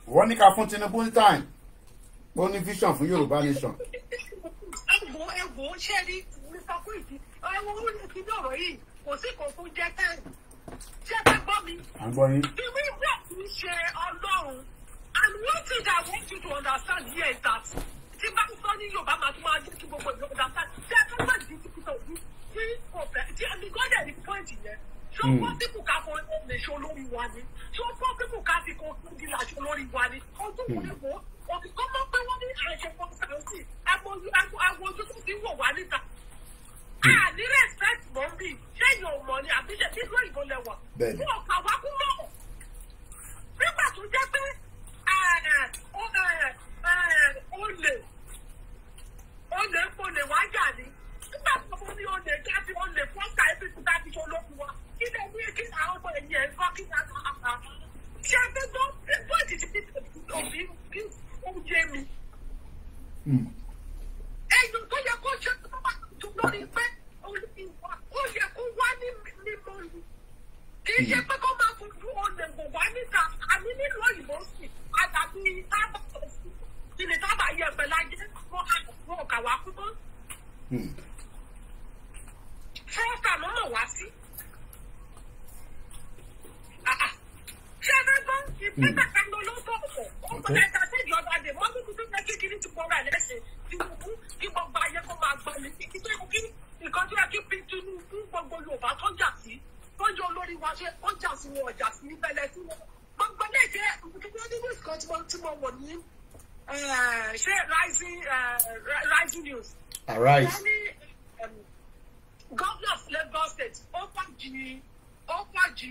Wọ́n ní ká fún Tinubu ní time. Ó ní vision fún Yorùbá nation. Ẹ̀gbọ́n ṣe rí Mr. Kwesi ẹ̀wọ̀n orí ti dọ̀rọ̀ yìí kò sí kò fún jẹ́ tẹ́lẹ̀. Ṣé ẹ gbọ́ mi? À ń gbọ́ yín. Ìwé ìwé kì í ṣe Ọlọ́run. And one thing I want you to understand here is that tí bá ń sọ ní Yorùbá máa tún máa jẹ́ kí gbogbo ìlú understand. Ṣé ẹ fẹ́ di títí tó bí kò fẹ́ tí ẹni gọ́dẹ̀ ní point yẹn? Ṣé ó pọ́ sípò ká fọ lè ṣe olórí wa ni? Ṣé ó pọ́ sípò ká fi kó fún di làṣẹ olórí wa ni? Ojú ìwé wo? Òbí kọ́ mọ́ pé wọ́n ní àṣẹ fọ́nsánsì àwọn ojú tó ti wò wá níta. A ní respect mọ́ bí ṣẹ́yìn ò mọ̀ ni àbí ṣe nínú ìbò lẹ́wà. Fún ọ̀pá wa kú mọ́. Nígbà tó jẹ́ pé olè wá jà ní. Nígbà tó fún ní olè jáde olè fọ́nká ẹbí tó dájú tó lókun wa. Kí lè ní kí àwọn ọmọ ẹ̀yìn ẹ̀ ń kọ́ kí ní àgbà. Ṣé ẹgbẹ́ tó bọ́ọ̀dì ti fi òbí bí oúnjẹ mi. Ẹ̀yìn tó yẹ kó ṣe tó bá tó lórí pé ó yẹ kó wá ní mímọ́ ni. Kì í ṣe pé kó máa fojú olè wò wá níta àní nínú òyìnbó sì àtàbí tábà sí. Kí ni tábà yẹ pẹ̀ láyé fún ọ̀kà wá kú mọ́. Fọ́ọ̀kà mọ́mọ́ wá sí. Ṣé ẹ fẹ́ gbọ́ ìpínlẹ̀ kan ló ló sọ̀rọ̀? Ó kọ́ ẹ̀ka sẹ́yìn ọba dè mọ́ níbi tó fẹ́ kékeré ti bọ́ra ẹ̀ lẹ́sẹ̀ Tinubu kí gbogbo ayé kó máa gbọ́ ní kí nǹkan tó yẹ kí fi Tinubu gbogbo Yorùbá tó jà sí tó yọ olórí wa ṣe ó jà sí wọn ọjà sí níbẹ̀lẹ̀ sí wọn. Gbogbo ilé ìjẹ́ ìpínlẹ̀ nínú ìkan tí mo wọ̀ ní ṣé Rising News. Arise. Wọ́n ní Governor of Lagos State ó fàjì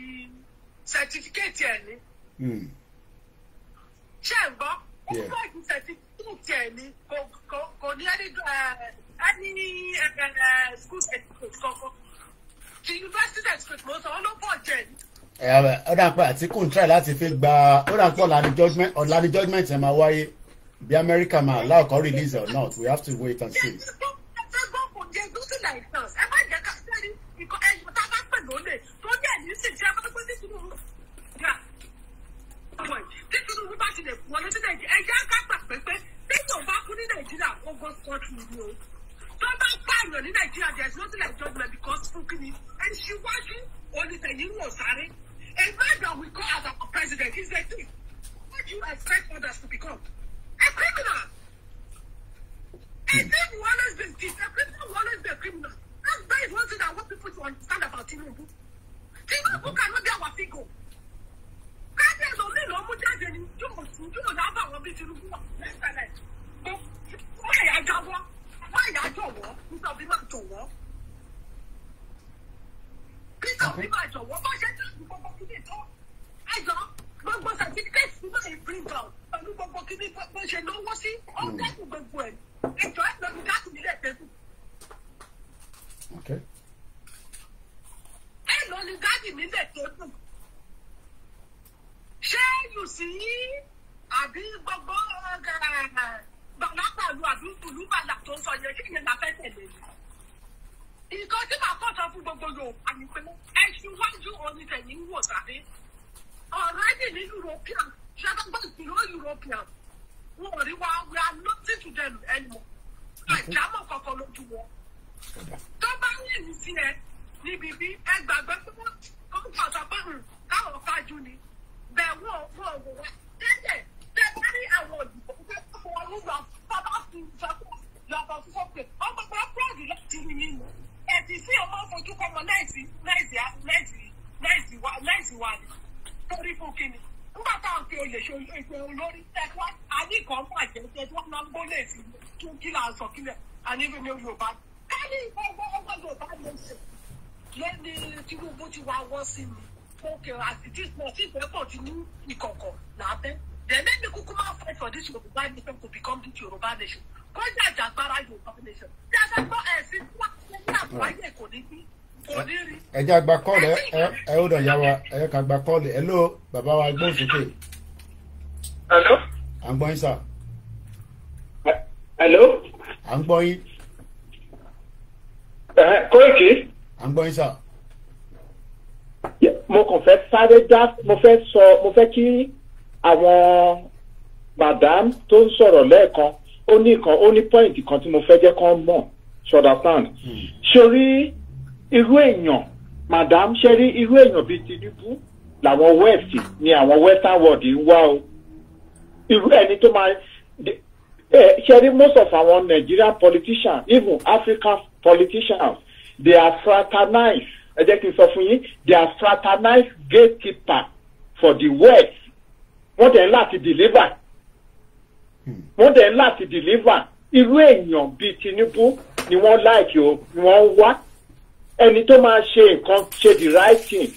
certificate ẹ̀ ní. Ṣé ẹ̀ ń gbọ́? Ó fàjì certificate ẹ̀ ní kò ní ẹni school certificate kankan. Ti university certificate mo sọ ọ́ ló pọ̀ jẹ́ ní. Ó dà pé Àtíkù ń try láti fi gba ó dà pé ọ̀la ni judgement ẹ̀ máa wáyé bí America máa allow kan release or not we have to wait and see. President is the thing. What do you expect others to become? A criminal. A thief will always be a thief. A criminal will always be a criminal. That's very one thing I want people to understand about Tinubu. Tinubu cannot be our figure. Kájẹ́ ló ní lọ́mú jáde ní yóò lábà wọn bí Tinubu wà lẹ́sẹ̀lẹ̀. Wọ́n ẹ̀yà jábọ́, wọ́n ẹ̀yà jọ̀wọ́, nígbà bí máa jọ̀wọ́. Nígbà bí máa jọ̀wọ́, bá ṣe tí ìlú gbogbo kìíní tó. Ẹ̀jọ̀ gbogbo certificate ní máa bring down pẹ̀lú gbogbo kìíní bó ṣe lówó sí ọ̀dẹ́kùn gbogbo ẹ̀. Ẹ̀jọ̀ ẹ̀ lọ́dún láti nílẹ̀ tẹ́kù. Ẹ̀ lọ́dún láti nílẹ̀ tẹ́kù. Ṣé yù sí àbí gbogbo bàlápàlú àbí tùlúbàlà tó ń sọ yẹn kí ni la fẹ́ tẹ̀lé ni? Nǹkan tí màá kọ́ sọ fún gbogbo Yorùbá ni pé ẹ ṣíwájú oníṣẹ̀yìn wò tàbí already ní European ṣẹ́gbẹ́gbẹ́ ìpínlẹ̀ European wọn ò rí wa we are nothing to them anymore. Àjámọ̀ kankan lójú wọn. Tó bá ń yìn sí ẹ níbi bí ẹ gbàgbé pé wọ́n kọ́ sọ pé káwọn fájú ni. Bẹ́ẹ̀ wọ́n wò wá tẹ́lẹ̀ tẹ́lẹ̀ ní àwọn òyìnbó pé wọ́n ń lọ bàbá fi ìjọba lọ́kọ̀ fún sọ́kè ọmọ kan pọ́ọ̀dù láti rí nínú ẹ̀sìn sí ọmọ fojú kọ́mọ láìsí wa ìpè olórí tẹ́kọ́ àníkàn mú àjẹsẹ́ tí wọ́n máa ń gbólé sí tún kí là ń sọ kílẹ̀ àníbẹ̀mẹ̀ Yorùbá káyé ọgbọ́n Yorùbá ló ń ṣe lẹ́ni Tinubu ti wá wọ́ sí mi okay àti tí ìfẹ́ pọ̀ ti ní ìkọ̀kọ̀ lábẹ́ then let me kúkú máa fight for this Yorùbá nation to become this Yorùbá nation kọjá àjàgbára Yorùbá nation tí a fẹ́ gbọ́ ẹ̀sìn tí wọ́n ti ní àgbáyé kò ní bí kò ní rí. ẹ jẹ́ àgbà kọ́ọ̀lù ẹ ó dàn yá wa ẹ ká gba kọ́ọ̀lù ẹ ló bàbá wa gbóhùn sókè. hello. à ń gbọ́ yín sà. hello. à ń gbọ́ yín. Kóìkì. à ń gbọ́ yín sà. mo kàn fẹ́ sáré dá mo fẹ́ kí àwọn madam tó ń sọ̀rọ̀ lẹ́ẹ̀kan ó ní point kan tí mo fẹ́ jẹ́ kán mọ̀ ṣọ̀dàtàn sórí irú èèyàn madam ṣe rí irú èèyàn bíi Tinubu làwọn west ni àwọn western world ń wá o irú ẹni tó máa ṣe rí most of àwọn Nigerian politicians even African politicians they are fraternized ẹ jẹ́ kí n sọ fún yín they are fraternized gatekeeper for the west wọ́n dẹ̀ ń láti deliver irú èèyàn bíi Tinubu ni wọ́n láìkì o ni wọ́n wá ẹni tó máa ṣe nǹkan ṣe the right thing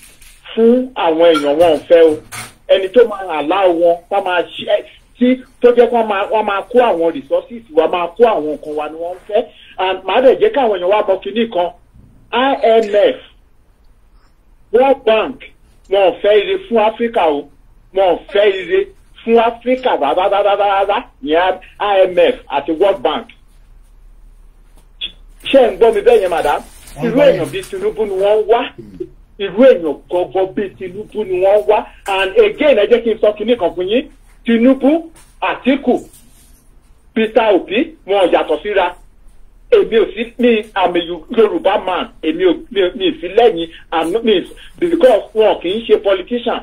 fún àwọn èèyàn wọn ò fẹ́ o ẹni tó máa allow wọn wọ́n máa ṣe tí tó jẹ́ kó wọ́n máa kó àwọn resources wa máa kó àwọn nǹkan wa ni wọ́n fẹ́ and màá dẹ̀ jẹ́ káwọn èèyàn wá mọ kinní kan IMF World Bank wọn ò fẹ́ ire fún Africa o wọn ò fẹ́ ire fún Africa rárá ní IMF àti World Bank ṣé ń gbọ́ mi bẹ́ẹ̀ yẹn madam irú èèyàn bíi Tinubu ni wọ́n wá irú èèyàn gọ́gọ́ bíi Tinubu ni wọ́n wá and again ẹ jẹ́ kí n sọ kinní kan fún yín Tinubu Atiku Peter Obi wọn ò yàtọ̀ síra èmi ò sí ní àmì Yorùbá man èmi ò mi sí lẹ́yìn àmì because wọn kì í ṣe politician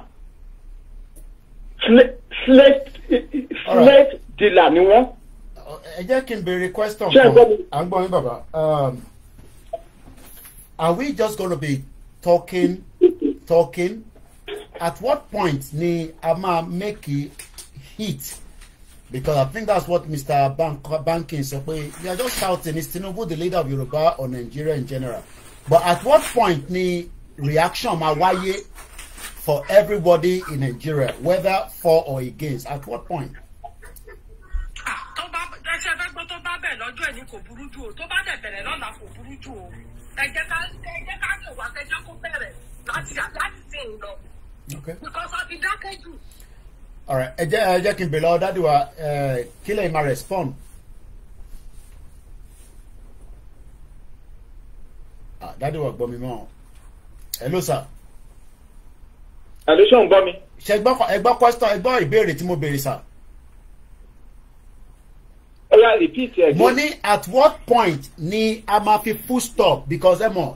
slate dealer ni wọ́n. ẹ jẹ́ kí n béèrè question kan à ń gbọ́ yín bàbá are we just gonna be talking at what point ni a máa make hit because I think that's what Mr. Banking said. We are just shouting, is Tinubu the leader of Yoruba or Nigeria in general? But at what point ni reaction ma wáyé for everybody in Nigeria, whether for or against? At what point? Okay. Because I've been dark too. All right, ẹ jẹ́ kí n bèèrè lọ́wọ́ dádì wa kí lè máa respond. Dádì wa gbọ́ mi mọ́. Hello sir. Hello ṣé ń gbọ́ mi. Ṣé ẹ gbọ́ question ẹ gbọ́ ìbéèrè tí mo béèrè sir. Ó yá repeat again. Mo ní at what point ni a máa fi full stop because ẹ mọ̀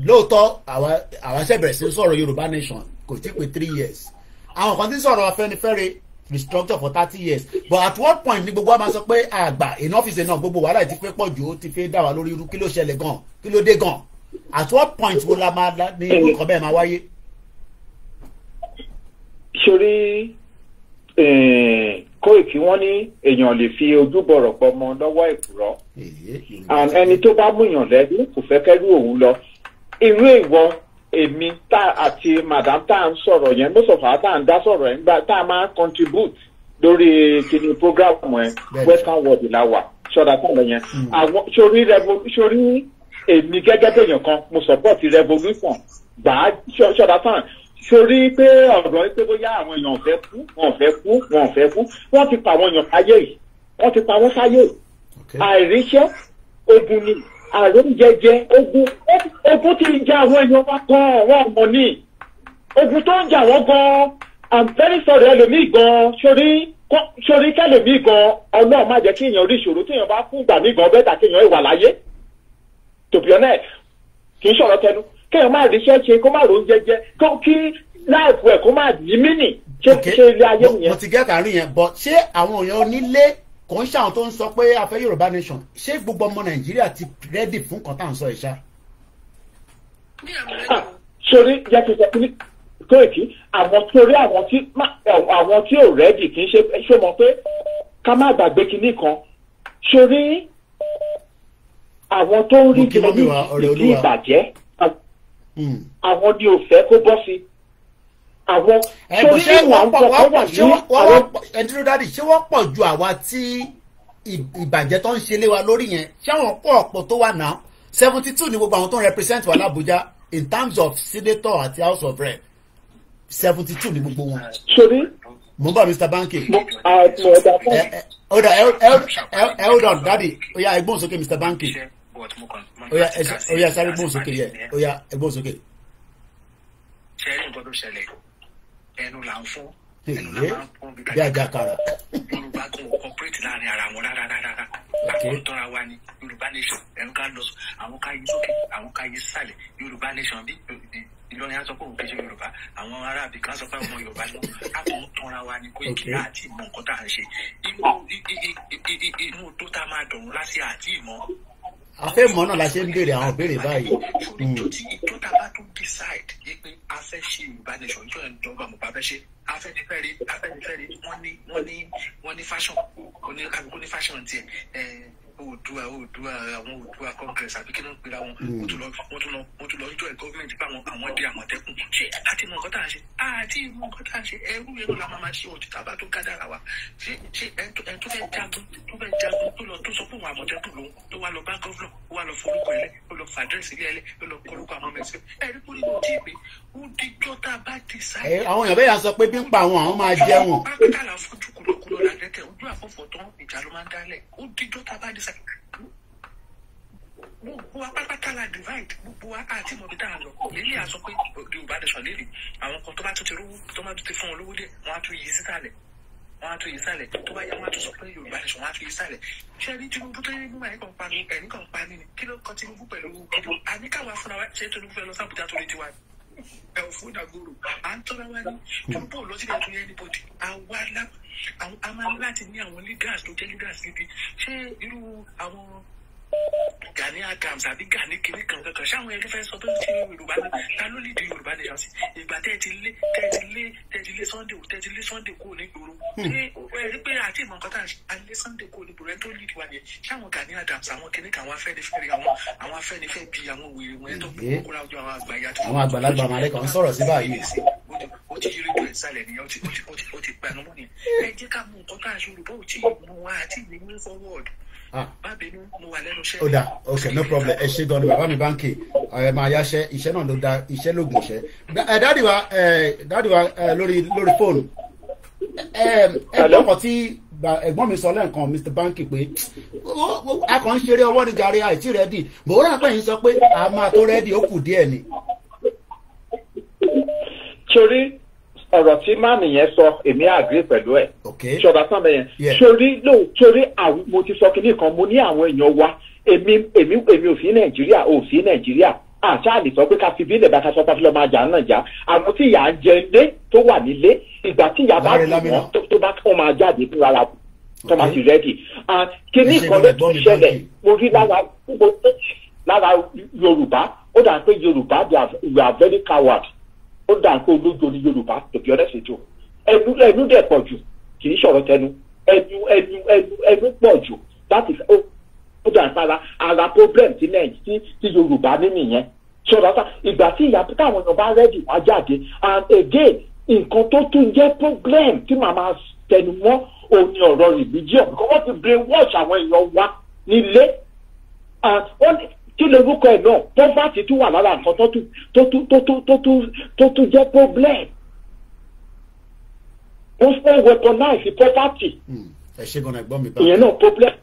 lóòótọ́ àwa ṣe bẹ̀rẹ̀ sí sọ̀rọ̀ Yorùbá nation kò tí pé 3 years. Àwọn kan tí sọ̀rọ̀ Afẹ́nifẹ́re restructure for 30 years but at what point ni gbogbo wa máa sọ pé àgbà enough is enough gbogbo wàhálà ti fẹ́ pọ̀ jù ó ti fẹ́ dà wá lórí irú kí ló ṣẹlẹ̀ gan kí ló dé gan at what point wo la máa ní nǹkan bẹ́ẹ̀ máa wáyé. Sórí Kóìkì wọ́n ní èèyàn lè fi ojú bọ̀rọ̀ pọ̀ mọ́ lọ́wọ́ ìpùrọ́ and ẹni tó bá múyàn lẹ́nu kò fẹ́ kẹ́rù òun lọ irú ìwọ èmi tá àti madam tá à ń sọ̀rọ̀ yẹn most of our tá à ń dá sọ̀rọ̀ yẹn gbà tá a máa ń contribute lórí kìíní program ẹ̀ western world làwà ṣọ́dà tá lọ yẹn àwọn sórí èmi gẹ́gẹ́ bẹ́yàn kan mo support revolution gbà á ṣọ́dà tán sórí pé ọ̀rọ̀ pé bóyá àwọn èèyàn fẹ́ kú wọn fẹ́ kú wọ́n ti pa àwọn èèyàn sáyé yìí wọ́n ti pa wọ́n sáyé yìí àìríṣẹ́ ogun ni àrùn jẹjẹ ogun tí ń jà àwọn èèyàn wa gan wọn mọ ní ogun tó ń jà wọn gan I'm very sorry ẹlòmíì gan sórí kẹlòmíì gan Ọlọ́run má jẹ́ kí èèyàn rí ìṣòro tí èèyàn bá fún ìgbà míì gan bẹ́tà kí èèyàn ìwà láyé to be honest kì í ṣọ̀rọ̀ tẹnu kéèyàn má ríṣẹ́ ṣe kó má ròún jẹjẹ kí láìpẹ́ ẹ̀ kó má yí mínì ṣe ilé ayé nìyẹn. mo ti gẹ́ kàrí yẹn but ṣé àwọn èèyàn onílé kò ń ṣàwọn tó ń sọ pé a fẹ́ Yorùbá nation ṣé gbogbo ọmọ Nàìjíríà ti rẹ́dì fún kan tá à ń sọ ìṣá. Sori jẹ́ kí n sọ Koiki àwọn torí àwọn tí ò rẹ́dì kì í ṣe mọ̀ pé ká má gbàgbé kinní kan sórí àwọn tó ń rí jẹ́ ní ìdí ìbàjẹ́ àwọn ni ò fẹ́ kó bọ́ sí àwọn ṣé wọ́n pọ̀ ju àwa tí ìbàjẹ́ tó ń ṣe lé wa lórí yẹn ṣé àwọn pọ̀ tó wà náà 72 ni gbogbo àwọn tó ń represent wa l'Abuja in terms of senator àti house of rep 72 ni gbogbo wọn. sori mo ń bá Mr. Banky. hold on daddy oya ẹgbọ́n sókè Mr. Banky oya sáré gbọ́n sókè yẹ oya ẹgbọ́n sókè. ṣe é ní nǹkan tó ṣẹlẹ̀ ẹnu là ń fún ẹnu là máa ń fún bí àjàkàrà. Yorùbá kò cooperate láàrin ara wọn rárá àwọn tọ́ra wa ni Yorùbá nation ẹnu ká lọ àwọn ká yí sókè àwọn ká yí sálẹ̀ Yorùbá nation bí Ìlọrin á sọ pé òun kejì Yorùbá àwọn aráàbí kan sọ pé ọmọ Yorùbá ni wọn á kò ń tọ́ra wa ni Koiki àti ìmọ̀ nǹkan tá à ń ṣe inú tó tá máa dọ̀rùn láti àti ìmọ̀. afẹ́ mọ́ náà la ṣe ń béèrè àwọn béèrè báyìí. tó tá bá tún decide yé pé a fẹ́ ṣe Yorùbá nation ìjọ ìjọba mo bá fẹ́ ṣe afẹ́nifẹ́re wọ́n ní fashion oníkàlùkù ní fashion tiẹ̀ Oòduà àwọn Oòduà congress àbí kí ló ń pera wọn wọ́n tún lọ ìjọ ẹ̀ gọ́ọ̀mẹ̀ntì bá àwọn dé Àmọ̀tẹ́kùn ṣé àti mọ̀ nǹkan tá à ń ṣe àti mọ̀ nǹkan tá à ń ṣe ẹrú yẹn la máa ṣe òtítà bá tó gádàrà wa ṣé ẹ̀ tó fẹ́ jagun tó sọ fún àwọn Àmọ̀tẹ́kùn lòun tó wá lọ bá gọ́ọ̀nà ó wá lọ forúkọ ẹlẹ́ ó lọ fàdírẹ́sì ilé ẹlẹ́ ó lọ kọrúkọ àwọn mẹ́sẹ̀ ẹ̀rí kúrò ní òtí ìpè ó dijọ́ tá a bá ti sáyé. àwọn èèyàn bẹ́ẹ̀ yà sọ pé bí ń pa àwọn máa jẹun. pákítàlà fojú kúlọ̀kúlọ̀ làdẹ́tẹ̀ ojú àfọ̀fọ̀ tán ìjà ló máa ń dálẹ̀ ó dijọ́ tá a bá ti sáyé. Gbogbo wa pátákálà divide gbogbo wa àti mọ̀bí tá a lọ lélẹ̀ àsọ pé Yorùbá nation lélẹ̀ àwọn kan tó bá tún ti rówó tó bá tún ti fún wọn lówó dé wọn á tún yí sísàlẹ̀ tó bá yẹ wọn á tún sọ pé Yorùbá nation wọn á tún yí sísàlẹ̀ ṣé ní Tinubu tó yẹ nígbà yẹn kàn pa mí ni kí ló kọ Tinubu pẹ̀lú kíló àníkàwá fúnra wa ṣé Tinubu fẹ́ lọ sábùjá tó lè tiwa ẹ ò fún Dàgòrò à ń tọ́ra wa ní Tinubu ò lọ sílẹ̀ tó yẹ anybody àwa a máa ń láti ní àwọn leaders tó jẹ́ leaders gidi ṣé irú àwọn Gani Adams àbí Gani kìíní kankan ṣáwọn ẹni fẹ́ sọ pé ṣé Yorùbá ta ló lè di Yorùbá nation sí ìgbà tẹ́ ti lé Sunday kúrò ní gbòòrò ṣé ẹ rí pé àti ìmọ̀ nǹkan tá à ń lé Sunday kúrò ní gbòòrò ẹ tó lè di wa nìyẹn ṣáwọn Gani Adams àwọn kìíní kan àwọn afẹ́nifẹ́re àwọn afẹ́nifẹ́ bíi àwọn wèrè wọn ẹ tó kóra ojú àwọn àgbàyà tó àwọn àgbàlagbà màlẹ́ kan sọ̀rọ̀ sí báyìí. ó ti yírí ju ìsàlẹ̀ nìyẹn ó ti pẹ̀lú mọ́ ni ẹ jẹ́ ká mú nǹkan tá à ń ṣe Yorùbá ò tí ì mú wa àti ìmú forward. ó dà ok no problem ẹ ṣe gan ni bàbá mi Banky ẹ máa yáṣẹ iṣẹ́ náà ló da iṣẹ́ lóògùn iṣẹ́ dáàdì wa lórí fóònù ẹgbọ́n kan tí ẹ̀gbọ́n mi sọ lẹ́ẹ̀kan Mr. Banky pé a kàn ń ṣeré ọwọ́ ní gàrí àìtí rẹ́dì bò ó rà pé yín sọ pé a máa tó rẹ́dì ó kù díẹ̀ ni. torí ọ̀rọ̀ tí máàmì yẹn sọ èmi àgbé pẹ̀lú ẹ̀ ṣọba sábẹ yẹn torí mo ti sọ kinní kan mo ní àwọn èèyàn wa èmi ò sí Nàìjíríà ò sí Nàìjíríà àṣà lè sọ pé ká fi bílẹ̀ bá ká sọ pé lọ́ọ́ máa jà náà já àwọn tí ìyá ń jẹ ilé tó wà nílé ìgbà tí ìyá bá dùn wọ́n tó bá kọ́ máa jáde fún ara tó máa ti rẹ́dì kinní kan ló tún ṣẹlẹ̀ mo rí lára Yorùbá ó dà pé Yorùbá we are very coward ó dà pé olójo ní Yorùbá tòbí ọ̀rẹ́ ṣètò ẹnu dẹ̀ pọ̀ jù kì í ṣọ̀rọ̀ tẹnu ẹnu pọ̀ jù láti ó dà pé ara problem ti Yorùbá ní nìyẹn ṣọ̀rọ̀ sá ìgbà tí ìyá táwọn èèyàn bá rẹ́dì wá jáde and again nǹkan tó tún jẹ́ problem tí màmá tẹnu mọ́ òun ni ọ̀rọ̀ religion because wọ́n ti brainwash àwọn èèyàn wa nílé kí lorúkọ ẹ̀ náà poverty tún wà lára nǹkan tó tún jẹ́ problem wọ́n fẹ́ weaponize poverty ìyẹn náà problem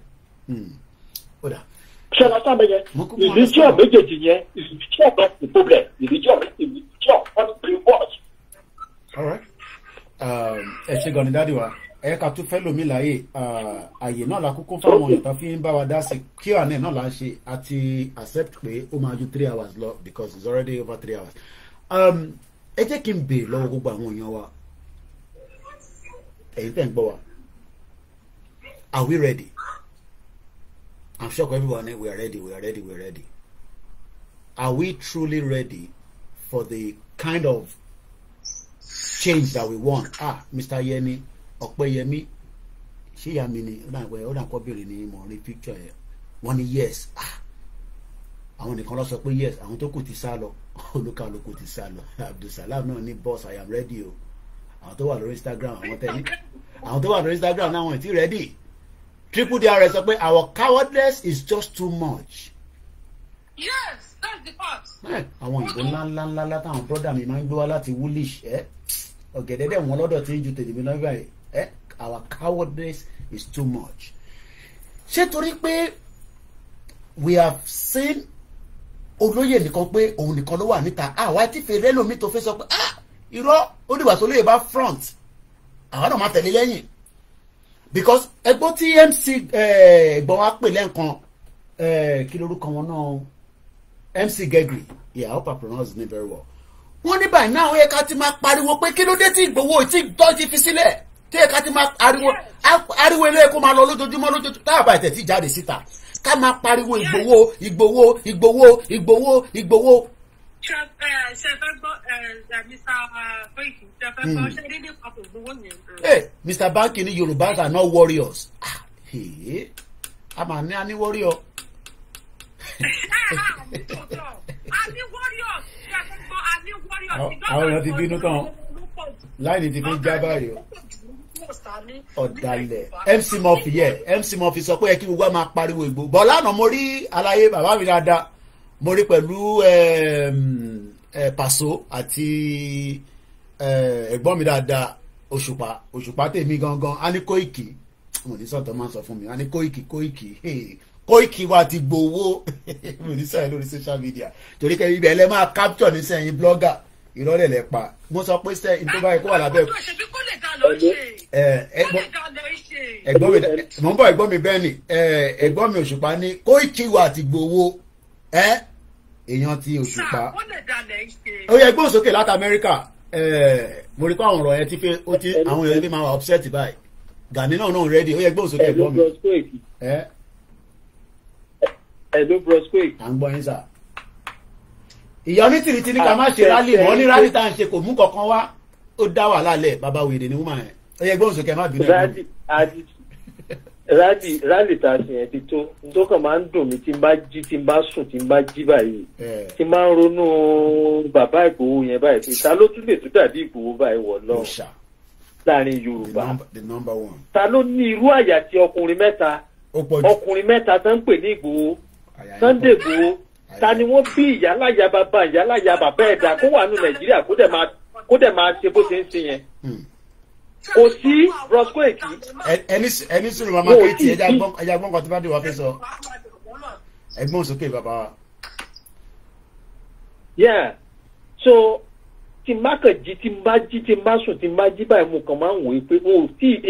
ṣọlá sábẹ́yẹ religion méjèèjì yẹn religion not the problem religion not the brainwash. ẹ ṣe gan ni dáàdi wa ẹ ká tún fẹ́ lómi láàyè àyè náà la kúkú fáwọn èèyàn tó fi ń bá wa dá sí kí àná náà la ń ṣe àti accept pé ó máa ju 3 hours lọ because it's already over 3 hours. ẹ jẹ́ kí n béèrè lọ́wọ́ gbogbo àwọn èèyàn wa èyí tẹ̀ ń gbọ́ wa are we ready? I'm sure everyone we are ready. Are we truly ready for the kind of change that we want. Mr. Yemi Ọpẹ́yẹmí ṣé ìyá mi ni ó dà kọ́ bèrè ní mo rí picture yẹn wọ́n ní yes àwọn nìkan lọ sọ pé yes àwọn tó kù ti sá lọ olúkàlùkù ti sá lọ Abdulsalam náà ní boss I am ready o àwọn tó wà lórí Instagram àwọn tó wà lórí Instagram náà wọ́n ti ready. Triple DRS sọ pé our cowardness is just too much. Yes, that's the part. Àwọn ìbò ńlá táwọn brọ́dà mi máa ń gbé wá láti Woolwich ọ̀gẹ̀dẹ̀ dẹ̀ wọ́n lọ́dọ̀ tí ń ju tèmi náà báyìí our cowardness is too much. Ṣé torí pé we have seen olóyè nìkan pé òun nìkan ló wà níta àwa tí fèrè lómi tó fẹ́ sọ pé irọ́ ó dìgbà tó lóye bá front àwa náà máa tẹ̀lé lẹ́yìn because ẹgbọ́n tí MC ẹ̀gbọ́n wa pè lẹ́ǹkan kí lórúkọ wọn náà MC Gregory I hope I pronounce his name very well. Wọ́n ní báyìí náà ó yẹ ká ti máa pariwo pé kí ló dé tí Ìgbòho tí tọ́jú fi sílẹ̀ tí yẹ ká ti máa ariwo ilé kó máa lọ lójoojúmọ́ táàbà ìtẹ̀ tí jáde síta ká máa pariwo Ìgbòho. Ṣé fẹ́ gbọ́ Mr. Banky ṣe fẹ́ gbọ́ ṣe dédé papọ̀ Ìgbòho yẹn. Mr. Banky ní Yorùbás are not warriors. A máa ní a ní warrior. Àwọn èèyàn ti bínú tán láì ti fi já báyìí ọ̀dàlẹ̀ MC Murphy sọ pé ẹ kí gbogbo a máa pariwo Ìgbòho bọ́ lánàá mo rí àlàyé bàbá mi dáadáa mo rí pẹ̀lú Paso àti ẹ̀gbọ́n mi dáadáa Òṣùpá tèmi gangan a ní Kóìkì mo ní sọ̀tọ̀ máa ń sọ fún mi a ní Kóìkì wa ti gbowó mo ní sẹ́yìn lórí social media torí kẹ́ ibẹ̀ lẹ́ máa capture ní sẹ́yìn blogger ìrọ̀lẹ́ lẹ́ pa mo sọ pé sẹ́yìn tó báyìí kó wà lábẹ́ ẹ̀gbọ́n mi bẹ́ẹ̀ ni ẹ̀gbọ́n mi Òṣùpá ní Kóìkì wa ti gbowó èèyàn ti Òṣùpá ó yẹ gbóhùn sókè láti Amẹ́ríkà mo rí pé àwọn ọ̀rọ̀ yẹn ti fẹ́ àwọn èèyàn ti máa wà upset báyìí Gani náà ready ó yẹ gbóhùn sókè ẹ̀gbọ́n mi. Hello bros quick. À ń gbọ́ yín sà. Ìyá onítìrìtì ní ká má ṣe rálì mọ́ ní rálì tá à ń ṣe kò mú kankan wá ó dá wà lálẹ́ bàbá wèrè ni wọ́n yẹn ó yẹ gbóhùn sókè má bínú. Rálì tá a ṣe yẹn ti tó kàn máa ń dùn mí tí n bá jí tí n bá sùn tí n bá jí báyìí tí n máa ń ronú bàbá Ìgbòho yẹn báyìí pé ta ló tún lè tún dàbí Ìgbòho báyìí wọ̀ lọ́rùn láàrin Yorùbá ta ló ní irú àyà tí ọkùnrin mẹ́ta tó ń pè ní Ìgbòho Sunday Ìgbòho ta ni wọ́n bí ìyáláyà bàbá ẹ̀dá kó wà ní Nàìjíríà kó dẹ̀ máa ṣe bó ṣe ń ṣe yẹn kò sí Roscoe Èkì. ẹni sùn mama kéètì ẹja gbọ́n kan tó bá dé wá fẹ́ sọ ẹgbọ́n sókè bàbá wa. yeah so tí n bá kàn jí tí n bá sùn tí n bá jí báyìí mo kàn máa ń wòye pé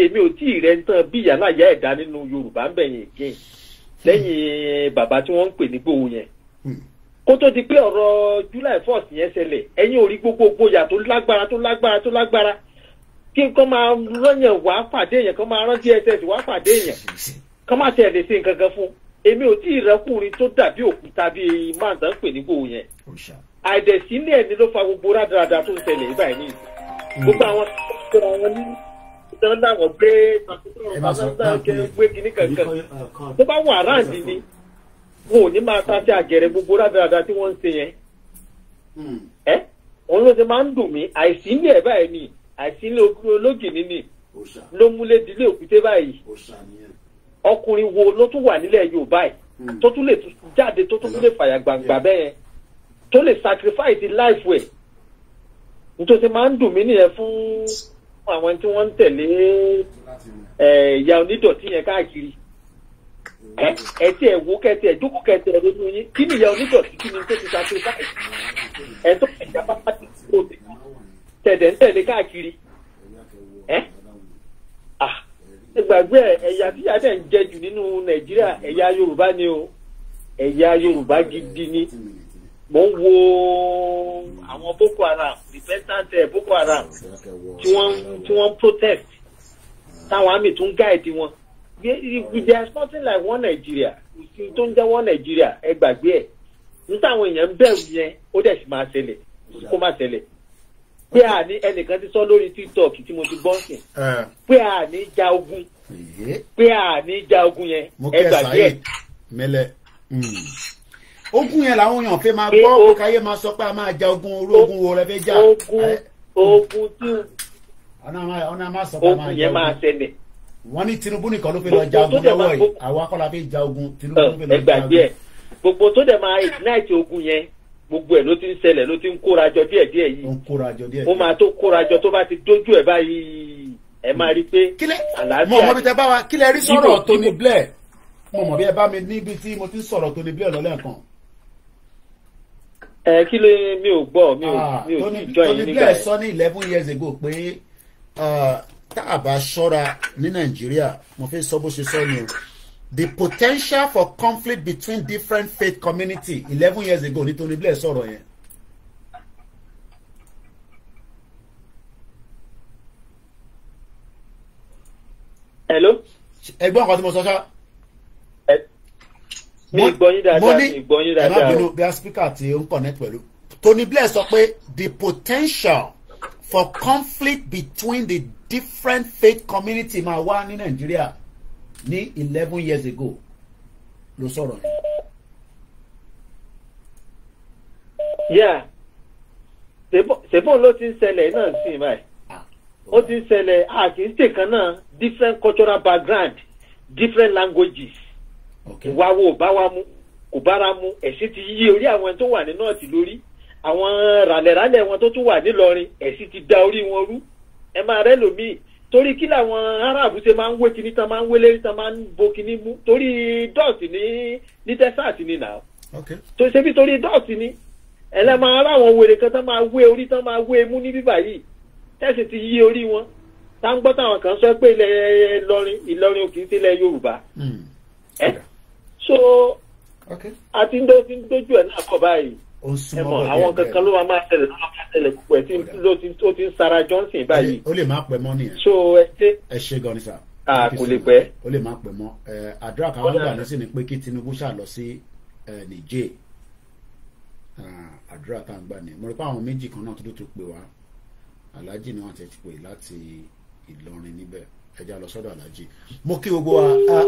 èmi ò tí ì rẹ ń tán bí ìyáláyà ẹ̀dá nínú Yorùbá ń bẹ̀yìn again lẹ́yìn bàbá tí wọ́n ń pè ní Ìgbòho yẹn kó tó di pé ọ̀rọ̀ July 4th yẹn ṣẹlẹ̀ ẹ̀yin ò rí gbogbo ìyà tó lágbára kí n kọ́ máa rányàn wá pàdé èèyàn kọ́ máa rán DSS wá pàdé èèyàn kọ́ máa tẹ̀ lè ṣe nǹkan kan fún èmi ò tí ì rẹ́kùnrin tó dàbí òkúta bíi máa tán pè ní Ìgbòho yẹn àìdẹ̀sílẹ̀ ẹni ló fa gbogbo rádaràda tó ń ṣẹlẹ̀ báyìí ní gbogbo àwọn ní ìtàn náà wọ́n gbé kíní kankan tó bá wà ráǹdì ni wọn ò ní máa ta sí àgẹ̀rẹ̀ gbogbo rádaràda tí wọ́n ń ṣe yẹn òun ló ti máa ń dùn mí àìsílẹ̀ báyìí ni àìsílẹ̀ ológìní ni ló múlé dílé òkúté báyìí ọkùnrin wo ló tún wà nílẹ̀ Yorùbá yìí tó tún lè jáde tó tún lè fàyà gbàǹgbà bẹ́ẹ̀ tó lè sacrifice life ẹ̀ nítorí máa ń dùn mí nìyẹn fún àwọn tí wọ́n ń tẹ̀lé ìyá onídọ̀tí yẹn káàkiri ẹtí ẹ̀ wo kẹtì ẹ̀ jókòó kẹtì ẹ̀ lónú yín kí ni ìyá onídọ̀tí kí ni tó ti sacrifice ẹ̀ tó ẹ̀já bá ti kó tẹ̀dẹ̀ ń tẹ̀lé káàkiri gbàgbé ẹ̀yà tí adé ń jẹ jù nínú Nàìjíríà ẹ̀yà Yorùbá ni o ẹ̀yà Yorùbá gidi ni mo ń wo àwọn Boko Haram repentant Boko Haram tí wọ́n protest táwọn àmì tún guide wọn there is nothing like one Nigeria tó ń jẹ́ one Nigeria ẹ gbàgbé ẹ̀ ní táwọn èèyàn ń bẹ̀rù yẹn ó dẹ̀ sì máa ṣẹlẹ̀ kó má ṣẹlẹ̀ pé a ní ẹnìkan ti sọ lórí TikTok tí mo ti gbọ́ sí pé a ní ja ogun pé a ní ja ogun yẹn ẹ gbàgbé ẹ. mẹlẹ ogun yẹn làwọn èèyàn fẹ́ máa gbọ́ káyé máa sọ pé a máa ja ogun orú ogun wo rẹ fẹ́ jà. ogun tí ọ̀nà máa sọ pé a máa ja ogun yẹn máa ṣẹlẹ̀. wọ́n ní Tinubu nìkan ló fẹ́ lọ ja ogun lọ́wọ́ yìí àwa kọ́ la fẹ́ ja ogun Tinubu ló fẹ́ lọ ja ogun. gbogbo tó dẹ̀ máa ignite ogun yẹn gbogbo ẹ̀ ló ti ń ṣẹlẹ̀ ló ti ń kórajọ díẹ̀díẹ̀ yìí. ó ń kórajọ díẹ̀. ó máa tó kórajọ tó bá ti dójú ẹ̀ báyìí ẹ máa rí i pé. mo mọ bí tẹ bá wa kílẹ̀ rí sọ̀rọ̀ Tony Blair mo mọ̀ bí ẹ bá mi níbi tí mo ti ń sọ̀rọ̀ Tony Blair lọ́lẹ́ẹ̀kan. kí ló mi ò gbọ́ mi ò tí ì jọ yín nígbà yẹn. Tony Blair sọ ní 11 years ago pé tá a bá ṣọ́ra ní Nàìjíríà mo fẹ́ sọ bó ṣe sọ ni o. The potential for conflict between different faith community 11 years ago ní Tony Blair sọ̀rọ̀ yẹn. Hello. ẹgbọ́n kan tí mo sọ ṣá. mi gbọ́ yín dáadáa mi gbọ́ yín dáadáa. ẹ má bínú bí a speaker tí ó ń connect pẹ̀lú. Tony Blair sọ pé the potential for conflict between the different faith community máa wá ní Nàìjíríà ní 11 years ago ló sọ̀rọ̀ yẹn. ṣèbọn ló ti ń ṣẹlẹ̀ náà sí báyìí ó ti ń ṣẹlẹ̀ àkíńtè kan náà different cultural background different languages ìwà wo bá wa mú kò bára mu ẹ̀sìn ti yí orí àwọn tó wà ní nọ́ọ̀tì lórí àwọn ràlẹ̀ràlẹ̀ wọn tó tún wà nílọrin ẹ̀sìn ti da orí wọn rú ẹ máa rẹ́ lòmíì torí kí làwọn aráàbù ṣe máa ń wé kinní tán máa ń wé lérí tán máa ń bo kinní mú torí dọ́ọ̀tì ní tẹ́sàtì ni nà tó ṣe bí torí dọ́ọ̀tì ni ẹlẹ́mọ̀ aráwọn wèrè kan tán máa wé orí tán máa wé mú ní bíbà yìí tẹ́sì ti yí orí wọn tá ń gbọ́ táwọn kan sọ pé ilẹ̀ Ìlọrin kì í sí ilẹ̀ Yorùbá so àti ń dójú ẹ̀ náà kọ̀ báyìí ẹ mọ̀ àwọn kankan ló máa ṣẹlẹ̀ púpọ̀ ẹ̀ tí ó ti ń Sarah Johnson báyìí. ó lè má pẹ́ mọ́ nìyẹn. so ẹ ṣe gan ni sà. kò lè pẹ́. ó lè má pẹ́ mọ́ àdúrà káwọn gbà ní sí ni pé kí Tinubu ṣáà lọ sí Niger àdúrà tá à ń gbà ní mo rí pé àwọn méjì kan náà tó pè wá Alhaji ni wọ́n ti pè láti Ìlọrin níbẹ̀ ẹja lọ sọ́dọ̀ Alhaji. mo kí gbogbo wa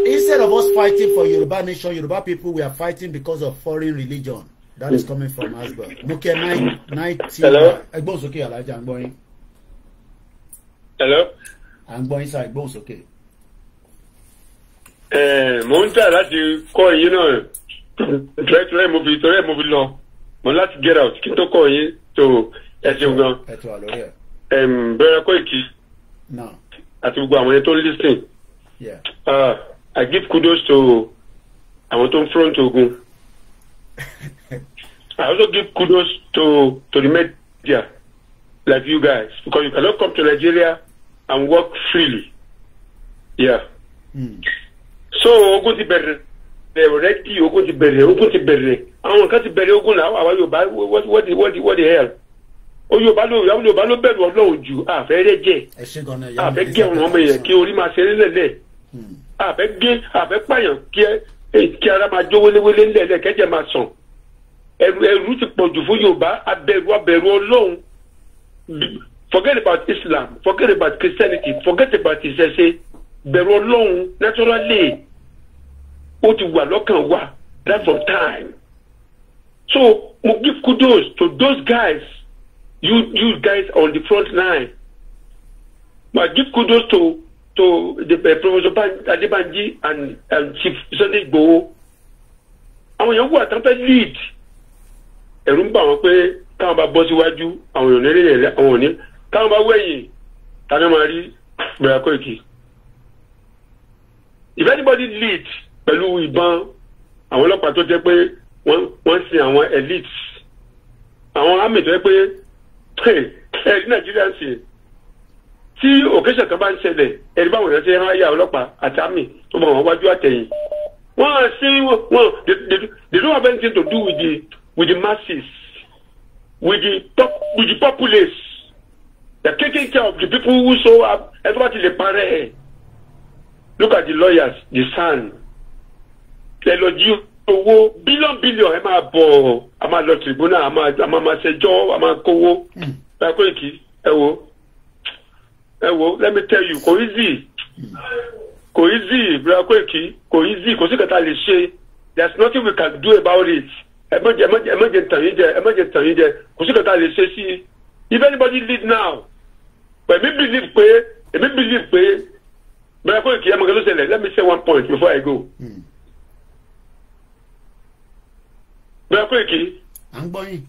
instead of us fighting for Yoruba nation Yoruba people we are fighting because of foreign religion. That is coming from Asba. Muke 90. Hello. Ẹgbọ́n sókè Alhaji à ń gbọ́ yín. Hello. À ń gbọ́ yín sá ẹgbọ́n sókè. Mo ń tà láti kọ́ yín náà. Torí mo fi lọ. Mo láti get out kí n tó kọ́ yín tó ẹ ṣeun gan. Ẹ tó wà lórí ẹ̀. Bẹ̀rẹ̀ Koiki. Àti gbogbo àwọn yẹn tó ń listen. I give kudos to àwọn tó ń front ogun. I also give kudos to the media like you guys because you cannot come to Nigeria and work freely. Yeah. So ogun ti bẹ̀rẹ̀ already ogun ti bẹ̀rẹ̀ àwọn kan ti bẹ̀rẹ̀ ogun náà àwa Yorùbá what the hell o Yorùbá ló bẹ̀rù Ọlọ́run jù àfẹ́ rẹ̀ jẹ́ àfẹ́ gé ọ̀ràn ọmọ yẹn kí orí máa ṣe nílẹ̀ àfẹ́ pààyàn kí ara máa jó wéléwélé nílẹ̀ kẹ́jẹ̀ máa sàn. Ẹ̀rù ti pọ̀ jù fún Yorùbá abẹ̀rù Ọlọ́run. Forget about Islam, forget about Christianity, forget about ìṣẹ̀ṣe. Bẹ̀rù Ọlọ́run naturally ó ti wà lọ́kàn wa that for time. So mo give kudos to those guys, you guys on the front line. I give kudos to the Professor Adebanji and Chief Sunday Igboho. Àwọn èèyàn wà tán fẹ́ lead. Ẹ̀rù ń bà wọ́n pé káwọn bá bọ́ síwájú àwọn èèyàn nílé rẹ̀ àwọn òní káwọn bá wẹ̀yìn tani máa rí bẹ̀rẹ̀ Koiki. If anybody lead pẹ̀lú ìbọn àwọn ọlọ́pàá tó jẹ́ pé wọ́n sin àwọn elites àwọn army tó jẹ́ pé ẹ̀rí Nàìjíríà ń sìn tí occasion kan bá ń ṣẹlẹ̀ ẹ̀rí báwọn èèyàn ṣe ń háyà ọlọ́pàá àti army tó bọ̀ wọ́n wájú àtẹ̀yìn they don't have anything to do with the masses, with the populace. They're taking care of the people who so have everybody le pare. Look at the lawyers, the son. They lodge owó billion ẹ máa bọ̀ a máa lọ tribunal a máa ṣẹjọ́ a máa kówó Koiki let me tell you, kò easy, brother Koiki, kò easy, kò sí kàtà lè ṣe. There's nothing we can do about it. Emergent kò sí kàtà lè ṣe sí. If anybody lead now, but me believe pé, brother Koiki, let me say one point before I go. Brother Koiki, I'm going.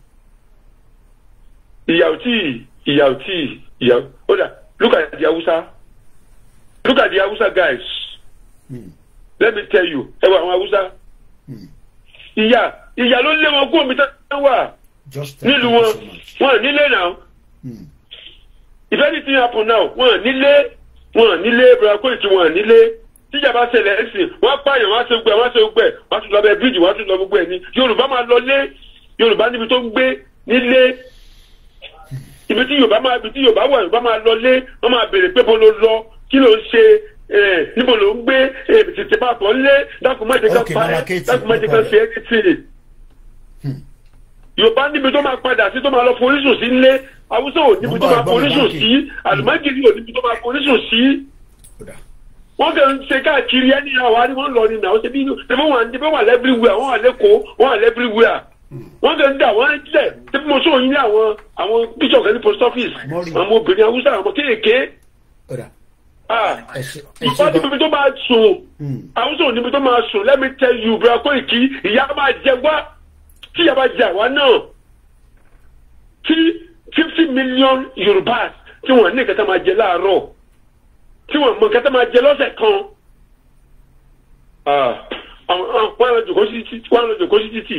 Look at the Hausa. Look at the Hausa guys. Let me tell you, Hausa. Ìyà ló lé wọn kó mi tán wà. Nílùú wọn nílé now. If anything happen now, wọn nílé, brother Koiki wọn nílé. Tíjà bá ṣẹlẹ̀ ẹ̀sìn, wọ́n pààyàn, wọ́n ṣe gbẹ̀, wọ́n tún lọ bẹ bíríjì, wọ́n tún lọ gbogbo ẹ̀ ní. Yorùbá máa lọ lé, Yorùbá níbi tó ń gbé nílé. Ibi tí Yorùbá wà, Yorùbá máa lọ lé, wọ́n máa béèrè pé bó ló lọ, kí ló ń ṣe, níbo ló ń gbé, tètè bá bọ̀ lé, dákùnmájẹ kan pa ẹ́, dákùnmájẹ kan ṣe é títì. Yorùbá níbi tó máa padà sí tó máa lọ forísùn sí nílé, Haúsá ò níbi tó máa forísùn sí, Àlùmájìrì ò níbi tó máa forísùn sí. Wọ́n kàn ń ṣe káàkiri ẹni àwọn àríwọ̀n lọ ní náà, ṣe bí wọ́n wà everywhere, wọ́n wà lẹ́kọ̀ọ́, wọ́n wà everywhere. Wọ́n kàn ń dà wọ́n lẹ̀, ṣe bí mo sọ yín ní àwọn bishop ẹni post office, àwọn obìnrin Haúsá, àwọn kéèké. Ìfọ́ níbi tó máa sùn, Haúsá ò níbi tó máa sùn, let me tell you, brother Koiki, ìyá máa jẹ wá, tí ìyá bá jẹ àwa náà, tí 50 million Yorùbá tí wọ́n ní ìkẹta máa jẹ láàárọ̀, tí wọ́n mọ ìkẹta máa jẹ lọ́sẹ̀ kan. Wọ́n lọ jòkó sí títì.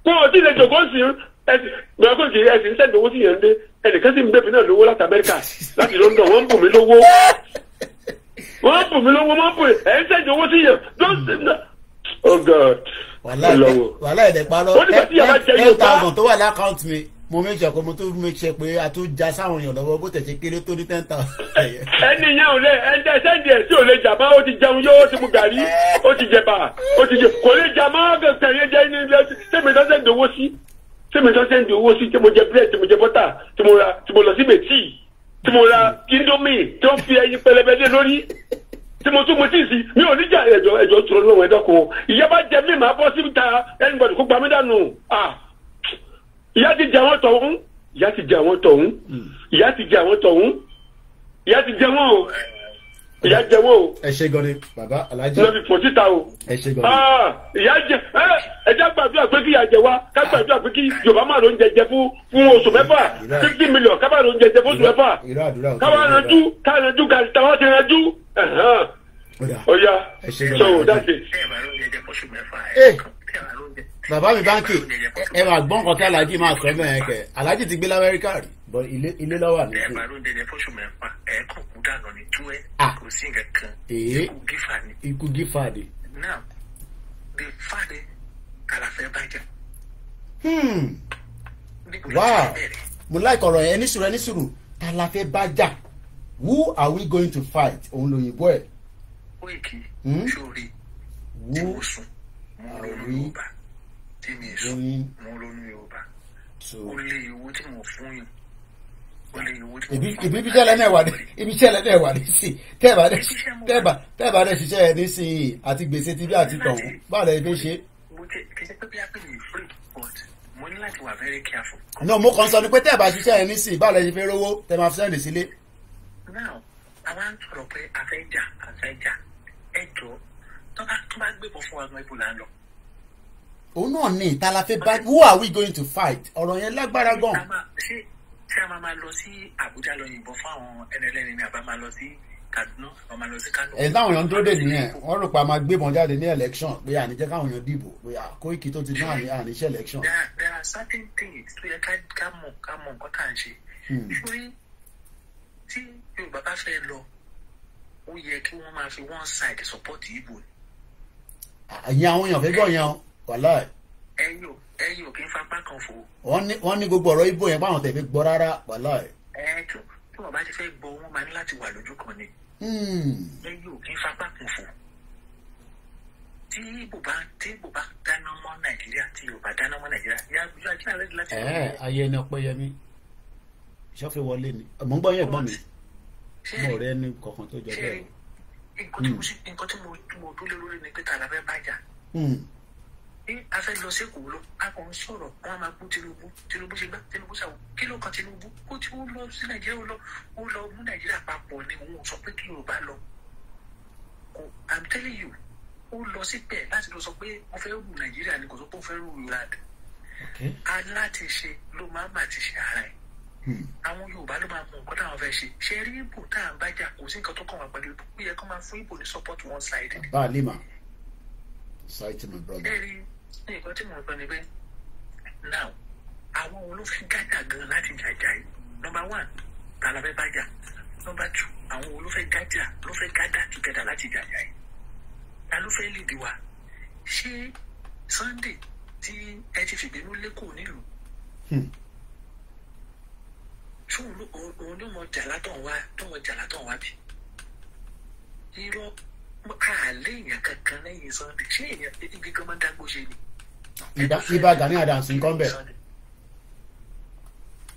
Wọ́n ti lè jòkó sí brother Koiki ẹ̀sìn sẹ́ni owó sí yẹn dé, ẹnìkan sì ń bẹ̀bí náà lówó láti Amẹ́ríkà, láti London, wọ́n ń bù mí lówó. Wọ́n ń bù mí ẹ̀ ń sẹ́ni owó sí yẹn. Oh God. Wàhálà ẹ̀dẹ̀ parọ́ 10,000 tó wà lákàntì mi, mo make sure pé mo tó make sure pé a tó já sáwọn èèyàn lọ́wọ́ bó tẹ̀sí kéré tó ní 10,000. Ẹni yẹn ò lè ẹ̀ńdẹ́ sẹ́ndì ẹ̀ tí ò lè jà máa ó ti jẹun yóò ti mu gàrí, ó ti jẹba, kò lè jà máa kẹ̀kẹ́ jẹ́ ní ilé tẹ́mi tó sẹ́ndì owó sí, tí mo jẹ bread, tí mo jẹ butter, tí mo lọ sí bètì, tí mo ra indomie tí wọ́n fi ẹyin pẹlẹbẹ lé lórí. Tí mo tún mo tí ì sí mi ò ní jà ẹjọ́ tó lọ́wọ́ ẹ̀dọ́kun ìyá bá jẹ mí màá bọ́ sí ta ẹnìbọ̀dì kó gba mí dànù. Ìyá ti jẹ àwọn tọ̀hún ìyá ti jẹ àwọn tọ̀hún o ìyá jẹ wọn o. Ẹ ṣe gan ni bàbá Alhaji. lọ́bi fò síta o. Ẹ ṣe gan ni. ìyá jẹ ẹjẹ gbàdúrà pé kí ìyá jẹ wá ká gbàdúrà pé kí Yorùbá máa ló ń jẹjẹ fún oṣù mẹ́fà 50 million ká máa ló ń jẹjẹ fún oṣù mẹ́fà ká máa ranjú gàrí táwọn ti ranjú. Oya, so that's it. Bàbá mi báńkì ẹ máa gbọ́n kan tí Alhaji máa sọ mẹ́rin kẹ Alhaji ti gbé l'Amẹ́ríkà rí bọ ilé lọ́wọ́ àná. Ẹ bá ló ń dẹdẹ fọ́ṣù mẹ́fà ẹ kàn kú dànù ní tú ẹ kò sí nǹkan kan ikú gífà ni. Now the father kàlàfẹ́ bàjẹ́. Wow, mo like ọ̀rọ̀ yẹn ní sùúrù kàlàfẹ́ bàjẹ́. Who are we going to fight? Òun lòyìnbó ẹ̀. Koiki sórí tí mo sùn mo ronú Yorùbá tí mi sùn mo ronú Yorùbá ó lé owó tí mo fún yín ó lé owó tí mo fún yín. Ibi iṣẹ́ lẹ́nẹ̀ wà ní sí tẹ́ẹ̀bà rẹ̀ ṣiṣẹ́ ẹ̀ nísìnyí àti gbèsè ti bí àti tọ̀hún báwo lẹ́yìn fi ṣe. Kì í ṣe pé bí a pè mí free but mo ní láti wà very careful. No, mo kàn sọ ni pé tẹ́ẹ̀bà ṣiṣẹ́ ẹ̀ nísìnyí báwo lẹ́yìn fi rówó tẹ́ẹ̀ máa fi sẹ́ndì sílé. Now àwa ń sọ̀rọ̀ pé àfẹ́jà ẹjọ́ tó bá gbébọn fún wa gan ibo là ń lọ. Òun náà ní ìta la fẹ́ bá who are we going to fight? Ọ̀rọ̀ yẹn lágbára gan. Ṣé a máa lọ sí Àbújá lọ yìnbọn fún àwọn ẹnẹlẹ́ni ni àbá máa lọ sí Kaduna a máa lọ sí Kano. Ẹ̀ táwọn èèyàn dúró dè nìyẹn wọ́n rò pé a máa gbébọn jáde ní election pé àníjẹ́ káwọn èèyàn dìbò pé Koiki tó ti ní àníṣe election. There are certain things tó yẹ ká mọ̀ nǹkan tá à ń ṣe. Ṣórí tí Yorùbá bá fẹ́ lọ ó yẹ kí wọ́n máa fi one side support Igbo. Àyìn àwọn èèyàn fẹ́ gbọ́ yẹn wàhálà. Ẹ̀yin ò kí ń fapá kan fò. Wọ́n ní gbogbo ọ̀rọ̀ Igbo yẹn báwọn tẹ̀ fi gbọ́ rárá wàhálà. Ẹ̀ẹ́dùn tí wọ́n bá ti fẹ́ gbọ́ wọ́n máa ní láti wà lójú kan ni. Ẹ̀yin ò kí ń fapá kan fò. Tí Igbo bá dáná mọ́ Nàìjíríà tí Yorùbá dáná mọ́ Nàìjíríà yá ajá rẹ̀ láti. Ayé ẹni ọpẹ́ yẹmí. ṣọ́fẹ́ wọlé ni mo ń gbọ́ yẹn gbọ́n mi mo rẹ́ ní kankan tó jọ bẹ́ẹ̀. nǹkan tí mo dúró lórí ni pé tààlà fẹ́ bájà a fẹ́ lọ sí Èkó lọ a kàn ń sọ̀rọ̀ wọn máa bú Tinubu ṣe gbá Tinubu ṣàwọ̀ kí ló kan Tinubu ó ti ó lọ sí Nàìjíríà ó lọ mú Nàìjíríà papọ̀ ni òun sọ pé kí Yorùbá lọ I'm telling you ó lọ síbẹ̀ láti lọ sọ pé wọ́n fẹ́ rú Nàìjíríà ni kò sọ pé wọ́n fẹ́ rú Yorùbá aláti ṣe ló máa mà ti ṣe ara ẹ̀ àwọn Yorùbá ló máa mọ nǹkan táwọn fẹ́ ṣe ṣe rí Ìgbò tá à ń bájà kò sí nǹkan tó kàn wá pẹ̀lú Ìgbò ó yẹ kó máa fún Ìgbò ní support one side. Balima side my brother. ẹ rí nǹkan tí mo ń gbọ́ ni pé now àwọn olófin gàjà gan láti jàjà yìí number one ta la fẹ́ bájà number two àwọn olófin gàjà ló fẹ́ gàjà together láti jàjà yìí ta ló fẹ́ lead wa ṣé Sunday tí ẹ ti fìbínú lẹ́kọ̀ọ́ nílùú ṣé òun ló mọ jàlátọ̀ wá bí irọ́ àlẹ́ èèyàn kankan lẹ́yìn Sunday ṣé èèyàn ibi kan máa ń dágbó ṣe ni. Ìbà Gani Adams nǹkan bẹ̀.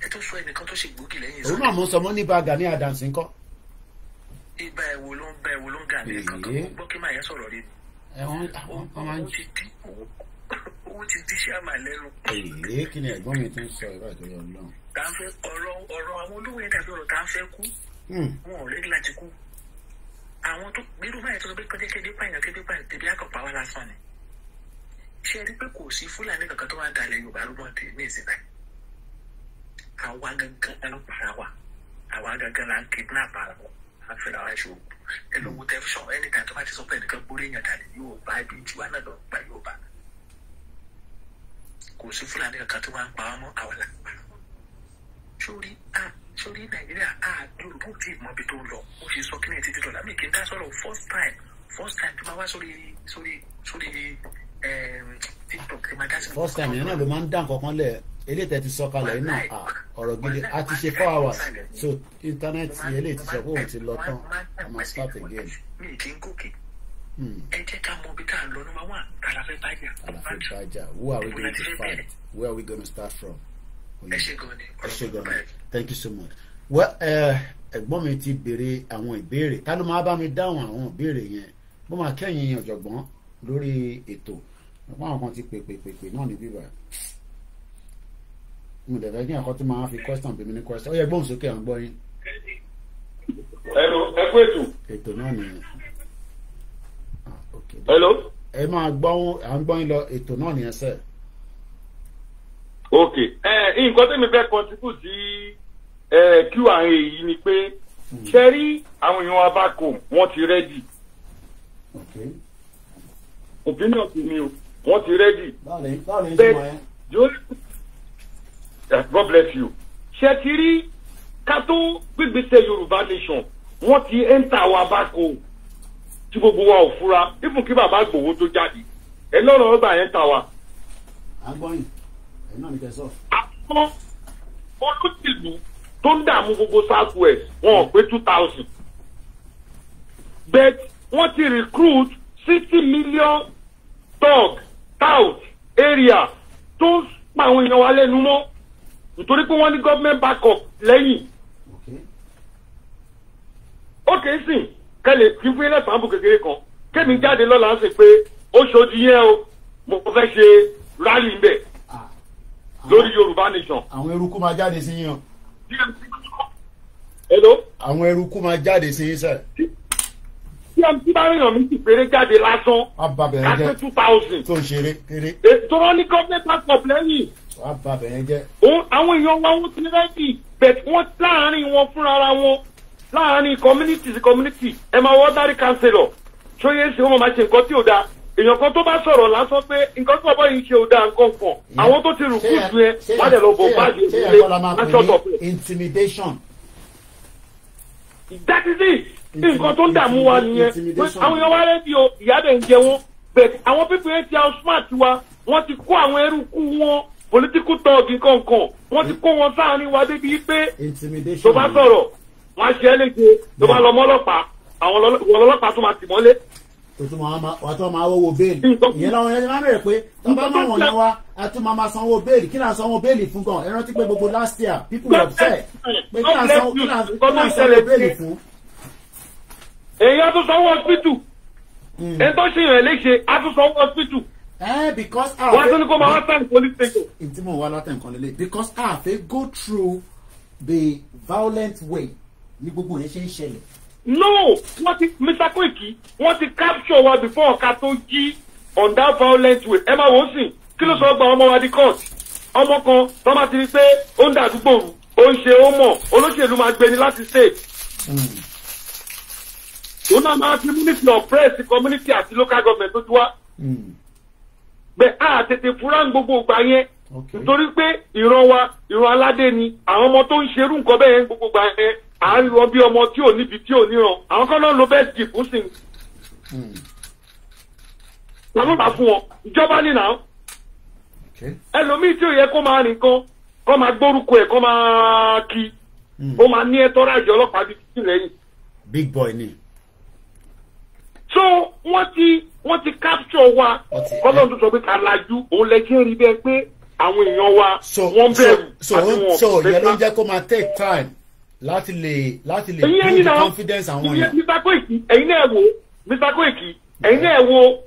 ẹ tó sọ ẹnìkan tó ṣe gbòógì lẹ́yìn Sunday. òun náà mo sọ mọ́ ní Ìbà Gani Adams nǹkan. Ìbà ẹ̀wò ló ń gà ní kankan gbọ́ kí màá yẹn sọ̀rọ̀ rí ni. owó ti di ṣé àmà lẹ́nu. èyí kí ni ẹ̀gbọ́n mi tún sọ ìbá ìtọ́jú Ọlọ́run. tá a fẹ́ ọ̀rọ̀ àwọn olówó yẹn dàbí ọ̀rọ̀ tá a fẹ́ kú wọn ò rẹ́dí láti kú. àwọn tó gbérú báyìí tó sọ pé kọjá kéde pààyàn tẹ̀bí àkọ́pá wa lásán ni. ṣé ẹ rí pé kò sí Fúlàní kankan tó wá ń dalẹ̀ Yorùbá rúbọ̀ ní ìsìn báyìí. àwa gangan ló para wa àwa gangan la ń kidnap ara wọn à ń fẹ́ra wa ṣòwò ẹ ló wo tẹlifíṣàn anytime tó bá ti sọ pé ẹnìkan gbórí èèyàn dalẹ̀ Yorùbá ibi tiwa náà lọ gba Yorùbá kò sí Fúlàní kankan tó wá ń pa ọmọ àwọn làpá sórí Nàìjíríà Yorùbá ò tí ì mọ ibi tó ń lọ ó ṣe sọ kí ni títí dọ̀là mi kì í dá sọ̀rọ̀ first time tó máa wá sórí TikTok tí máa dá sí. first time yẹn náà ló máa ń dá nǹkan kan lẹ̀ eléyìí tẹ́ ti sọ kalẹ̀ yìí náà ọ̀rọ̀ gidi a ti ṣe 4 hours so internet eléyìí ti sọ pé òun ti lọ tán a máa start again. mi kì í gòkè ẹ jẹ́ ká mọ ibi tá a lọ number one kàlàfẹ́ bájà. Who are we going to fight? Where are we going to start from? ẹ ṣe gan ni. Thank you so much. Well, ẹ̀gbọ́n mi ti béèrè àwọn ìbéèrè ta ló máa bá mi dáhùn àwọn ìbéèrè yẹn bó máa kẹ́yìn ọ̀jọ̀gbọ́n lórí ètò wọ́n àwọn kan ti pèpè náà ní bíbá mo dẹ̀ fẹ́ kí ẹ̀kọ́ tó máa fi question bí mi ní question ó yẹ gbóhùn sókè à ń gbọ́ yín. Hello, ẹ kú ètò náà nìyẹn. Hello. ẹ máa gbọ́ à ń gbọ́ yín lọ ètò náà nìyẹn sẹ́ẹ̀. ok nǹkan tẹ́mi fẹ́ contribute sí Q&A yìí ni pé ṣe rí àwọn èèyàn abáko wọ́n ti rẹ́dì opinion ti mi o wọ́n ti rẹ́dì God bless you ṣe ti rí ká tó gbégbèsè Yorùbá nation wọ́n ti enter àwọn abáko tí gbogbo wa ò fura ifun kí bàbá gbòwó tó jáde ẹ lọ́rọ̀ ọgbà yẹn ta wa. àgbọ̀yìn ẹ̀ náà ní kẹsàn. àwọn olóṣèlú tó ń dààmú gbogbo south west wọn ò pé 2000 but wọ́n ti recruit 60 million dog tout area tó ń pa àwọn èèyàn wa lẹ́nu mọ́ nítorí pé wọ́n ní government backup lẹ́yìn. ó kèé sìn kẹ́lẹ̀ kí fún ilé ìfàǹbù kékeré kan kémi jáde lọ́la ń sè pé ó ṣojú yẹn o mo fẹ́ ṣe rally mbẹ̀ lórí Yorùbá nation. àwọn eruku máa jáde sí yín o. hello. àwọn eruku máa jáde sí yín sẹ. tí bá rìnrìn mi ti péré jáde lásán láti 2000. tó ń ṣeré kéré. tọ́rọ ní government backup lẹ́yìn. wàá bà bẹ̀rẹ̀ jẹ́. àwọn èèyàn wa wọ́n ti rẹ́dì bẹ̀t wọ́n láàárín wọn fúnra wọn láàárín community sí community ẹ máa wọ́n dárí councillor ṣóyè sí wọn máa ṣe nǹkan tí ò dáa èèyàn kan tó bá sọ̀rọ̀ lásán pé nǹkan tí bàbá yìí ṣe ò dáa nǹkan kan àwọn tó ti rùkúùtù yẹn wọ́n lè lọ bọ̀ báàgì ìdílé aṣọ́tọ̀. intimidation. that is it nǹkan tó ń dààmú wa nìyẹn àwọn èèyàn wa rẹ́dí o ìyá dẹ̀ ń jẹ wọn bẹ́ẹ̀ àwọn pípẹ́ yẹn ti outsmart wa wọ́n ti kó àwọn eruku wọn political talk nǹkan wọ́n ti kó wọn sáàárín wa débi pé tó bá sọ̀rọ̀ wọ́n á ṣe é léje tó bá lọ mọ́ ọlọ́pàá àwọn ọlọ́pàá tó máa tì mọ́lé. tó máa wọ́wọ́ bẹ́ẹ̀lì ìyẹn làwọn yẹn máa bẹ̀rẹ̀ pé tó bá máa wọ̀nyẹn wá a tún máa sanwó bẹ́ẹ̀lì kí náà sanwó bẹ́ẹ̀lì fún gan ẹ rántí pé gbogbo last year people were upset pé kí náà sanwó bẹ́ẹ̀lì fún. èyí tún sanwó hospital èyí tó ṣe yàn léṣe a tún sanwó hospital. Because wọ́n tún ní kó máa wá sáà ní police station. ntí mo wá látẹ̀ nǹkan lélẹ̀ because a fẹ́ go through the violent way ní gbogbo yẹn ṣe ń ṣẹlẹ̀. No, wọ́n ti Mr. Koiki wọ́n ti capture wa before ọ̀ka tó jí on that violent way. Ẹ máa wò ó sìn kí ló sọ gba ọmọ wa di court. Ọmọ kan tó máa ti rí pé ó ń dàdúgbò rú ó ń ṣe ó mọ̀ olóṣèlú máa gbé ni láti state. Òun náà máa fi community oppress community àti local government tó ti wá. Bẹ́ẹ̀ á tètè fúra gbogbo ìgbà yẹn nítorí pé ìran wa ìran aládé ni àwọn ọmọ tó ń ṣerú nǹkan bẹ́ẹ̀ yẹn gbogbo ìgbà yẹn à ń lọ bí ọmọ tí ò níbi tí ò níran àwọn kan náà lo best gift fún sìn. Lọ́nà bá fún wọn ìjọba nínà ẹlòmíì tí ò yẹ kó máa rìn kan kó máa gbórúkọ ẹ̀ kó máa kí ó máa ní ẹ̀tọ́ rájọ ọlọ́pàá bíi títí lẹ́yìn. Big boy ni. So wọ́n ti capture wa kọ́lọ́ tó sọ pé ká lajú òun lẹ́kẹ́ rí bẹ́ẹ̀ pé àwọn èèyàn wa wọ́n bẹ̀rù àti wọn. So yẹn ló ń jẹ́ kó máa take time láti lè build the confidence àwọn èèyàn. Mr. Koiki ẹ̀yin náà wo Mr. Koiki ẹ̀yin náà wo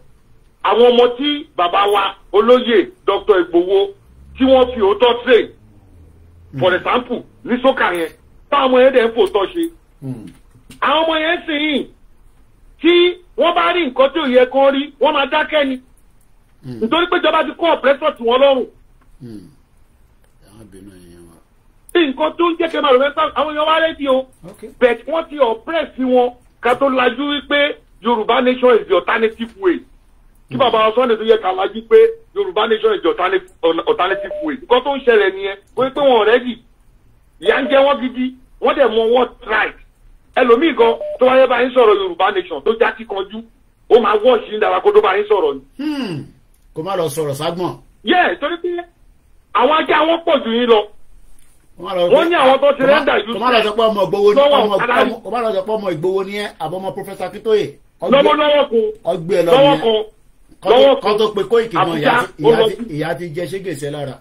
àwọn ọmọ tí bàbá wa olóyè Dr. Igboho tí wọ́n fi òótọ́ train for example ní sókà yẹn táwọn ọmọ yẹn dẹ̀ ń fòótọ́ ṣe. Àwọn ọmọ yẹn sì yìn tí wọ́n bá rí nǹkan tí ò yẹ kán rí wọ́n máa dákẹ́ ni nítorí pé ìjọba ti kó ọ̀pẹ́sọ̀ tí wọ́n lọ́rùn. Nǹkan tó ń jẹ́ kẹ́ máa rò mẹ́ta àwọn èèyàn wá rédíò but wọ́n ti oppress wọn ká tó lajú wípé Yorùbá nation is the alternative way. Kí bàbá wa Sunday tó yẹ ká lajú pé Yorùbá nation is the alternative way. Nǹkan tó ń ṣẹlẹ̀ nìyẹn wọ́n pé wọn ready ìyà ń jẹ wọ́n gidi wọ́n dẹ̀ mọ wọ́n right. Ẹlòmíì gan tó wáyé bá yín sọ̀rọ̀ Yorùbá nation tó já sí kanjú ó máa wọ́ọ̀ṣì ń dára kó tó bá yín sọ̀rọ̀ ni. Kó má lọ sọ̀rọ̀ ságbọ̀n. Torí pé àwọn ajá wọn pọ̀ jù yín lọ. Wọ́n ní àwọn tó ti rẹ́ńdà yìí. Kó má lọ sọ pé ọmọ Ìgbòho ní ẹ àbọ̀ ọmọ Professor Akintoye. Ọgbẹ́ lọ́wọ́ kan tó pe Koiki náà ìyá ti jẹ ṣégèsè lára.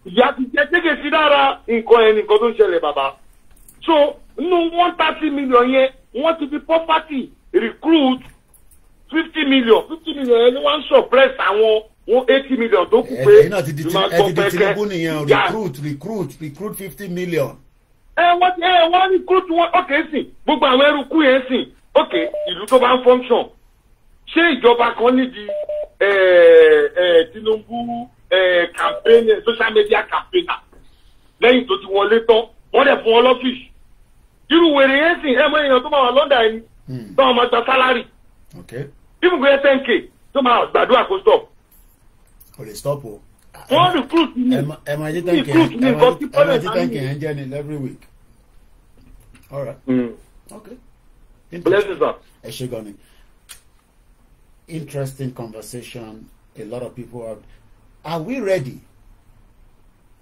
Ìyá ti jẹ ṣégèsè lára nǹkan ẹni nǹkan tó ń ṣẹlẹ̀ bàbá. So nínú 130 million yẹn wọ́n ti fi poverty recruit 50 million yẹn ni wọ́n ń suppress àwọn 80 million tó kù pé náà ti di Tinubu nìyẹn recruit 50 million. Wọ́n recruit wọn okay sìn gbogbo àwọn ẹrùkú yẹn sìn okay ìlú tó bá ń function ṣé ìjọba kan nídìí Tinubu campaign social media campaigner lẹ́yìn tó ti wọlé tán wọ́n dẹ̀ fún wọn lọ́fíìsì irú wèrè yẹn sìn ẹ mọ èèyàn tó máa wà lọ́dà ẹni tó máa gba sálárì ibùgbé 10k tó máa gbàdúrà kó stop. Kò lè stop o. Wọ́n recruit ní nǹkan tí tẹ́ǹkì yẹn jẹ́ ni every week. All right. Okay. Ẹ ṣé gan ni. Interesting conversation. A lot of people are we ready?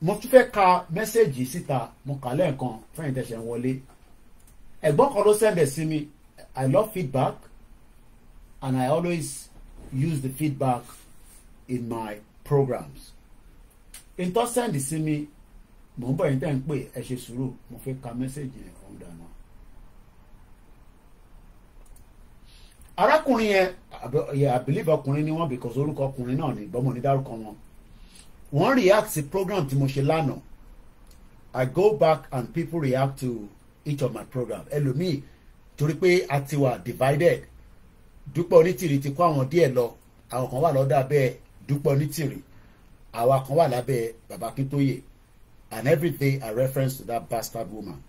Mo tún fẹ́ ka mẹ́sẹ̀gì síta mo kà lẹ́ẹ̀kan fẹ́yìn tẹ̀sẹ̀ ń wọlé. Ẹ̀gbọ́n kan ló sẹ́ndẹ̀ sí mi. I love feedback and I always use the feedback in my programs. Ìtọ́ sẹ́ndì sí mi mò ń bọ̀ yín tẹ́ ń pè ẹ ṣe sùúrù mo fẹ́ ka mẹ́sẹ̀gì yẹn ọ̀hún dáná. Arákùnrin yẹn I believe ọkùnrin ni wọ́n because orúkọ ọkùnrin náà ni ìgbọ́mọ̀ ní dárúkọ wọn. Wọ́n react sí program tí mo ṣe lánàá. I go back and people react to each of my programs. Ẹlòmíì torí pé a ti wà divided. Dúpẹ́ Onítìrì ti kó àwọn díẹ̀ lọ. Àwọn kan wà lọ́dọ̀ abẹ́ Dúpẹ́ Onítìrì. Àwa kan wà lábẹ́ Bàbá Akíntóyè. And every day I reference to that bastard woman.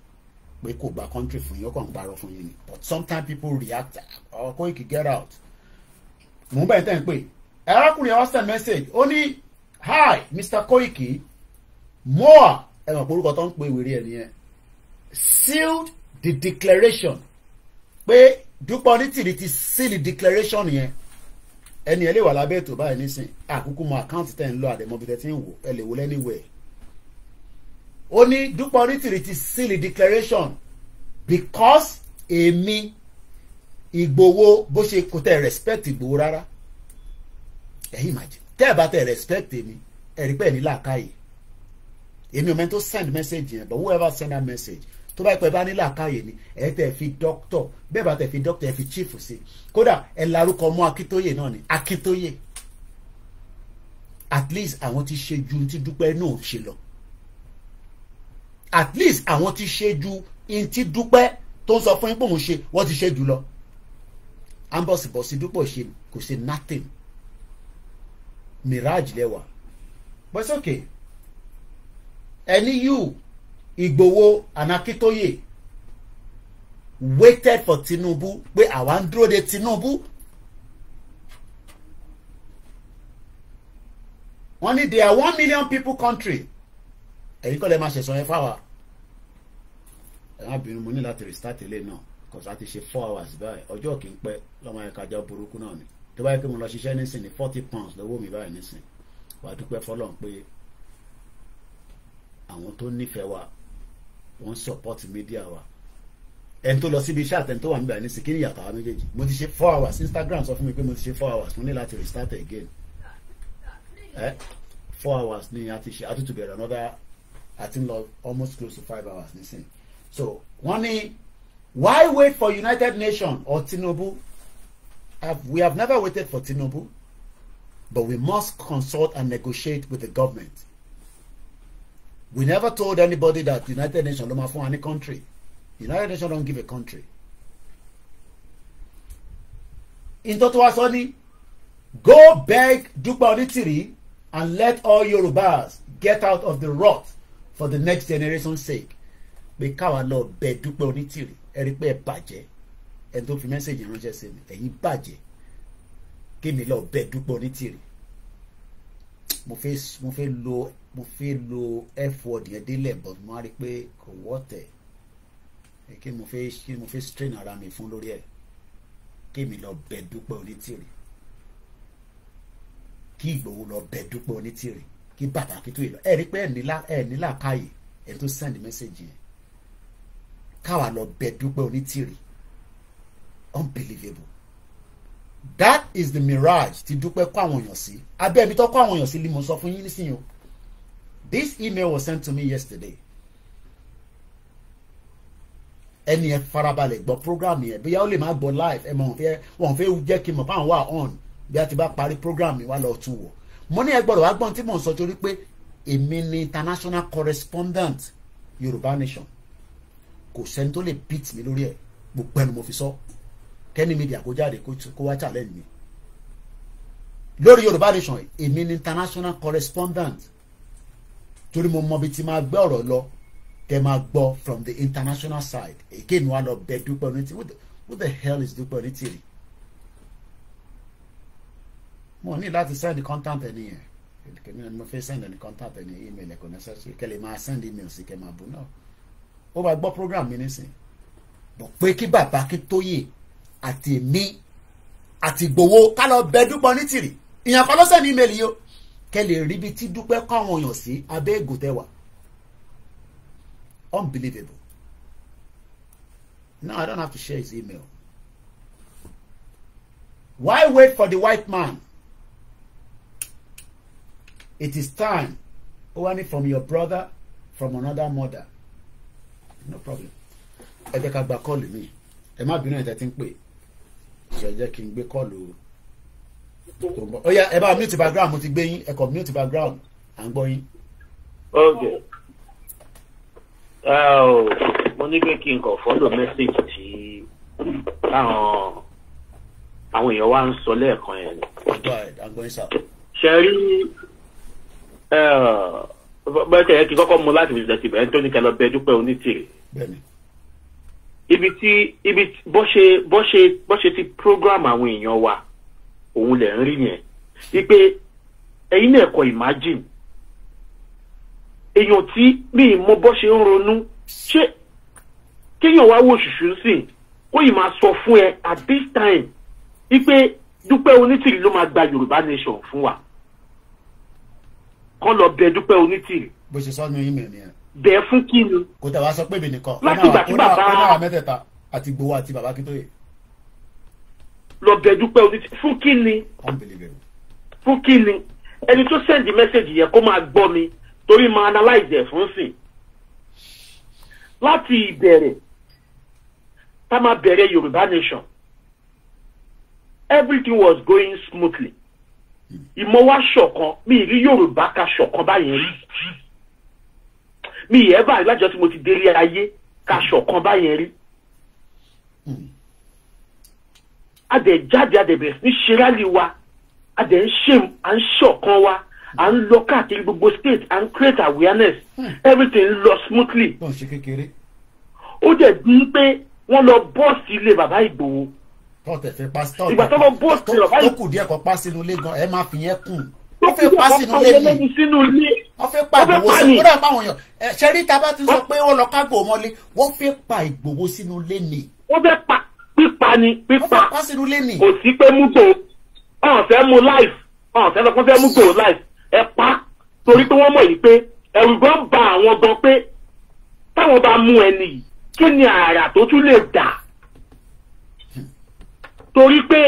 Pé kò gba country fún yín, ó kàn ń parọ́ fún yín ni. But sometimes people react. Koiki get out. Mo ń bẹ̀rẹ̀ tẹ́ ń pè. Arákùnrin yẹn wá send message. Ó ní hi Mr. Koiki more ẹ̀rọ orúkọ tó ń pè wèrè ẹ̀ nìyẹn sealed the declaration pé Dúpẹ́ Onítìrì ti seal the declaration yẹn ẹni ẹ lè wà lábẹ́ ètò báyìí nísìn àkúkú mọ àkáǹtì tẹ̀ ń lọ àdèmọ́bí tẹ̀ tí ń wò ẹ lè wò lẹ́niwẹ̀ ó ní Dúpẹ́ Onítìrì ti seal the declaration because èmi Ìgbòho bó ṣe kò tẹ respect Ìgbòho rárá ẹ̀yin imagine tẹ́ ẹ̀ bá tẹ respect èmi ẹ̀rí pẹ́ ní làákàyè èmi ò mẹ́ni tó send message yẹn but whoever send that message tó bá pẹ́ bá ní làákàyè ni ẹ̀ tẹ̀ fi doctor bẹ́ẹ̀ bá tẹ̀ fi doctor ẹ̀ fi chief sí kódà ẹ̀ larúkọ mọ́ Akíntóyè náà ni Akíntóyè at least àwọn ti ṣe ju ti Dúpẹ́ náà ṣe lọ at least àwọn ti ṣe ju ti Dúpẹ́ tó ń sọ fún yín pé òun ṣe wọ́n ti ṣe jù lọ ambọ̀sibọ̀sì Dúpẹ́ ṣe kò ṣe nothing mirage lẹ́wà but it's okay ẹni you Ìgbòho and Akíntóyè waited for Tinubu pé àwa ń dúró de Tinubu wọ́n ní they are 1 million people country ẹ̀yin kọ́ lẹ́ máa ṣẹ̀sọ́ yẹn fáwa ẹ̀yìn abìnrin mo ní láti restart ilé náà because a ti ṣe 4 hours báyìí ọjọ́ kì í pẹ́ lọ́mọ yẹn kájá burúkú náà ni tó bá yẹ kí mo lọ ṣiṣẹ́ nísìn ní 40 pounds lọ́wọ́ mi báyìí nísìn wàá dúpẹ́ fọlọ́n pé àwọn tó nífẹ̀ẹ́ wa wọ́n support media wa ẹni tó lọ síbi iṣẹ́ àtẹni tó wà níbẹ̀ nísìn kí ni ìyàtọ̀ àwọn méjèèjì mo ti ṣe 4 hours Instagram sọ fún mi pé mo ti ṣe 4 hours mo ní láti restart again 4 hours ni a ti ṣe àtútù bẹ̀rẹ̀ another I think almost close to 5 hours nísìn so wọ́n ní why wait for United Nations or Tinubu we have never waited for Tinubu but we must consult and negotiate with the government. We never told anybody that United Nations ló máa fún any country. United Nations don't give a country. Into to us only, go beg Dúpẹ́ Onítìrí and let all Yorùbás get out of the rot for the next generation's sake. Pé káwa lọ bẹ Dúpẹ́ Onítìrí ẹ̀rí pé ẹ bàjẹ́ ẹni tó fi mẹ́sẹ̀gì ránṣẹ́ sí mi ẹ̀yin bàjẹ́ kémi lọ bẹ Dúpẹ́ Onítìrí mo fẹ́ lo f-word yẹn délẹ̀ but mo á rí i pé kò wọ́tẹ̀ kí mo fẹ́ strain ara mi fún lórí ẹ̀ kémi lọ bẹ Dúpẹ́ Onítìrí kí Ìgbòho lọ bẹ Dúpẹ́ Onítìrí kí bàbá Akíntóyè lọ ẹ̀ rí i pé ẹ̀ ní làákàyè ẹ̀ tó send message yẹn káwa lọ bẹ Dúpẹ́ Onítìrí unbelievable. That is the mirage tí Dúpẹ́ kó àwọn èèyàn sí abẹ́ mi tó kó àwọn èèyàn sí ni mo sọ fún yín nísìnyí o. This email was sent to me yesterday. Ẹni ẹ farabalẹ̀ gbọ́ program yẹn bóyá ó lè má gbọ́ live ẹ mọ̀ wọ́n fẹ́ jẹ́ kí n mọ̀ báwọn wà on bí a ti bá parí program mi wá lọ tún wò. Mo ní ẹ gbọ́dọ̀ wá gbọ́n tí mò ń sọ torí pé èmi ni international correspondent Yorùbá Nation kò sẹ́ni tó lè beat mi lórí ẹ̀ gbogbo ẹnu mo fi sọ kẹ́ni media kó jáde kó wá challenge mi lórí Yorùbá Nation èmi ni international correspondent torí mo mọ bí ti máa gbé ọ̀rọ̀ lọ tẹ máa gbọ́ from the international side again wà lọ bẹ Dúpẹ́ Onítìrí who the hell is Dúpẹ́ Onítìrí mo ní láti send the contact ẹni yẹn kẹ́mi mo fẹ́ send ẹni contact ẹni email ẹ̀kọ́ necessary kẹ́lẹ̀ máa send email sí kẹ́ máa bù náà ó bá gbọ́ program mi nísìnyí bọ̀ pé kí bàbá Akíntóyè àti èmi àti Ìgbòho ká lọ bẹ Dúpẹ́ Onítìrí ìyàn kan ló send email yìí o kẹ́ lè rí bí tí Dúpẹ́ kọ́ àwọn èèyàn sí abẹ́ ègò tẹ́wà unbelievable. No, I don't have to share his email. Why wait for the white man? It is time. Only from your brother, from another mother. No problem. Ẹ jẹ́ ká gba kọ́ọ̀lù mi. Ẹ má bínú ẹ̀jẹ̀ tí ń pè. Ṣé ẹ jẹ́ kí n gbé kọ́ọ̀lù tó ń bọ̀. Ó yá ẹ bá mute background mo ti gbé yín. Ẹ kọ mute background. À ń gbọ́ yín. Okay. Mo ní pé kí n kàn follow message tí àwọn èèyàn wa ń sọ lẹ́ẹ̀kan yẹn ni. Ṣe rí bẹ́ẹ̀ tẹ̀yẹ kí kọ́kọ́ mú láti fi bẹ̀rẹ̀ tó ní kẹ́ lọ bẹ Dúpẹ́ Onítìrí. Ibi bó ṣe ti program àwọn èèyàn wa òun lẹ̀ ń rí yẹn. Wípé ẹ̀yin náà kọ imagine èèyàn tí mi mọ bó ṣe ń ronú ṣé kéèyàn wá wò ṣùṣù sí kó yìí máa sọ fún ẹ at this time wípé Dúpẹ́ Onítìrí ló máa gba Yorùbá Nation fún wa kọ́ lọ bẹ Dúpẹ́ Onítìrí. Bó ṣe sọ ní email nìyẹn. Bẹ́ẹ̀ fún kí ni. Kò tẹ̀ wá sọ pé mi nìkan. Láti ìgbà tí bàbá ó náà mẹ́tẹ̀ẹ̀ta àti Ìgbòho àti bàbá Akíntóyè. lọ bẹ̀ dúpẹ́ òní fún kí ni fún kí ni ẹni tó send message yẹn kó máa gbọ́ mi torí máa analyze ẹ̀ fún sìn láti ìbẹ̀rẹ̀ tá máa bẹ̀rẹ̀ Yorùbá nation everything was going smoothly ìmọ̀ wá ṣọ̀kan mi ì rí Yorùbá ká ṣọ̀kan báyẹn rí mi ì ẹ́ báyìí lájọ tí mo ti délé ayé ká ṣọ̀kan báyẹn rí adẹ̀ jáde adẹ̀ bẹ̀rẹ̀ ní ṣerálì wa adẹ̀ à ń ṣọ̀kan wa à ń lọ káàkiri gbogbo state à ń create awareness everything lọ smoothly ó dẹ̀ di pé wọ́n lọ bọ́ọ̀sì ilé bàbá Ìgbòho ìgbà tó lọ bọ́ọ̀sì ilé bàbá Ìgbòho tó kù díẹ̀ kan pa sínú ilé gan ẹ máa fi yẹn kùn wọ́n fẹ́ pa sínú ilé ni wọ́n fẹ́ pa Ìgbòho sínú ilé báwọn èèyàn ṣẹ́rí tá a bá ti sọ pé wọ́n lọ kágbó mọ́lé wọ́n fẹ́ pa Ìgbòho sínú ilé ni. wọ́n fẹ́ pa pípa ni pípa wọ́n fẹ́ pa sínú ilé ni. kò sí pé mú gbòó ọ̀hún fẹ́ mú life ọ̀hún fẹ́ lọ́kọ́ fẹ́ mú gbòó life ẹ pa torí pé wọ́n mọ̀ yìí pé ẹ̀rù gan ba àwọn gan pé táwọn bá mú ẹni yìí kí ni àrà tó tún lè dà torí pé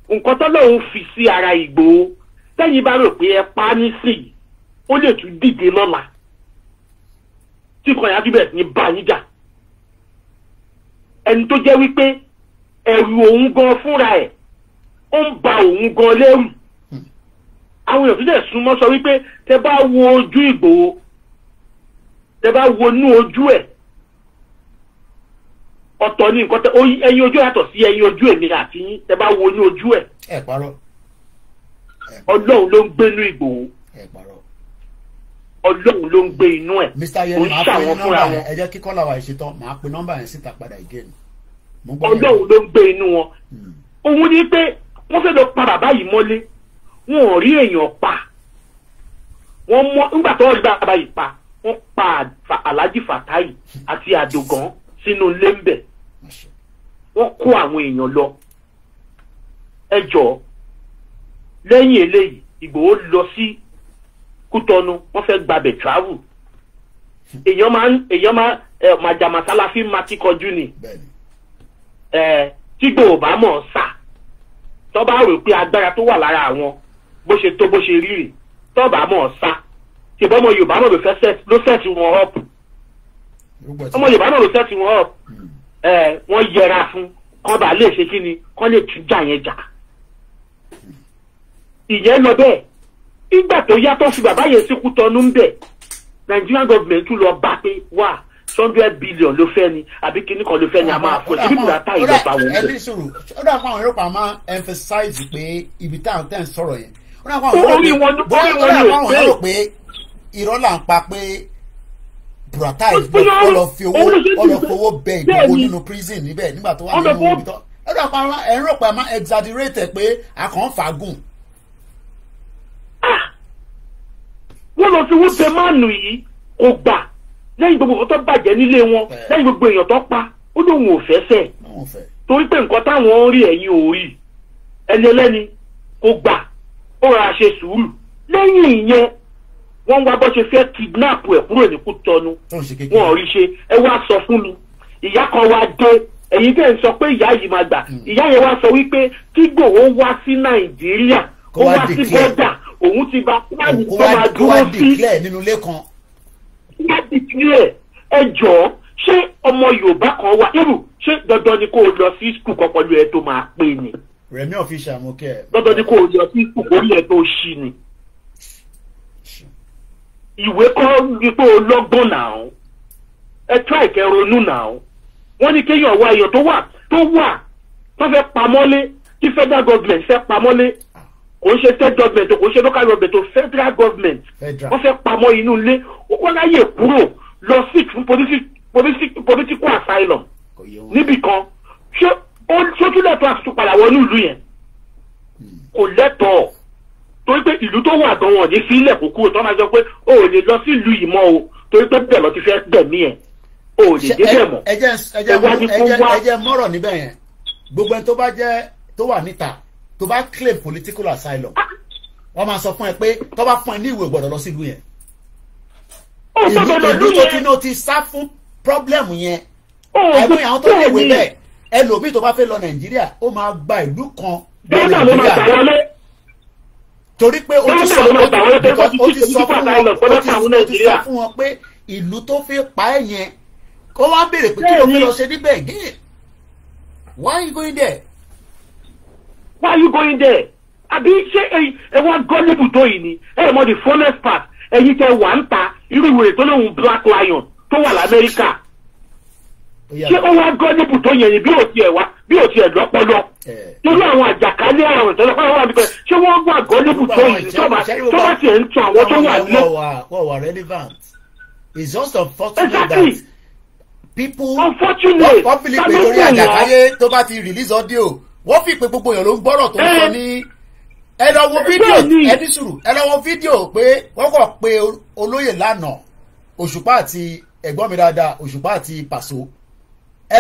nǹkan tó lóun fi sí ara Ìgbòho tẹ́yìn bá rò pé ẹ pa nísìnyí ó lè tún dìde lọ́la tí nǹkan yàtú bẹ̀rẹ̀ ní bá yín jà ẹni tó jẹ́ wípé ẹ̀rù òun gan fúnra ẹ̀ ó ń ba òun gan lẹ́rù àwọn èèyàn tó dẹ̀ súnmọ́ sọ wípé tẹ bá wo ojú Ìgbòho tẹ bá wo inú ojú ẹ̀ ọ̀tọ̀ ní nǹkan tẹ ẹyin ojú yàtọ̀ sí ẹyin ojú èmi àti yín tẹ bá wo inú ojú ẹ̀ Ọlọ́run ló ń gbé inú Ìgbòho Ọlọ́run ló ń gbé inú ẹ̀ ó ń ṣàwọn fúnra wọn. ẹ jẹ́ kí kọ́lá wa ìṣetán màá pe nọ́mbà yẹn síta padà again. Ọlọ́run ló ń gbé inú wọn òun ni pé wọ́n fẹ́ lọ pa bàbá yìí mọ́lé wọn ò rí èèyàn pa wọ́n mọ́ nígbà tó ń gba bàbá yìí pa wọ́n pa Alhaji Fatai àti Àdògán sínú ilé ń bẹ̀ wọ́n kó àwọn èèyàn lọ ẹ jọ̀ọ́ lẹ́yìn eléyìí Ìgbòho lọ sí Kútọ́nù wọ́n fẹ́ gbabẹ̀ travel èèyàn máa màjàmásálà fi máa ti kọjú ni tí Ìgbòho bá mọ̀ ọ́ sà tó bá rò pé agbára tó wà lára àwọn bó ṣe tó bó ṣe rí rè tó bá mọ̀ ọ́ sà ṣùgbọ́n ọmọ Yorùbá náà ló sẹ́ẹ̀tì wọn up ọmọ Yorùbá náà ló sẹ́ẹ̀tì wọn up wọ́n yẹra fún kán bá lè ṣe kí ni kán lè tún jà yẹn jà ìyẹn lọ bẹ́ẹ̀ ìgbà tó yàtọ̀ sí bàbá yẹn sí Kútọ́nù ń bẹ̀ Nigerian government tún lọ bá pé wà 100 billion ló fẹ́ ni àbí kíní kan ló fẹ́ ni a máa fún ẹ nígbà tá ìjọba wọn bẹ̀. ẹbí sọ̀rọ̀ ó dà fún àwọn Yorùbá máa emphasize pé ibi táwọn tẹ̀ ń sọ̀rọ̀ yẹn ó dà fún àwọn Yorùbá pé irọ́ là ń pa pé Buratai ọlọ́fowó bẹ Ìgbòho nínú prison níbẹ̀ nígbà tó wà nínú ibi tó ó dà fún àwọn ẹ̀rọ pé a máa exaggerate pé a kàn ń fagùn. wọ́n lọ sí wípé máàlù yìí kò gbà lẹ́yìn gbogbo nǹkan tó bàjẹ́ nílé wọn lẹ́yìn gbogbo èèyàn tó pa ó lóun ò fẹ́ fẹ́ torí pé nǹkan táwọn ń rí ẹ̀yìn ò rí ẹni ẹlẹ́ni kò gbà ó rà ṣe sùúrù lẹ́yìn ìyẹn wọ́n wá bọ́ ṣe fẹ́ kidnap ẹ̀ kúrò ní Kútọ́nù wọn ò rí ṣe ẹ wá sọ fún mi ìyá kan wá dé ẹ̀yin tẹ́ ń sọ pé ìyá yìí máa gbà ìyá yẹn wá sọ wípé kí Ìgbòho wá sí Nàìjíríà ó wá sí bọ́dà òun ti bá pílánì tó máa dúró sí nínú ilé kan. láti kílẹ̀ ẹ jọ̀ọ́ ṣé ọmọ Yorùbá kan wà irú ṣé dandan ni kó o lọ sí skul kan pẹ̀lú ẹ tó máa pè ní. Rẹ̀mí official mo kẹ́ ẹ̀. dandan ni kó o lọ sí skul orí ẹ tó ṣí ni. ìwé kọ́ ni pé o lọ́gbọ́n náà ẹ try ìkẹ́ ronú náà wọ́n ní kéèyàn wá èèyàn tó fẹ́ pamọ́lé tí federal government fẹ́ pamọ́lé kò ń ṣe state government kò ń ṣe local government o federal government wọ́n fẹ́ pamọ́ inú ilé wọ́n láyè kúrò lọ sí fún political asylum níbì kan ṣé ó tún lẹ́tọ̀ọ́ àti tún padà wọnú ìlú yẹn kò lẹ́tọ̀ọ́ torí pé ìlú tó wà gan wọn ní sílẹ̀ kó kúrò tó máa sọ pé o ò lè lọ sí ìlú yìí mọ́ o torí pé bẹ́ẹ̀ lọ ti fẹ́ gbẹ̀mí ẹ̀ o ò lè débẹ̀ mọ́. ẹ jẹ́ mọ́rọ̀ níbẹ̀ yẹn gbogbo ẹni tó wà níta tó bá claim political asylum wọ́n máa sọ fún ẹ pé tó bá fún ẹ ní ìwé gbọ́dọ̀ lọ sí ìlú yẹn ìlú tó ti ní o ti sá fún problem yẹn àìmọye àwọn tó ní ìwé bẹ́ẹ̀ ẹlòmíì tó bá fẹ́ lọ Nàìjíríà ó máa gba ìlú kan Ghana ló máa gbà wọlé. torí pé ó ti sọ fún wọn pé ìlú tó fi pa ẹ̀ yẹn kó wá béèrè pé kí ló fẹ́ lọ ṣe níbẹ̀ again. Why are you going there? Why are you going there? Àbí ṣé ẹ wá gọ́lébù tó yìí ni ẹ mọ the funnest part ẹ̀yin tẹ wà ń ta irú ìwé tó lóun Black Lion tó wà l'Amẹ́ríkà. Ṣé ó wá gọ́lébù tó yẹn ni bí ò tiẹ̀ lọ́pọlọ? Torí àwọn àjàkálẹ̀ àrùn tó lọ́pọlọ wà nípa ṣé wọ́n wá gọ́lébù tó yìí tó bá tiẹ̀ ń tún àwọn tó wà nílé. Wọ́n wà relevant. It's just unfortunate that people unfortunate wọ́n fi lè pè lórí àjàkáyé tó bá ti release audio wọ́n fi pé gbogbo èèyàn ló ń gbọ́rọ̀ tó ń sọ ní ẹ lọ wo fídíò ẹni sùúrù ẹ lọ wo fídíò pé wọ́n kàn pé olóyè lánàá Òṣùpá àti ẹ̀gbọ́n mi dáadáa Òṣùpá àti Pàṣọ ẹ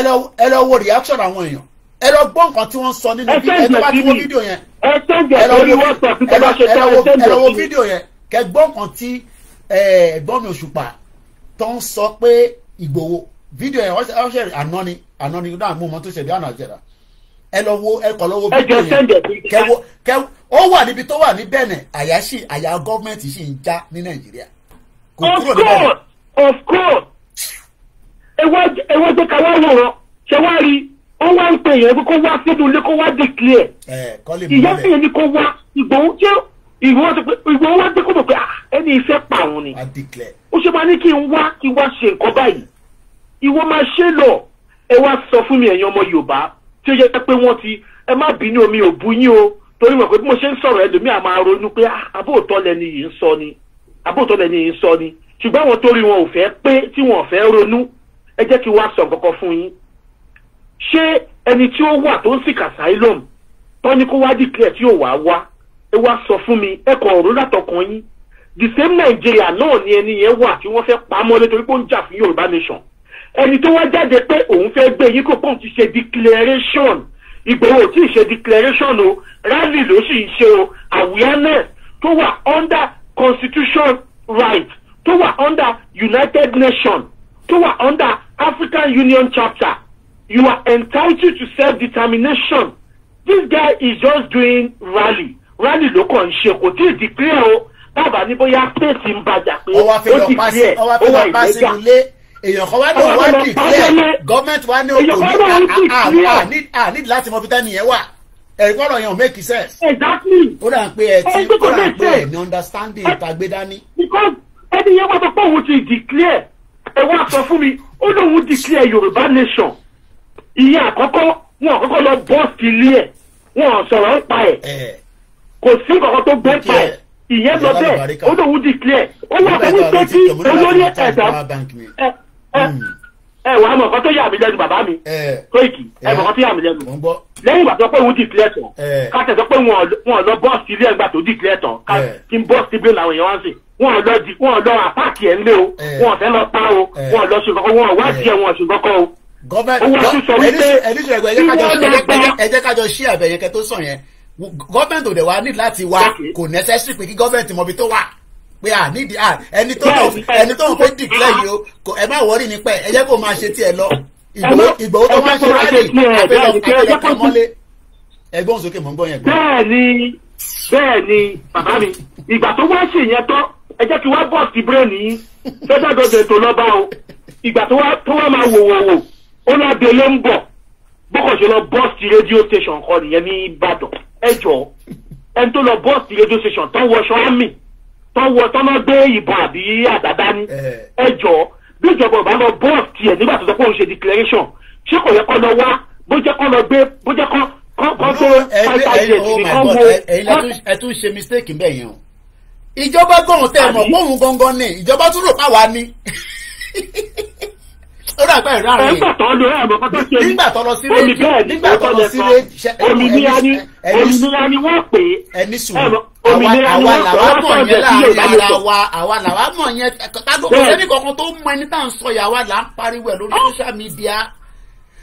lọ wo reaction àwọn èèyàn ẹ lọ gbọ́ nǹkan tí wọ́n sọ nínú ẹ tó bá ti wo fídíò yẹn ẹ lọ wo fídíò yẹn kẹ gbọ́ nǹkan tí ẹ̀gbọ́n mi Òṣùpá tó ń sọ pé Ìgbòho fídíò yẹn wọ́n ṣe ànọ́ni náà mú ọmọ tó ṣe bí àná àjẹrà ẹ lọ wo fídíò yẹn kẹ ó wà níbi tó wà ní Benin àyà gọ́ọ̀mẹ̀ntì sì ń já ní Nàìjíríà kò kúrò ní Benin. Of course ewé jẹ́ ká wá wòran ṣe wá rí ó wá ń pè yẹn kó wá sínú ilé kó wá declare ìyá sì yẹn ni kó wá Ìgbòho wá dé kó mọ̀ pé ẹni ìfẹ́ pa òun ni ó ṣe máa ní kí n wá ṣe nǹkan báyìí ìwọ máa ṣe lọ ẹ wá sọ fún mi ẹ̀yin ọmọ Yorùbá tí ó yẹ pé wọ́n ti ẹ má bínú omi ò bú yín o torí mọ̀ pé bí mo ṣe ń sọ̀rọ̀ ẹlòmíà máa ronú pé àbóòtọ́ lẹni yìí ń sọ ni ṣùgbọ́n àwọn tó rí wọn ò fẹ́ pé tí wọn ò fẹ́ ronú ẹ jẹ́ kí wá sọ kankan fún yín ṣé ẹni tí ó wà tó ń seek asylum tó ní kó wá declare tí ò wá ẹ wá sọ fún mi ẹ kọ̀ ọ̀rọ̀ látọkàn yín the same Nigeria náà ni ẹni yẹn wà tí wọ́n fẹ́ pa mọ́ nítorí pé ó ń jà fún Yorùbá nation ẹni tó wá jáde pé òun fẹ́ gbé yín kó pọ́n ti ṣe declaration Ìgbòho tí ì ṣe declaration o rally ló sì ń ṣe o awareness tó wà under constitution right tó wà under United Nations tó wà under African Union chapter you are entitled to self-determination this guy is just doing rally ló kàn ń ṣe kò tí ì declare o bàbá ní bóyá state ń bàjá pé ó declare ó wà ìlẹ́gà èèyàn kan wá ní òun wá declare gọ́ọ̀mẹ̀ntì wá ní òkò ní láti mọ bíta nìyẹn wà ẹ̀rí kọ́rọ̀ yẹn ò make sense. Exactly. ó dà ń pé ẹ ní understanding tàgbé dání. because ẹni yẹn wá sọ pé òun ti declare ẹ wá sọ fún mi ó lóun declare Yorùbá nation ìyẹn àkọ́kọ́ wọn lọ bọ́ọ̀sì ilé ẹ̀ wọn sọ̀rọ̀ ń pa ẹ̀ kò sí kankan tó gbé pa ẹ̀ ìyẹn lọ bẹ́ẹ̀ ó lóun declare ó wà fún wípé tí olórí ẹ̀dá ẹ wàá mọ̀ nǹkan tó yà mí lẹ́nu bàbá mi Koiki ẹ mọ̀ nǹkan tó yà mí lẹ́nu lẹ́yìn ìgbà tó pé òun declare tán ká tẹ̀sọ́ pé wọn lọ bọ́ọ̀sì ilé ẹgbà tó declare tán ká kí n bọ́ọ̀sì ibẹ̀ làwọn èèyàn wá ń sè wọn lọ àpáàkì ẹ̀ ńlẹ̀ o wọn fẹ́ lọ pa o wọn lọ ṣe kankan wọn wá díẹ̀ wọn ṣe kankan o. ẹ jẹ́ kájọ ṣí àbẹ̀yẹkẹ tó sàn yẹn gọ́ọ̀mẹ̀ntì ò dẹ̀ wá ní láti wá kò necessary pé kí gọ́ọ̀mẹ̀ntì mọbi tó wà pé nídìí ẹni tó ń fẹ́ declare yìí o ẹ má wọrí nípa ẹ jẹ́ kó máa ṣe tiẹ̀ lọ Ìgbòho tó máa ń ṣe rálẹ̀ àbẹ̀lẹ̀ kan mọ́lé ẹgbọ́n sókè mọ́ ń gbọ́ yẹn. bẹ́ẹ̀ ni bàbá mi ìgbà tó wá ṣe yẹn tán ẹ jẹ́ kí wá bọ̀ sí brain yìí federal government tó lọ bá o ìgbà tó wá máa wò ó lábẹ́ ló ń bọ̀ bókò ṣe lọ bọ́ sí radio station kan nìyẹn ní Ìbàdàn ẹ jọ ẹni tó lọ bọ́ sí radio station tán wọṣọ àmì tọ́nà gbé ìbọn àbí àdàdá ní ẹjọ́ bí ìjọba ọba lọ bọ́ọ̀sì tiẹ̀ nígbà tó sọ pé òun ṣe declaration ṣé kò yẹ kọ́ lọ wá bó jẹ́ kọ́ lọ gbé bó jẹ́ kọ́ tó ẹ tún ṣe mistake ń bẹ̀ yẹn o ìjọba gbọ̀hún tẹ̀ mọ̀ gbọ̀hún gangan ní ìjọba tún rò páwa ní ó dà pẹ́ ìrárin nígbà tó lọ sí òmìnira ni wọ́n pè é ẹni sùn àwa làwa mọ̀ yẹn láàrin ara wa àwa làwa mọ̀ yẹn kò sẹ́ni kankan tó mọ ẹni tá à ń sọ yà wá là ń pariwo ẹ̀ lórí social media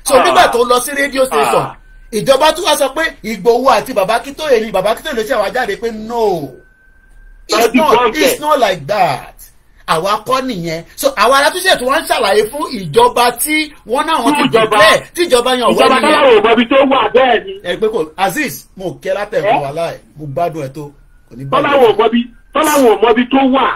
so nígbà tó lọ sí radio station ìjọba tún wá sọ pé Ìgbòho àti bàbá Akíntóyè ni bàbá Akíntóyè ló ṣe wá jáde pé no it's not like that àwa kọ́ nìyẹn so àwa alátúnṣe tí wọ́n ń ṣàlàyé fún ìjọba tí wọ́n náà wọ́n ti dìbẹ́ tí ìjọba yan ọ̀wọ́ nìyẹn. ìjọba táwọn òmò ibi tó wà bẹ́ẹ̀ ni. ẹ pé kò Azeez mo kẹ́ látẹ̀kùn wà láì mo gbádùn ẹ̀ tó. tọ́láwọn òmò ibi tó wà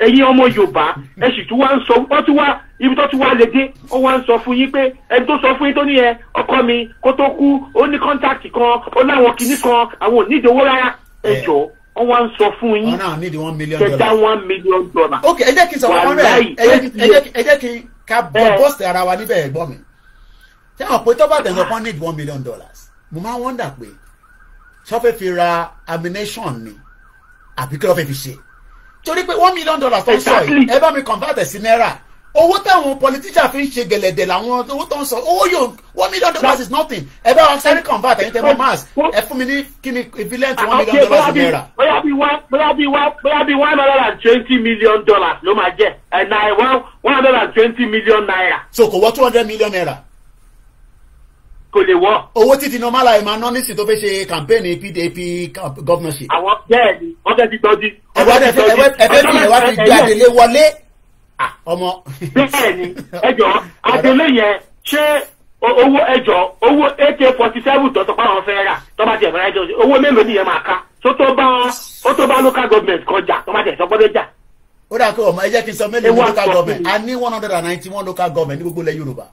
ẹ̀yin ọmọ Yorùbá ẹ sì tún wá ń sọ wọ́n tún wá ibi tó tún wá lè dé ó wá ń sọ fún yín pé ẹni tó sọ fún yín tó ní ẹ ọkọ mi kó tó kú ó ní kọ́ńtàkì kan ó láwọn kinní kan àwọn ò ní ìdówó rárá ẹ jọ wọ́n wá ń sọ fún yín kẹta $1 million. ok ẹ jẹ́ kí n sọ fún ọ̀rẹ́ ẹ jẹ́ kí n ká bọ́ọ̀sì ara wa níbẹ̀ ẹ̀gbọ́n mi ṣé àwọn pé tó bá tẹ̀sán pọ́n need $1 million mo máa ń wọ́ndà pé sọ́fẹ́ fi ra ammunition ni àbí kí ló fẹ́ fi ṣe torí pé $1 million tó ń sọ yìí ẹ bá mi convert sí náírà owó táwọn politician fi ń ṣe gẹ̀lẹ̀dẹ̀ làwọn owó tó ń sọ owó yóò $1 million is nothing ẹ bá wọn sẹ́rí convert ẹ̀yin tẹ́ mọ́ mass ẹ fún mi ní kí ni equivalent $1 million náírà. bóyá bí $120 million ló máa jẹ́ ẹ̀ $120 million naira. so kò wọ́ $200 million naira. kò lè wọ́. owó títí normala ẹ̀ máa ná nísìsiyìí tó fẹ́ ṣe campaign PDP governorship. àwọn bẹ́ẹ̀ ni wọ́n fẹ́ ti gbọ́dí. ẹ̀fẹ́ fi gbé Adélé wọlé ọmọ. bẹ́ẹ̀ni ẹjọ́ Adélé yẹn ṣé owó ẹjọ́ owó AK-47 tó sọ pé àwọn fẹ́ rà tó bá tiẹ̀ fẹ́ rà ẹjọ́ owó mélòó nìyẹn máa ká ó tó bá local government kọjá tó bá tiẹ̀ sọ gbọ́dọ̀ jà. ó dà kó ọmọ ẹ jẹ́ kí n sọ mélòó ní local government a ní 191 local government ní gbogbo ilẹ̀ Yorùbá.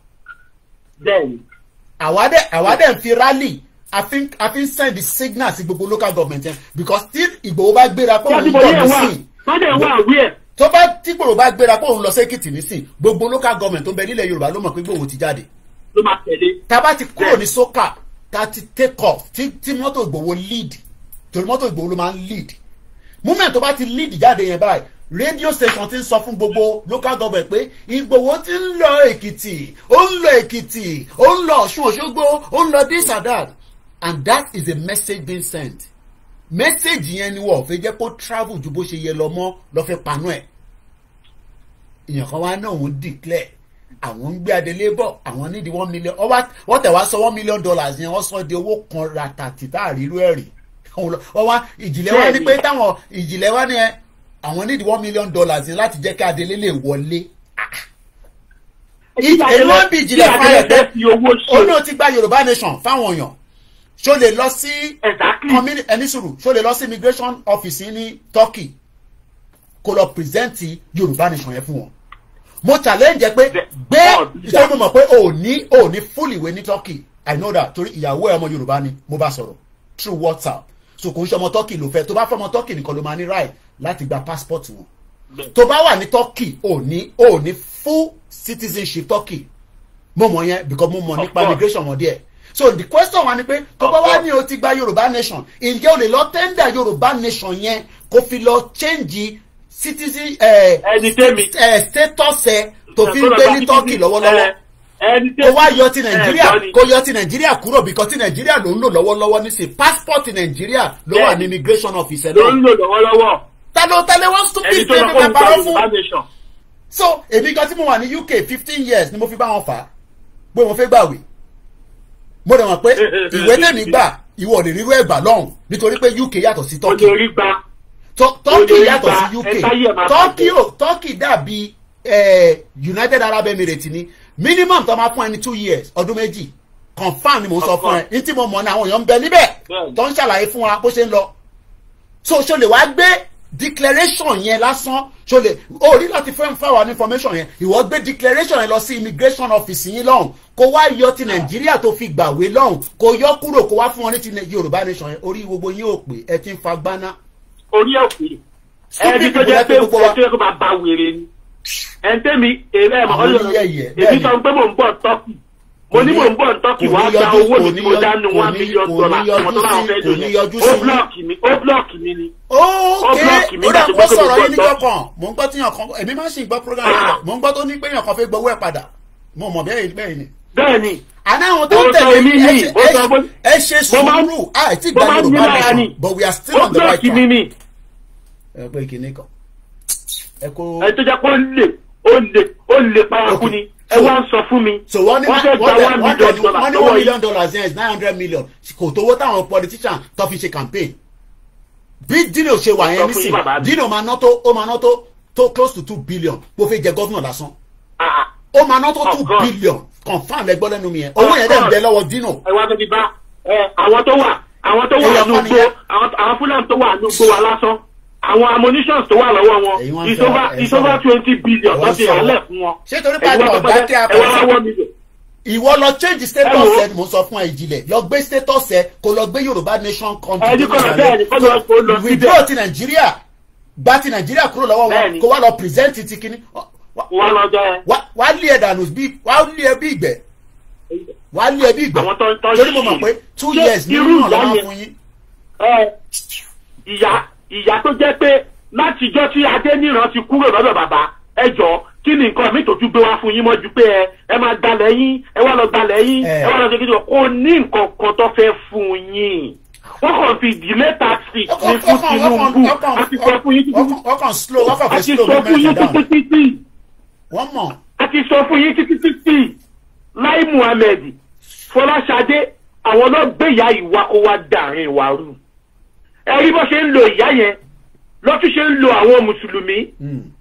bẹ́ẹ̀ni. àwa dẹ̀ fi rally I think send the signal sí gbogbo local government yẹn because tí Ìgbòho bá gbéra pé òun bọ̀ nísìn tó bá tí Ìgbòho bá gbéra pé òun lọ sí Èkìtì nísìn gbogbo local government tó ń bẹ nílẹ̀ Yorùbá ló mọ̀ pé Ìgbòho ti jáde. ló máa tẹ̀lé. tá a bá ti kúrò ní soka tá a ti take off tí mọ́tò Ìgbòho lead torí mọ́tò Ìgbòho ló máa ń lead moment tó bá ti lead jáde yẹn báyìí radio station ti ń sọ fún gbogbo local government pé Ìgbòho ti ń lọ Èkìtì ó ń lọ Èkìtì ó ń lọ Ọ̀ṣun Òṣogbo ó ń lọ this and that. And that is a message being sent. Message yẹn ni wọ́n fẹ́ jẹ́ kó travel ju bó ṣe yẹ lọ mọ́ lọ́ fẹ́ panú ẹ̀. Ìyàn kan wá náà wọ́n declare àwọn ń gbé Adélé bọ̀ àwọn nídìí $1 million wọ́n tẹ̀ wá sọ $1 million yẹn wọ́n sọ di owó kan ratati tá àrírú ẹ̀ rí. Wọ́n wá ìjìnlẹ̀ wá ní pé táwọn ìjìnlẹ̀ wá ní ẹ àwọn nídìí $1 million yẹn láti jẹ́ kí Adélé lè wọlé. Èèwọ̀n bí ìjìnlẹ̀ fáyọ̀ tẹ́ ó náà ti gba Yorùbá nation fáwọn èèyàn ṣó lè lọ sí ẹni sùúrù ṣó lè lọ sí immigration office ní Turkey kó lọ present Yorùbá nation yẹn fún wọn mo challenge ẹ pé gbé ìṣòro mọ̀ pé ò ní full ìwé ní Turkey I know that torí ìyàwó ẹ ọmọ Yorùbá ni mo bá sọ̀rọ̀ through WhatsApp so kò ń ṣe ọmọ Turkey ló fẹ́ tó bá fẹ́ ọmọ Turkey nìkan ló máa ní right láti gba passport wọn tó bá wà ní Turkey ò ní full citizenship Turkey mo mọ̀ yẹn because mo mọ̀ nípa immigration wọn díẹ̀. So the question wa ni pé tó bá wá ní o ti gba Yorùbá nation ǹjẹ́ o lè lọ tender Yorùbá nation yẹn kó fi lọ change citizen status ẹ tó fi ń gbé ní Turkey lọ́wọ́lọ́wọ́ kó wá yọ ti Nàìjíríà kó yọ ti Nàìjíríà kúrò because ti Nàìjíríà ló ń lò lọ́wọ́lọ́wọ́ nísìnyí passport Nàìjíríà ló wà ní immigration office ló ń lò lọ́wọ́lọ́wọ́. tálẹ́ wọ́n stupid pé pé parọ́ fún. So èmi gan tí mo wà ní UK 15 years ni mo fi bá wọn fà á pé mo fẹ́ gbàwé mo dẹ̀ mọ̀ pé ìwé tèmi gbà ìwọ lè rírú ẹ̀gbà lọ́hùn nítorí pé UK yàtọ̀ sí Turkey Turkey yàtọ̀ sí UK Turkey dàbí United Arab Emirates ni minimum tó máa fún ẹni 2 years ọdún méjì confam ni mo sọ fún ẹ ní tí mo mọ̀ ní àwọn èèyàn ń bẹ níbẹ̀ tó ń ṣàlàyé fún wa bó ṣe ń lọ so ṣo lè wá gbé declaration yẹn lásán ṣo lè o rí láti fẹ́ fáwọn information yẹn ìwọ gbé declaration yẹn lọ sí immigration office yín lọ́hùn kó wá yọ ti Nàìjíríà tó fi gbàwé lọ́hùn kó yọ kúrò kó wá fún wọn ní ti Yorùbá nation yẹn orí gbogbo yín ò pé ẹ ti ń fa gbaná. orí ẹ̀ pé ẹni tó jẹ́ pé ẹ tó bá ba wèrè ni ẹni tẹ́mi ẹ̀ mọ̀ ọ́ èmi sọ pé mò ń bọ̀ Turkey mo ní mò ń bọ̀ Turkey wá gba owó mi tí mo dánú $1 million ọmọ tó bá fẹ́ lò ó blọọkì mi ni. ókè ó dà kó sọ̀rọ̀ yín níjọ́ kan mò ń gbọ́ tí yàn kan èmi máa ń ṣì gbọ́ program rẹ̀ mò ń gbọ́ tó ní pé yàn kan fẹ́ gbowó ẹ̀ padà mo mọ̀ bẹ́ẹ̀ ni. bẹ́ẹ̀ni. àná àwọn tó ń tẹ̀lé mi ẹ ṣe sùúrù àìtí gba Yorùbá nation but we are still on the right track. ẹ pé kìíní kan. ẹ tó jẹ́ pé ó lè paraku ni ẹ wá ń sọ fún mi. so wọ́n ní $1 million yẹn is $900 million kò tówó táwọn politician tó fi ṣe campaign bí Dino ṣe wà yẹn nísìn Dino máa ná tó tó close to 2 billion bó fẹ́ jẹ gọ́vnà lásán ó máa ná tó 2 billion confam lẹ́gbọ́n lẹ́nu mi yẹn owó yẹn dẹ̀ ń bẹ lọ́wọ́ Dino. ẹ wá bẹ́ẹ̀ bí bá àwọn tó wà nùgbò àwọn Fúlàní tó wà nùgbò wa lásán àwọn ammunitions tó wà lọ́wọ́ wọn is over 20 billion tó ti hàlẹ̀ fún wọn. ṣé torí pàdé ọ̀gá kí a pọ̀ ìwọ lọ change status ẹ mo sọ fún ẹ ìjìnlẹ̀ lọ gbé status ẹ kó lọ gbé Yorùbá nation country withdraw ti Nàìjíríà gba ti Nàìjíríà kúrò lọ́wọ́ wọn kó wá lọ present ti kíní wá lé ẹ dànù wá lé ẹ bí ìgbẹ́ wá lé ẹ bí ìgbẹ́ torí mo mọ̀ pé 2 years nínú ọ̀la máa fún yín. ìyá tó jẹ́ pé látijọ́ tí Adéníran ti kúrò lọ́dọ̀ bàbá ẹ jọ kí ni nǹkan mi tó tún gbé wá fún yín mọ́jú pé ẹ máa gbalẹ̀ yín ẹ wá lọ gbalẹ̀ yín ẹ wá lọ ṣe kíni kò ní nǹkan kan tó fẹ́ fún yín wọ́n kàn fi delay taxes ní fún Tinubu àti sọ fún yín títí wọ́n mọ̀. àti sọ fún yín títí Lai Muhammed Fọláṣadé àwọn náà gbé ìyá ìwà kó wá dàrin ìwà rú ẹ rí bó ṣe ń lo ìyá yẹn lọ́tún ṣe ń lo àwọn mùsùlùmí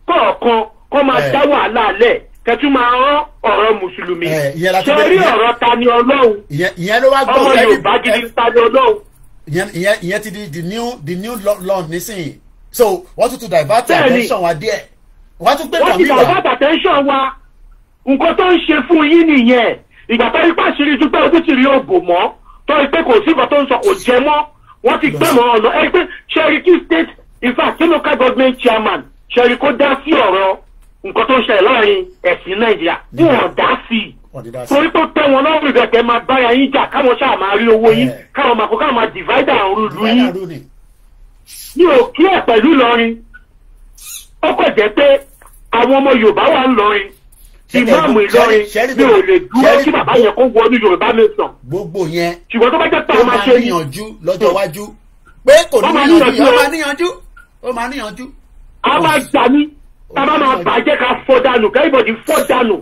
kọ̀ọ̀kan kó máa dá wàhálà lẹ̀ kẹtù máa rán ọ̀rọ̀ mùsùlùmí ṣe rí ọ̀rọ̀ ta ni Ọlọ́run ọmọ Yorùbá gidi ta ni Ọlọ́run. ìyẹn ti di the new law nísìnyí so wọ́n tún divert attention wa díẹ̀ wọ́n tún gbé wọ́n ti divert attention wa nǹkan tó ń ṣe fún yín nìyẹn ìgbà tó ipá ṣírí dúpẹ́ ojú ti rí ògò mọ́ tó ipé kò sí nǹkan tó ń sọ kò jẹ mọ́ wọ́n ti gbẹ̀mọ́ ọ̀nà ẹ pé Cherokee state in fact local government chairman Cherokee kó dá sí ọ̀rọ̀ nǹkan tó ń ṣẹlẹ̀ láàrin ẹ̀sìn Nàìjíríà wọ́n dá sí i torí tó tẹ́ wọn lọ́rùn ìbẹ̀kẹ́ máa bára yín jà káwọn ṣáà máa rí owó yín káwọn máa kó káwọn máa divide àwọn olú yín ní òkè ẹ̀ pẹ̀lú Ìlọrin ó kò jẹ́ pé àwọn ọmọ Yorùbá wà ń lọrin ìmáàmù Ìlọrin mi ò lè dúró kí bàbá yẹn kó wọnú Yorùbá nation. gbogbo yẹn ṣùgbọ́n tó bá jẹ́ pé a máa ṣe ní níyànjú lọ́jọ́ iwájú pé kò ní níyànjú ó máa níyànjú. a máa jà ní a máa bàjẹ́ ká fọ́ dànù kẹ́rìbọ̀dì fọ́ dànù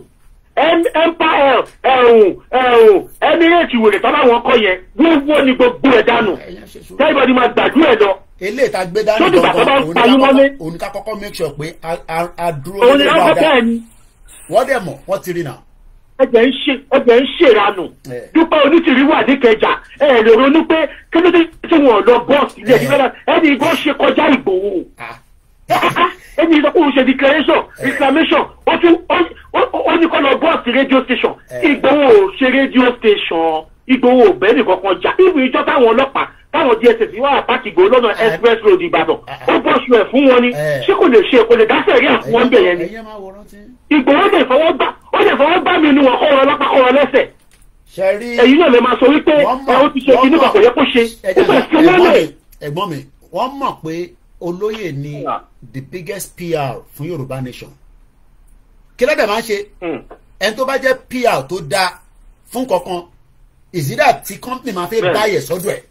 empire Emirates wèrè tọ́lá wọn kọ́ yẹn gbogbo ni gbogbo ẹ̀ dànù kẹ́rìbọ̀dì máa gbàdúrà ẹ̀ lọ. eléyìí tá a gbé dání gangan òun ká kọ́kọ́ make sure pé a dúró lórí dáadáa wọ́n dẹ̀ mọ̀ wọ́n ti rí náà. ẹgbẹ́ ń ṣèranù Dúpẹ́ Onítìrí wà ní Ìkẹjà ẹ lè ronú pé kí ló dé tí wọn lọ bọ́ọ̀sì ilé ìfẹ́ ẹni ìgbọ́ ṣe kọjá Ìgbòho ẹni ìsọkùnrin ṣe declaration reclamation ó ní kọ́ lọ bọ́ọ̀sì radio station Ìgbòho ṣe radio station Ìgbòho bẹ́ẹ̀ nìkan kan jà ìwé ìjọ táwọn ọlọ́pàá táwọn DSS wà àpáàkì Ìgbòho lọ́nà express road Ìbàdàn ó bọ́ọ̀sù ẹ̀ fún wọn ni ṣé kò lè dáṣẹ̀ rí àfún wọn bẹ̀yẹn ni Ìgbòho lè fọwọ́ gbá mi ni wọn kọ́ wọn lápá kọ́ wọn lẹ́sẹ̀ èyí náà lè máa sọ wípé ó ti ṣe kíní kan kò yẹ kó ṣe ẹ̀gbọ́n mi wọ́n mọ̀ pé olóyè ni the biggest PR fún Yorùbá nation kí ló dé máa ń ṣe ẹni tó bá jẹ́ PR tó dáa fún kankan ìsídà tí company máa fẹ́ báyẹ̀ sọ́dọ̀ ẹ̀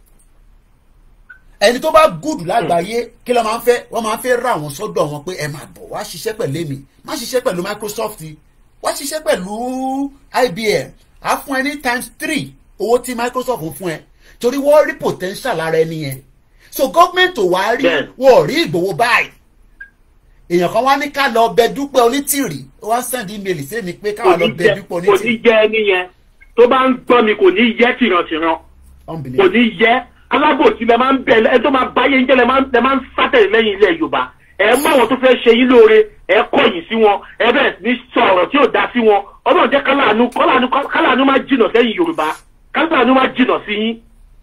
ẹni tó bá gùdù lágbàáyé kí ló máa ń fẹ́ wọ́n máa ń fẹ́ rà wọ́n sọ́dọ̀ wọn pé ẹ máa bọ̀ wá ṣiṣẹ́ pẹ̀lú èmi má ṣiṣẹ́ pẹ̀lú Microsoft wá ṣiṣẹ́ pẹ̀lú IBM á fún ẹ ní ×3 owó tí Microsoft ń fún ẹ torí wọ́n rí potential lára ẹni yẹn so government ò wá rí wọ́n rí Ìgbòho báyìí èèyàn kan wá ní ká lọ bẹ Dúpẹ́ Onítìrí ó wá send email sí mi pé káwa lọ bẹ Dúpẹ́ Onítìrí. kò ní jẹ́ ẹni yẹn tó bá ń gbọ́ mi kò ní yẹ tìrantìran kò ní yẹ alábòsí lẹ máa ń bẹ ẹ tó máa báyé ń jẹ lẹ máa ń sátẹ̀lẹ̀ lẹ́yìn ilẹ̀ Yorùbá ẹ mọ àwọn tó fẹ́ ṣe yín lóore ẹ kọ̀yìn sí wọn ẹ bẹ̀rẹ̀ ní sọ̀rọ̀ tí ò dá sí wọn Ọlọ́run jẹ́ kálàánú máa jìnà sẹ́yìn Yorùbá kálàánú máa jìnà sí yín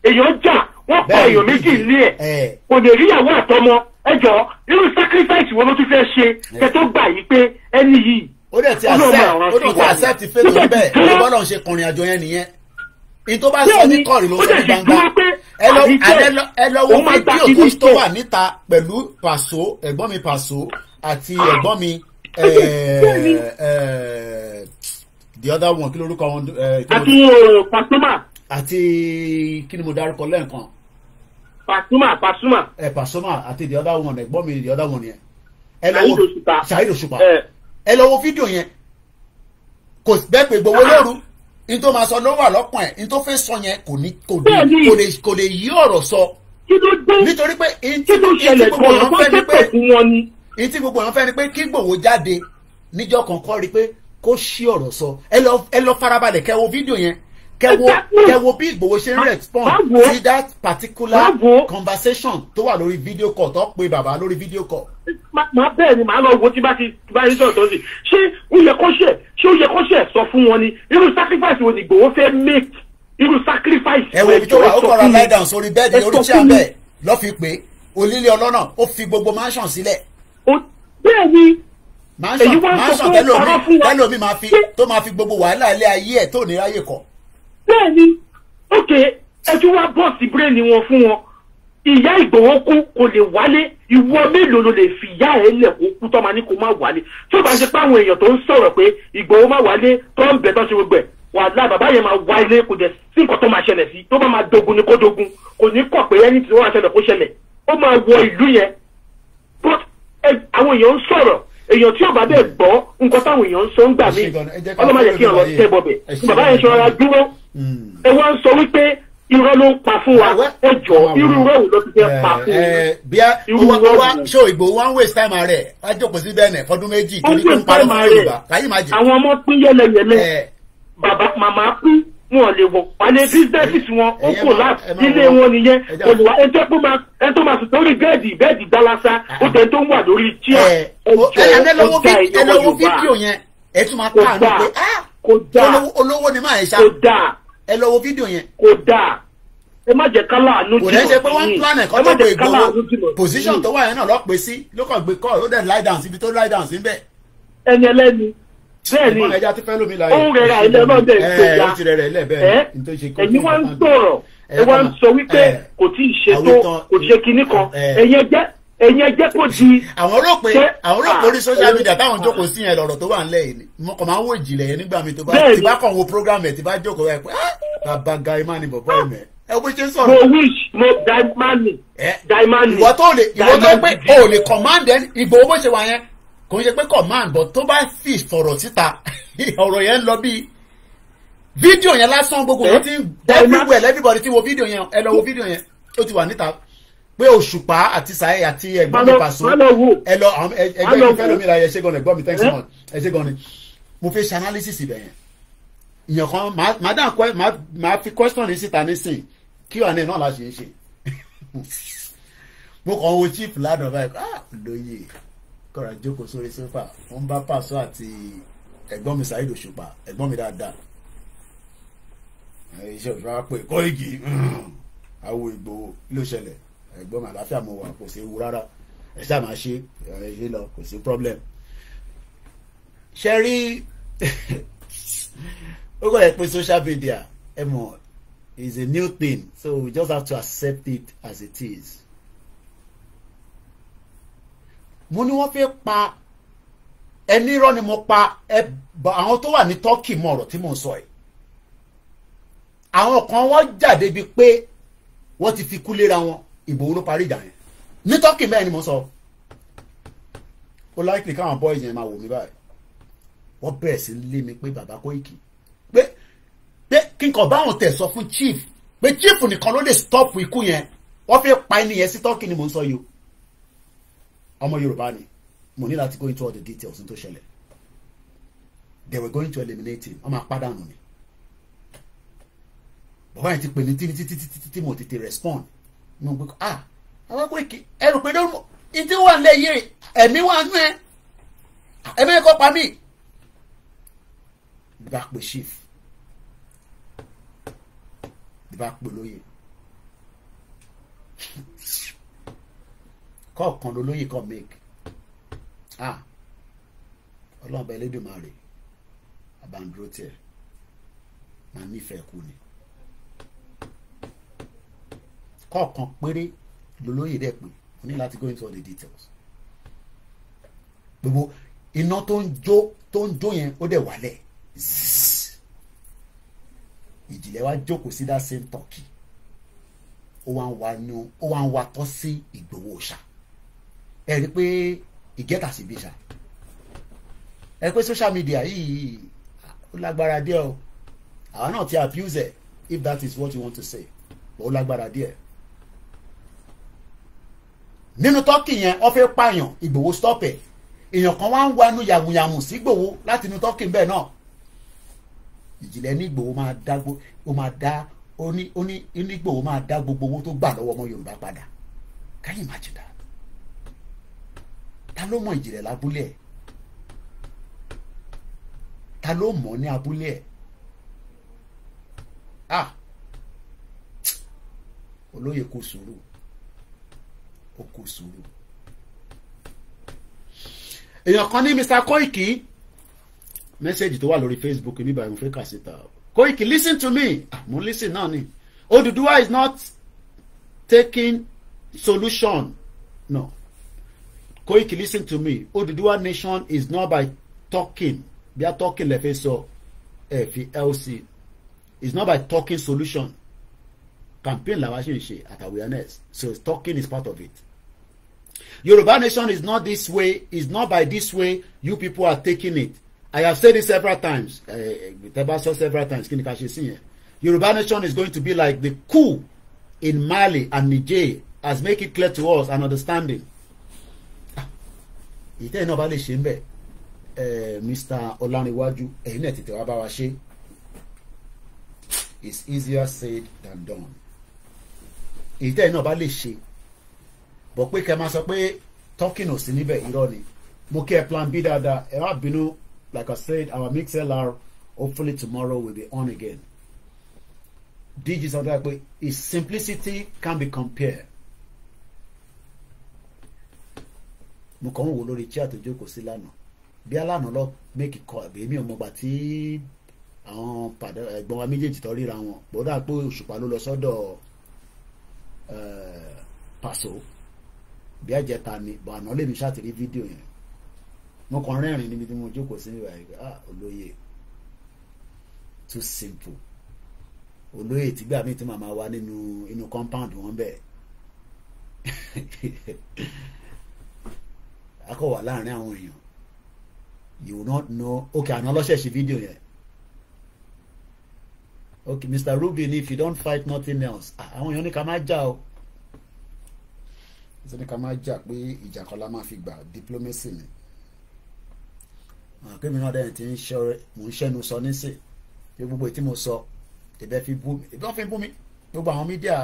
èèyàn jà wọ́n pa èèyàn méjì ilé ẹ̀ kò lè ríyàwó àtọmọ ẹ jọ irú sacrifice wo ló tún fẹ́ ṣe kẹ tó gbà yí pé ẹni yìí ó dẹ̀ ti accept fẹ́ lórí bẹ́ẹ̀ ló bọ́lọ̀ ń ṣe kùnrin àjọ yẹn nìyẹn in tó bá sọ ní kọ́ọ̀rì ló sọ ní gbangba ẹ lọ wo fídíò tó wà níta pẹ̀lú Pàṣọ ẹ̀gbọ́n mi Pàṣọ àti ẹ̀gbọ́n mi the other one kí lórúkọ wọn. àti Pasuma. àti kí ni mo dárúkọ lẹ́ẹ̀kan. Pasuma. àti the other one ẹ̀gbọ́n mi the other one yẹn. Ṣàhídì Òṣùpá. ẹ lọ wo fídíò yẹn kò bẹ́ẹ̀ pé gbowó lóru in tó máa sọ ló wà lọ́kàn ẹ̀ in tó fẹ́ sọ yẹn kò lè yí ọ̀rọ̀ sọ nítorí pé in tí gbogbo èèyàn fẹ́ ni pé tí gbogbo èèyàn fẹ́ ni pé kí Ìgbòho jáde níjọ́ kọ̀ọ̀kan rí pé kó ṣí ọ̀rọ̀ sọ ẹ lọ farabalẹ̀ kẹ́ wo fídíò yẹn kẹ́ wo bí Ìgbòho ṣe ń respond sí that particular conversation tó wà lórí video call tó pe bàbá lórí video call. máa bẹ́ẹ̀ ni màá lọ wo tí bá yín sọ̀rọ̀ tó sì ṣé ó yẹ kó ṣe sọ fún wọn ni irú sacrifice wo ni Ìgbòho fẹ́ make irú sacrifice. ẹ wo ibi tó wà ó kọ́ra lie down sórí bẹ́ẹ̀dì orí chair bẹ́ẹ̀ lọ́ fi pé onílé ọlọ́nà ó fi gbogbo mansion sílẹ̀. bẹ́ẹ̀ ni mansion tẹ́lómi máa fi gbogbo wàhálà ilé ayé ẹ̀ tó ní ráyè kọ́. bẹ́ẹ̀ ni ok ẹ tún wá bọ́ọ̀sì bírèèni wọn fún wọn ìyá Ìgbòho kú kò lè wálé ìwọ mélòó ló lè fi ìyá ẹ lẹ̀ kó kú tó máa ní kó má wálé tó bá ṣe pé àwọn èèyàn tó ń sọ̀rọ̀ pé Ìgbòho má wálé tó ń bẹ̀ tó ṣe gbogbo ẹ̀ wàhálà bàbá yẹn máa wá ilé kò dẹ̀ sí nǹkan tó máa ṣẹlẹ̀ sí tó bá máa dogun ni kó dogun kò ní kọ̀ pé ẹni tí wọ́n máa ṣẹlẹ̀ kó ṣẹlẹ̀ ó máa wọ ìlú yẹn but àwọn èèyàn ń sọ̀rọ̀ èèyàn tí ọba bẹ́ẹ̀ gbọ́ nǹkan táwọn èèyàn ń sọ ń gbà mí ọlọ́mọdé kí ọ̀rọ̀ tẹ́ bọ̀bẹ̀ bàbá yẹn ṣọra dúró ẹ wá ń sọ wípé irọ́ ló ń pa fún wa ẹ jọ irú irọ́ wo ló ti fẹ́ pa fún wa. bíá owó ṣó Ìgbòho wá ń waste time rẹ̀ wá jókòó sí bẹ́ẹ̀ fọdún méjì torí pé ń parí fún Yorùbá káyé má jẹ. àwọn ọmọ pín yẹlẹyẹlẹ bàbá màmá pín wọn lè wọ wálé bísíǹsì wọn ó kò láti ilé wọn nìyẹn olùwà ẹni tó máa sùn lórí bẹ́ẹ̀dì dálásá ó tẹ̀ tó ń wà lórí tíà ẹ lọ́wọ́ fídíò yẹn ẹ tún máa káàánú pé olówó ni máa ẹ̀ ṣá ẹ lọ́wọ́ fídíò yẹn. kò dáa ẹ má jẹ́ kálá àánú jùlọ kò ní ṣe pé wọ́n plan ẹ̀kọ́ tó gbé Ìgbòho position tó wà yẹn náà lọ́ọ́ pè sí ló kàn gbé kọ́ ó dẹ̀ lie down síbi tó lie down sí bẹ́ẹ̀. ẹni ẹlẹ́ni bẹ́ẹ̀ ni òun rẹ̀ ra ilé náà dẹ̀ ìgbéga ẹ̀yin wá ń sọ̀rọ̀ ẹ wá ń sọ wípé kò tí ì ṣe tó kò ṣe kinní kan ẹ̀yin ẹjẹ́ kò di. àwọn rò pé orí social media táwọn jókòó sí yẹn lọ̀rọ̀ tó wà nílẹ̀ yìí mo kàn máa ń wò ìjìnlẹ̀ yẹn nígbà mi tó bá ti bá kàn wo program ẹ̀ tí bá jókòó ẹ̀ pé bàbá gaimá ni bọ̀bọ̀ ẹ̀ mẹ́ ẹ bó ṣe ń sọ̀rọ̀. mo wish mo daimani. ìwọ tó pé o lè command Ìgbòho bó ṣe wà yẹn kò ń ṣe pé command but tó bá fi sọ̀rọ̀ síta ọ̀rọ̀ yẹn ń lọ bí fídíò yẹn lásán gbogbo yẹn ti ń everywhere everybody ti wo fídíò yẹn ẹ lọ wo fídíò yẹn ó ti wà níta pé Òṣùpá àti Sàyè àti ẹ̀gbọ́n mi Pàṣọ ẹ lọ ẹgbẹ́ mi fẹ́ lómi la ẹ ṣe gan ni ẹ̀gbọ́n mi thanks so much ẹ ṣe gan ni mo fẹ́ ṣe analysis ibẹ̀ yẹn ìyẹn kan máa fi question ní síta nísìn kí wà ní náà la ṣe é ṣe mo kàn wo chief lánàá báyìí lóye kọ́ra jókòó sórí sófà wọ́n bá Pàṣọ àti ẹ̀gbọ́n mi Saheed Òṣùpá ẹ̀gbọ́n mi dáadáa iṣẹ́ òṣùpá pé Kóìkì àwọ̀ Ìgbòho ló ṣẹlẹ̀ ẹ̀gbọ́n mi àláfíà mo wà kò sí ewu rárá ẹ ṣáà máa ṣe lọ kò sí problem. ṣe rí ó kọ́ ẹ pé social media ẹ mọ̀ is a new thing so we just have to accept it as it is. mo ní wọ́n fẹ́ pa ẹni irọ́ ni mo pa àwọn tó wà ní Turkey mọ̀ ọ̀rọ̀ tí mò ń sọ yìí àwọn kan wọ́n jáde bíi pé wọ́n ti fi kú léra wọn Ìgbòho ló parí ìjà yẹn ní Turkey bẹ́ẹ̀ ni mo sọ ó láìpẹ́ káwọn boys yẹn máa wò mí báyìí wọ́n bẹ̀rẹ̀ sí lé mi pé bàbá Kóìkì pé kí n kàn báwọn tẹ̀ sọ fún chief pé chief nìkan ló lè stop ikú yẹn wọ́n fẹ́ pa ẹni yẹn sí Turkey ni mo ń sọ yìí ọmọ Yorùbá ni mo ní láti go into all the details tó ṣẹlẹ̀ they were going to eliminate him wọ́n máa pàdánù ni bàbá yẹn ti pè ní tí mo tètè respond mo gbé àwọn Kóìkì ẹrù pé lórí ìdí wà ń lé yìí ẹ̀mí wà nú ẹ ẹ̀mí ẹ̀kọ́ pa mí bá pè chief bá pè lóye kọ̀ọ̀kan lólóyè kan make ọlọ́run bá Elédùmarè àbàǹdúró tiẹ̀ máa nífẹ̀ẹ́ kú ni kọ̀ọ̀kan péré lólóyè dẹ̀ pé o ní láti go into all the details gbogbo iná tó ń jó yẹn ó dẹ̀ wálẹ̀ ìjìnlẹ̀ wa jókòó sí that same Turkey ó wá ń wa tọ́ sí Ìgbòho ṣá ẹ rí pé ìgẹ́ta sí bí ṣá ẹ pé social media yìí ó lágbára díẹ̀ o àwọn náà ti abuse ẹ if that is what you want to say ó lágbára díẹ̀ nínú Turkey yẹn wọ́n fẹ́ pààyàn Ìgbòho stop ẹ̀ èèyàn kan wá ń wánú yàmùyàmù sí Ìgbòho láti inú Turkey bẹ́ẹ̀ náà ìjìnlẹ̀ ní Ìgbòho máa dá ó máa dá ó ní Ìgbòho máa dá gbogbo owó tó gbà lọ́wọ́ ọmọ Yorùbá padà can you imagine that ta ló mọ ìjìnlẹ̀ lábúlé ẹ̀ ta ló mọ̀ ní abúlé ẹ̀ olóyè kò sùúrù ó kò sùúrù. èèyàn kan ní Mr. Koiki mẹ́sẹ̀gì tó wà lórí Facebook mi báyìí mo fẹ́ kà síta Koiki listen to me mo listen náà ni Oduduwa is not taking solution no Koiki listen to me Oduduwa nation is not by talking bí a talking lè fẹ́ sọ ẹ fi LC it's not by talking solution campaign làwa ṣe ń ṣe at awareness so talking is part of it. Yoruba nation is not this way is not by this way you people are taking it. I have said it several times several times kí ni ká ṣe sí yẹn Yoruba nation is going to be like the coup in Mali and Niger as make it clear to us and understanding. ìtẹ́ iná bá lè ṣe ń bẹ̀ Mr. Ọláníwájú ẹ̀yin náà tètè wá bá wa ṣe it's easier said than done. ìtẹ́ iná bá lè ṣe bọ̀ pé kẹ́ máa sọ pé talking ò sí níbẹ̀ irọ́ ni mo kí ẹ plan B dáadáa ẹ má bínú like I said our MixLR hopefully tomorrow will be on again. DG sọ pé its simplicity can be compared. mo kàn ń wò lórí chair tó jókòó sí lánàá bí alánà lọ make it call èmi ò mọ̀gbà tí àwọn ẹ̀gbọ́n wa méjèèjì tó ríra wọn bọ́dà pé Òṣùpá ló lọ sọ́dọ̀ Paso bí ẹ̀jẹ̀ta ni bọ̀ àná lèmi ṣàtìrí fídíò yẹn mo kàn rẹ́rìn níbi tí mo jókòó sí ìwà ìgbà olóyè too simple olóyè tìgbà mi tí màmá wa nínú compound wọn bẹ́ẹ̀ akọ wà láàrin àwọn èèyàn you will not know okay àná lọ́sẹ̀ ṣe fídíò yẹn okay Mr. Rubin if you don't fight nothing else àwọn èèyàn ní ká má jà o ní ká má jà pé ìjà kan la máa fi gbà diplomacy ni kémi náà dẹ́yìn tí mò ń ṣẹ́nu sọ nísìn pé gbogbo ètí mo sọ ìbẹ́ fi bú mi ìbí wọ́n fi bú mi gbogbo àwọn mídíà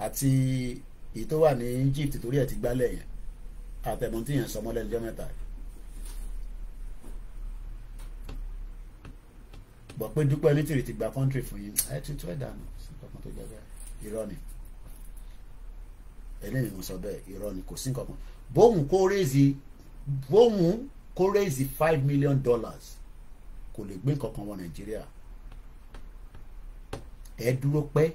àti èyí tó wà ní Egypt torí ẹ̀ ti gbálẹ̀ yẹn àtẹ̀mọ́ tí yẹn sọ mọ́lẹ́ lọ́jọ́ mẹ́ta bọ̀ pé dúpẹ́ nítorí ti gba country fún yín ẹ ti tú ẹ̀ dànù sí kankan tó jẹ́ bẹ́ẹ̀ irọ́ ni eléyìí mo sọ bẹ́ẹ̀ irọ́ ni kò sí kankan bóun kó raise $5 million kò lè gbé kankan wọ Nàìjíríà ẹ dúró pẹ́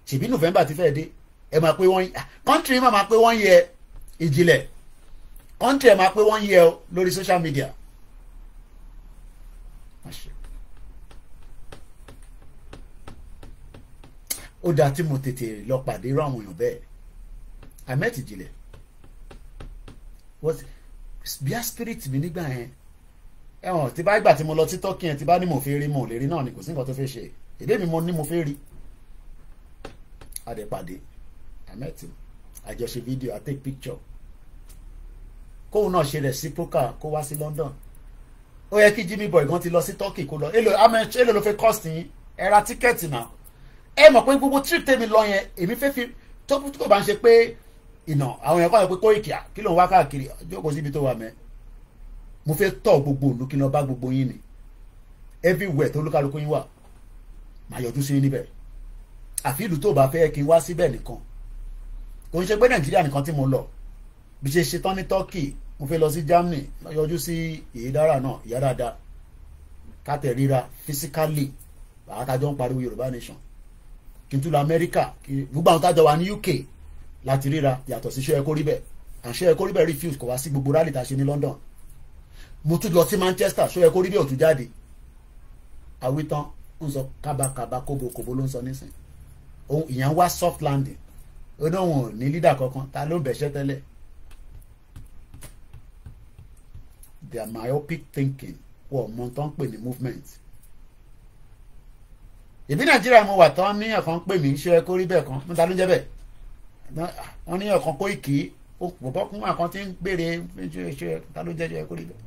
ṣèbí November ti fẹ́ dé ẹ máa pé wọ́n country máa pé wọ́n yẹ ìjìnlẹ̀ country ẹ máa pé wọ́n yẹ ọ lórí social media. ó dáa tí mo tètè lọ pàdé irú àwọn èèyàn bẹ́ẹ̀ àmẹ́tì ìjìnlẹ̀ bíá spirit mi nígbà yẹn ẹ̀wọ̀n tí bá gbà tí mo lọ sí Turkey yẹn tí bá ní mo fẹ́ rí mo lè rí náà ni kò sí nǹkan tó fẹ́ ṣe èdè mi mo ní mo fẹ́ rí adẹ́pàdé àmẹ́tì àjọṣe fídíò I take picture kóun náà ṣe reciprocal kó wá sí London ó yẹ kí Jimmy Boy gan ti lọ sí Turkey kó lọ èlò ló fẹ́ cost yín ẹ ra tíkẹ́ẹ̀tì náà ẹ mọ̀ pé gbogbo trip tèmi lọ yẹn èmi fẹ́ fi tó kò bá ń ṣe pé ìnà àwọn èèyàn kọ́ ẹ pé Koiki kí ló ń wá káàkiri jókòó síbi tó wà mẹ́ mo fẹ́ tọ̀ gbogbo òlu kí n lọ bá gbogbo yín ni everywhere tó olúkálukú yín wà máa yọjú sí níbẹ̀ àfi ìlú tó bá fẹ́ kí n wá síbẹ̀ nìkan kò ń ṣe pé Nàìjíríà nìkan tí mo lọ bí ṣe ṣe tán ní Turkey mo fẹ́ lọ sí Germany yọjú sí ìyídára náà ìyá dáadáa kátẹ̀ ríra physically àtàjọ ń pariwo Yorùbá nation kí n tún lọ Amẹ́ríkà gbogbo àwọn tájọ wà ní UK láti ríra yàtọ̀ sí ṣé ẹ kó rí bẹ́ẹ̀ àṣẹ ẹ kó rí bẹ́ẹ̀ refuse kò wá sí gbogbo rally tá a ṣe ní London mo tún lọ sí Manchester ṣé ẹ kó rí bẹ́ẹ̀ ò tún jáde àwítán ń sọ kábàkábà kóbokòbó ló ń sọ nísìn ohun ìyẹn wá soft landing ó náà wọn ò ní leader kankan ta ló ń bẹ̀ṣẹ́ tẹ́lẹ̀ their myopic thinking wọ́n mọ tán pè ní movement ìbí Nàìjíríà mo wà tán ní ẹ̀kan pè mí ṣé ẹ kó rí bẹ́ẹ̀ kan níta ló ń jẹ́ bẹ́ẹ̀ wọ́n ní ọ̀kan kó ìkí bọ́kún àkan tí ń gbére ṣe ta ló jẹ́ ṣe kó rí bẹ́ẹ̀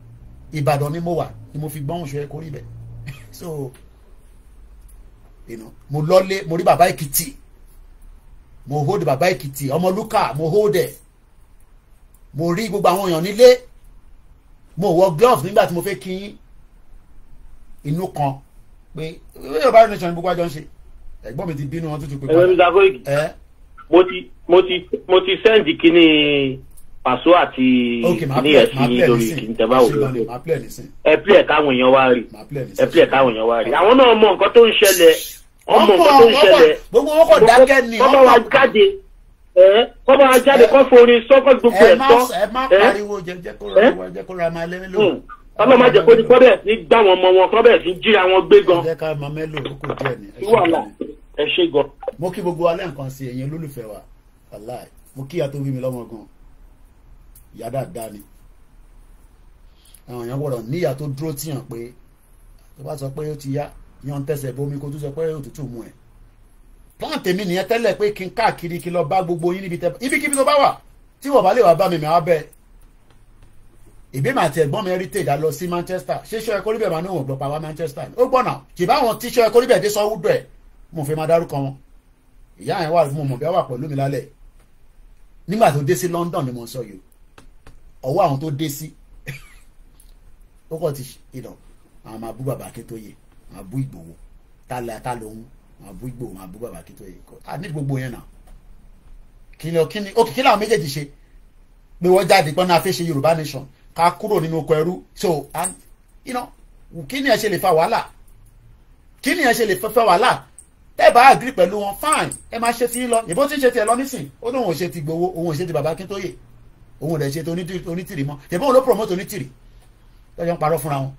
Ìbàdàn ni mo wà ni mo fi gbọ́hùn ṣe kó rí bẹ́ẹ̀ so mo lọ́lé mo rí bàbá Èkìtì mo hold bàbá Èkìtì Ọmọlúkà mo hold ẹ̀ mo rí gbogbo àwọn èèyàn nílé mo wọ glove nígbà tí mo fẹ́ kí inú kan pé Yorùbá nation gbogbo àjọ ń ṣe ẹ̀gbọ́n mi ti bínú wọn tó ti pé mo ti sẹ́ndì kíní Pàṣọ àti kíní ẹ̀sìn lórí kìntẹ́bá òwúrọ̀ ẹ pílẹ̀ káwọn èèyàn wá rí àwọn náà mọ nǹkan tó ń ṣẹlẹ̀ gbogbo wọn kò dákẹ́ ni kọ́ bá wa jáde kọ́ forin sọ́kọ́ gbogbo ẹ̀ tọ́ ẹ má pariwo jẹ́ kó ra máa lé mélòó ọlọ́mọ máa jẹ́ kó ní kọ́ bẹ́ẹ̀ sí gbá wọn mọ wọn kọ́ bẹ́ẹ̀ sí jíra wọn gbé gan. ẹ jẹ́ ká máa mélòó kò díẹ̀ ni ẹ ṣe gan. mo kí gbogbo alẹ́ nǹkan sí ẹ̀yin olólùfẹ́ wa wàláì mo kí ìyá tó bí mi lọ́mọ gan ìyá dáadáa ni àwọn èèyàn gbọ́dọ̀ níyà tó dúró tíyàn pé tó bá sọ pé ó ti yá yan tẹsẹ̀ bomi kó tó sọ pé òtútù mú ẹ̀ plan tèmi nìyẹn tẹ́lẹ̀ pé kí n káàkiri kí lọ bá gbogbo yín níbi ibikíbi tó bá wà tí wọ́n bá lè wá bá mi máa bẹ́ẹ̀ ìbéèmọ̀ àti ẹ̀gbọ́n mi heritage á lọ sí Manchester ṣéṣọ́ ẹ̀kọ́ níbẹ̀ máa ní òun gbọ́ pa wá Manchester ó gbọ́nà kì bá àwọn tíṣọ́ ẹ̀kọ́ níbẹ̀ dé sọ́wọ́dọ̀ ẹ̀ mo fẹ́ máa dárúkọ wọn ìyá yẹn wà mo mọ̀ bí wọ́n wà pẹ̀lú mi lálẹ́ nígbà tó dé sí London ni mo sọ yìí ọwọ́ àwọn tó dé sí ó kọ́ ti àwọn máa bú bàbá Akíntóyè máa bú Ìgbòho tá lóhun máa bú Ìgbòho máa bú bàbá Akíntóyè a ní gbogbo yẹn náà kí làwọn méjèèjì ṣe pé wọ́n jáde pọ́n náà fẹ́ ṣe Yorùbá nation ká kúrò nínú oko ẹrú so kí ni ẹ ṣe lè fa wàhálà kí ni ẹ ṣe lè fẹ́ wàhálà tẹ́ bá agree pẹ̀lú wọn fine ẹ máa ṣe ti lọ ìbò tí ń ṣe tiẹ̀ lọ nísìn ó lóun ò ṣe ti Ìgbòho òun ò ṣe ti bàbá Akíntóyè òun ò dẹ̀ ṣe ti onítìrì mọ́ ìbọn ló promote onítìrì lọ́jọ́ ń parọ́ fúnra wọn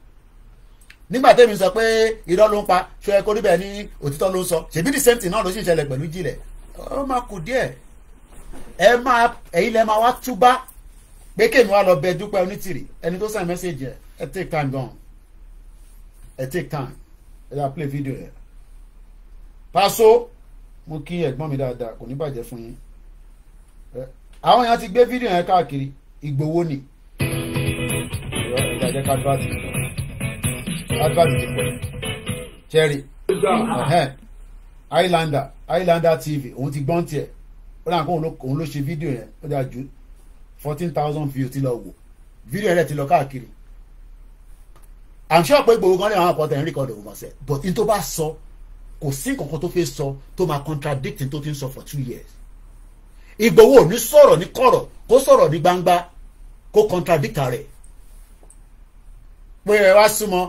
nígbà tẹ́mi sọ pé irọ́ ló ń pa ṣọ ẹ kó níbẹ̀ ní òtítọ́ ló ń sọ ṣèbí the same thing náà ló sì ń ṣẹlẹ̀ pẹ̀lú Jílẹ̀ ó máa kù díẹ̀ ẹ̀yin lẹ́ máa wá túbá pé kéèmí wá lọ bẹ Dúpẹ́ Onítìrì ẹni tó send message ẹ take time gan ẹ take time ẹ yà play video ẹ Paso mo kí ẹ̀gbọ́n mi dáadáa kò ní bàjẹ́ fún yín àwọn èèyàn ti gbé fídíò yẹn káàkiri Ìgbòho ni ìjàjẹ́ ká advert ti pẹ̀ cherry Highlander TV òun ti gbọ́n tiẹ̀ ó dà kó òun ló ṣe fídíò yẹn ó dà ju 14,000 views ti lọ wò fídíò yẹn ti lọ káàkiri I'm sure pé Ìgbòho gan ní àwọn àpọ̀tẹ̀ ń record òun ọ̀sẹ̀ but in tó bá sọ kò sí nǹkan tó fẹ́ sọ tó máa contradict tó ti ń sọ for 2 years Ìgbòho ò ní sọ̀rọ̀ ní kọ̀rọ̀ kó sọ̀rọ̀ ní gbangba kó contradict rẹ̀ pé ẹ wá súnmọ́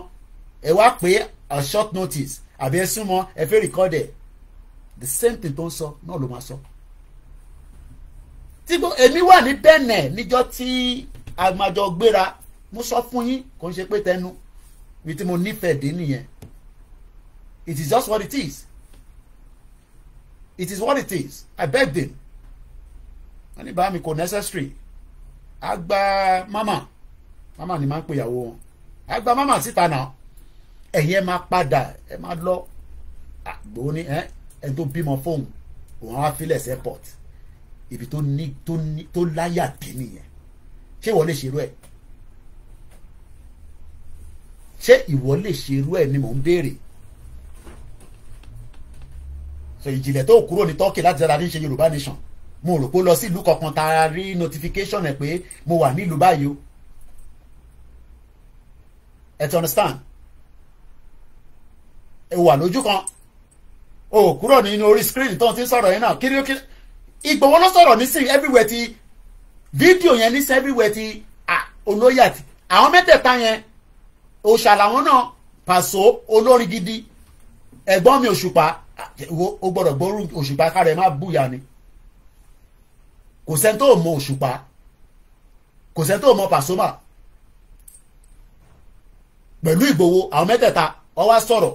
ẹ wá pé a short notice àbí ẹ súnmọ́ ẹ fẹ́ record ẹ̀ the same thing tó ń sọ náà ló máa sọ. èmi wà ní Benin níjọ́ tí àmàjọ gbéra mo sọ fún yín kò ń ṣe pé tẹnu mi tí mo nífẹ̀ẹ́ dé nìyẹn it is just what it is it is what it is I beg them wọ́n ní bá mi kò necessary àgbà mama ni máa ń pè ìyàwó wọn àgbà mama síta náà ẹ̀yin ẹ máa padà ẹ máa lọ àgbò ní ẹni tó bímọ fóun òun á filẹ̀ sí airport ibi tó láyà dé nìyẹn ṣé ìwọ lè ṣerú ẹ̀ ṣé ìwọ lè ṣerú ẹ̀ ni mò ń béèrè so ìjìnlẹ̀ tó kúrò ní Turkey láti dára ní ṣe Yorùbá nation mo rò pé ó lọ sí ìlú kankan tá a rí notification ẹ̀ pé mo wà nílùú báyìí o ẹ ti understand ẹ wà lójú kan o kúrò nínú orí screen tó ń ti sọ̀rọ̀ yẹn náà kiri Ìgbòho ló sọ̀rọ̀ nísìn everywhere ti fídíò yẹn nísìn everywhere ti olóyè àti àwọn mẹ́tẹ̀ẹ̀ta yẹn òòṣà làwọn náà Paso olórin gidi ẹ̀gbọ́n mi Òṣùpá o gbọ́dọ̀ gbóòórùn Òṣùpá kárẹ̀ má búyà ni kò sẹ́ni tó mọ Òṣùpá kò sẹ́ni tó mọ Pasuma pẹ̀lú Ìgbòho àwọn mẹ́tẹ̀ẹ̀ta ó wá sọ̀rọ̀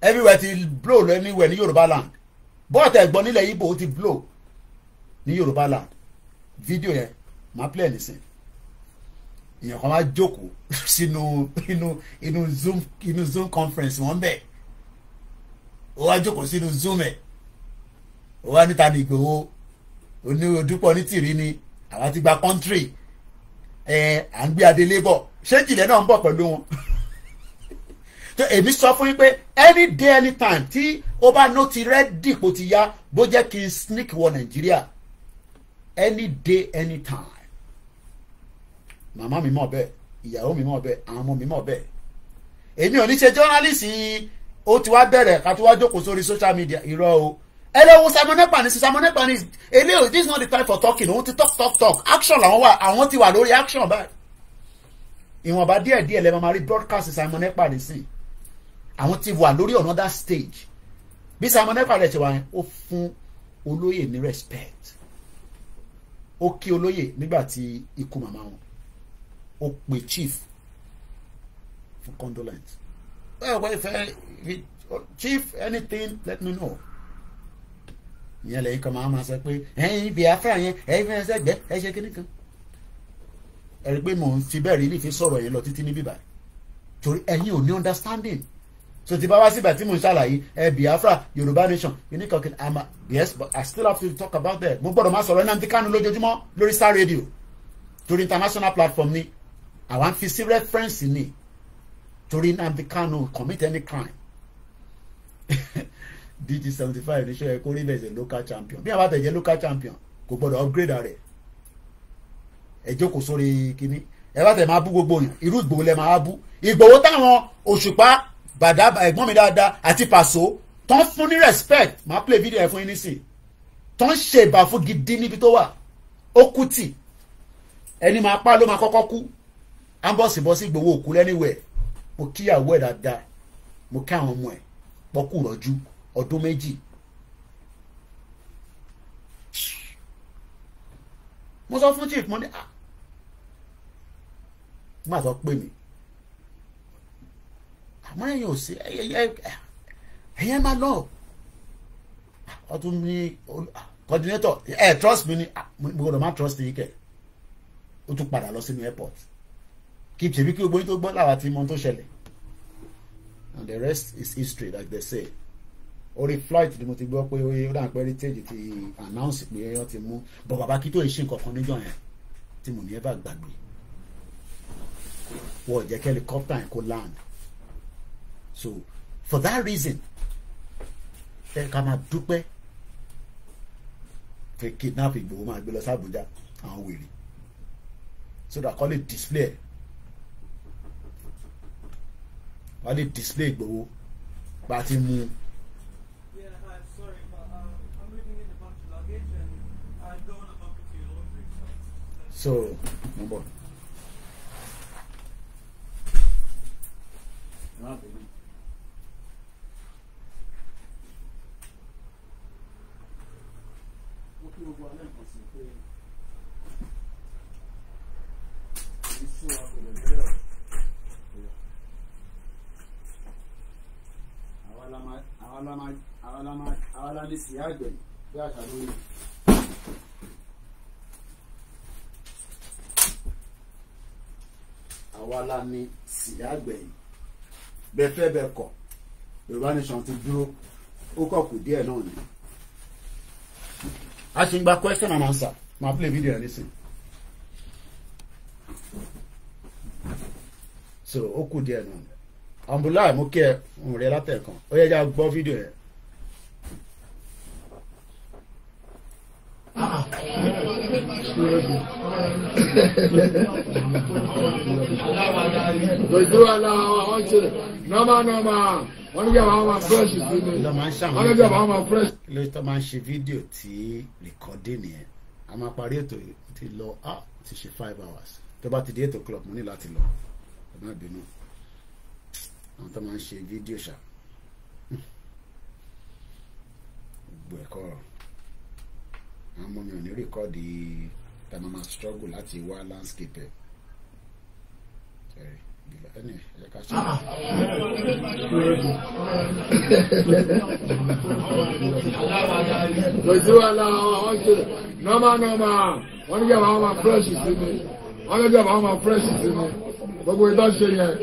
everywhere ti blow anywhere ní Yorùbá land bọ́ọ̀tẹ̀ ẹ̀gbọ́n nílẹ̀ Ìgbò ti blow ní Yorùbá land fídíò yẹn máa play nísìn èèyàn kan máa jókòó sínú inú zoom conference wọn bẹ́ẹ̀ ó wá jókòó sínú zoom ẹ̀ ó wá níta ní Ìgbòho oní odúpọ̀ ní tìrí ni àwa ti gba country à ń gbé adé labour ṣé jìnlẹ̀ náà ń bọ̀ pẹ̀lú wọn. tó èmi sọ fún yín pé any day anytime tí ó bá nó ti rẹ́dì kó ti yá bó jẹ́ kí n sneak wọ Nàìjíríà any day anytime. màmá mi mọ̀ bẹ́ẹ̀ ìyàwó mi mọ̀ bẹ́ẹ̀ àwọn ọmọ mi mọ̀ bẹ́ẹ̀. èmi ò ní ṣe journalist ó ti wá bẹ̀rẹ̀ ká tó wá jókòó sórí social media irọ́ o. ẹ lọ wo Simon Ekpa ní Simon Ekpa ní eléyìí this is not the time for talking òun ti talk action làwọn wà àwọn ti wà lórí action báyìí. ìwọ̀nba díẹ̀ lẹ́ẹ̀ máa rí broadcast Simon Ekpa nísìn àwọn ti wà lórí another stage bí Simon Ekpa rẹ̀ ṣe wà yẹn ó fún olóyè ní respect ó kí olóyè nígbà tí ikú màmá wọn ó pe chief for condolence well chief anything let me know ìyẹn lẹ́yìn kan máa sọ pé ẹ̀yin Biafra yẹn ẹ̀yin fẹ́ẹ́ sẹ́gbẹ́ ẹ̀ ṣe kíní kan ẹ rí pé mò ń fi bẹ́ẹ̀ rí nífi sọ̀rọ̀ yẹn lọ títí ní bíbá torí ẹ̀yin ò ní understanding so ti bá wá síbẹ̀ tí mò ń ṣàlàyé Biafra Yorùbá nation unique okay yes but I still have to talk about that mo gbọ́dọ̀ máa sọ̀rọ̀ Nnamdi Kanu lójoojúmọ́ lórí Star Radio torí international platform ni àwa ń fi sí reference ni torí Nnamdi Kanu commit any crime DG75 ní sọ ẹ kó rí bẹ́ẹ̀ ṣe local champion bí a bá tẹ̀ jẹ́ local champion kò gbọ́dọ̀ upgrade rẹ̀ ẹ jókòó sórí kínní ẹ bá tẹ̀ máa bú gbogbo yàn irú Ìgbòho lẹ máa bú Ìgbòho táwọn Òṣùpá Bàdá ẹ̀gbọ́n mi dáadáa àti Pàṣọ tó ń fún ní respect máa play video ẹ̀ fún yín nísìn tó ń ṣe ìbà fún gidi níbi tó wà ó kú tì ẹni máa pa ló máa kọ́kọ́ kú ambọ̀sibọ́sí Ìgbòho òkú lẹ́niwẹ̀ mo kíyàwó ẹ̀ dáadáa mo kí àwọn ọmọ ẹ̀ pọ́kù rọ́jú ọdún 2 mo sọ fún chief mo ní má sọ pé mi àmọ́ ẹ̀yin ò sí ẹ̀yẹ́ máa lọ ọdún ní coordinator trust me ni mo gbọ́dọ̀ má trust yìí kẹ̀ ó tún padà lọ sínú airport kí ṣèbí kí gbogbo yín tó gbọ́ làwọn àti mọ tó ṣẹlẹ̀ and the rest is history like they say orí flight ni mo ti gbọ́ pé ó dà pé heritage ti announce pé wọ́n ti mú bọ̀ bàbá kí tó ṣe nǹkan kan níjọ́ yẹn tí mo ní ẹ bá gbàgbé wọ́n jẹ́ kí helicopter yẹn kó land so for that reason ẹ ká máa dúpẹ́ fẹ́ kidnap Ìgbòho máa gbé lọ sí Àbújá àwọn wèrè so that kọ́ lè display wọ́n lè display Ìgbòho bá ti mú. So, number. Àwa la sí àgbẹ̀ bí àṣà lórí. Àwa la ní sí àgbẹ̀ yìí bẹ́ẹ̀ fẹ́ bẹ́ẹ̀ kọ̀ Yorùbá nation ti dúró ó kọ̀ kù díẹ̀ náà ni. A ṣì ń gba question and answer máa play video ẹ̀ nísìn. So ó kù díẹ̀ náà ni. Àmbùlá mú kí ẹ ń rẹ látẹ̀kan ó yẹ já gbọ́ fídíò ẹ̀. Gbèdú àlà wọn ṣe nọ́mà wọ́n ní kí àwọn máa fresh sí ni wọ́n ní kí àwọn máa fresh. Lórí tó máa ń ṣe fídíò tí rìkọ́dé nìyẹn a máa parí ètò ti lọ ti ṣe 5 hours tó bá ti di 8 o'clock mo ní láti lọ ẹ má bínú àwọn tó máa ń ṣe fídíò ṣá gbogbo ẹ̀kọ́ àwọn ọmọ mi ò ní rìkọ́dì tàbí máa struggle láti wá landscape ẹ̀ ẹni ẹ̀ ká ṣe. Gbèdú àlà wọn ṣe nọ́mà wọ́n ní kí àwọn máa fresh sí ni wọ́n ní kí àwọn máa fresh sí ni gbogbo ìtọ́ ṣe yẹn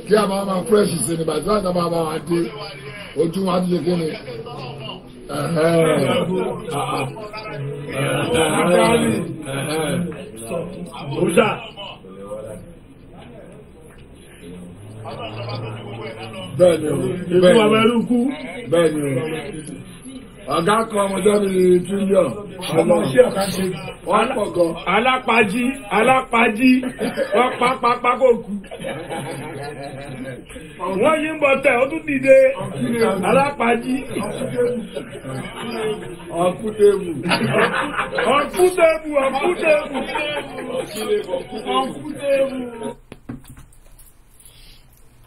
kí àwọn máa fresh sí ni bàtí wọ́n máa bá wa dé ojú wọn ti ṣe kí ni Ọ̀gá kan ọmọdé mi tírílíọ̀n. Ọmọ iṣẹ́ ọ̀gá ṣe. Wọ́n pọ̀ gan. Alápájí wọ́n pápá kò kú. Wọ́n yí ń bọ̀ tẹ̀ ó tún dìde. Alápájí. Ọ̀kútẹ́bù.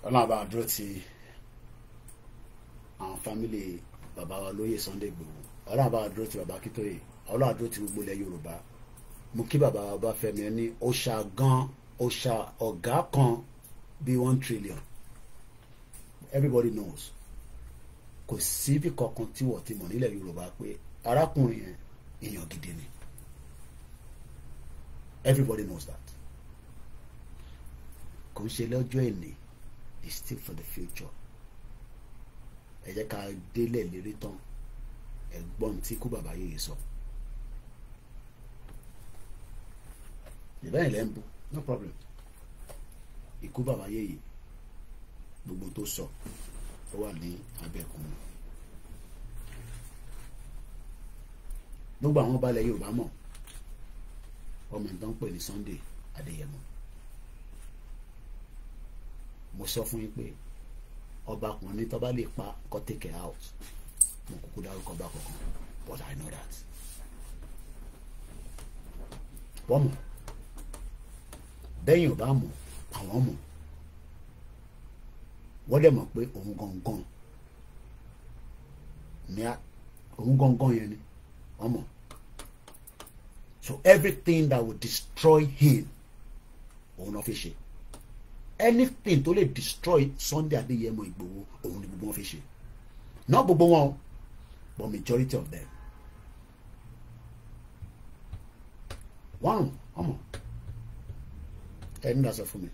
Ọlọ́run bá dúró ti àwọn fámìlì bàbá wa lóyè Sunday Igboho, Ọlọ́run bá dúró ti bàbá Akíntóyè, Ọlọ́run dúró ti gbogbo ilẹ̀ Yorùbá. Mo kí bàbá wa Ọbáfẹ́mi ẹni òòṣà ọ̀gá kan bí 1 trillion. Everybody knows. Kò síbi kankan tí wọ́n ti mọ̀ nílẹ̀ Yorùbá pé arákùnrin yẹn èèyàn gidi ni. Everybody knows that. Kò ń ṣe lọ́jọ́ ẹ̀ní, it's still for the future. Ẹ jẹ́ ká délẹ̀ lérí tán ẹ̀gbọ́n tí ikú bàbá yèyé sọ. Ìbẹ́yìn lẹ́ ń bú, no problem. Ikú bàbá yèyé gbogbo tó sọ ó wà ní abẹ́ẹ̀kún. Gbogbo àwọn balẹ̀ Yorùbá mọ̀ ọmọ ìtàn pè ní Sunday Adéyẹmọ. Mo sọ fún yín pé ọba kan ní tó bá lè pa kó take it out. Mo kúkú dárúkọ ọba kankan, but I know that. Wọ́n mọ̀ bẹ́yìn ò bá mọ̀ àwọn mọ̀. Wọ́n dẹ̀ mọ̀ pé òun gangan yẹn ni wọ́n mọ̀. So everything that will destroy him òun náà fi ṣe. Anything tó lè destroy Sunday Adéyẹmọ Ìgbòho òun ni gbogbo wọn fi ṣe. Not gbogbo wọn, but majority of them. Wọ́n ọmọ ẹni dá sọ fún mi.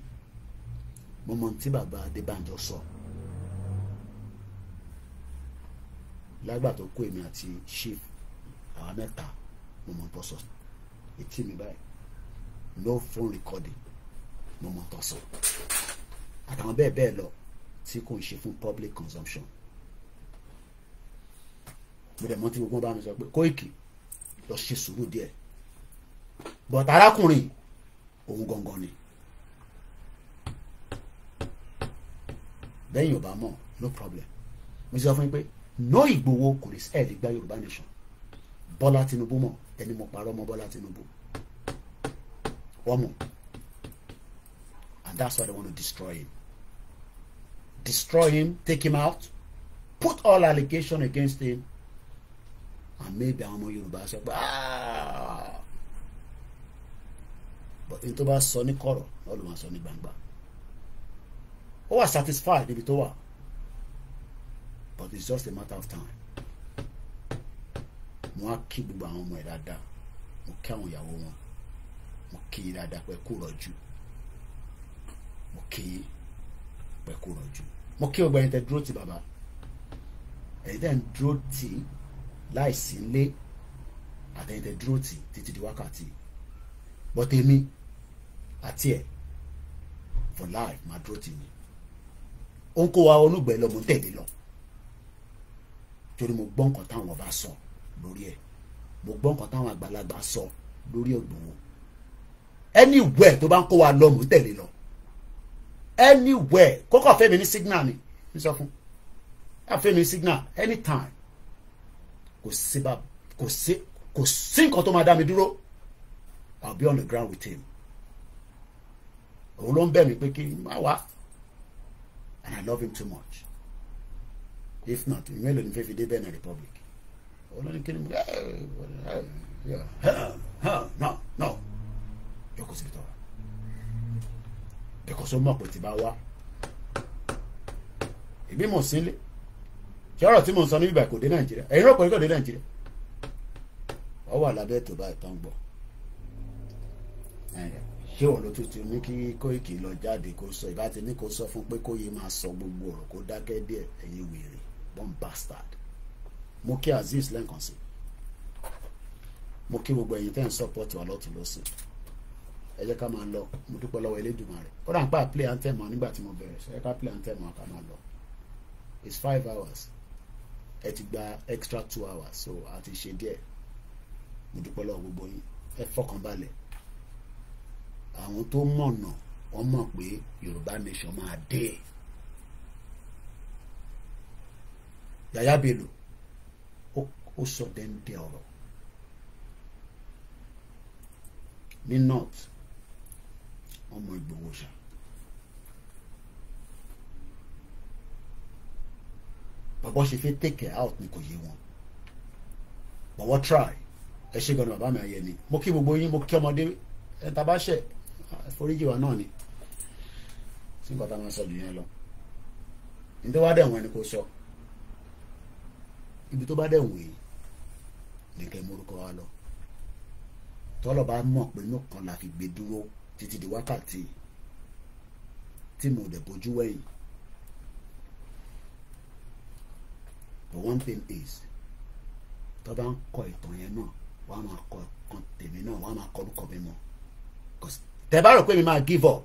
Mo mọ tí bàbá Adébánjọ sọ lágbà tó kó èmi àti chief àwọn mẹ́ta. Mo mọ tó sọ etí mi báyìí, no phone recording. Mo mọ tó sọ àtàwọn bẹ́ẹ̀ bẹ́ẹ̀ lọ tí kò ń ṣe fún public consumption. Mo dẹ̀ mọ́ tí gbogbo bá mi sọ pé Kóìkì lọ ṣe sùúrù díẹ̀, but arákùnrin òun gangan ni. Bẹ́ẹ̀ yóò bá mọ̀, no problem. Mo sọ fún yín pé no Ìgbòho kò lè ẹ̀ lè gba Yorùbá nation. Bọ́lá Tinubu mọ̀, ẹni mo parọ́ mọ́ Bọ́lá Tinubu wọ́n mọ̀. And that's why they want to destroy him. Destroy him, take him out, put all allegations against him, and maybe àwọn ọmọ Yorùbá sọ pé but in tó bá sọ ní kọ̀rọ̀ náà ló máa sọ ní gbangba. Ó wà satisfied níbi tó wà, but it's just a matter of time. Mo á kí gbogbo àwọn ọmọ ẹ̀ dáadáa, mo kí àwọn ìyàwó wọn, mo kí i dáadáa pé kó rọ̀jú, mo kí i pé kó rọ̀jú, mo kí ọgbà ẹ̀yin tẹ́ dúró tì bàbá, ẹ̀yin tẹ́ ń dúró tì láìsí ilé, àtẹ̀yin tẹ́ dúró tì títí di wákàtí. But èmi àti ẹ̀ for life máa dúró tì mí. Ó ń kó wa onúgbẹ́ lọ, mo ń tẹ̀lé lọ, torí mo gbọ́ nǹkan táwọn ọba sọ lórí ẹ̀, mo gbọ́ nǹkan táwọn àgbàlagbà sọ lórí Ìgbòho. Anywhere tó bá ń kó wa lọ, mo ń tẹ̀lé lọ. Anywhere kókò fẹ́ mi ní signal ni n sọ fún àfẹ́ mi ní signal anytime. Kò sí nǹkan tó máa dá mi dúró. I'll be on the ground with him. Òun ló ń bẹ̀ mí pé kí n má wá, and I love him too much. If not, mélòó ni fẹ́ fi dé Benin Republic? Olórí kí ni mo no jókòó síbi tó wà, because ó mọ̀ pé tí bá wá ìbí mò ń sínlé. Ṣé ọ̀rọ̀ tí mò ń sọ níbi ìbà kò dé Nàìjíríà? Ẹ̀yin rò pé kò dé Nàìjíríà? Ọ wà lábẹ́ ètò báyìí tán gbọ́. Ṣé wọ́n ló tuntun ní kí Kóìkì lọ jáde kó sọ, ìbá ti ní kó sọ fún pé kó yé máa sọ gbogbo ọ̀rọ̀ kó dákẹ́ díẹ̀, ẹ̀yin wèrè, one bastard. mo kí Azeez lẹ́ǹkan sí, mo kí gbogbo ẹ̀yin tẹ́ ń support wa lọ́tún lọ́sìn. Ẹ jẹ́ ká máa lọ, mo dúpẹ́ lọ́wọ́ Elédùmarè. Ó dà ń pa play anthem nígbà tí mo bẹ̀rẹ̀, ṣe ká play anthem ká máa lọ. It's 5 hours, ẹ ti gba extra 2 hours, so a ti ṣe díẹ̀. Mo dúpẹ́ lọ́wọ́ gbogbo yín, ẹ fọkàn balẹ̀. Àwọn tó mọ̀nà wọ́n mọ̀ pé Yorùbá nation máa dé. Yàyà Bello ó sọ dẹ́ndẹ́ ọ̀rọ̀ ní north, ọmọ Ìgbòho ṣá. Bàbá ṣe fi take it out ni kò yé wọn, but wọ́n try. Ẹ ṣe gan-an bàbá mi ayẹ ni. Mo kí gbogbo yín, mo kí ọmọdé, ẹ ta bá ṣẹ̀ foríjì wa náà ni. Sí nǹkan tá a máa sọ jù yẹn lọ. Ní tó bá dẹ̀ wọ́n ni kò sọ. Ibi tó bá dẹ̀ wọ́n yìí ní kẹ́ morúkọ wa lọ. Tọ́lọ̀ bá mọ̀ pé inú kan la fi gbé dúró títí di wákàtí tí mo dẹ̀ bójú wẹ̀yìn. But one thing is, tó bá ń kọ ìtàn yẹn náà, wọ́n á máa kọ kan tèmi náà, wọ́n á máa kọ orúkọ mi mọ́. Tẹ́ bá rò pé mi máa give up,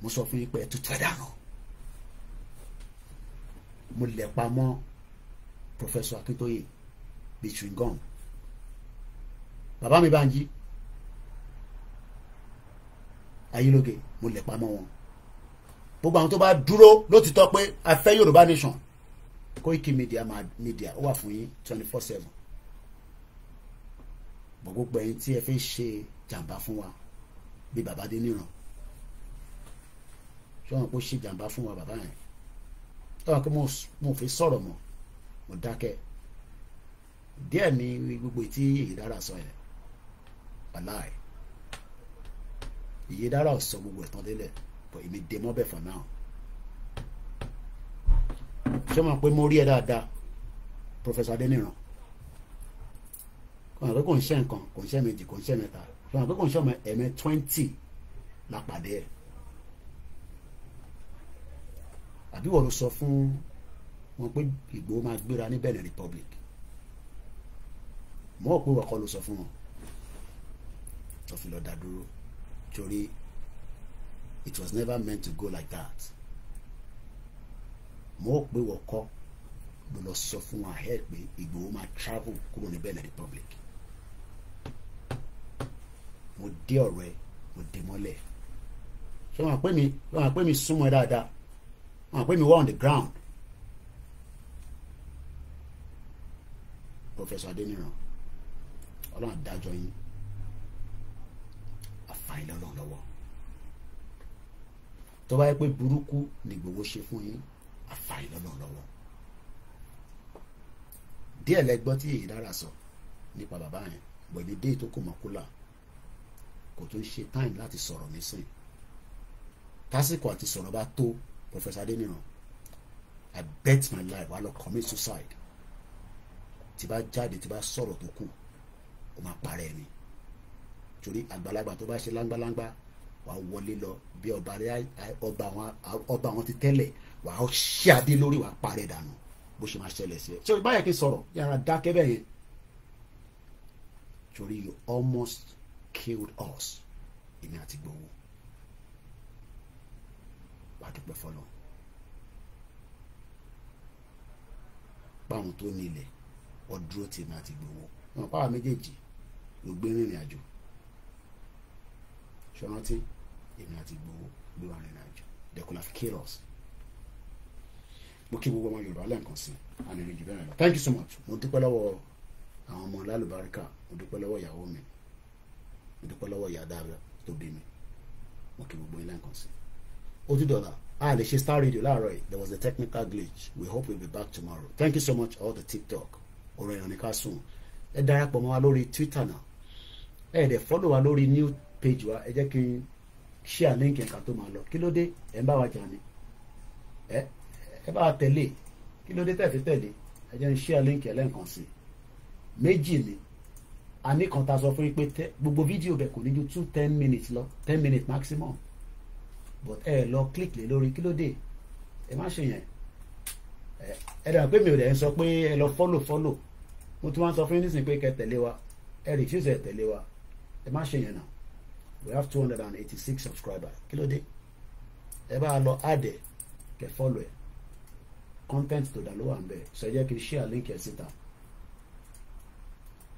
mo sọ fún yín pé ẹ tún tẹ́ dànù. Mo lẹ̀ pa mọ́ Professor Akintoye bíi chewing gum. Bàbá mi Bánjí Ayélóge, mo lẹ̀ pa mọ́ wọn. Gbogbo àwọn tó bá dúró lótìtọ́ pé a fẹ́ Yorùbá nation, Koiki Media ó wà fún yín 24/7. Bọ̀ gbogbo ẹ̀yin tí ẹ fẹ́ ṣe jàǹbá fún wa bí bàbá dé níran, ṣé wọn kò ṣe jàǹbá fún wa bàbá yẹn? Ẹ wà pé mo fi sọ̀rọ̀ mọ́, mo dákẹ́. Díẹ̀ ni gbogbo tí Ìyèdára sọ yẹn, wàláì. Ìyèdára sọ gbogbo ẹ̀tàn délẹ̀, but èmi dé mọ́bẹ̀ for now. Ṣé wọn pé mo rí ẹ dáadáa, Professor Adéníran? Kò hàn pé kò ń ṣe nǹkan, kò ń ṣe méjì, kò ń ṣe mẹ́ta. Kò hàn pé kò ń ṣe ọmọ ẹ̀mẹ́ 20 la pàdé ẹ̀. Àbí wọ́n ló sọ fún wọn pé Ìgbòho máa gbéra ní Benin Republic? Mo rò pé wọ́n kọ́ ló sọ fún wọn tó fi lọ dá dúró, torí it was never meant to go like that. Mo rò pé wọ́n kọ́ ló lọ sọ fún wọn ahead pé Ìgbòho máa travel kúrò ní Benin Republic. Mo dé ọ̀rọ̀ ẹ, mo dé mọ́lẹ̀. Ṣé wọ́n pè mí súnmọ́ ẹ dáadáa? Wọ́n pè mí wá on the ground. Professor Adéníran, Ọlọ́run adájọ́ yín, àfààní lọ́lọ́run lọ́wọ́. Tó bá yẹ pé burúkú ni Ìgbòho ṣe fún yín, àfààní lọ́lọ́run lọ́wọ́. Díẹ̀ lẹ́gbọ́ tí Ìyèdára sọ nípa bàbá yẹn, bọ̀ ní dé tó kò mọ́ kúlà, kò tún ṣe time láti sọ̀rọ̀ nísìn. Tásìkò àti sọ̀rọ̀ bá tó, Professor Adéníran, I bet my life wà lọ commit suicide. Tí bá jáde, tí bá sọ̀rọ̀ tó kù, ó máa parẹ́ ni. Torí àgbàlagbà tó bá ṣe láńgbáláńgbá, wà wọlé lọ bí ọba àwọn ti tẹ́lẹ̀, wà á ṣí adé lórí, wà á parẹ́ dànù bó ṣe máa ṣẹlẹ̀ sí ẹ. Ṣé o báyẹ̀ kí sọ̀rọ̀ yàrá dákẹ́ bẹ́ẹ̀ yẹn? Torí you almost killed us, èmi àti Ìgbòho. Wà á dúpẹ́ fọlọ́. Báwọn tó ní ilẹ̀, wọ́n dúró tì mí àti Ìgbòho. Wọn pàwọ́ méjèèjì ló gbé rìnrìn àjò. Ṣọ́rántí, èmi àti Ìgbòho gbé wà rìnrìn àjò. They could have killed us. Mo kí gbogbo ọmọ Yorùbá lẹ́ǹkan sí àmì ìrìnjì bẹ́ẹ̀ lọ. Thank you so much. Mo dúpẹ́ lọ́wọ́ àwọn ọmọ lálùbáríkà, mo dúpẹ́ lọ́wọ́ ìyàwó mi, mo dúpẹ́ lọ́wọ́ ìyá dáadáa tó bí mi. Mo kí gbogbo yín lẹ́ǹkan sí. Ó ti dọ̀là. Lè ṣe Star Radio láàárọ̀ yìí. There was a technical glitch. We hope we'll be back tomorrow. Thank you so much all the TikTok. Ọ̀rọ̀ èèyàn ní ká sùn. Ẹ darapọ̀ mọ́ wa lórí Twitter náà. Ẹ dẹ̀ follow wa lórí new page wa. Ẹ jẹ́ kí n share link ẹ̀ka tó máa lọ. Kí ló dé? Ẹ ń bá wa jà ni. Ẹ bá wa tẹ̀lé. Kí ló dé tẹ̀ fi tẹ̀lé? Ẹ jẹ́ n share link ẹ̀ lẹ́ǹkan sí. Méjì ni. A ní kan ta sọ fún yín pé gbogbo fídíò bẹ̀ kò ní ju 10 minutes lọ. 10 minutes maximum. But lọ click lé lórí, kí ló dé? Ẹ má ṣe yẹn. Ẹ dàgbà pé mi ò dẹ̀ ń sọ pé ẹ lọ follow mo tún wá sọ fún yín nísìnyí pé kẹ́ tẹ̀lé wa ẹ refuse ẹ tẹ̀lé wa ẹ má ṣe yẹn náà. We have 286 subscribers. Kí ló dé? Ẹ bá lọ add ẹ kẹ́ follow ẹ. Content tó dá ló wà ń bẹ̀. So ẹ jẹ́ kí n share link ẹ síta.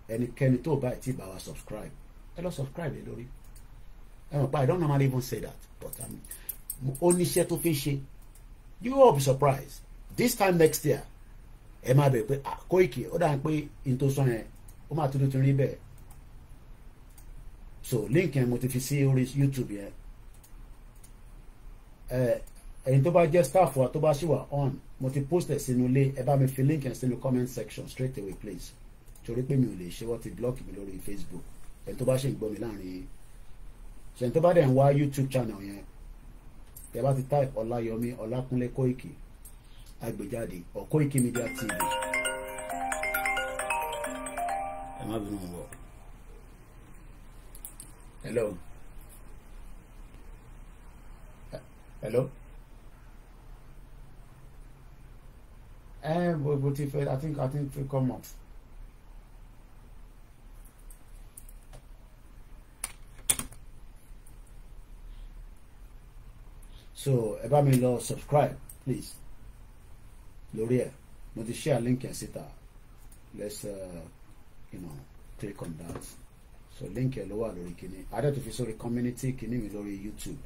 Ẹnikẹ́ni tó bá ti bá wa subscribe ẹ lọ subscribe ẹ lórí. Ẹ mọ̀ pa I don't normally even say that but ó níṣẹ́ tó fi ń ṣe. You will be surprised. This time next year ẹ máa bẹ̀ pé Koiki ó dà pé n tó sọ yẹn ó máa tuntun rí bẹ́ẹ̀. So link yẹn mo ti fi sí orí YouTube yẹn. Ẹ̀yin tó bá jẹ́ staff wa tó bá ṣì wà on mo ti post ẹ̀ sínú ilé ẹ bá mi fi link yẹn sínú comment section straight away please. Torí pé mi ò lè ṣe wọ́n ti block mi lórí Facebook. Ẹ̀yin tó bá ṣe ń gbọ́ mi láàrin ṣe ẹ̀yin tó bá dẹ̀ ń wá YouTube channel yẹn ẹ bá ti type Ọláyọmí Ọlákúnlé Koiki agbèjáde or Koiki Media TV. Ẹ má bínú wọ. Hello. Hello. But if I think we come up. So ẹ bá mi lọ subscribe please. Lórí ẹ̀ mo ti share link yẹn síta. Let's click on that. So link ẹ ló wà lórí kíní adé tó fi sórí community kíní mi lórí YouTube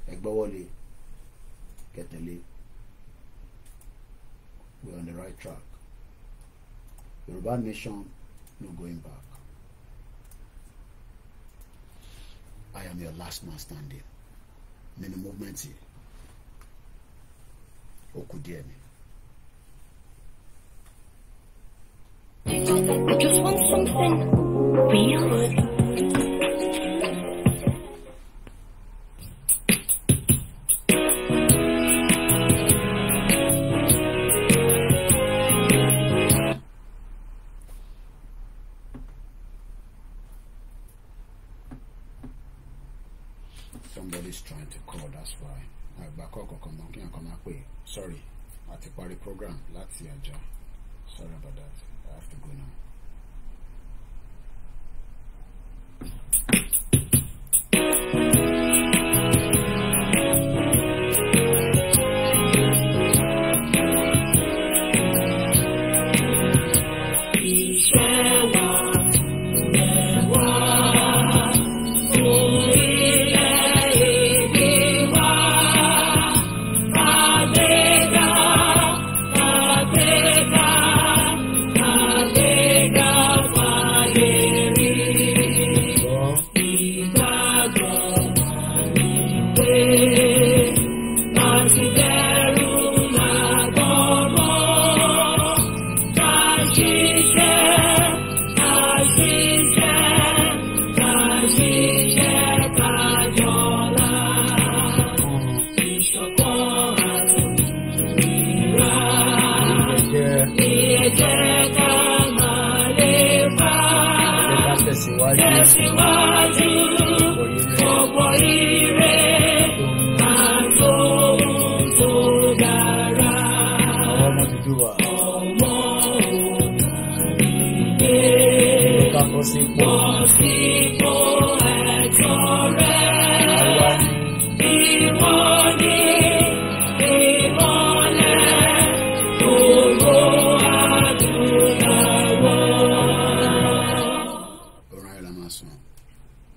ẹ gbọ́wọ́lé kẹtẹ̀lé we're on the right track. Yoruba nation, no going back. I am your last man standing. Nínú movement yìí ó kù díẹ̀ ni. I just want something real. Somebody's trying to call, that's why. Sorry, àti parí program láti Ajah. Sorry about that. I have to go now.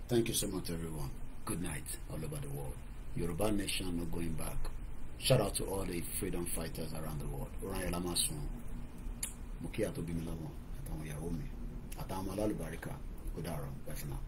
Thank you so much, everyone. Good night, all over the world. Yoruba nation, no going back. Shout out to all the freedom fighters around the world. Oran Lamasun, Mukia to Bimilawo, Atamu Yahomi, Atamu Alalubarika, Udaro, bye for now.